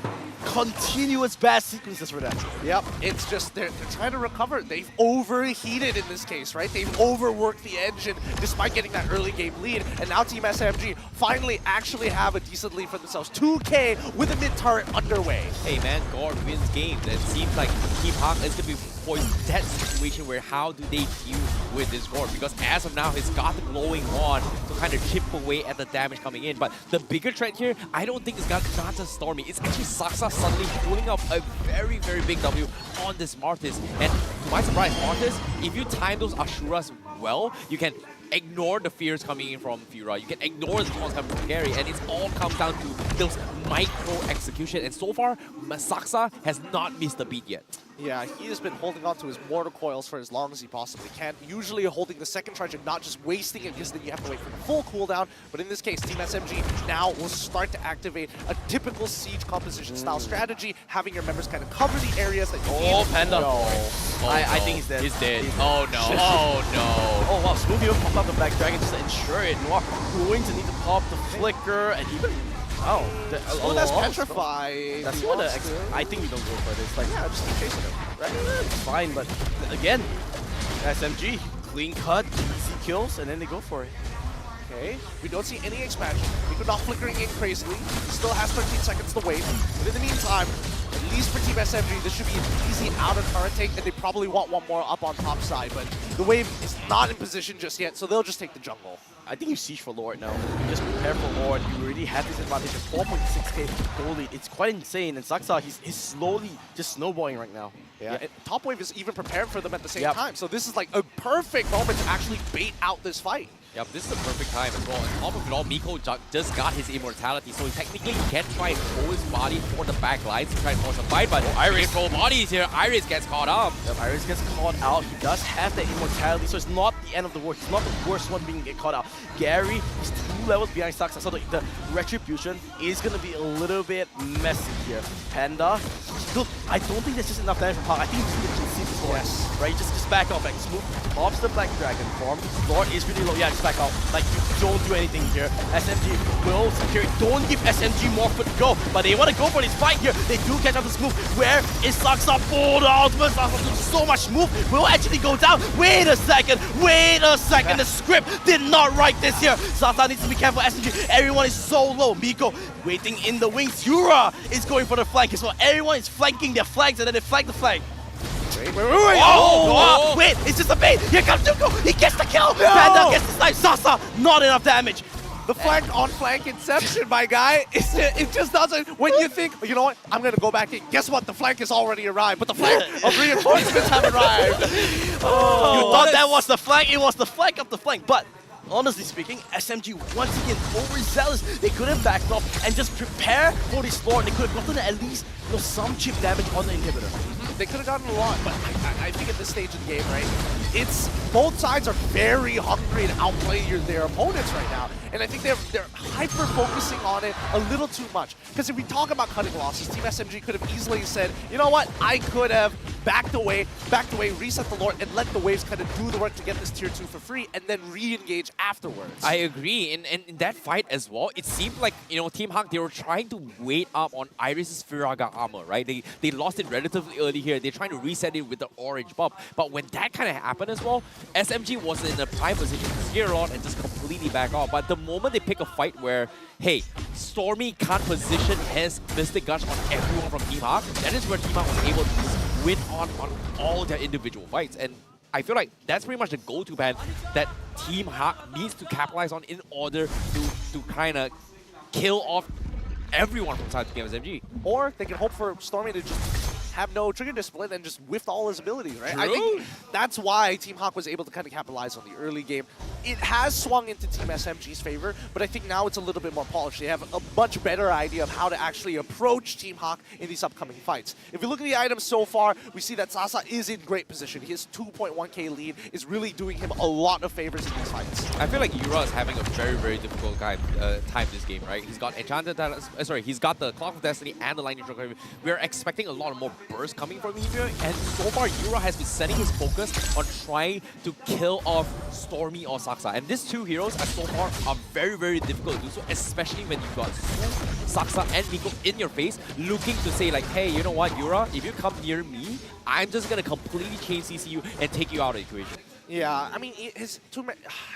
continuous bad sequences for them. Yep, it's just they're trying to recover. They've overheated in this case, right? They've overworked the engine despite getting that early game lead, and now Team SMG finally actually have a decent lead for themselves. 2k with a mid turret underway. Hey man, Gord wins games. It seems like Team HAQ is going to be poised that situation where how do they deal with this Gord? Because as of now, he's got the glowing wand to kind of chip away at the damage coming in. But the bigger threat here, I don't think it's not just Stormy. It's actually Saksa suddenly pulling up a very, very big W on this Martis. And to my surprise, Martis, if you time those Ashuras well, you can ignore the fears coming in from Fura. You can ignore the taunts coming from Gary, and it all comes down to those micro execution. And so far, Saksa has not missed a beat yet. Yeah, he has been holding on to his mortar coils for as long as he possibly can. Usually holding the second charge and not just wasting it because then you have to wait for the full cooldown. But in this case, Team SMG now will start to activate a typical siege composition style strategy, having your members kind of cover the areas that you need. Oh, Panda. No. I think he's dead. He's dead. Oh no. Oh no. Oh wow, Smooth even popped up the Black Dragon just to ensure it. Noir going to need to pop the flicker and even Oh, that's petrified. That's what I think we don't go for this. Like, yeah, just keep chasing him. Right? It's fine, but again, SMG, clean cut, easy kills, and then they go for it. Okay, we don't see any expansion. Miko not flickering in crazily. He still has 13 seconds to wait. But in the meantime, at least for Team SMG, this should be an easy outer turret take, and they probably want one more up on top side. But the wave is not in position just yet, so they'll just take the jungle. I think you siege for Lord now. You just prepare for Lord. You already have this advantage of 4.6k gold lead. It's quite insane. And Saksa, he's slowly just snowballing right now. Yeah, and top wave is even prepared for them at the same Yep. time. So this is like a perfect moment to actually bait out this fight. Yep, this is the perfect time as well. On top of it all, Miko just got his immortality, so technically he can try and throw his body for the back lines to try and force a fight, but Iris full bodies here. Iris gets caught up. Yep, Iris gets caught out. He does have that immortality, so it's not the end of the world. He's not the worst one being get caught out. Gary is 2 levels behind Saksa, so the retribution is going to be a little bit messy here. Panda, look, I don't think there's just enough damage from HAQ. I think you can see this one. Yes. Right, just back off, like smooth, pops the Black Dragon form. Lord is really low. Yeah, just back out. Like, you don't do anything here. SMG will secure it. Don't give SMG more foot to go, but they want to go for this fight here. They do catch up this move. Where is Saksa? Oh, the ultimate Saksa doing so much move. Will actually go down. Wait a second. The script did not write this here. Saksa needs to be careful. SMG, everyone is so low. Miko waiting in the wings. Yura is going for the flank as well. Everyone is flanking their flanks, and then they flank the flank. Wait. Oh, wait, it's just a bait. Here comes Zuko. He gets the kill. Panda gets the snipe. Sasa, not enough damage. The flank on flank inception, my guy. It just doesn't. When you think, you know what, I'm going to go back in. Guess what? The flank has already arrived, but the flank of reinforcements have arrived. You thought that was the flank. It was the flank of the flank. But honestly speaking, SMG once again overzealous. They could have backed up and just prepare for this Lord. They could have gotten at least some chip damage on the inhibitor. They could have gotten a lot, but I think at this stage of the game, right, it's both sides are very hungry to outplay their opponents right now. And I think they're hyper-focusing on it a little too much. Because if we talk about cutting losses, Team SMG could have easily said, you know what, I could have backed away, reset the Lord, and let the waves kind of do the work to get this tier 2 for free, and then re-engage afterwards. I agree. And in that fight as well, it seemed like, you know, Team HAQ, they were trying to wait up on Iris' Firaga armor, right? They lost it relatively early here. They're trying to reset it with the orange bump. But when that kind of happened as well, SMG was in a prime position to steer on and just completely back off. But the moment they pick a fight where, hey, Stormy can't position his Mystic Gush on everyone from Team HAQ, that is where Team HAQ was able to just win on all their individual fights. And I feel like that's pretty much the go-to plan that Team HAQ needs to capitalize on in order to kind of kill off everyone from side of Team SMG. Or they can hope for Stormy to just have no trigger discipline and just whiff all his abilities, right? True. I think that's why Team HAQ was able to kind of capitalize on the early game. It has swung into Team SMG's favor, but I think now it's a little bit more polished. They have a much better idea of how to actually approach Team HAQ in these upcoming fights. If you look at the items so far, we see that Sasa is in great position. His 2.1k lead is really doing him a lot of favors in these fights. I feel like Yura is having a very, very difficult time this game, right? He's got he's got the Clock of Destiny and the Lightning Stroke. We're expecting a lot more bursts coming from him here, and so far Yura has been setting his focus on trying to kill off Stormy or Saksa. And these two heroes so far are very, very difficult to do so, especially when you've got Saksa and Miko in your face, looking to say like, hey, you know what, Yura, if you come near me, I'm just gonna completely chain CC you and take you out of the equation. Yeah, I mean,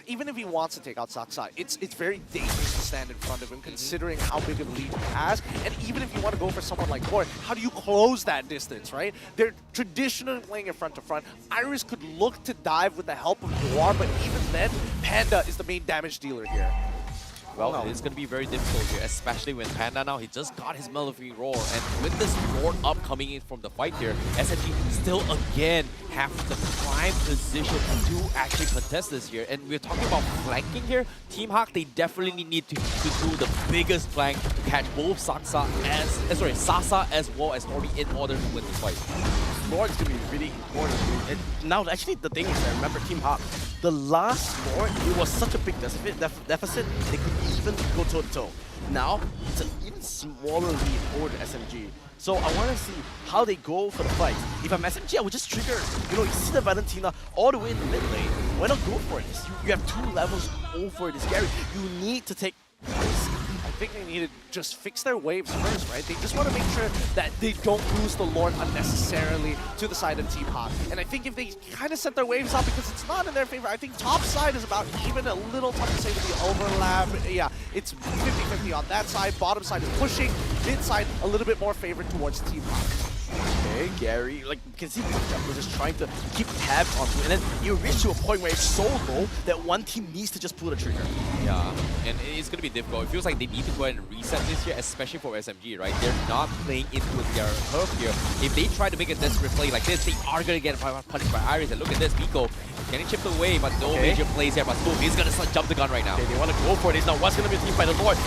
even if he wants to take out Saksa, it's very dangerous to stand in front of him, considering how big of a lead he has. And even if you want to go for someone like Lord, how do you close that distance, right? They're traditionally playing in front to front. Iris could look to dive with the help of Noir, but even then, Panda is the main damage dealer here. Well, it's going to be very difficult here, especially when Panda now, he just got his Melody Roar, and with this Lord up coming in from the fight here, SMG still again have the prime position to actually contest this here. And we're talking about flanking here. Team HAQ, they definitely need to do the biggest flank to catch both Sasa as well as Stormy in order to win this fight. Lord is going to be really important. And now, actually, the thing is, I remember Team HAQ, the last Lord, it was such a big deficit, they could even go toe-to-toe. Now, it's an even smaller lead over the SMG. So I want to see how they go for the fight. If I'm SMG, I would just trigger, you see the Valentina all the way in the mid lane. Why not go for it? You have 2 levels over this Gary. You need to take risk. I think they need to just fix their waves first, right? They just want to make sure that they don't lose the Lord unnecessarily to the side of Team HAQ. And I think if they kind of set their waves up, because it's not in their favor, I think top side is about even, a little tough to say with the overlap. Yeah, it's 50-50 on that side. Bottom side is pushing. Mid side a little bit more favored towards Team HAQ. Okay, Gary, like you can see we're just trying to keep tabs on it, and then you reach to a point where it's so low that one team needs to just pull the trigger. Yeah, and it's going to be difficult. It feels like they need to go ahead and reset this here, especially for SMG, right? They're not playing into their turf here. If they try to make a desperate play like this, they are going to get punished by Iris. And look at this, Miko getting chipped away, but no major plays here. But Spook is going to jump the gun right now. Okay, they want to go for it. It's now what's going to be a team fight. The Lord.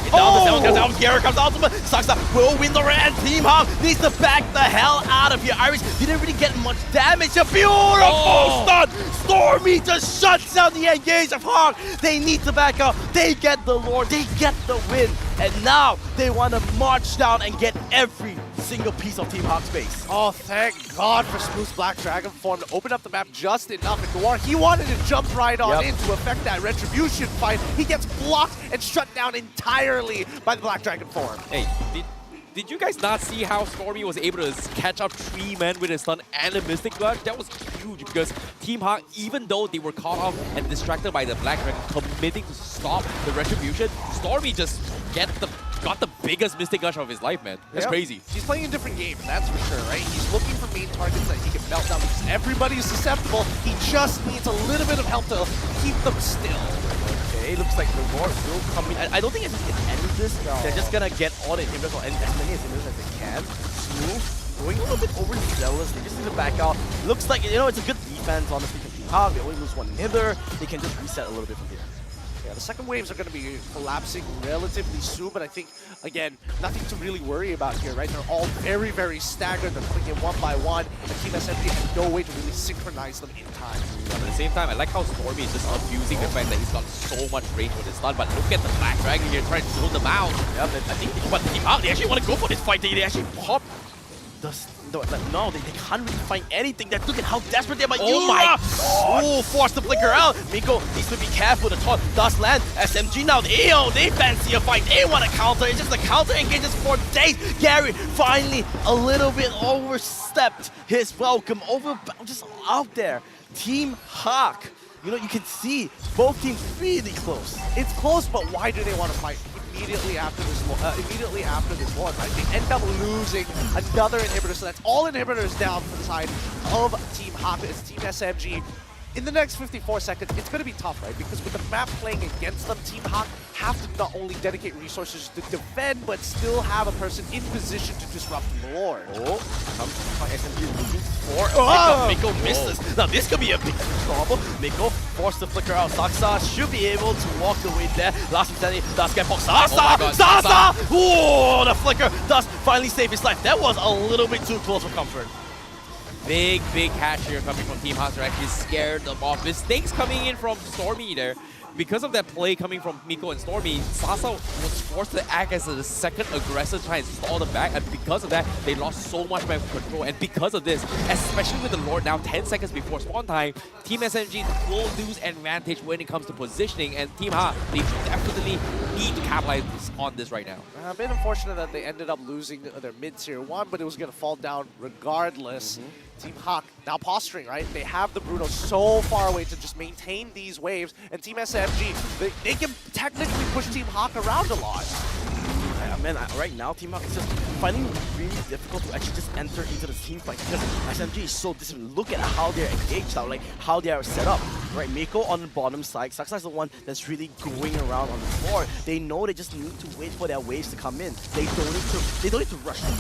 Gary comes out. Saksa will win the round. Team HAQ needs to back the hell out of here. Iris didn't really get much damage. A beautiful stun. Stormy just shuts down the engage of HAQ. They need to back up. They get the Lord. They get the win. And now they want to march down and get every single piece of Team HAQ's base. Oh, thank God for Smooth's Black Dragon form to open up the map just enough. And Noir, he wanted to jump right on in to affect that Retribution fight. He gets blocked and shut down entirely by the Black Dragon form. Hey, did you guys not see how Stormy was able to catch up 3 men with his stun and a Mystic Clutch? That was huge because Team HAQ, even though they were caught off and distracted by the Black Dragon committing to stop the Retribution, Stormy just got the biggest Mystic Gush of his life, man. That's crazy. He's playing a different game, that's for sure, right? He's looking for main targets that he can melt down because everybody is susceptible. He just needs a little bit of help to keep them still. Okay, looks like the Lord will come in. I don't think it's going to end this. They're just going to get all the inhibitors or as many inhibitors as they can. Smooth, going a little bit overzealous. They just need to back out. Looks like, you know, it's a good defense, honestly, from Team HAQ. They only lose one inhibitor. They can just reset a little bit from here. Yeah, the second waves are going to be collapsing relatively soon, but I think, again, nothing to really worry about here, right? They're all very, very staggered. They're coming in one by one, and Team SMG has no way to really synchronize them in time. But at the same time, I like how Stormy is just abusing the fact that he's got so much range with his stun, but look at the Black Dragon here trying to slow them out. Yeah, but I think Team HAQ, they actually want to go for this fight. They actually pop the... No, they can't really find anything. Look at how desperate they are. Oh my God! Oh, forced to flicker out. Miko needs to be careful. The taunt does land. SMG now, they fancy a fight. They want to counter. It's just a counter engages for days. Gary finally a little bit overstepped his welcome. Just out there. Team HAQ. You know, you can see both teams really close. It's close, but why do they want to fight immediately after this one, right? They end up losing another inhibitor, so that's all inhibitors down for the side of Team HAQ. It's Team SMG. In the next 54 seconds, it's going to be tough, right? Because with the map playing against them, Team HAQ have to not only dedicate resources to defend, but still have a person in position to disrupt the Lord. Oh, SMG looking for... Miko misses. Now this could be a big trouble. Miko forced to flicker out. Saksa should be able to walk away there. Last insanity does get boxed. Saksa! Oh, the flicker does finally save his life. That was a little bit too close for comfort. Big hatch here coming from Team HAQ. They're actually scared them off. Mistakes coming in from Stormy there. Because of that play coming from Miko and Stormy, Sasa was forced to act as the second aggressor to try and stall them back, and because of that, they lost so much map control. And because of this, especially with the Lord now 10 seconds before spawn time, Team SMG will lose advantage when it comes to positioning, and Team HAQ, they definitely need to capitalize on this right now. A bit unfortunate that they ended up losing their mid-tier 1, but it was going to fall down regardless. Team HAQ now posturing, right? They have the Bruno so far away to just maintain these waves, and Team SMG, they can technically push Team HAQ around a lot. Man, right now, Team HAQ is just finding it really difficult to actually just enter into the team fight because SMG is so disciplined. Look at how they're engaged now, like how they are set up. Right, Miko on the bottom side, Saksa is the one that's really going around on the floor. They know they just need to wait for their waves to come in. They don't need to rush them.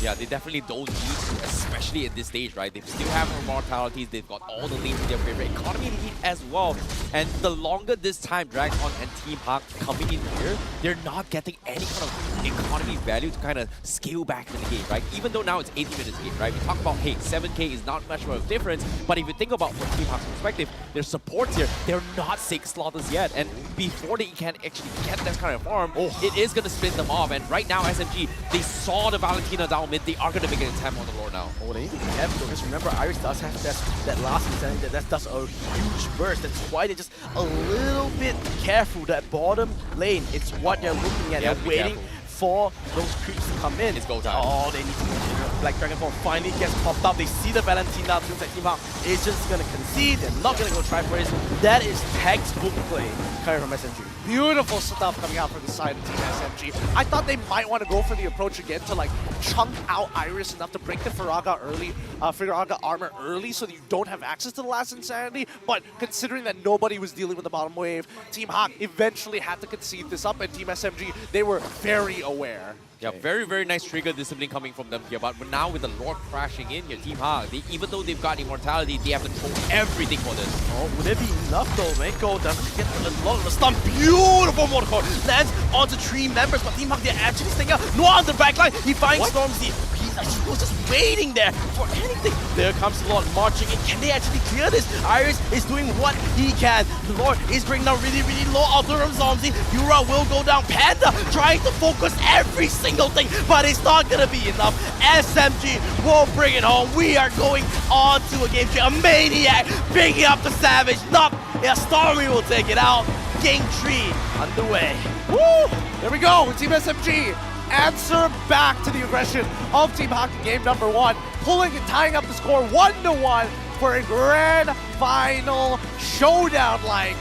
Yeah, they definitely don't need to, especially at this stage, right? They still have more mortalities, they've got all the lanes in their favor, economy lead as well. And the longer this time drags on and Team HAQ coming in here, they're not getting any kind of economy value to kind of scale back in the game, right? Even though now it's 80 minutes game, right? We talk about, hey, 7K is not much of a difference, but if you think about from Team HAQ's perspective, their supports here, they're not 6 slaughters yet. And before they can actually get that kind of farm, it is going to spin them off. And right now, SMG, they saw the Valentina down mid, they are going to make an attempt on the Lord now. Oh, they need to be careful because remember, Iris does have that last insanity that does a huge burst. That's why they're just a little bit careful. That bottom lane, it's what they're looking at. Yeah, They're be waiting careful. for those creeps to come in. It's go time. Oh, they need to. Black Dragon Ball finally gets popped up. They see the Valentina. Looks like Team HAQ is just going to concede. They're not going to go try for it. That is textbook play coming from SMG. Beautiful stuff coming out from the side of Team SMG. I thought they might want to go for the approach again to like chunk out Iris enough to break the Firaga armor early so that you don't have access to the last insanity. But considering that nobody was dealing with the bottom wave, Team HAQ eventually had to concede this up, and Team SMG, they were very aware. Yeah, very, very nice trigger discipline coming from them here. But now with the Lord crashing in here, Team HAQ, even though they've got immortality, they have to throw everything for this. Oh, would it be enough though? Mako doesn't get a lot of the stun. Beautiful Mortal lands onto 3 members, but Team HAQ, they're actually staying up. Noah on the backline, he finds Stormzy. He was just waiting there for anything. There comes the Lord marching in. Can they actually clear this? Iris is doing what he can. The Lord is bringing down really, really low out there from Stormzy. Yura will go down. Panda trying to focus every single thing, but it's not going to be enough. SMG will bring it home. We are going on to a game 3. A Maniac picking up the Savage. Not yeah, Stormy will take it out. Game 3 underway. Woo! There we go. Team SMG answer back to the aggression of Team HAQ in game number 1, pulling and tying up the score 1-1 for a grand final showdown-like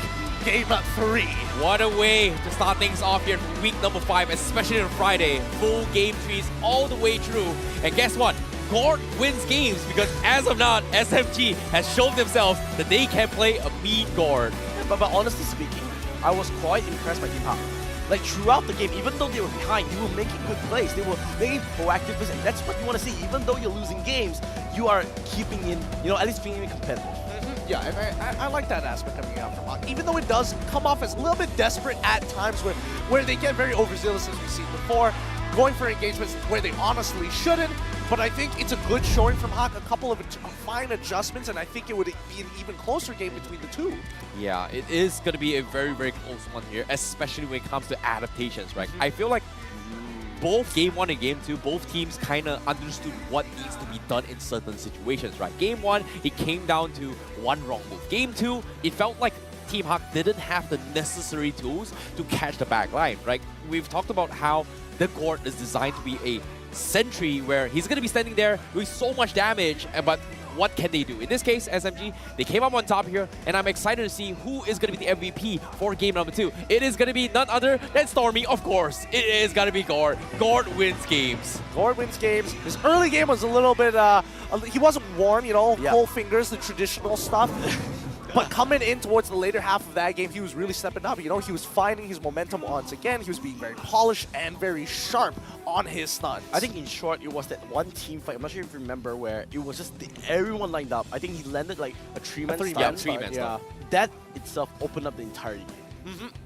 game 3. What a way to start things off here for week number 5, especially on Friday. Full game 3s all the way through. And guess what? Gord wins games because as of now, SMG has shown themselves that they can play a mean Gord. But honestly speaking, I was quite impressed by Team HAQ. Like throughout the game, even though they were behind, they were making good plays. They were making proactive plays, and that's what you want to see. Even though you're losing games, you are keeping in, at least being competitive. Yeah, and I like that aspect coming out from HAQ, even though it does come off as a little bit desperate at times where they get very overzealous, as we've seen before, going for engagements where they honestly shouldn't. But I think it's a good showing from HAQ, a couple of fine adjustments, and I think it would be an even closer game between the two. Yeah, it is going to be a very, very close one here, especially when it comes to adaptations, right? I feel like both Game 1 and Game 2, both teams kind of understood what needs to be done in certain situations, right? Game 1, it came down to one wrong move. Game 2, it felt like Team HAQ didn't have the necessary tools to catch the back line, right? We've talked about how the Gord is designed to be a sentry where he's going to be standing there doing so much damage, but what can they do? In this case, SMG, they came up on top here, and I'm excited to see who is going to be the MVP for game number 2. It is going to be none other than Stormy, of course. It is going to be Gord. Gord wins games. Gord wins games. His early game was a little bit, he wasn't warm, full fingers, the traditional stuff. But coming in towards the later half of that game, he was really stepping up. He was finding his momentum once again. He was being very polished and very sharp on his stunts. I think in short, it was that one team fight. I'm not sure if you remember where it was just everyone lined up. I think he landed like a 3-man stun. Yeah, 3-man stun. That itself opened up the entire game.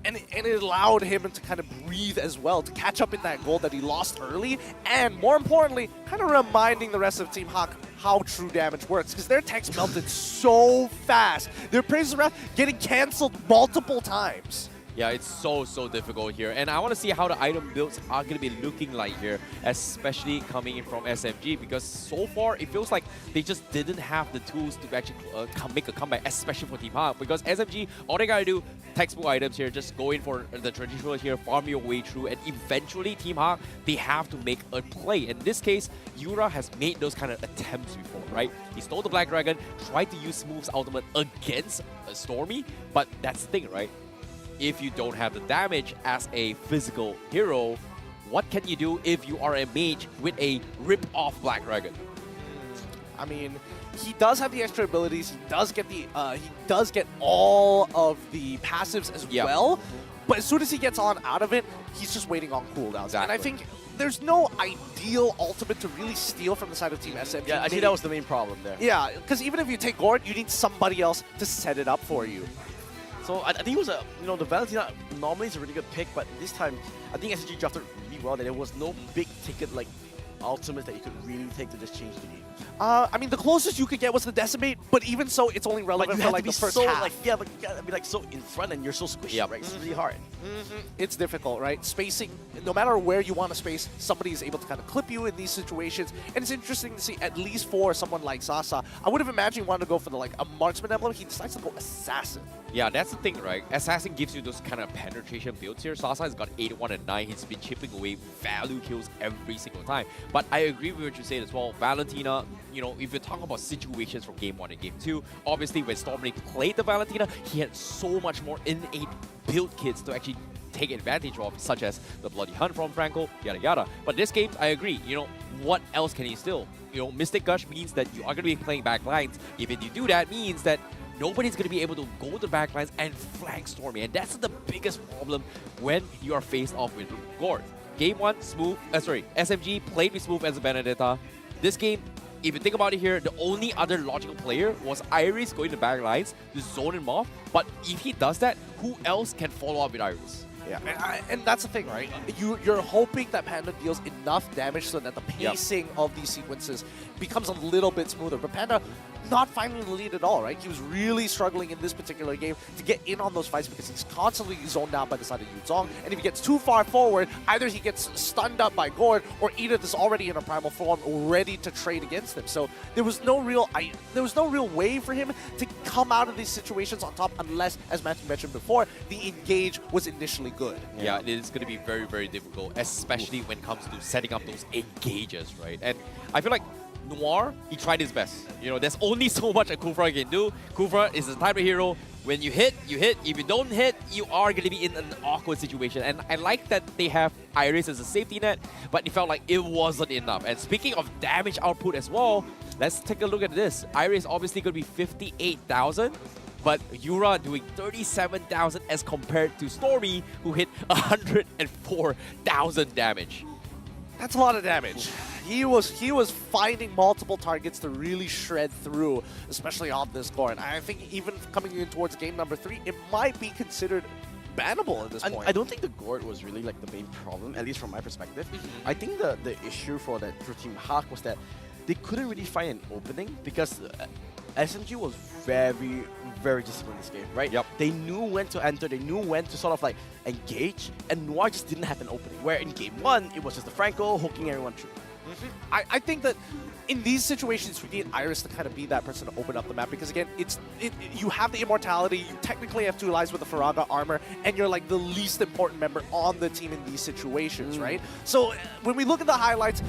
And it allowed him to kind of breathe as well, to catch up in that goal that he lost early, and more importantly, kind of reminding the rest of Team HAQ how true damage works, because their techs melted so fast. Their Praises of Wrath getting cancelled multiple times. Yeah, it's so difficult here. And I want to see how the item builds are going to be looking like here, especially coming in from SMG, because so far it feels like they just didn't have the tools to actually make a comeback, especially for Team HAQ. Because SMG, all they got to do, textbook items here, just go in for the traditional here, farm your way through, and eventually Team HAQ, they have to make a play. In this case, Yura has made those kind of attempts before, right? He stole the Black Dragon, tried to use Smooth's ultimate against Stormy, but that's the thing, right? If you don't have the damage as a physical hero, what can you do if you are a mage with a rip-off Black Dragon? I mean, he does have the extra abilities. He does get all of the passives as well. But as soon as he gets out of it, he's just waiting on cooldowns. Exactly. And I think there's no ideal ultimate to really steal from the side of Team SMG. Yeah, I think that was the main problem there. Yeah, because even if you take Gord, you need somebody else to set it up for you. So I think it was the Valentina normally is a really good pick, but this time I think SG drafted really well. That there was no big ticket like ultimates that you could really take to just change the game? I mean, the closest you could get was the Decimate, but even so, it's only relevant you for have like to be the first so, half. like, yeah, but you gotta be like so in front and you're so squishy, right? It's really hard. It's difficult, right? Spacing, no matter where you want to space, somebody is able to kind of clip you in these situations. And it's interesting to see, at least for someone like Sasa, I would have imagined wanting to go for the like a marksman emblem. He decides to go assassin. Yeah, that's the thing, right? Assassin gives you those kind of penetration builds here. Sasa has got 81 and 9. He's been chipping away value kills every single time. But I agree with what you said as well. Valentina, you know, if you're talking about situations from Game 1 and Game 2, obviously when Stormlink played the Valentina, he had so much more innate build kits to actually take advantage of, such as the Bloody Hunt from Franco, yada yada. But this game, I agree, you know, what else can he still? You know, Mystic Gush means that you are going to be playing back lines. Even you do that means that nobody's going to be able to go to the back lines and flank Stormy. And that's the biggest problem when you are faced off with Gord. Game 1, Smooth, SMG played with Smooth as a Benedetta. This game, if you think about it here, the only other logical player was Iris going to back lines to zone him off. But if he does that, who else can follow up with Iris? Yeah, and that's the thing, right? You're hoping that Panda deals enough damage so that the pacing of these sequences becomes a little bit smoother. But Panda not finding the lead at all, right? He was really struggling in this particular game to get in on those fights because he's constantly zoned out by the side of Yuzong. And if he gets too far forward, either he gets stunned up by Gord or Edith is already in a primal form ready to trade against him. So there was no real way for him to come out of these situations on top unless, as Matthew mentioned before, the engage was initially good. Yeah, it is going to be very, very difficult, especially when it comes to setting up those engages, right? And I feel like Noir, he tried his best. You know, there's only so much a Kufra can do. Kufra is the type of hero, when you hit, you hit. If you don't hit, you are going to be in an awkward situation. And I like that they have Iris as a safety net, but it felt like it wasn't enough. And speaking of damage output as well, let's take a look at this. Iris obviously going to be 58,000. But Yura doing 37,000 as compared to Stormy, who hit 104,000 damage. That's a lot of damage. He was finding multiple targets to really shred through, especially on this score. And I think even coming in towards game number 3, it might be considered bannable at this point. I don't think the Gord was really like the main problem, at least from my perspective. I think the issue for Team HAQ was that they couldn't really find an opening because SMG was very, very disciplined in this game, right? Yep. They knew when to enter, they knew when to sort of like engage, and Noir just didn't have an opening. Where in game 1, it was just the Franco hooking everyone through. I think that in these situations, we need Iris to kind of be that person to open up the map because, again, you have the immortality, you technically have 2 lives with the Faraga armor, and you're like the least important member on the team in these situations, right? So when we look at the highlights,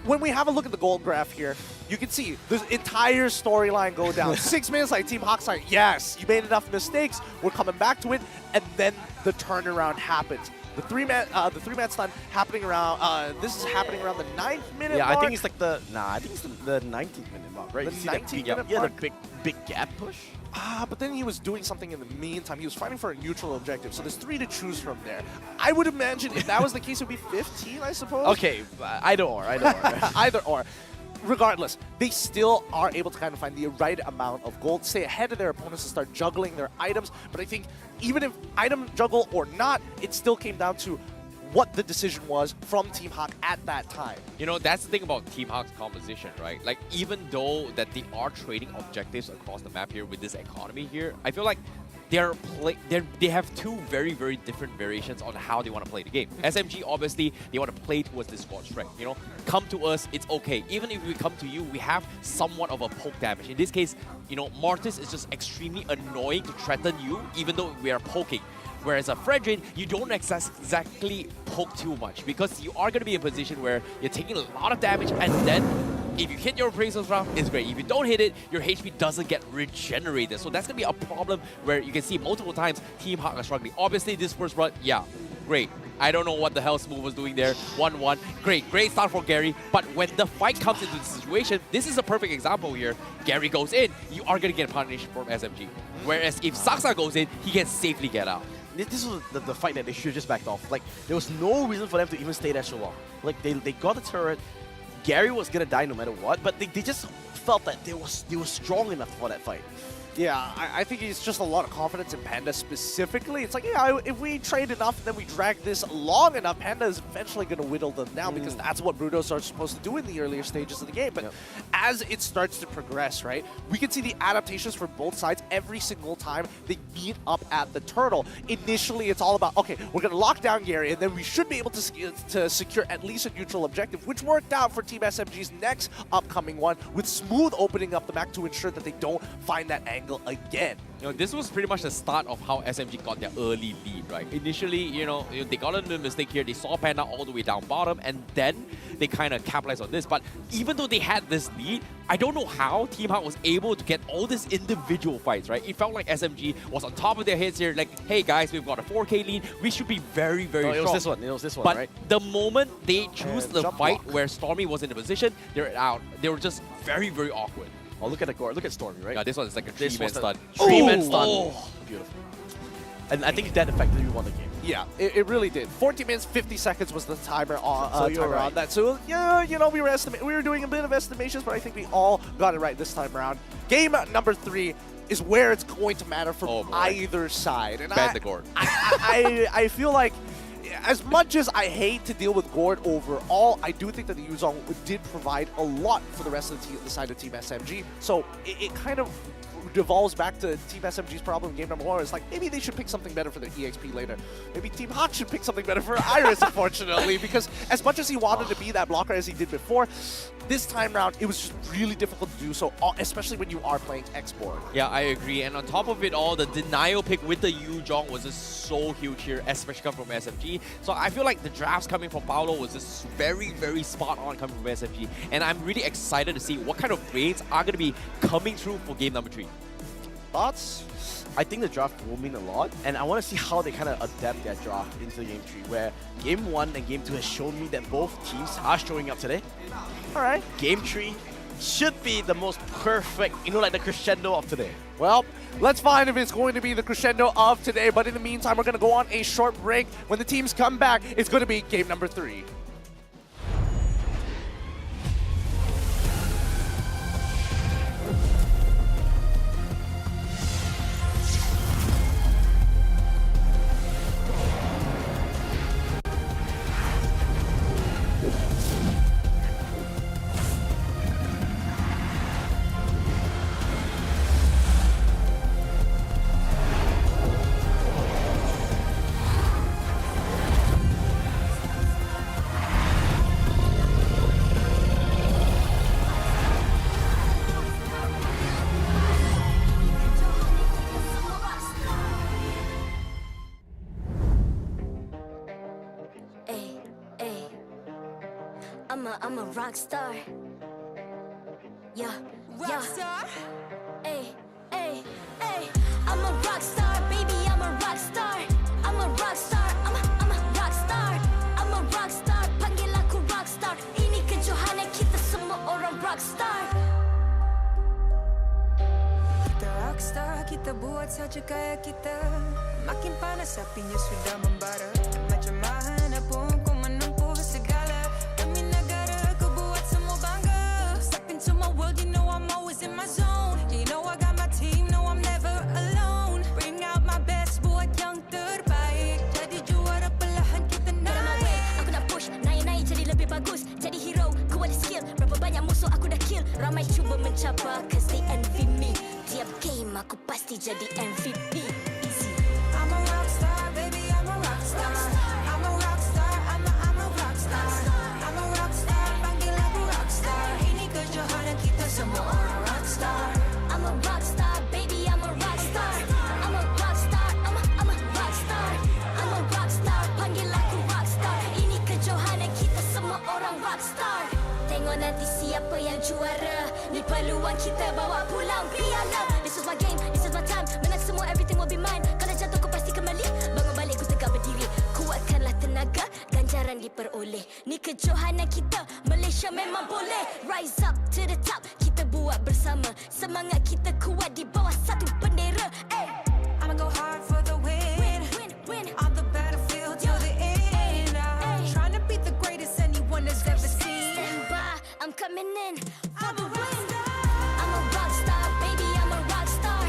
when we have a look at the gold graph here, you can see the entire storyline go down. 6 minutes, like Team HAQ's like, yes, you made enough mistakes, we're coming back to it, and then the turnaround happens. The three-man stun happening around, this is happening around the 9th minute mark. I think it's like the 19th minute mark, right? The 19th minute mark? Yeah, the big gap push. But then he was doing something in the meantime. He was fighting for a neutral objective, so there's 3 to choose from there. I would imagine if that was the case, it would be 15, I suppose. Okay, either or. Either or. Regardless, they still are able to kind of find the right amount of gold, stay ahead of their opponents and start juggling their items. But I think even if item juggle or not, it still came down to what the decision was from Team HAQ at that time. You know, that's the thing about Team HAQ's composition, right? Like, even though that they are trading objectives across the map here with this economy here, I feel like they have 2 very, very different variations on how they want to play the game. SMG, obviously, they want to play towards this squad strength. You know, come to us, it's okay. Even if we come to you, we have somewhat of a poke damage. In this case, you know, Mortis is just extremely annoying to threaten you, even though we are poking. Whereas a Fredrin, you don't exactly poke too much because you are going to be in a position where you're taking a lot of damage, and then if you hit your appraisals round, it's great. If you don't hit it, your HP doesn't get regenerated. So that's going to be a problem where you can see multiple times Team HAQ are struggling. Obviously, this first run, yeah, great. I don't know what the hell Smooth was doing there. 1-1. Great start for Gary. But when the fight comes into the situation, this is a perfect example here. Gary goes in, you are going to get punished from SMG. Whereas if Saksa goes in, he can safely get out. This was the fight that they should have just backed off. Like, there was no reason for them to even stay there so long. Like, they got the turret. Gary was gonna die no matter what, but they just felt that they were strong enough for that fight. Yeah, I think it's just a lot of confidence in Panda specifically. It's like, yeah, if we trade enough, then we drag this long enough, Panda is eventually going to whittle them down because that's what Brutos are supposed to do in the earlier stages of the game. But as it starts to progress, right, we can see the adaptations for both sides every single time they meet up at the turtle. Initially, it's all about, okay, we're going to lock down Gary, and then we should be able to secure at least a neutral objective, which worked out for Team SMG's next upcoming one, with Smooth opening up the map to ensure that they don't find that angle again. You know, this was pretty much the start of how SMG got their early lead, right? Initially, you know, they got a little mistake here. They saw Panda all the way down bottom, and then they kind of capitalized on this. But even though they had this lead, I don't know how Team HAQ was able to get all these individual fights, right? It felt like SMG was on top of their heads here, like, hey guys, we've got a 4K lead. We should be very, very strong. It was this one. It was this one, but right? the moment they choose the jump fight block. where Stormy was in the position, they're out. They were just very, very awkward. Oh, look at the gore. Look at Stormy, right? Yeah, this one is like a This three-man was a stun. Three-man stun. Oh. Beautiful. And I think that effectively won the game. Yeah, it really did. 14 minutes, 50 seconds was the timer on, So you're timer on right. that. So, yeah, you know, we were doing a bit of estimations, but I think we all got it right this time around. Game number 3 is where it's going to matter for either side. And Ban the Gord. I feel like, as much as I hate to deal with Gord overall, I do think that the Yuzong did provide a lot for the rest of the side of Team SMG. So it kind of devolves back to Team SMG's problem in game number 1. It's like, maybe they should pick something better for their EXP later. Maybe Team HAQ should pick something better for Iris, unfortunately, because as much as he wanted to be that blocker as he did before, this time round, it was just really difficult to do so, especially when you are playing X-Board. Yeah, I agree. And on top of it all, the denial pick with the Yuzong was just so huge here, especially coming from SMG. So I feel like the drafts coming from Paolo was just very, very spot on coming from SMG. And I'm really excited to see what kind of brains are going to be coming through for game number 3. Thoughts? I think the draft will mean a lot, and I want to see how they kind of adapt their draft into game 3, where game 1 and game 2 has shown me that both teams are showing up today. All right. Game 3 should be the most perfect, you know, like the crescendo of today. Well, let's find if it's going to be the crescendo of today, but in the meantime, we're going to go on a short break. When the teams come back, it's going to be game number 3. I'm a rock star. Yeah, Rock star? Ay, ay, ay. I'm a rock star, baby, I'm a rock star. I'm a rock star, I'm a rock star. I'm a rock star, panggil aku rock star. Ini kejohanan kita semua orang rock star. Kita rockstar, kita buat saja gaya kita. Makin panas apinya sudah membara. Macam mana pun kau menempuh segala. Demi negara kau buat semua bangga. Step into my world, you know I'm always in my zone. You know I got my team, no I'm never alone. Bring out my best, buat yang terbaik. Jadi juara perlahan kita Get on my way, naik. aku nak push. Naik-naik jadi lebih bagus. Jadi hero, ku ada skill. Berapa banyak musuh aku dah kill. Ramai cuba mencabar, cause they envy me. Tiap game aku pasti jadi MVP. Easy. I'm a rockstar, baby, I'm a rockstar. I'm a rockstar, I'm a rockstar. I'm a rockstar, panggil aku rockstar. Ini kejohanan kita semua orang rockstar. I'm a rock star, baby, I'm a rock star. I'm a rock star, I'm a rock star. I'm a rock star, panggil aku rock star. Ini kejohanan kita semua orang rock star. Tengok nanti siapa yang juara. Ni peluang kita bawa pulang piala. This is my game, this is my time. Menang semua, everything will be mine. Kalau jatuh kau pasti kembali. Bangun balik ku tegak berdiri. Kuatkanlah tenaga, ganjaran diperoleh. Ni kejohanan kita, Malaysia memang boleh. Rise up to the top, kita buat bersama. Semangat kita kuat di bawah satu bendera. I'ma go hard for the win. Win. On the battlefield till the end. I'm trying to be the greatest anyone has ever seen. Stand by, I'm coming in for the win. I'm a rock star, baby, I'm a rock star.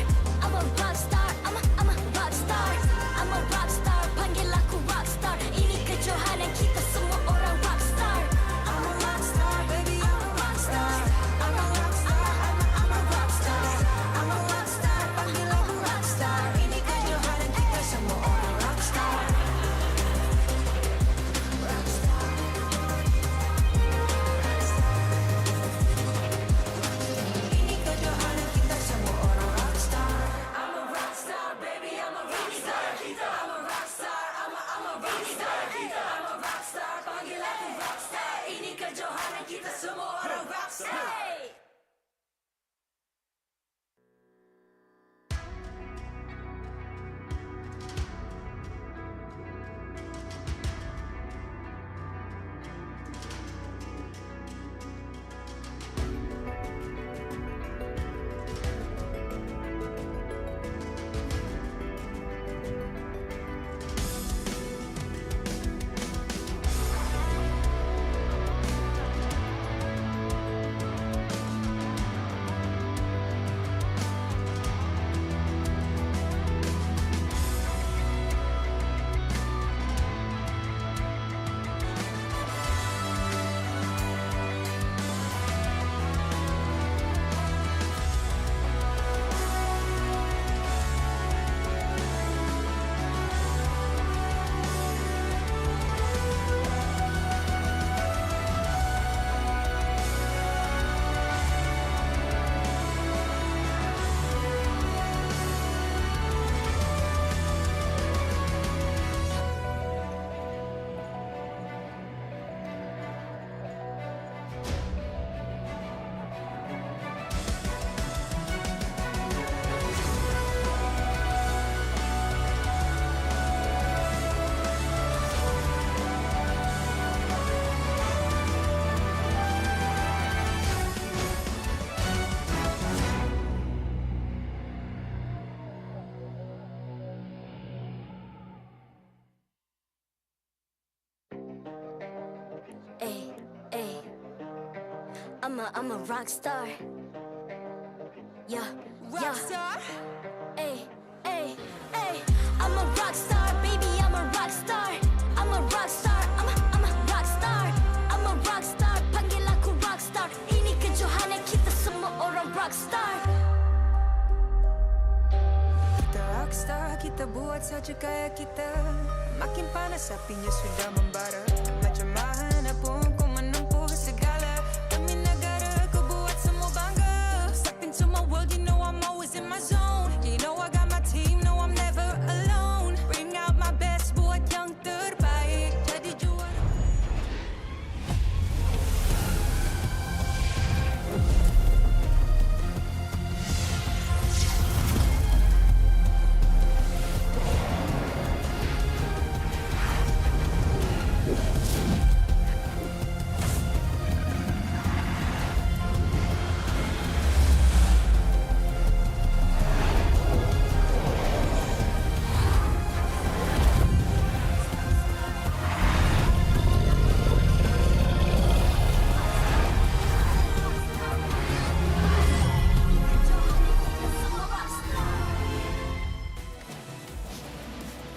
Ay, ay. I'm a rock star. Yeah, yeah. Ay, ay, ay. I'm a rock star, baby. I'm a rock star. I'm a rock star. I'm a rock star. I'm a rock star. Panggil aku rock star. Ini kejohanan kita semua orang rock star. Kita rockstar, kita buat saja gaya kita. Makin panas apinya sudah membara. Macam mana pun kau menempuh segala. Demi negara kau buat semua bangga. Step into my world, you know I'm always in my zone. You know I got my team, no I'm never alone. Bring out my best, buat yang terbaik. Jadi juara.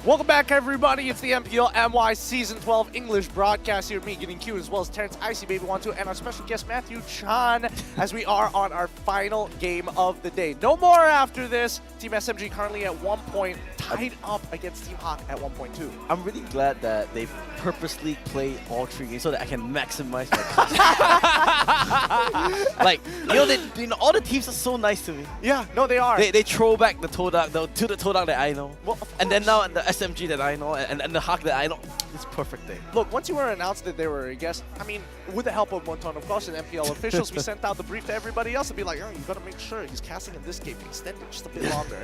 Welcome back, everybody. It's the MPL MY Season 12 English broadcast here. Me, Getting Q, as well as Terrence Icy Baby 12, and our special guest Matthew Chan, as we are on our final game of the day. No more after this. Team SMG currently at 1 point, tied up against Team HAQ at 1.2. I'm really glad that they purposely play all 3 games so that I can maximize my cost. Like, all the teams are so nice to me. Yeah, no, they are. They throw back the Todak, to the Todak that I know. Well, and then now the SMG that I know, and the HAQ that I know. It's perfect day. Look, once you were announced that they were a guest, I mean, with the help of Monton, of course, and MPL officials, we sent out the brief to everybody else to be like, oh, you got to make sure he's casting in this game, extend it just a bit longer.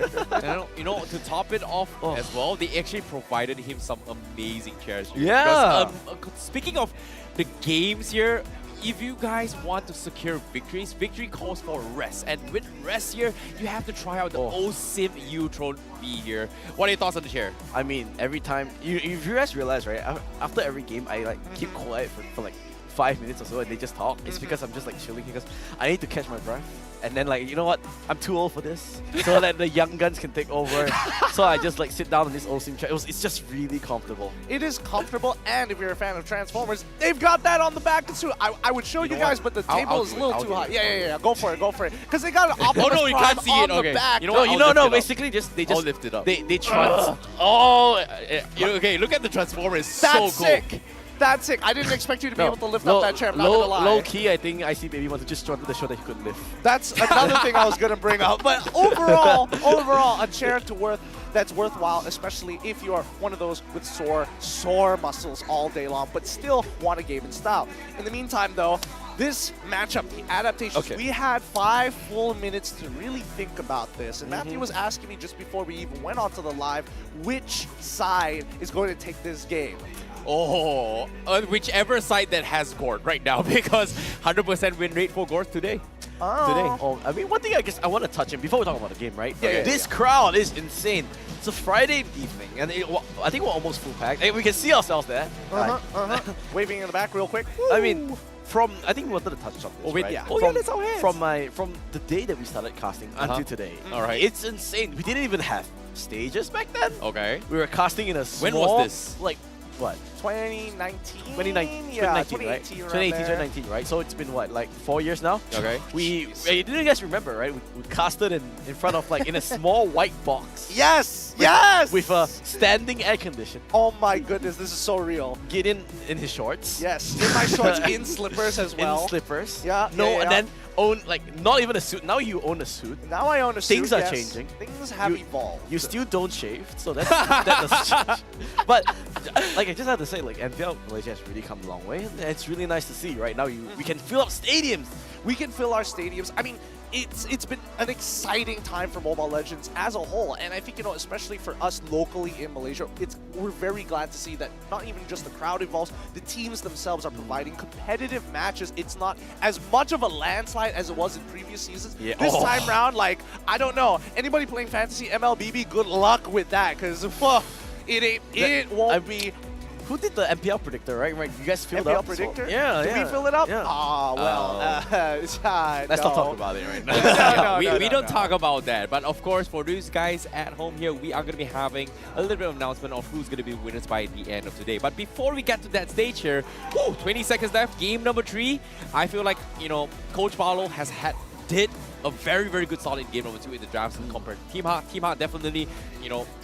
You know, to top it off as well, they actually provided him some amazing chairs. Yeah. Because, speaking of the games here, if you guys want to secure victories, victory calls for rest. And with rest here, you have to try out the OSIM U-Tron V here. What are your thoughts on the chair? I mean, every time, if you guys realize, right, after every game, I like keep quiet for like 5 minutes or so and they just talk. It's because I'm just like chilling because I need to catch my breath. And then like, you know what? I'm too old for this. So that the young guns can take over. So I just like sit down on this OSIM chair. It's just really comfortable. It is comfortable, and if you're a fan of Transformers, they've got that on the back too. I would show you guys, but the table is a little too high. Yeah. Go for it. Because they got an Optimus no, you Prime can't see it. on the back. You know what? No, basically they just lift it up. They trans. Okay, look at the Transformers. That's so cool. sick. That's sick. I didn't expect you to be able to lift up that chair. I'm not gonna lie. Low key, I think Icy Baby wanted to just wanted to show that he could lift. That's another thing I was gonna bring up. But overall, a chair that's worthwhile, especially if you are one of those with sore muscles all day long, but still want a game in style. In the meantime, though, this matchup, the adaptations, we had 5 full minutes to really think about this. And Matthew was asking me just before we even went onto the live, which side is going to take this game? Whichever side that has Gord right now, because 100% win rate for Gord today. I mean, one thing I guess I want to touch on before we talk about the game, right? Yeah, this crowd is insane. It's a Friday evening, and I think we're almost full packed. We can see ourselves there. Waving in the back real quick. I mean, I think we wanted to touch on this, right? From the day that we started casting until today. All right. It's insane. We didn't even have stages back then. Okay. We were casting in a small... When was this? Like, what? 2019? 2019, Yeah, right? 2018, 2019, right? So it's been what, like 4 years now? Okay. Didn't you guys remember, right? We casted in front of like in a small white box. Yes! With a standing air condition. Oh my goodness, this is so real. Get in his shorts. Yes, in my shorts, in slippers as well. In slippers. Yeah. And then own not even a suit. Now you own a suit. Now I own a suit. Things are changing. Things have evolved. You still don't shave, so that doesn't change. But like I just have to say, like MPL Malaysia has really come a long way, and it's really nice to see. Right now, we can fill up stadiums. We can fill our stadiums. I mean, it's been an exciting time for Mobile Legends as a whole, and I think, especially for us locally in Malaysia, we're very glad to see that not even just the crowd evolves, the teams themselves are providing competitive matches. It's not as much of a landslide as it was in previous seasons. Yeah. This time round, like, I don't know, anybody playing Fantasy MLBB, good luck with that, because it won't be Who did the MPL predictor, right? You guys filled MPL up? predictor? Yeah, Did yeah. we fill it up? Yeah. Ah, well, Let's not talk about it right now. No, we don't no. talk about that. But of course, for those guys at home here, we are going to be having a little bit of announcement of who's going to be winners by the end of today. But before we get to that stage here, 20 seconds left, game number 3. I feel like, Coach Paolo did a very, very good solid in game number 2 in the drafts compared to Team HAQ. Team HAQ definitely,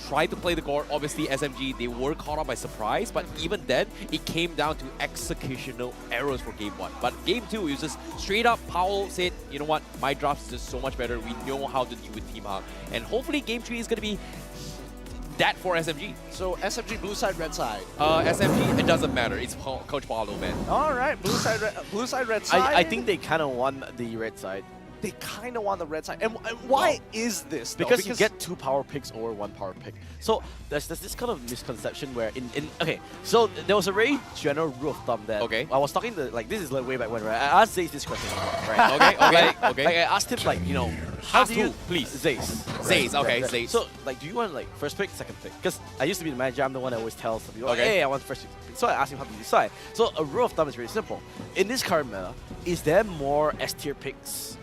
tried to play the court. Obviously, SMG, they were caught up by surprise, but even then, it came down to executional errors for game 1. But game 2, it was just straight up, Paolo said, you know what, my draft is just so much better. We know how to deal with Team HAQ. And hopefully, game 3 is going to be that for SMG. So SMG blue side, red side. SMG, it doesn't matter. It's Coach Paolo, man. All right, blue side, red side. I think they kind of won the red side. They kind of want the red side. And why is this, though? Because you get 2 power picks over 1 power pick. So there's this kind of misconception where okay, so there was a very general rule of thumb that I was talking to, like, this is like way back when, right? I asked Zace this question, right? Okay. Like, I asked him, like, how Ask do you... who, please? Zace. Zace, okay, Zace. So, like, do you want, like, first pick, second pick? Because I used to be the manager, I'm the one that always tells people, Okay. hey, I want first pick. So I asked him how to decide. So a rule of thumb is really simple. In this current meta, is there more S-tier picks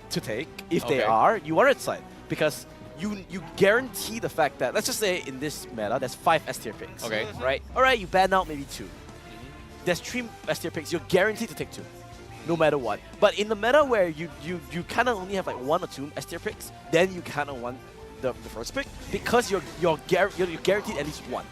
to take? If they are, you want red side, because you guarantee the fact that, let's just say in this meta, there's 5 S-tier picks. Okay. Right? Alright, you ban out maybe 2. There's 3 S-tier picks, you're guaranteed to take 2. No matter what. But in the meta where you kind of only have like 1 or 2 S-tier picks, then you kind of want the first pick, because you're guaranteed at least 1.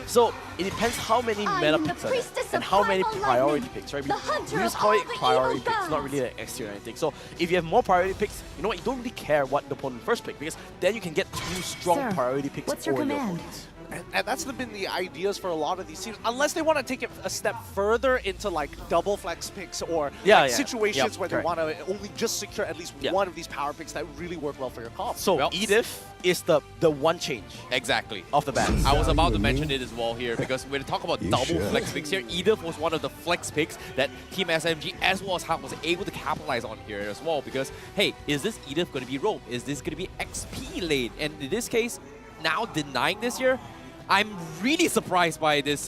So it depends how many meta picks are there and how many priority picks, right? We just call it priority picks, not really like extra or anything. So if you have more priority picks, you know what, you don't really care what the opponent first pick, because then you can get 2 strong priority picks what's your over command? opponents. And that's been the ideas for a lot of these teams, unless they want to take it a step further into like double flex picks or situations where they want to only just secure at least one of these power picks that really work well for your comp. So Edith is the one change Exactly. off the bat. I was about to mention it as well here, because when we talk about double flex picks here, Edith was one of the flex picks that Team SMG as well as HAQ was able to capitalize on here as well, because, hey, is this Edith going to be roam? Is this going to be XP lane? And in this case, now denying this year, I'm really surprised by this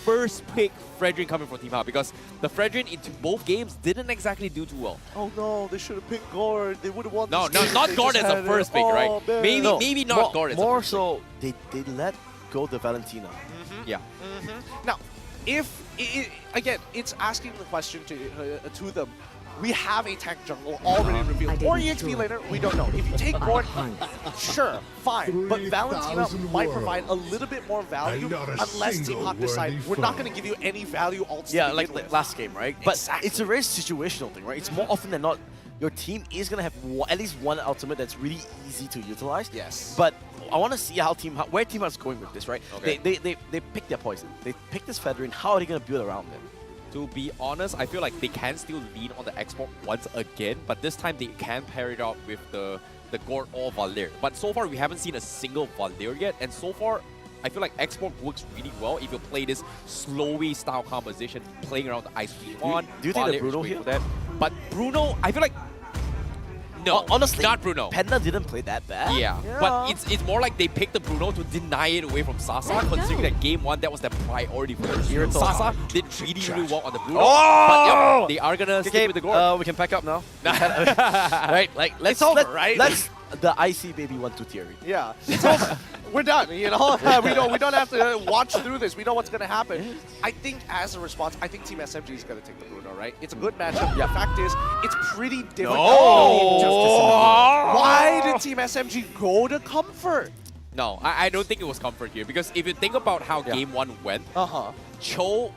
first pick Fredrin coming from Team HAQ, because the Fredrin into both games didn't exactly do too well. Oh no, they should have picked Gord. They would have won. No, this game. not They Gord just as a had first it. pick, right? Oh, man. Maybe not Gord as a More first so, they let go the Valentina. Yeah. Now, if again, it's asking the question to them. We have a tank jungle already revealed. Or EXP later, we don't know. If you take Gord, sure, fine. But Valentina might provide a little bit more value unless Team HAQ decide we're not going to give you any value ults. Yeah, to like begin with. last game, right? But it's a very situational thing, right? It's more often than not, your team is going to have at least one ultimate that's really easy to utilize. Yes. But I want to see how where Team HAQ is going with this, right? Okay. They pick their poison. They pick this Federin. How are they going to build around them? To be honest, I feel like they can still lean on the export once again, but this time they can pair it up with the Gord or Valir. But so far, we haven't seen a single Valir yet, and so far, I feel like export works really well if you play this slowy style composition, playing around the Ice Queen one. Do you think Valir the is Bruno great here? for that. But Bruno, I feel like no, honestly, not Bruno. Panda didn't play that bad. Yeah, but it's more like they picked the Bruno to deny it away from Sasa, considering that game 1, that was their priority for them. Sasa did really well on the Bruno, but yeah, they are gonna stick with the Gord. We can pack up now. Right? Like, let's right? Let's the IC baby 1-2 theory. Yeah, it's over. We're done. You know, we don't have to watch through this. We know what's gonna happen. I think as a response, I think Team SMG is gonna take the Bruno. Right? It's a good matchup. The fact is, it's pretty different. Why did Team SMG go to Comfort? No, I don't think it was Comfort here, because if you think about how game 1 went, Cho,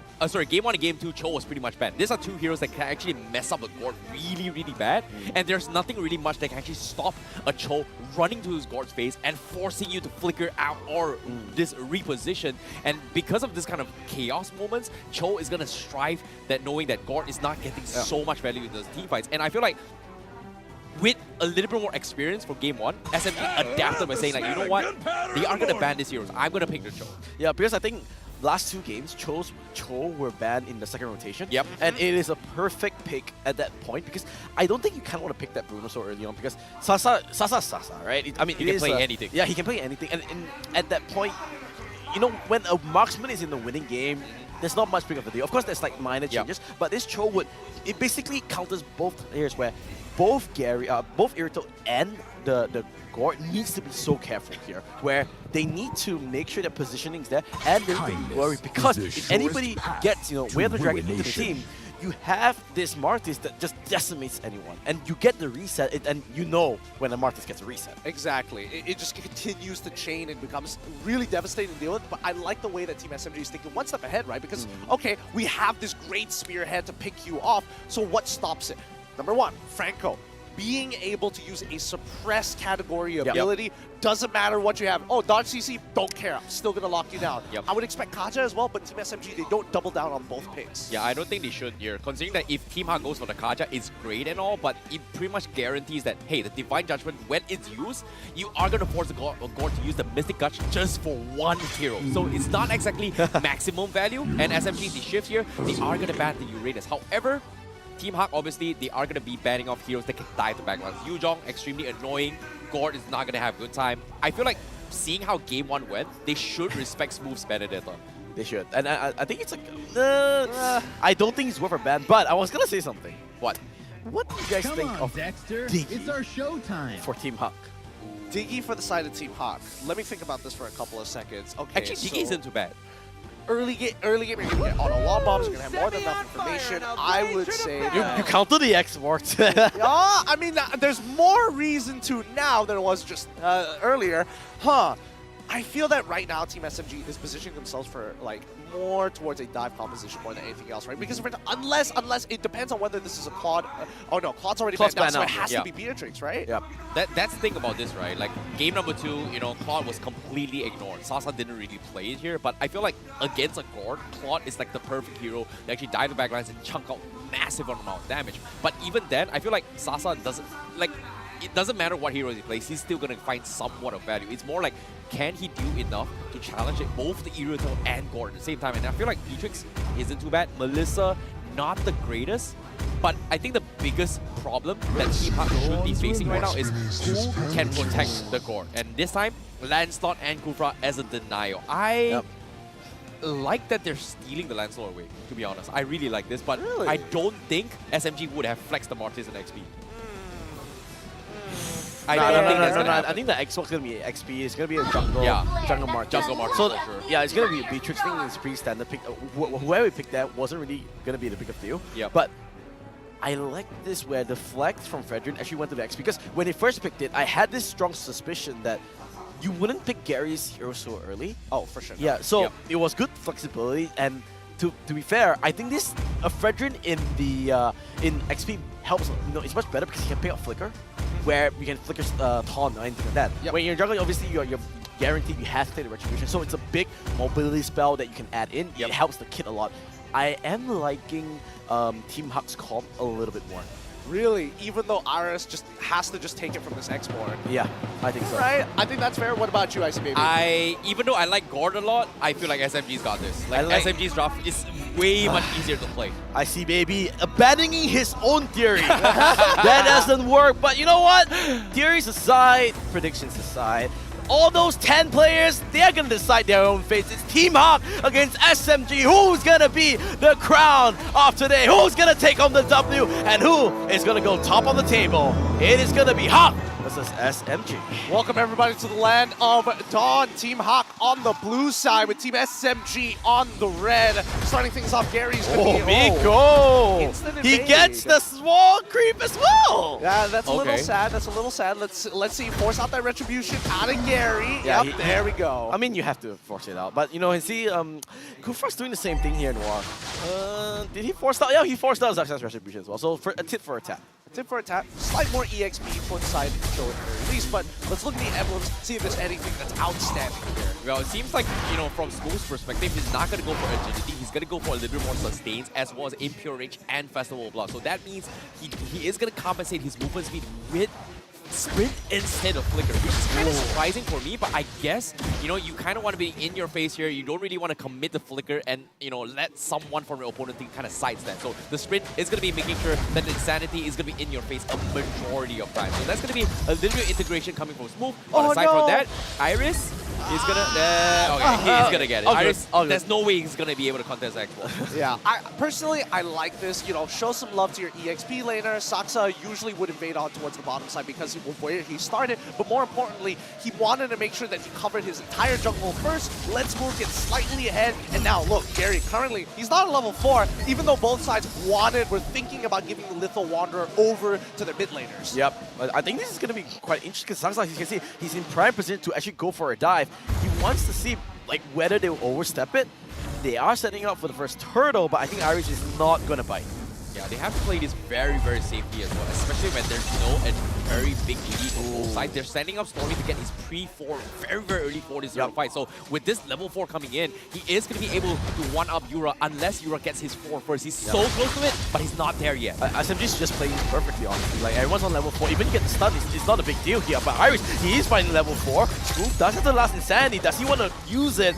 game 1 and game 2, Cho was pretty much banned. These are 2 heroes that can actually mess up the Gord really, really bad, and there's nothing really much that can actually stop a Cho running to his Gord's face and forcing you to flicker out or this reposition. And because of this kind of chaos moments, Cho is gonna strive that knowing that Gord is not getting so much value in those team fights. And I feel like with a little bit more experience for game 1, SMG adapted by saying like, you know what, they are gonna ban these heroes. I'm gonna pick the Cho. Yeah, because I think last 2 games, Cho were banned in the second rotation. Yep. And it is a perfect pick at that point, because I don't think you kind of want to pick that Bruno so early on, because Sasa, right? I mean, He can play anything. Yeah, he can play anything. And at that point, you know, when a marksman is in the winning game, there's not much big of a deal. Of course, there's like minor changes, but this Cho would, it basically counters both players where both Irito and the Gord needs to be so careful here, where they need to make sure their positioning is there and they need to be worried, because if anybody gets, Way of the Dragon into the team, you have this Martis that just decimates anyone, and you get the reset, and you know when a Martis gets a reset. Exactly. It just continues to chain and becomes really devastating to deal with, but I like the way that Team SMG is thinking one step ahead, right? Because, okay, we have this great spearhead to pick you off, so what stops it? Number one, Franco. Being able to use a suppressed category ability, doesn't matter what you have. Oh, dodge CC, don't care. I'm still going to lock you down. I would expect Kaja as well, but Team SMG, they don't double down on both picks. Yeah, I don't think they should here. Considering that if Team HAQ goes for the Kaja, it's great and all, but it pretty much guarantees that, hey, the Divine Judgment, when it's used, you are going to force the God to use the Mystic Gush just for one hero. So it's not exactly maximum value, and SMG, the shift here, they are going to ban the Uranus. However, Team HAQ, obviously, they are going to be banning off heroes that can dive to backlines. Yuzhong, extremely annoying. Gord is not going to have a good time. I feel like, seeing how Game 1 went, they should respect Smooth's Benedetta. They should. And I think it's like... I don't think it's worth a ban, but I was going to say something. What? What do you guys think of Dexter. Diggy It's our showtime for Team HAQ? Diggy for the side of Team HAQ. Let me think about this for a couple of seconds. Okay, Actually, Diggy isn't too bad. Early game, you're going to get auto wall bombs, you're going to have more than enough information. I would say that... You counter the export. Yeah, I mean, there's more reason to now than it was just earlier. I feel that right now Team SMG is positioning themselves for like more towards a dive composition more than anything else, right? Because unless it depends on whether this is a Claude. Oh no, Claude's already banned out, so it has to be Beatrix, right? Yeah. That's the thing about this, right? Like game number 2, Claude was completely ignored. Sasa didn't really play it here, but I feel like against a Gord, Claude is like the perfect hero to actually dive the backlines and chunk out massive amount of damage. But even then, I feel like Sasa doesn't like. It doesn't matter what hero he plays, he's still going to find somewhat of value. It's more like, can he do enough to challenge it, both the Irito and Gord at the same time? And I feel like Beatrix isn't too bad. Melissa, not the greatest. But I think the biggest problem that Team HAQ should be facing right now is who can protect the Gord. And this time, Lancelot and Kufra as a denial. I like that they're stealing the Lancelot away, to be honest. I really like this, but I don't think SMG would have flexed the Mortis and XP. I don't think that's gonna happen. I think the Xbox is gonna be XP. It's gonna be a jungle, jungle market. Jungle market, So for sure. yeah, it's gonna be a Beatrix thing. It's a pretty standard pick. Whoever we picked that wasn't really gonna be the big of deal. Yeah. But I like this where the flex from Fredrin actually went to the XP, because when they first picked it, I had this strong suspicion that you wouldn't pick Gary's hero so early. Oh, for sure. Yeah. So it was good flexibility, and to be fair, I think this Fredrin in the in XP helps. It's much better because you can pick up Flicker, where you can flicker taunt or anything like that. When you're juggling, obviously you're guaranteed you have to take the retribution, so it's a big mobility spell that you can add in. It helps the kit a lot. I am liking Team HAQ's comp a little bit more. Really? Even though Iris just has to take it from this export? Yeah, I think so. Right? I think that's fair. What about you, Icy Baby? Even though I like Gord a lot, I feel like SMG's got this. Like SMG's draft is way much easier to play. Icy Baby abandoning his own theory. That doesn't work, but you know what? Theories aside, predictions aside, all those 10 players, they're going to decide their own fate. It's Team HAQ against SMG. Who's going to be the crown of today? Who's going to take home the W? And who is going to go top on the table? It is going to be HAQ versus SMG. Welcome everybody to the land of Dawn. Team HAQ on the blue side with Team SMG on the red. Starting things off, Gary's going to be... Miko! Instant He invade. gets the small creep as well! Yeah, that's a little sad. That's a little sad. Let's see. Force out that retribution out of Gary. Yeah, yep, there we go. I mean, you have to force it out. But, you see, Kufra's doing the same thing here in War. Did he force out? Yeah, he forced out Zaxxan's retribution as well. So, for a tit for a tat. Tip for a tap, slight more EXP for the side to show it at least, but let's look at the emblems, see if there's anything that's outstanding here. Well, it seems like, from Smooth's perspective, he's not going to go for agility. He's going to go for a little bit more sustains as well as impure range and festival of blood. So that means he is going to compensate his movement speed with sprint instead of flicker, which is kind of surprising for me, but I guess, you kind of want to be in your face here. You don't really want to commit the flicker and, let someone from your opponent team kind of sidestep. So the sprint is going to be making sure that the insanity is going to be in your face a majority of time. So that's going to be a little bit of integration coming from Smooth. Aside from that, Iris, He's gonna. Okay, he's gonna get it. All good, Iris, all good. there's no way he's gonna be able to contest X-Ball. Yeah, personally, I like this. You know, show some love to your EXP laner. Saksa usually would invade on towards the bottom side because of where he started. But more importantly, he wanted to make sure that he covered his entire jungle first. Let's Move get slightly ahead. And now, look, Gary, currently, he's not a level 4, even though both sides were thinking about giving the Lethal Wanderer over to their mid laners. Yep, I think this is going to be quite interesting because Saksa, as you can see, he's in prime position to actually go for a dive. He wants to see like whether they will overstep it. They are setting up for the first turtle, but I think Irish is not going to bite. Yeah, they have to play this very, very safely as well, especially when there's no very big lead on both sides. They're sending up Stormy to get his pre-4 very, very early for this fight. So with this level 4 coming in, he is going to be able to one-up Yura unless Yura gets his 4 first. He's so close to it, but he's not there yet. SMG is just playing perfectly, honestly. Like, everyone's on level 4. Even you get the stun, it's not a big deal here. But Irish, he is fighting level 4. Smooth does have the last Insanity. Does he want to use it?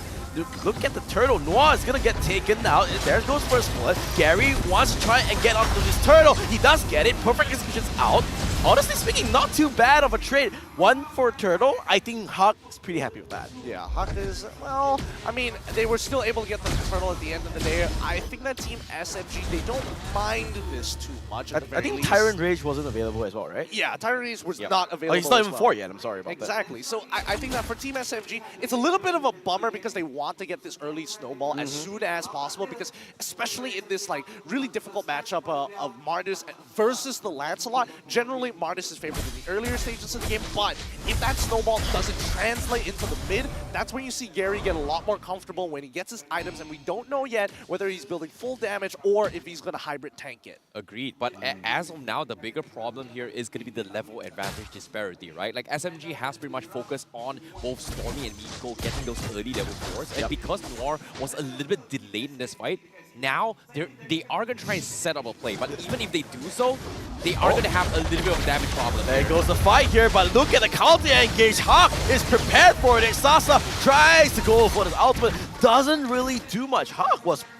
Look at the turtle. Noir is going to get taken out. There goes first blood. Gary wants to try and get onto this turtle. He does get it. Perfect execution's out. Honestly speaking, not too bad of a trade. 1 for turtle. I think HAQ is pretty happy with that. Yeah, HAQ is, well, I mean, they were still able to get the turtle at the end of the day. I think that Team SMG, they don't mind this too much at the very I think least. Tyrant Rage wasn't available as well, right? Yeah, Tyrant Rage was not available. Oh, he's not as even well. 4 yet. I'm sorry about Exactly. So I think that for Team SMG, it's a little bit of a bummer because they want to get this early snowball as soon as possible, because especially in this like really difficult matchup of Mardus versus the Lancelot, generally Mardus is favored in the earlier stages of the game, but if that snowball doesn't translate into the mid, that's when you see Gary get a lot more comfortable when he gets his items, and we don't know yet whether he's building full damage or if he's going to hybrid tank it. Agreed, but as of now, the bigger problem here is going to be the level advantage disparity, right? Like SMG has pretty much focused on both Stormy and Miko getting those early level 4s, and because Noir was a little bit delayed in this fight, now they are going to try and set up a play, but even if they do so, they are going to have a little bit of damage problem. There goes the fight here, but look at the counter engage. HAQ is prepared for it. Sasa tries to go for his ultimate, doesn't really do much.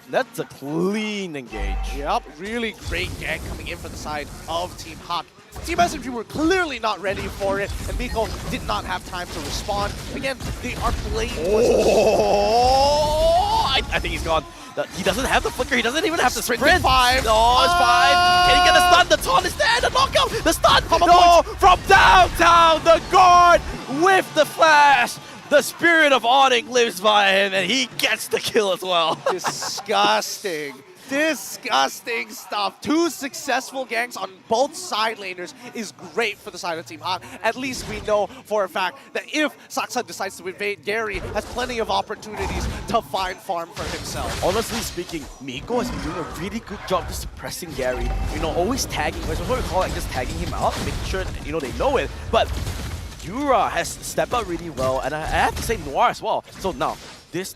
That's a clean engage. Yep, really great gank coming in for the side of Team HAQ. Team SMG were clearly not ready for it, and Miko did not have time to respond. Again, they are playing... I think he's gone. He doesn't have the flicker, he doesn't even have the sprint. 5. Oh, it's 5. Can he get the stun? The taunt is there, the knockout, the stun. No, from downtown, the guard with the flash. The spirit of awning lives by him, and he gets the kill as well. Disgusting. Disgusting stuff. 2 successful ganks on both side laners is great for the side of Team HAQ. At least we know for a fact that if Saksa decides to invade, Gary has plenty of opportunities to find farm for himself. Honestly speaking, Miko has been doing a really good job just suppressing Gary. You know, always tagging, which is what we call like just tagging him out, making sure that, you know, they know it. But Yura has stepped up really well, and I have to say Noir as well. So now, this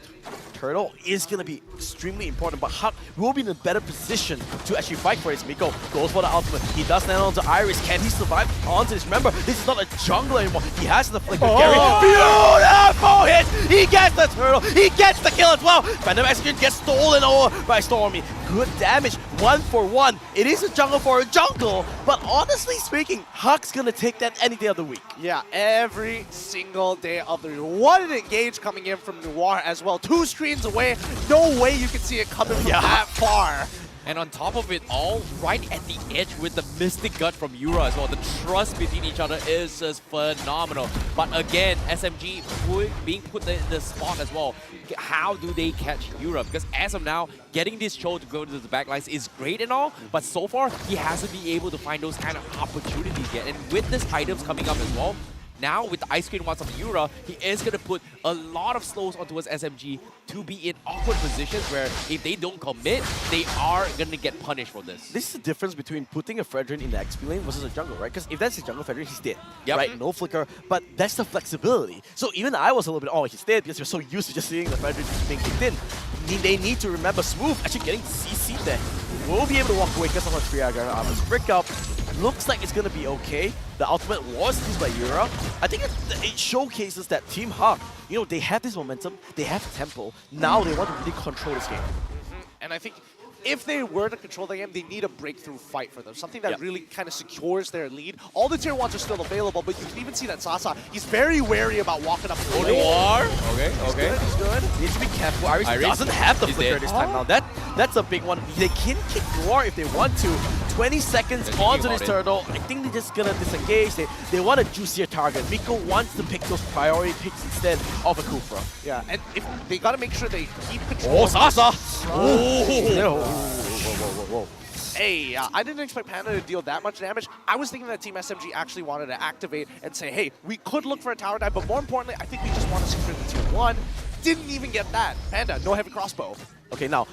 turtle is going to be extremely important, but HAQ will be in a better position to actually fight for his. Miko goes for the ultimate. He does land onto Iris. Can he survive onto this? Remember, this is not a jungler anymore. He has the flicker. Gary, beautiful hit! He gets the turtle. He gets the kill as well. Phantom Execution gets stolen over by Stormy. Good damage. 1 for 1. It is a jungle for a jungle, but honestly speaking, HAQ's going to take that any day of the week. Yeah, every single day of the week. What an engage coming in from Noir as well. 2 screens away. No way you can see it coming from that far. And on top of it all, right at the edge with the Mystic Gut from Yura as well. The trust between each other is just phenomenal. But again, SMG being put in the spot as well. How do they catch Yura? Because as of now, getting this show to go to the backlines is great and all, but so far, he hasn't been able to find those kind of opportunities yet. And with these items coming up as well, now with the ice cream once of Yura, he is going to put a lot of slows onto his SMG to be in awkward positions where if they don't commit, they are going to get punished for this. This is the difference between putting a Fredrin in the XP lane versus a jungle, right? Because if that's a jungle Fredrin, he's dead, right? No flicker, but that's the flexibility. So even I was a little bit, oh, he's dead because you're so used to just seeing the Fredrin being kicked in. They need to remember Smooth actually getting CC there. We'll be able to walk away because of our Triagar armors. Brick up. Looks like it's going to be okay. The ultimate was used by Yura. I think it showcases that Team HAQ, you know, they have this momentum, they have tempo. Now they want to really control this game. And I think if they were to control the game, they need a breakthrough fight for them. Something that really kind of secures their lead. All the tier 1s are still available, but you can even see that Sasa, he's very wary about walking up to the lane. Okay, okay. He's good. Needs to be careful. Iris doesn't have the flicker this time now. That's a big one. They can kick Noir if they want to. 20 seconds onto this turtle. I think they're just gonna disengage. They want a juicier target. Miko wants to pick those priority picks instead of a Kufra. Yeah, and if they gotta make sure they keep control. Oh, Sasa! Whoa. Hey, I didn't expect Panda to deal that much damage. I was thinking that Team SMG actually wanted to activate and say, hey, we could look for a tower dive, but more importantly, I think we just want to secure the tier 1. Didn't even get that. Panda, no heavy crossbow. Okay, now,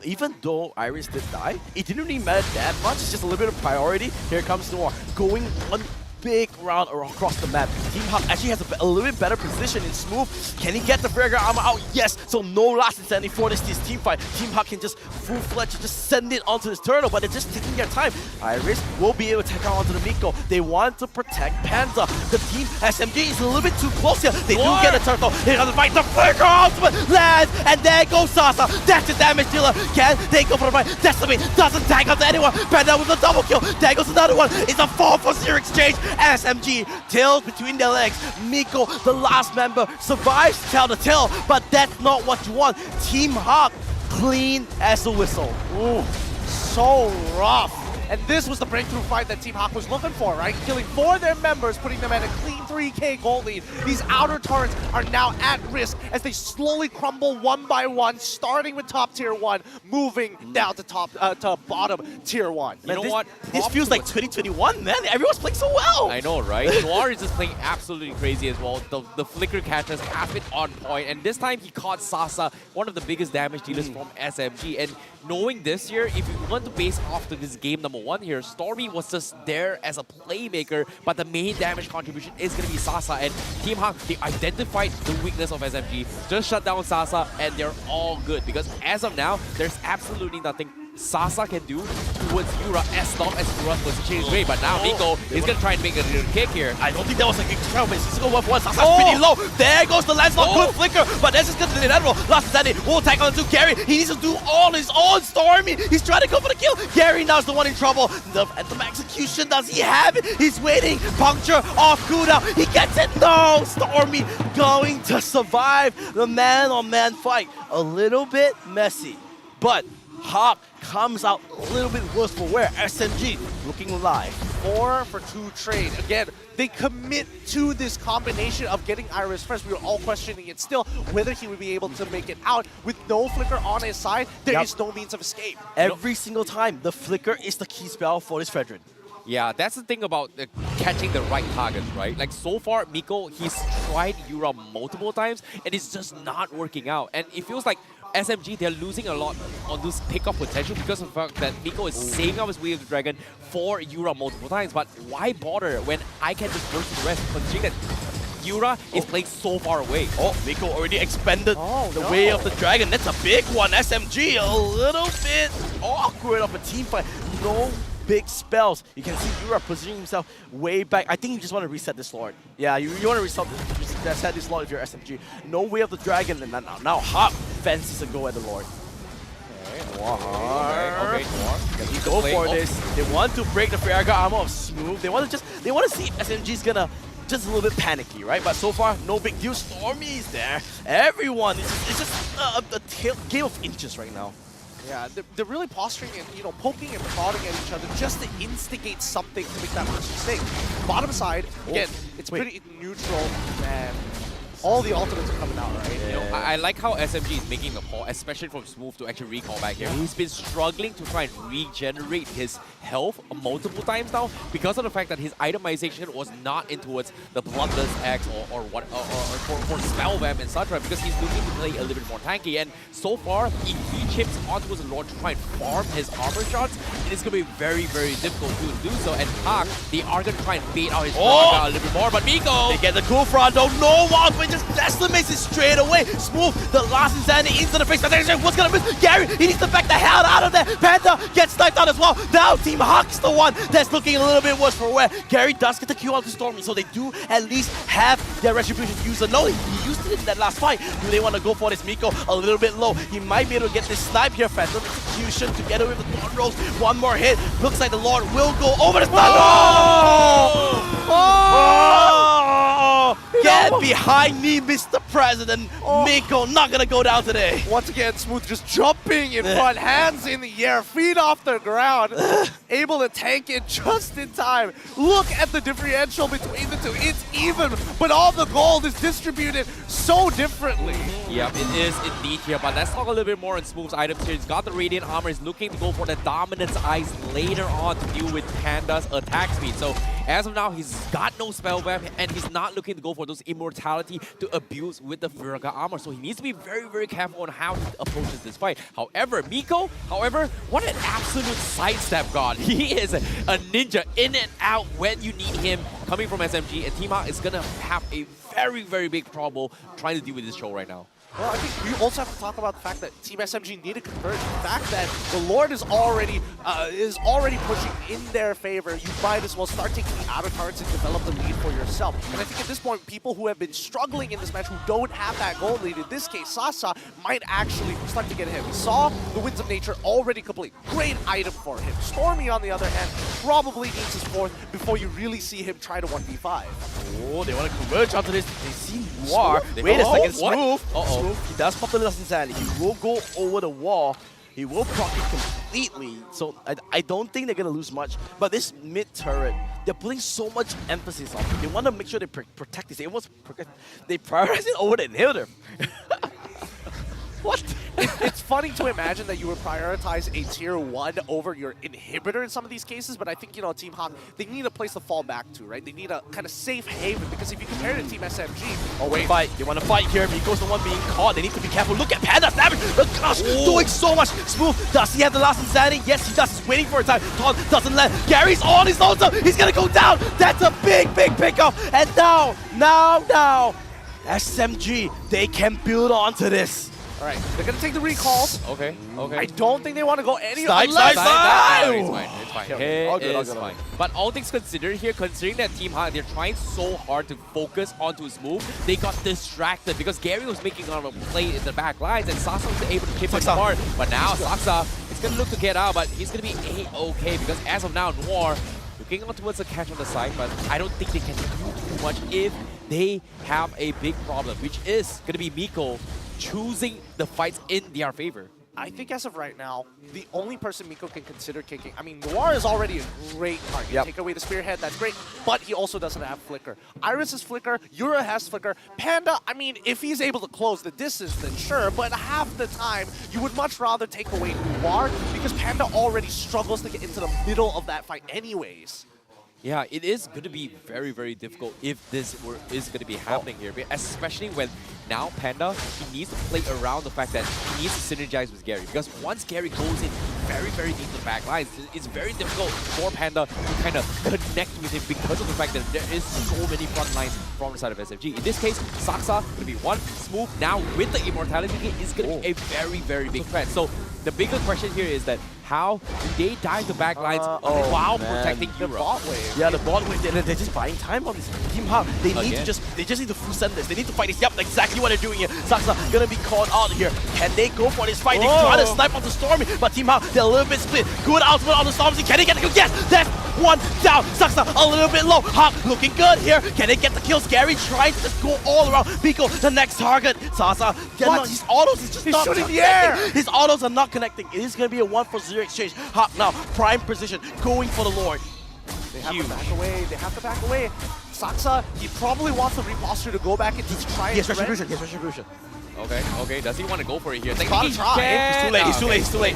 even though Iris did die, it didn't really matter that much. It's just a little bit of priority. Here comes Noir, going one big round across the map. Team HAQ actually has a little bit better position in Smooth. Can he get the Fragger armor out? Yes. So no last insanity for this team fight. Team HAQ can just full-fledged just send it onto this turtle, but they're just taking their time. Iris will be able to take out onto the Miko. They want to protect Panza. The team SMG is a little bit too close here. They do get a turtle. They're gonna fight the Fragger ultimate lands, and there goes Sasa. That's the damage dealer. Can they go for the fight? Decimate doesn't tag onto anyone. Panda with a double kill. There goes another one. It's a 4-for-0 exchange. SMG tails between their legs. Miko, the last member, survives to tell the tale, but that's not what you want. Team HAQ, clean as a whistle. Ooh, so rough. And this was the breakthrough fight that Team HAQ was looking for, right? Killing 4 of their members, putting them at a clean 3k gold lead. These outer turrets are now at risk as they slowly crumble one by one, starting with top tier 1, moving down to bottom tier 1. You know what? This feels like 2021, man. Everyone's playing so well. I know, right? Noir is just playing absolutely crazy as well. The flicker catches have been on point, and this time he caught Sasa, one of the biggest damage dealers from SMG. And knowing this year, if you want to base off to this game number 1 here, Stormy was just there as a playmaker, but the main damage contribution is going to be Sasa. And Team HAQ, they identified the weakness of SMG, just shut down Sasa, and they're all good. Because as of now, there's absolutely nothing Sasa can do towards Yura as long as Yura's position is great. But now Miko is going to try and make a little kick here. I don't think that was a good trial, but it's going 1-for-1. Sasa's pretty low. There goes the landslide. Good flicker, but that's just going to the inevitable. Last Sandy will tag on to Gary. He needs to do all his own. Stormy, he's trying to go for the kill. Gary now's the one in trouble. The execution, does he have it? He's waiting. Puncture off cooldown. He gets it. No, Stormy going to survive the man-on-man fight. A little bit messy, but HAQ comes out a little bit worse for wear. SMG looking live. 4 for 2 trade. Again, they commit to this combination of getting Iris first. We were all questioning it still, whether he would be able to make it out. With no flicker on his side, there is no means of escape. Every single time, the flicker is the key spell for this Fredrin. Yeah, that's the thing about catching the right targets, right? Like so far, Miko, he's tried Yura multiple times and it's just not working out. And it feels like SMG, they're losing a lot on this pick-up potential because of the fact that Miko is saving up his Wave of the Dragon for Yura multiple times. But why bother when I can just burst the rest, considering that Yura is playing so far away? Oh, Miko already expended the Way of the Dragon. That's a big one. SMG, a little bit awkward of a team fight. No big spells. You can see Yura positioning himself way back. I think you just want to reset this Lord. Yeah, you want to reset this Lord if you're SMG. No Way of the Dragon, and now HAQ fancies a go at the Lord. Okay, They go for this. They want to break the Fragger armor of Smooth. They want to see if SMG's gonna just a little bit panicky, right? But so far, no big deal. Stormy is there. Everyone, it's just a game of inches right now. Yeah, they're really posturing and, you know, poking and prodding at each other just to instigate something to make that first mistake. Bottom side, again, it's pretty neutral, and all the ultimates are coming out, right? You know, I like how SMG is making the call, especially from Smooth, to actually recall back here. He's been struggling to try and regenerate his health multiple times now because of the fact that his itemization was not in towards the Bloodless X or for Spell Vamp, etc. because he's looking to play a little bit more tanky. And so far, if he chips onto his Lord to try and farm his armor shots, it is going to be very, very difficult to do so. And HAQ, they are going to try and bait out his Raga a little bit more. But Miko, they get the cool front, though. No one just decimates it straight away. Smooth, the last insanity into the face. What's gonna miss? Gary, he needs to back the hell out of there. Panda gets sniped out as well. Now Team HAQ is the one that's looking a little bit worse for wear. Gary does get the kill out to Stormy, so they do at least have their Retribution user. No, he used it in that last fight. Do they want to go for this Miko a little bit low? He might be able to get this snipe here. Phantom Execution together with the Thorn Rose. One more hit. Looks like the Lord will go over the stun. Get behind me, Mr. President. Miko not gonna go down today. Once again, Smooth just jumping in front, hands in the air, feet off the ground, able to tank it just in time. Look at the differential between the two. It's even, but all the gold is distributed so differently. Yep, it is indeed here, but let's talk a little bit more on Smooth's items here. He's got the Radiant Armor, he's looking to go for the Dominance Eyes later on to deal with Panda's attack speed. So as of now, he's got no spell web, and he's not looking to go for those immortality to abuse with the Virga armor. So he needs to be very, very careful on how he approaches this fight. However, Miko, what an absolute sidestep god. He is a ninja in and out when you need him coming from SMG, and Team HAQ is going to have a very, very big trouble trying to deal with this show right now. Well, I think we also have to talk about the fact that Team SMG need to convert. The fact that the Lord is already pushing in their favor. You might as well start taking the outer cards and develop the lead for yourself. And I think at this point, people who have been struggling in this match, who don't have that gold lead, in this case, Sasa might actually start to get ahead. We saw the Winds of Nature already complete. Great item for him. Stormy, on the other hand, probably needs his fourth before you really see him try to 1v5. Oh, they want to converge onto this. They see Noir. Wait a second, Smooth. Smooth. He does pop the Lust Insanity. He will go over the wall. He will proc it completely. So I don't think they're going to lose much. But this mid turret, they're putting so much emphasis on it. They want to make sure they protect this. They prioritize it over the inhibitor. What? It's funny to imagine that you would prioritize a tier 1 over your inhibitor in some of these cases, but I think, you know, Team HAQ, they need a place to fall back to, right? They need a kind of safe haven, because if you compare it to Team SMG... Oh, wait. They want to fight here. Miko's the one being caught. They need to be careful. Look at Panda Savage. The gosh, doing so much. Smooth, does he have the last insanity? Yes, he does. He's waiting for a time. Ton doesn't let. Gary's on his own. He's going to go down. That's a big, big pickup. And now, SMG, they can build onto this. All right, they're going to take the recalls. Okay. I don't think they want to go any... Snipe! It's fine. All good. Fine. But all things considered here, considering that Team HAQ, they're trying so hard to focus onto his move, they got distracted because Gary was making a play in the back lines and Sasa was able to keep it apart. But now Sasa is going to look to get out, but he's going to be A-okay because as of now, Noir looking on towards the catch on the side, but I don't think they can do too much if they have a big problem, which is going to be Miko choosing the fights in their favor. I think as of right now, the only person Miko can consider kicking, I mean, Noir is already a great target. Take away the Spearhead, that's great, but he also doesn't have Flicker. Iris has Flicker, Yura has Flicker. Panda, I mean, if he's able to close the distance, then sure, but half the time, you would much rather take away Noir because Panda already struggles to get into the middle of that fight anyways. Yeah, it is going to be very, very difficult if this is going to be happening here, especially when now Panda, he needs to play around the fact that he needs to synergize with Gary, because once Gary goes in very, very deep to the back lines, it's very difficult for Panda to kind of connect with him because of the fact that there is so many front lines from the side of SFG. In this case, Saksa going to be one. Smooth now with the immortality is going to be a very, very big threat. So the bigger question here is that how do they dive the back lines while protecting Europe? The bot wave. Yeah, the bot wave. They're just buying time on this Team HAQ. They need to need to full send this. They need to fight this. Yep, exactly what they're doing here. Saksa gonna be caught out here. Can they go for this fight? They try to snipe on the Stormy, but Team HAQ, they're a little bit split. Good ultimate on the Stormy. Can they get the kill? Yes, that's one down. Saksa a little bit low. HAQ looking good here. Can they get the kills? Gary trying to just go all around. Miko, the next target. Sasa, his autos is just not shooting the air. His autos are not connecting. It is gonna be a 1-for-0 exchange. HAQ now, prime position, going for the Lord. They have to back away. They have to back away. Saksa, he probably wants the reposture to go back and just try Yes, Retribution. Yes, Retribution. Okay. Does he want to go for it here? He's too late. He's too late.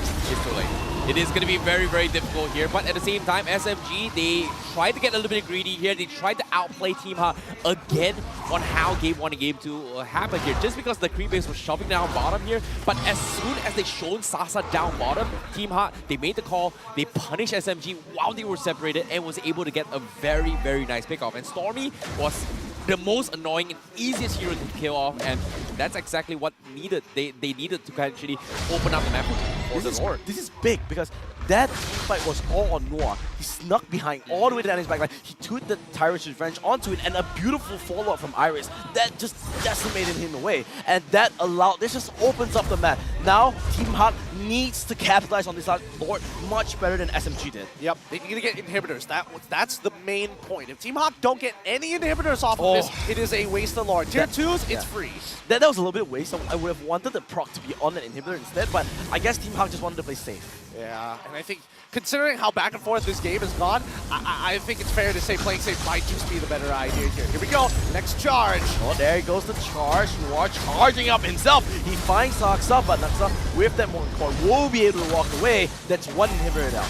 It is going to be very, very difficult here, but at the same time, SMG, they tried to get a little bit greedy here. They tried to outplay Team HAQ again on how Game 1 and Game 2 happened here, just because the creep base was shoving down bottom here. But as soon as they shown Sasa down bottom, Team HAQ, they made the call, they punished SMG while they were separated and was able to get a very, very nice pickoff. And Stormy was the most annoying and easiest hero to kill off, and that's exactly what needed. They needed to actually open up the map for the Lord. This is big because that fight was all on Noah. He snuck behind all the way down his backline. He took the Tyrant's Revenge onto it, and a beautiful follow-up from Iris that just decimated him away. And that allowed, this just opens up the map. Now, Team HAQ needs to capitalize on this Lord much better than SMG did. Yep, they need to get inhibitors. That's the main point. If Team HAQ don't get any inhibitors off of this, it is a waste of Lord. Tier 2s, it's free. That was a little bit waste. I would have wanted the proc to be on an inhibitor instead, but I guess Team HAQ just wanted to play safe. Yeah, and I think considering how back and forth this game has gone, I think it's fair to say playing safe might just be the better idea here. Here we go, next charge. Oh, there goes the charge. Noir charging up himself. He finds Naksa, but Naksa with that Morton Core will be able to walk away. That's one inhibitor down.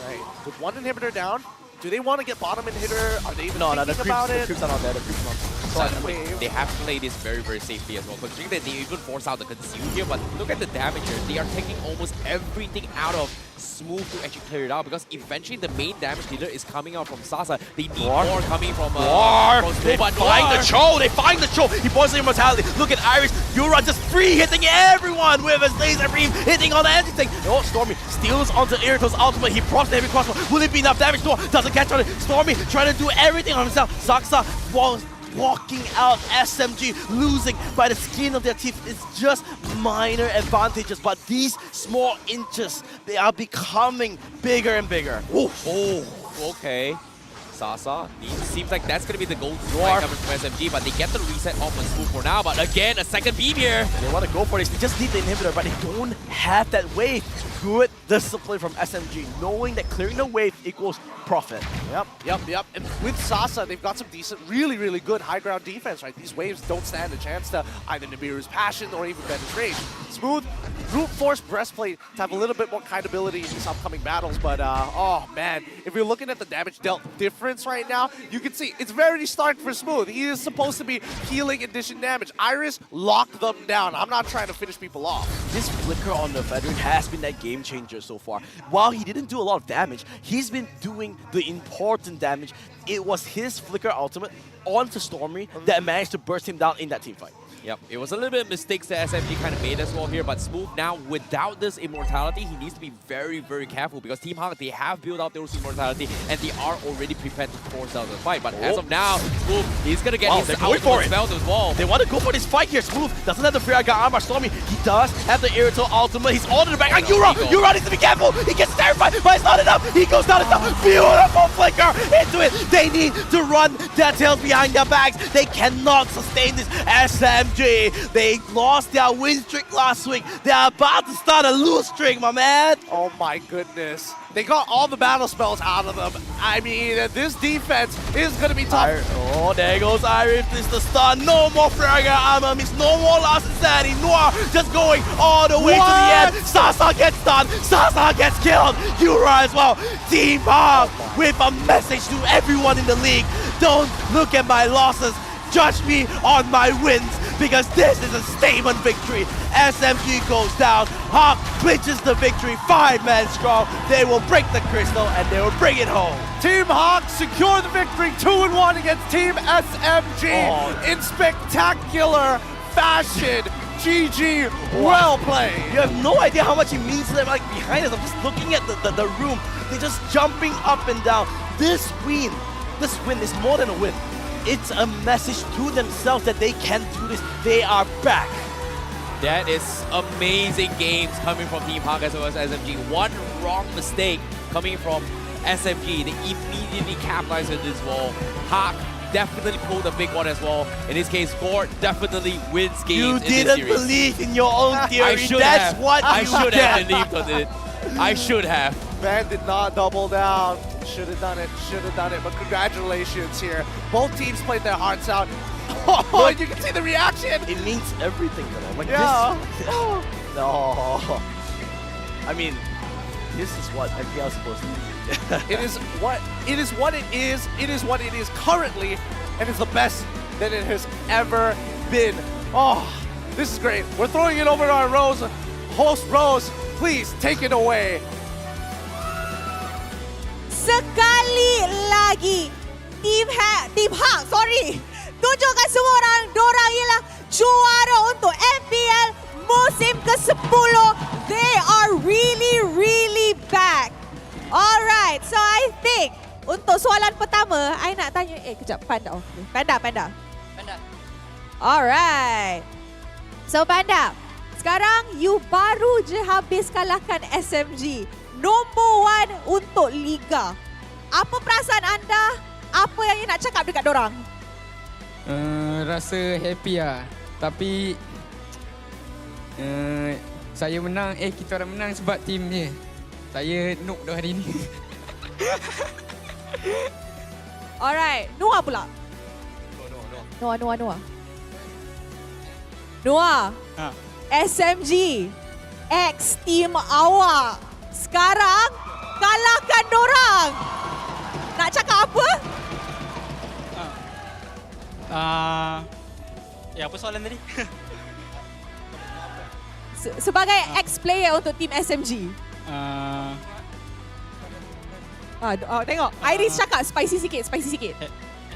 Right, with one inhibitor down, do they want to get bottom inhibitor? Are they even No, thinking about it? The creeps are not there. The creeps are not there. So they have to play this very, very safely as well. Considering that they even force out the conceal here, but look at the damage here. They are taking almost everything out of Smooth to actually clear it out, because eventually the main damage dealer is coming out from Sasa. They need more coming from They find the Cho! They find the Cho! He poisons immortality. Look at Iris. Yura just free hitting everyone with his laser beam, hitting on everything. Oh, Stormy steals onto Irito's ultimate. He procs every crossbow. Will it be enough damage? No, doesn't catch on it. Stormy trying to do everything on himself. Saksa was walking out. SMG losing by the skin of their teeth. It's just minor advantages, but these small inches, they are becoming bigger and bigger. Oof. Oh, okay. Sasa, seems like that's going to be the gold strike coming from SMG, but they get the reset off on Smooth for now. But again, a second beam here. They want to go for this. They just need the inhibitor, but they don't have that wave. Good discipline from SMG, knowing that clearing the wave equals profit. Yep. And with Sasa, they've got some decent, really good high ground defense, right? These waves don't stand a chance to either Nibiru's passion or even Ben's rage. Smooth, brute force breastplate to have a little bit more kiteability in these upcoming battles, but oh man, if you're looking at the damage dealt difference right now, you can see it's very stark for Smooth. He is supposed to be healing and dishing damage. Iris locked them down. I'm not trying to finish people off. This flicker on the veteran has been that game changer so far. While he didn't do a lot of damage, he's been doing the important damage. It was his flicker ultimate onto Stormy that managed to burst him down in that team fight. Yep, it was a little bit of mistakes that SMG kind of made as well here, but Smooth now, without this immortality, he needs to be very careful, because Team HAQ, they have built out their immortality and they are already prepared to force out the fight. But as of now, Smooth, he's going to get his ultimate spells as well. They want to go for this fight here. Smooth doesn't have the free Aga armor. Stormy, he does have the Irito ultimate. He's all in the back. And Yura needs to be careful. He gets terrified, but it's not enough. He goes down himself. Beautiful flicker into it. They need to run their tails behind their backs. They cannot sustain this. SMG, they lost their win streak last week. They are about to start a lose streak, my man. Oh my goodness. They got all the battle spells out of them. I mean, this defense is going to be tough. Oh, there goes Iris. It's the stun. No more Fragga armor. Means no more last insanity. Noir just going all the way to the end. Sasa gets stunned. Sasa gets killed. Yura as well. Team HAQ with a message to everyone in the league. Don't look at my losses. Judge me on my wins, because this is a statement victory. SMG goes down. HAQ clinches the victory. 5-man strong. They will break the crystal and they will bring it home. Team HAQ secure the victory 2-1 against Team SMG in spectacular fashion. GG, well played. You have no idea how much it means to them. Like behind us, I'm just looking at the room. They're just jumping up and down. This win is more than a win. It's a message to themselves that they can do this. They are back. That is amazing games coming from Team HAQ as well as SMG. One wrong mistake coming from SMG. They immediately capitalized on this wall. HAQ definitely pulled a big one as well. In this case, Gord definitely wins games in this series. You didn't believe in your own theory. I should That's have. what I you should get. have believed on it. I should have. Man did not double down. Should have done it, but congratulations here. Both teams played their hearts out. Oh, you can see the reaction. It means everything to them. Like this. No. I mean, this is what MPL is supposed to be. It is what it is. It is what it is currently, and it's the best that it has ever been. Oh, this is great. We're throwing it over to our Rose. Host Rose, please take it away. Sekali lagi Team HAQ, tunjukkan semua orang, dorang ialah juara untuk MPL musim ke-10. They are really back. Alright, so I think untuk soalan pertama, I nak tanya, kejap, Panda. Okay. Panda. Alright. So Panda, sekarang you baru je habis kalahkan SMG. Nombor 1 untuk Liga. Apa perasaan anda? Apa yang you nak cakap dekat dorang? Rasa happy lah. Tapi saya menang, kita orang menang sebab team je. Saya noob dah hari ni. Alright, Noah pula. Noah. Noah. SMG X team awak. Sekarang kalahkan dorang. Nak cakap apa? Apa soalan tadi? Sebagai ex-player untuk team SMG. Tengok, Iris cakap spicy sikit.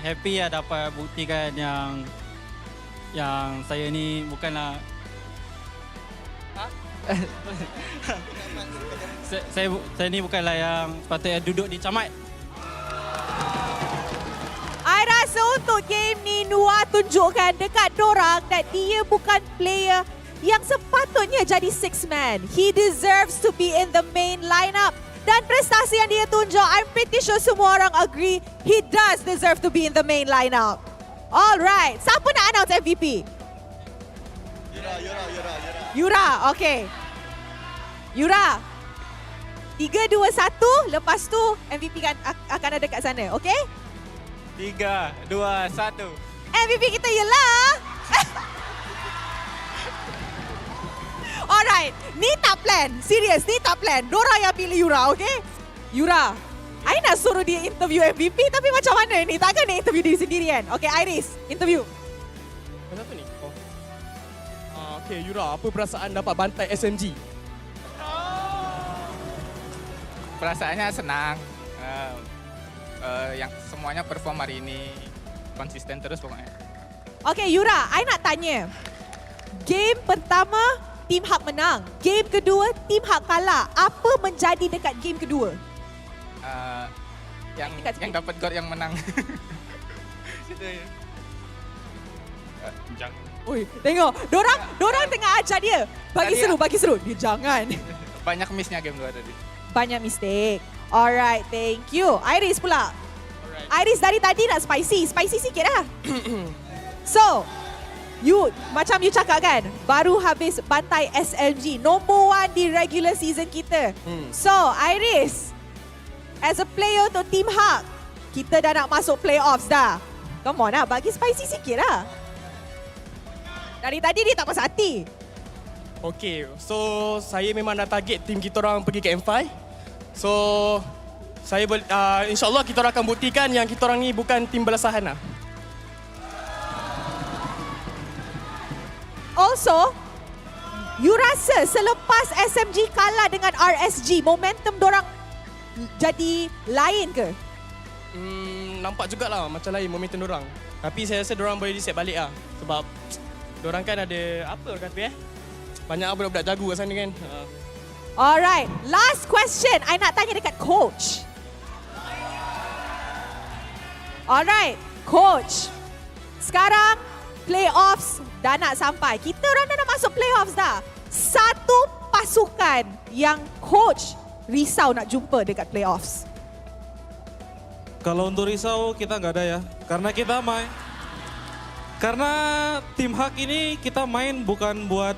Happy lah dapat buktikan yang saya ni bukanlah saya ni bukanlah yang sepatutnya duduk di camat. I rasa untuk game ni Noah tunjukkan dekat dorang that dia bukan player yang sepatutnya jadi 6-man. He deserves to be in the main lineup. Dan prestasi yang dia tunjuk, I'm pretty sure semua orang agree, he does deserve to be in the main lineup. Alright, siapa nak announce MVP? Yura, okay. Yura, 3, 2, 1, lepas tu MVP akan ada kat sana, okay? 3, 2, 1. MVP kita ialah... Alright, ni tak plan. Serius, ni tak plan. Dorang yang pilih Yura, okay? Yura, I nak suruh dia interview MVP tapi macam mana ni? Takkan dia interview diri sendiri kan? Okay, Iris, interview. Kenapa ni? Okay, Yura, apa perasaan dapat bantai SMG? Perasaannya senang. Yang semuanya perform hari ini konsisten terus pokoknya. Okay, Yura, I nak tanya. Game pertama, Team HAQ menang. Game kedua, Team HAQ kalah. Apa menjadi dekat game kedua? Yang dapat gol yang menang. Jangan. Oi, tengok. Dorang tengah ajar dia. Bagi seru. Dia jangan. Banyak miss-nya game 2 tadi. Banyak mistake. Alright, thank you. Iris pula. Iris dari tadi nak spicy. Spicy sikit lah. So, macam you cakap kan, baru habis bantai SMG. Nombor 1 di regular season kita. So, Iris, as a player untuk Team HAQ, kita dah nak masuk playoffs dah. Come on lah, bagi spicy sikit lah. Dari tadi dia tak puas hati. Okay, so saya memang dah target tim kita orang pergi ke M5. So, insyaAllah kita orang akan buktikan yang kita orang ni bukan tim belasahan lah. Also, you rasa selepas SMG kalah dengan RSG, momentum dorang jadi lain ke? Nampak jugalah macam lain momentum dorang. Tapi saya rasa dorang boleh reset balik lah. Sebab dorang kan ada, apa orang kata banyak budak-budak jago kat sana kan. Alright, last question. I nak tanya dekat coach. Alright, coach. Sekarang playoffs dah nak sampai. Kita orang dah nak masuk playoffs dah. Satu pasukan yang coach risau nak jumpa dekat playoffs. Kalau untuk risau kita nggak ada ya. Karena tim HAQ ini kita main bukan buat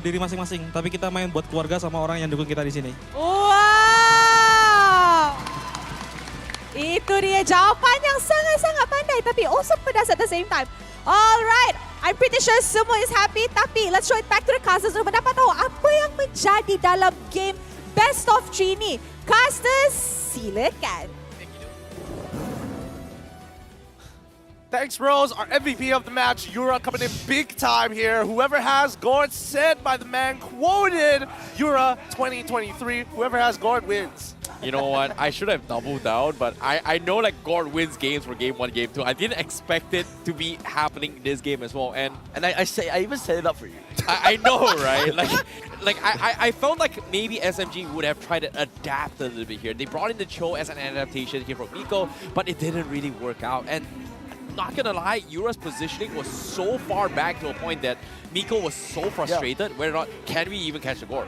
diri masing-masing, tapi kita main buat keluarga sama orang yang dukung kita di sini. Wow! Itu dia jawapan yang sangat-sangat pandai tapi also pedas at the same time. Alright, I'm pretty sure semua is happy tapi let's show it back to the casters untuk mendapat tahu apa yang menjadi dalam game Best of 3 ni. Casters, silakan. Thanks, Rose. Our MVP of the match, Yura, coming in big time here. Whoever has Gord, said by the man quoted, Yura 2023. Whoever has Gord wins. You know what? I should have doubled down, but I know like Gord wins games for game 1, game 2. I didn't expect it to be happening this game as well. And I even set it up for you. I know, right? I felt like maybe SMG would have tried to adapt a little bit here. They brought in the Cho as an adaptation here from Miko, but it didn't really work out. And not gonna lie, Yura's positioning was so far back to a point that Miko was so frustrated whether or not can we even catch the Gord.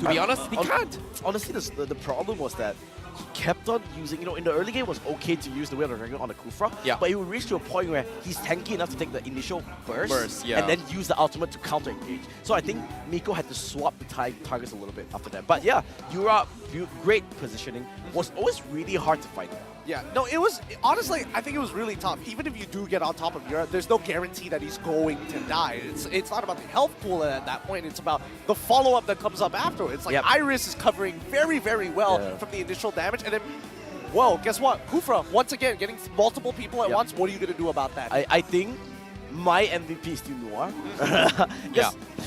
To be honest, he can't. Honestly, the problem was that he kept on using, in the early game it was okay to use the way of the dragon on the Kufra, but it would reach to a point where he's tanky enough to take the initial burst, and then use the ultimate to counter-engage. So I think Miko had to swap the targets a little bit after that. But yeah, Yura, great positioning, was always really hard to fight. Yeah, no, it was, honestly, I think it was really tough. Even if you do get on top of Yura, there's no guarantee that he's going to die. It's not about the health pool at that point, it's about the follow-up that comes up afterwards. Like, Iris is covering very, very well from the initial damage, and then, whoa, guess what? Kufra, once again, getting multiple people at once, what are you going to do about that? I think my MVP is still Noir.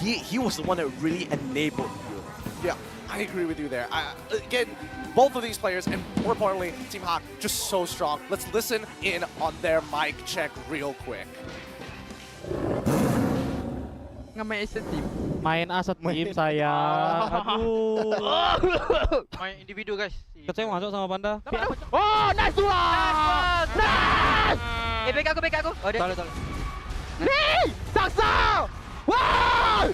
He was the one that really enabled Yura. Yeah, I agree with you there. Again, both of these players, and more importantly, Team HAQ, just so strong. Let's listen in on their mic check real quick. Main as a team. Main as a team saya. Aduh. Main individu guys. Saya masuk sama Panda. Oh, nice one! Nice! Back aku. Oh, dia. Tolong. Nih! Saksa! Wow!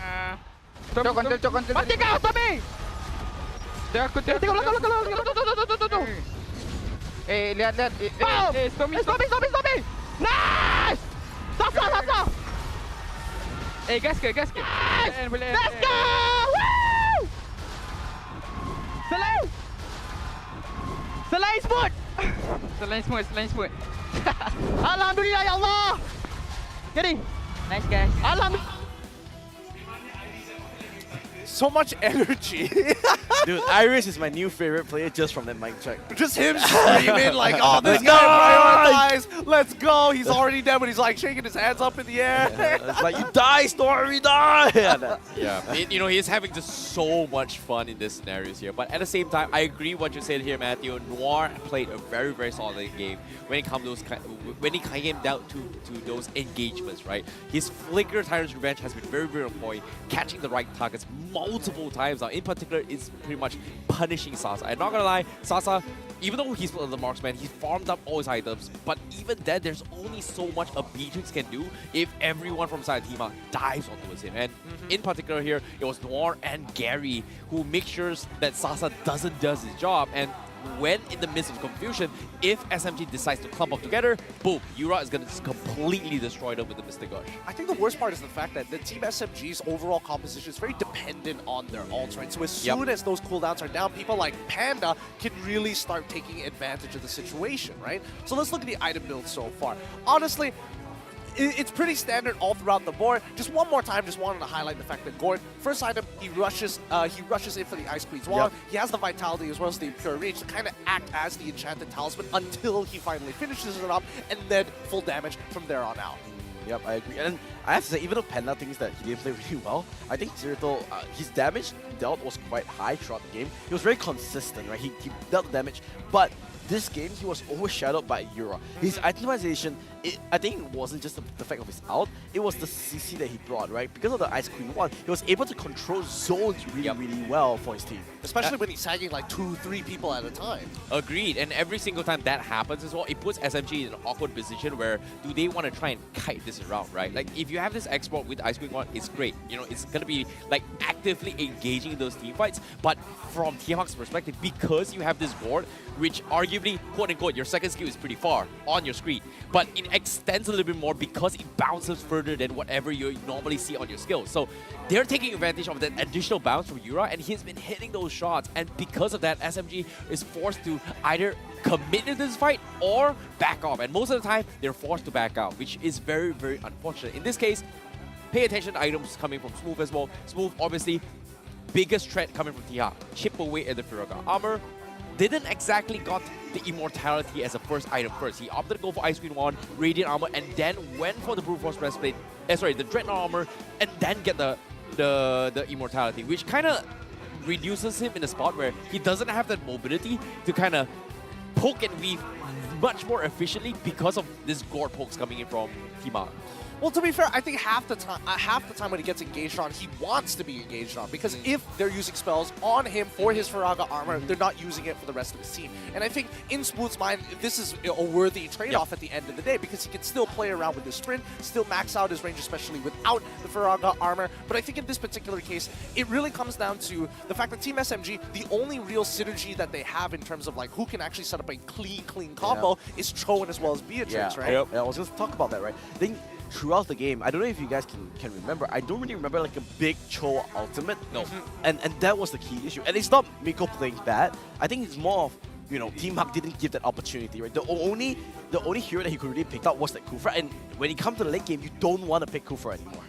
Cok. Mati kau, Tommy! Aku Tengok belakang. Lihat. Tommy! Nice! Saksa! Gas ke? Boleh. Let's go! Woo! Selain smooth. Alhamdulillah ya Allah. Jadi. Nice guys. Alhamdulillah. So much energy. Dude, Iris is my new favorite player just from that mic check. Just him screaming like, oh, this guy prioritized. Let's go. He's already dead, but he's like shaking his hands up in the air. It's like, you die, Stormy, die! He's having just so much fun in this scenarios here. But at the same time, I agree what you said here, Matthew. Noir played a very, very solid game when it came down to those engagements, right? His Flicker Tyrant's Revenge has been very, very on point, catching the right targets multiple times now. In particular, it's pretty much punishing Sasa. I'm not gonna lie, Sasa, even though he's the marksman, he's farmed up all his items, but even then, there's only so much a Beatrix can do if everyone from side Team HAQ dives onto him. And in particular here, it was Noir and Gary who make sure that Sasa doesn't do his job. And when in the midst of confusion, if SMG decides to clump up together, boom, Yura is going to completely destroy them with the Mystic Gush. I think the worst part is the fact that the Team SMG's overall composition is very dependent on their ults, right? So as soon as those cooldowns are down, people like Panda can really start taking advantage of the situation, right? So let's look at the item build so far. Honestly, it's pretty standard all throughout the board. Just one more time, just wanted to highlight the fact that Gord, first item, he rushes in for the Ice Queen's Wall. He has the Vitality as well as the Impure Reach to kind of act as the Enchanted Talisman until he finally finishes it up, and then full damage from there on out. Yep, I agree. And I have to say, even though Panda thinks that he didn't play really well, I think Zirito, his damage dealt was quite high throughout the game. He was very consistent, right? He dealt damage, but this game, he was overshadowed by Yura. His itemization, I think it wasn't just the fact of his ult, it was the CC that he brought, right? Because of the Ice Queen 1, he was able to control zones really well for his team. Especially when he's tagging like 2-3 people at a time. Agreed, and every single time that happens as well, it puts SMG in an awkward position where do they want to try and kite this around, right? Like, if you have this export with Ice Queen 1, it's great. It's going to be like actively engaging in those team fights, but from Team HAQ's perspective, because you have this board, which arguably, quote-unquote, your second skill is pretty far on your screen, but it extends a little bit more because it bounces further than whatever you normally see on your skill. So they're taking advantage of that additional bounce from Yura, and he's been hitting those shots, and because of that, SMG is forced to either commit to this fight or back off, and most of the time, they're forced to back out, which is very, very unfortunate. In this case, pay attention to items coming from Smooth as well. Smooth, obviously, biggest threat coming from THAQ. Chip away at the Firaga armor. Didn't exactly got the Immortality as a first item first. He opted to go for Ice Queen 1, Radiant Armor, and then went for the Brute Force Breastplate, the Dreadnought Armor, and then get the Immortality, which kind of reduces him in a spot where he doesn't have that mobility to kind of poke and weave much more efficiently because of this gore pokes coming in from Team HAQ. Well, to be fair, I think half the time when he gets engaged on, he wants to be engaged on, because if they're using spells on him for his Faraga armor, they're not using it for the rest of his team. And I think in Smooth's mind, this is a worthy trade-off at the end of the day, because he can still play around with his sprint, still max out his range, especially without the Faraga armor. But I think in this particular case, it really comes down to the fact that Team SMG, the only real synergy that they have in terms of like who can actually set up a clean combo is Cho as well as Beatrix, right? Yeah, I was going to talk about that, right? I think throughout the game, I don't know if you guys can remember, I don't really remember like a big Cho ultimate. No. And that was the key issue. And it's not Miko playing bad. I think it's more of, you know, Team HAQ didn't give that opportunity, right? The only hero that he could really pick up was that Kufra, and when it comes to the late game, you don't want to pick Kufra anymore.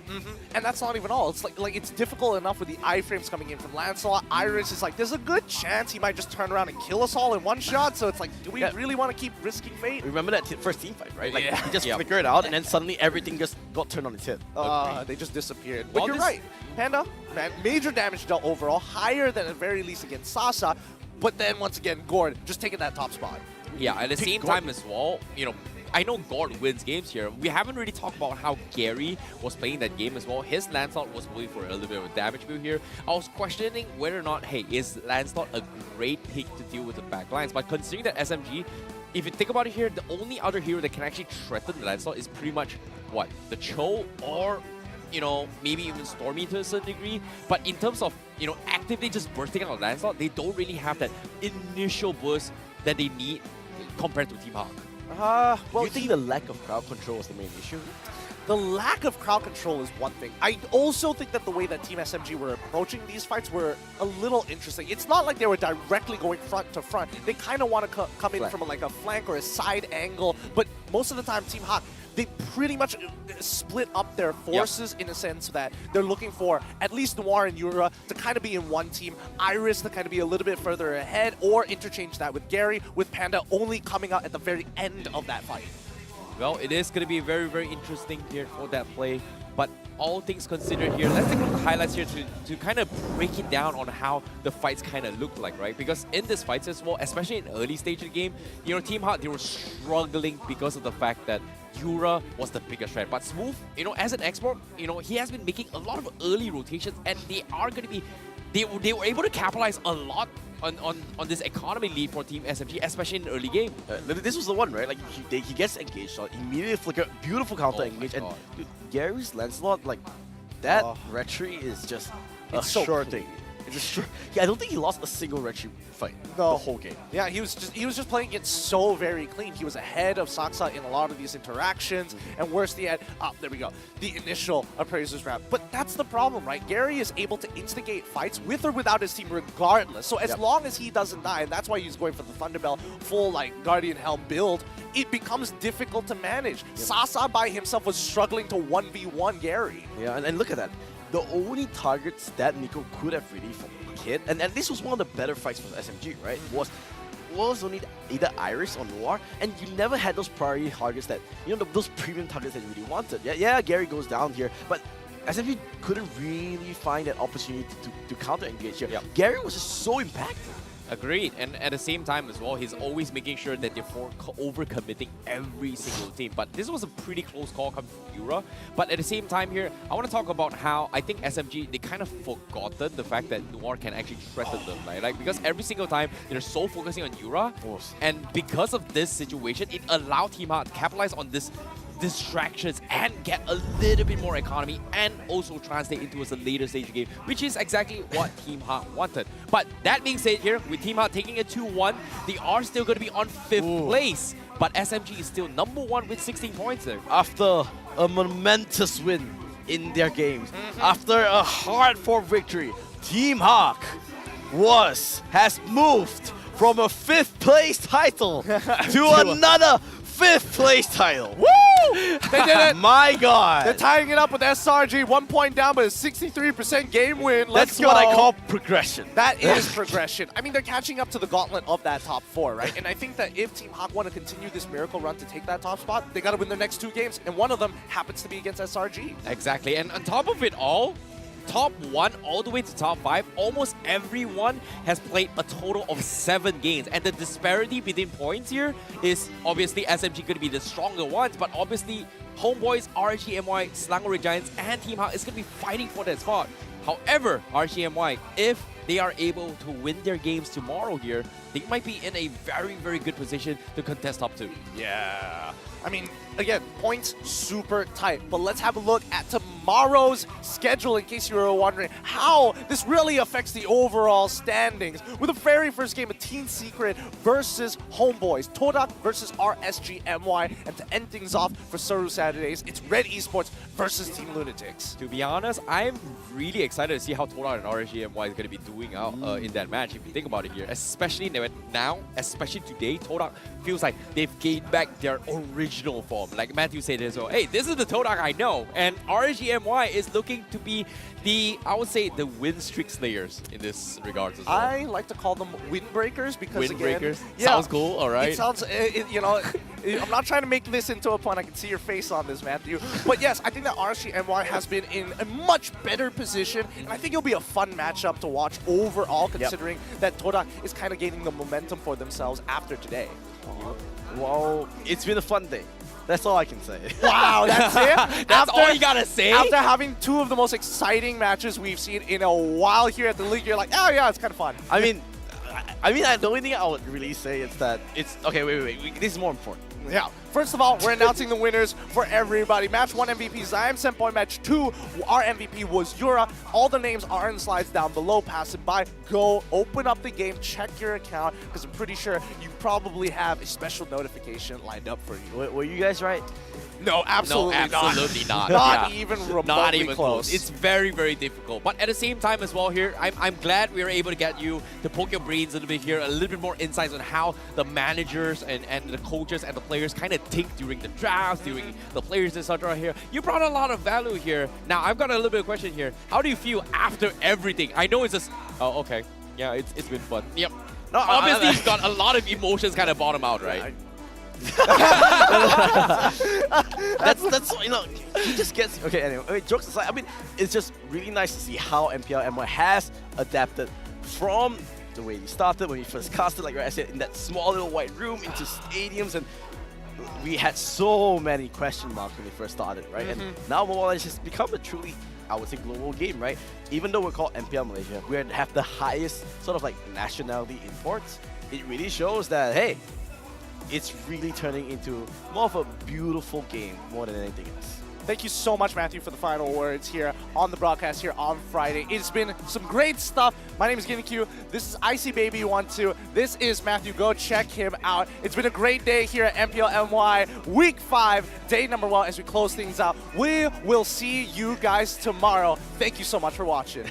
And that's not even all. It's like it's difficult enough with the iframes coming in from Lancelot. Iris is like, there's a good chance he might just turn around and kill us all in one shot. So it's like, do we really want to keep risking fate? Remember that first team fight, right? Like, he just flickered it out, and then suddenly everything just got turned on its head. They just disappeared. But you're right. Panda, man, major damage dealt overall, higher than at very least against Sasa. But then once again, Gord just taking that top spot. Yeah, at the same time as well, you know, I know Gord wins games here. We haven't really talked about how Gary was playing that game as well. His Lancelot was moving for a little bit of a damage build here. I was questioning whether or not, hey, is Lancelot a great pick to deal with the backlines? But considering that SMG, if you think about it here, the only other hero that can actually threaten the Lancelot is pretty much, what, the Cho or, you know, maybe even Stormy to a certain degree. But in terms of, you know, actively just bursting out of Lancelot, they don't really have that initial burst that they need compared to Team HAQ. Well, you think the lack of crowd control was the main issue? The lack of crowd control is one thing. I also think that the way that Team SMG were approaching these fights were a little interesting. It's not like they were directly going front to front. They kind of want to come in from like a flank or a side angle, but most of the time Team HAQ, they pretty much split up their forces in a sense that they're looking for at least Noir and Yura to kind of be in one team, Iris to kind of be a little bit further ahead, or interchange that with Gary, with Panda only coming out at the very end of that fight. Well, it is going to be very, very interesting here for that play. But all things considered here, let's take a look at the highlights here to kind of break it down on how the fights kind of looked like, right? Because in this fights as well, especially in early stage of the game, you know, Team HAQ, they were struggling because of the fact that Yura was the biggest threat. But Smooth, you know, as an export, you know, he has been making a lot of early rotations, and they are going to be, they were able to capitalize a lot on this economy lead for Team SMG, especially in the early game. This was the one, right? Like, he gets engaged, immediately flicker, beautiful counter engage, and dude, Gary's Lancelot, like, that retry is just a sure thing. It's a sure. Yeah, I don't think he lost a single retry fight the whole game. Yeah, he was just playing it so very clean. He was ahead of Saksa in a lot of these interactions, and worse yet, there we go, the initial appraisers round. But that's the problem, right? Gary is able to instigate fights with or without his team regardless. So as long as he doesn't die, and that's why he's going for the Thunderbell full like Guardian Helm build, it becomes difficult to manage. Sasa by himself was struggling to 1v1 Gary. Yeah, and look at that. The only targets that Nico could have really hit, and this was one of the better fights for SMG, right? Was only either Iris or Noir, and you never had those priority targets that, you know, those premium targets that you really wanted. Yeah, Gary goes down here, but SMG couldn't really find that opportunity to counter engage here. Gary was just so impactful. Agreed, and at the same time as well, he's always making sure that they're over-committing every single team. But this was a pretty close call coming from Yura. But at the same time here, I want to talk about how I think SMG, they kind of forgotten the fact that Noir can actually threaten them, right? Like, because every single time, they're so focusing on Yura, and because of this situation, it allowed Team HAQ to capitalize on this distractions and get a little bit more economy and also translate into a later stage game, which is exactly what Team HAQ wanted. But that being said here, with Team HAQ taking a 2-1, they are still going to be on 5th place, but SMG is still #1 with 16 points there. After a momentous win in their games, after a hard-fought victory, Team HAQ has moved from a 5th place title to another 5th place title. Woo! They did it! My God! They're tying it up with SRG, 1 point down, but a 63% game win. That's what I call progression. That is progression. I mean, they're catching up to the gauntlet of that top 4, right? And I think that if Team HAQ want to continue this miracle run to take that top spot, they got to win their next 2 games, and one of them happens to be against SRG. Exactly, and on top of it all, top 1 all the way to top 5, almost everyone has played a total of 7 games. And the disparity between points here is obviously SMG going to be the stronger ones, but obviously Homeboys, RGMY, Selangor Giants, and Team HAQ is going to be fighting for that spot. However, RGMY, if they are able to win their games tomorrow here, they might be in a very, very good position to contest top 2. Yeah. I mean, again, points super tight. But let's have a look at tomorrow's schedule in case you were wondering how this really affects the overall standings. With the very first game of Team Secret versus Homeboys, Todak versus RSGMY, and to end things off for Saru Saturdays, it's Red Esports versus Team Lunatics. To be honest, I'm really excited to see how Todak and RSGMY is going to be doing out in that match, if you think about it here. Especially now, especially today, Todak feels like they've gained back their original form. Like Matthew said as well, hey, this is the Todak I know. And RSGMY is looking to be the, I would say, the win streak slayers in this regards as well. I like to call them windbreakers because Windbreakers? again, Sounds cool, all right. It sounds, you know, I'm not trying to make this into a pun. I can see your face on this, Matthew. But yes, I think that RSGMY has been in a much better position, and I think it'll be a fun matchup to watch overall, considering that Todak is kind of gaining the momentum for themselves after today. Well, it's been a fun day. That's all I can say. Wow, that's it? That's all you gotta say? After having 2 of the most exciting matches we've seen in a while here at the league, you're like, oh yeah, it's kind of fun. I mean, the only thing I would really say is that it's... Okay, wait. This is more important. Yeah. First of all, we're announcing the winners for everybody. Match 1 MVP, Zion Senpai. Match 2, our MVP was Yura. All the names are in the slides down below. Pass it by. Go open up the game. Check your account, because I'm pretty sure you probably have a special notification lined up for you. Were you guys right? No, absolutely not. Absolutely not. Not even remotely Not even close. It's very, very difficult. But at the same time as well here, I'm glad we were able to get you to poke your brains a little bit here, a little bit more insights on how the managers and the coaches and the players kind of think during the drafts, during the players, etc. here. You brought a lot of value here. Now, I've got a little bit of question here. How do you feel after everything? I know it's just... Oh, okay. Yeah, it's been fun. Yep. No, obviously, you've got a lot of emotions kind of bottom out, right? that's you know, he just gets... Okay, anyway, jokes aside, I mean, it's just really nice to see how MPL MY has adapted from the way he started when he first casted, like I said, in that small little white room into stadiums, and we had so many question marks when we first started, right? And now Mobile Legends has become a truly, I would say, global game, right? Even though we're called MPL Malaysia, we have the highest sort of like nationality imports. It really shows that, hey, it's really turning into more of a beautiful game more than anything else. Thank you so much, Matthew, for the final words here on the broadcast here on Friday. It's been some great stuff. My name is GinQ. This is Icy Baby 12. This is Matthew. Go check him out. It's been a great day here at MPL MY. Week 5, day number 1 as we close things out. We will see you guys tomorrow. Thank you so much for watching.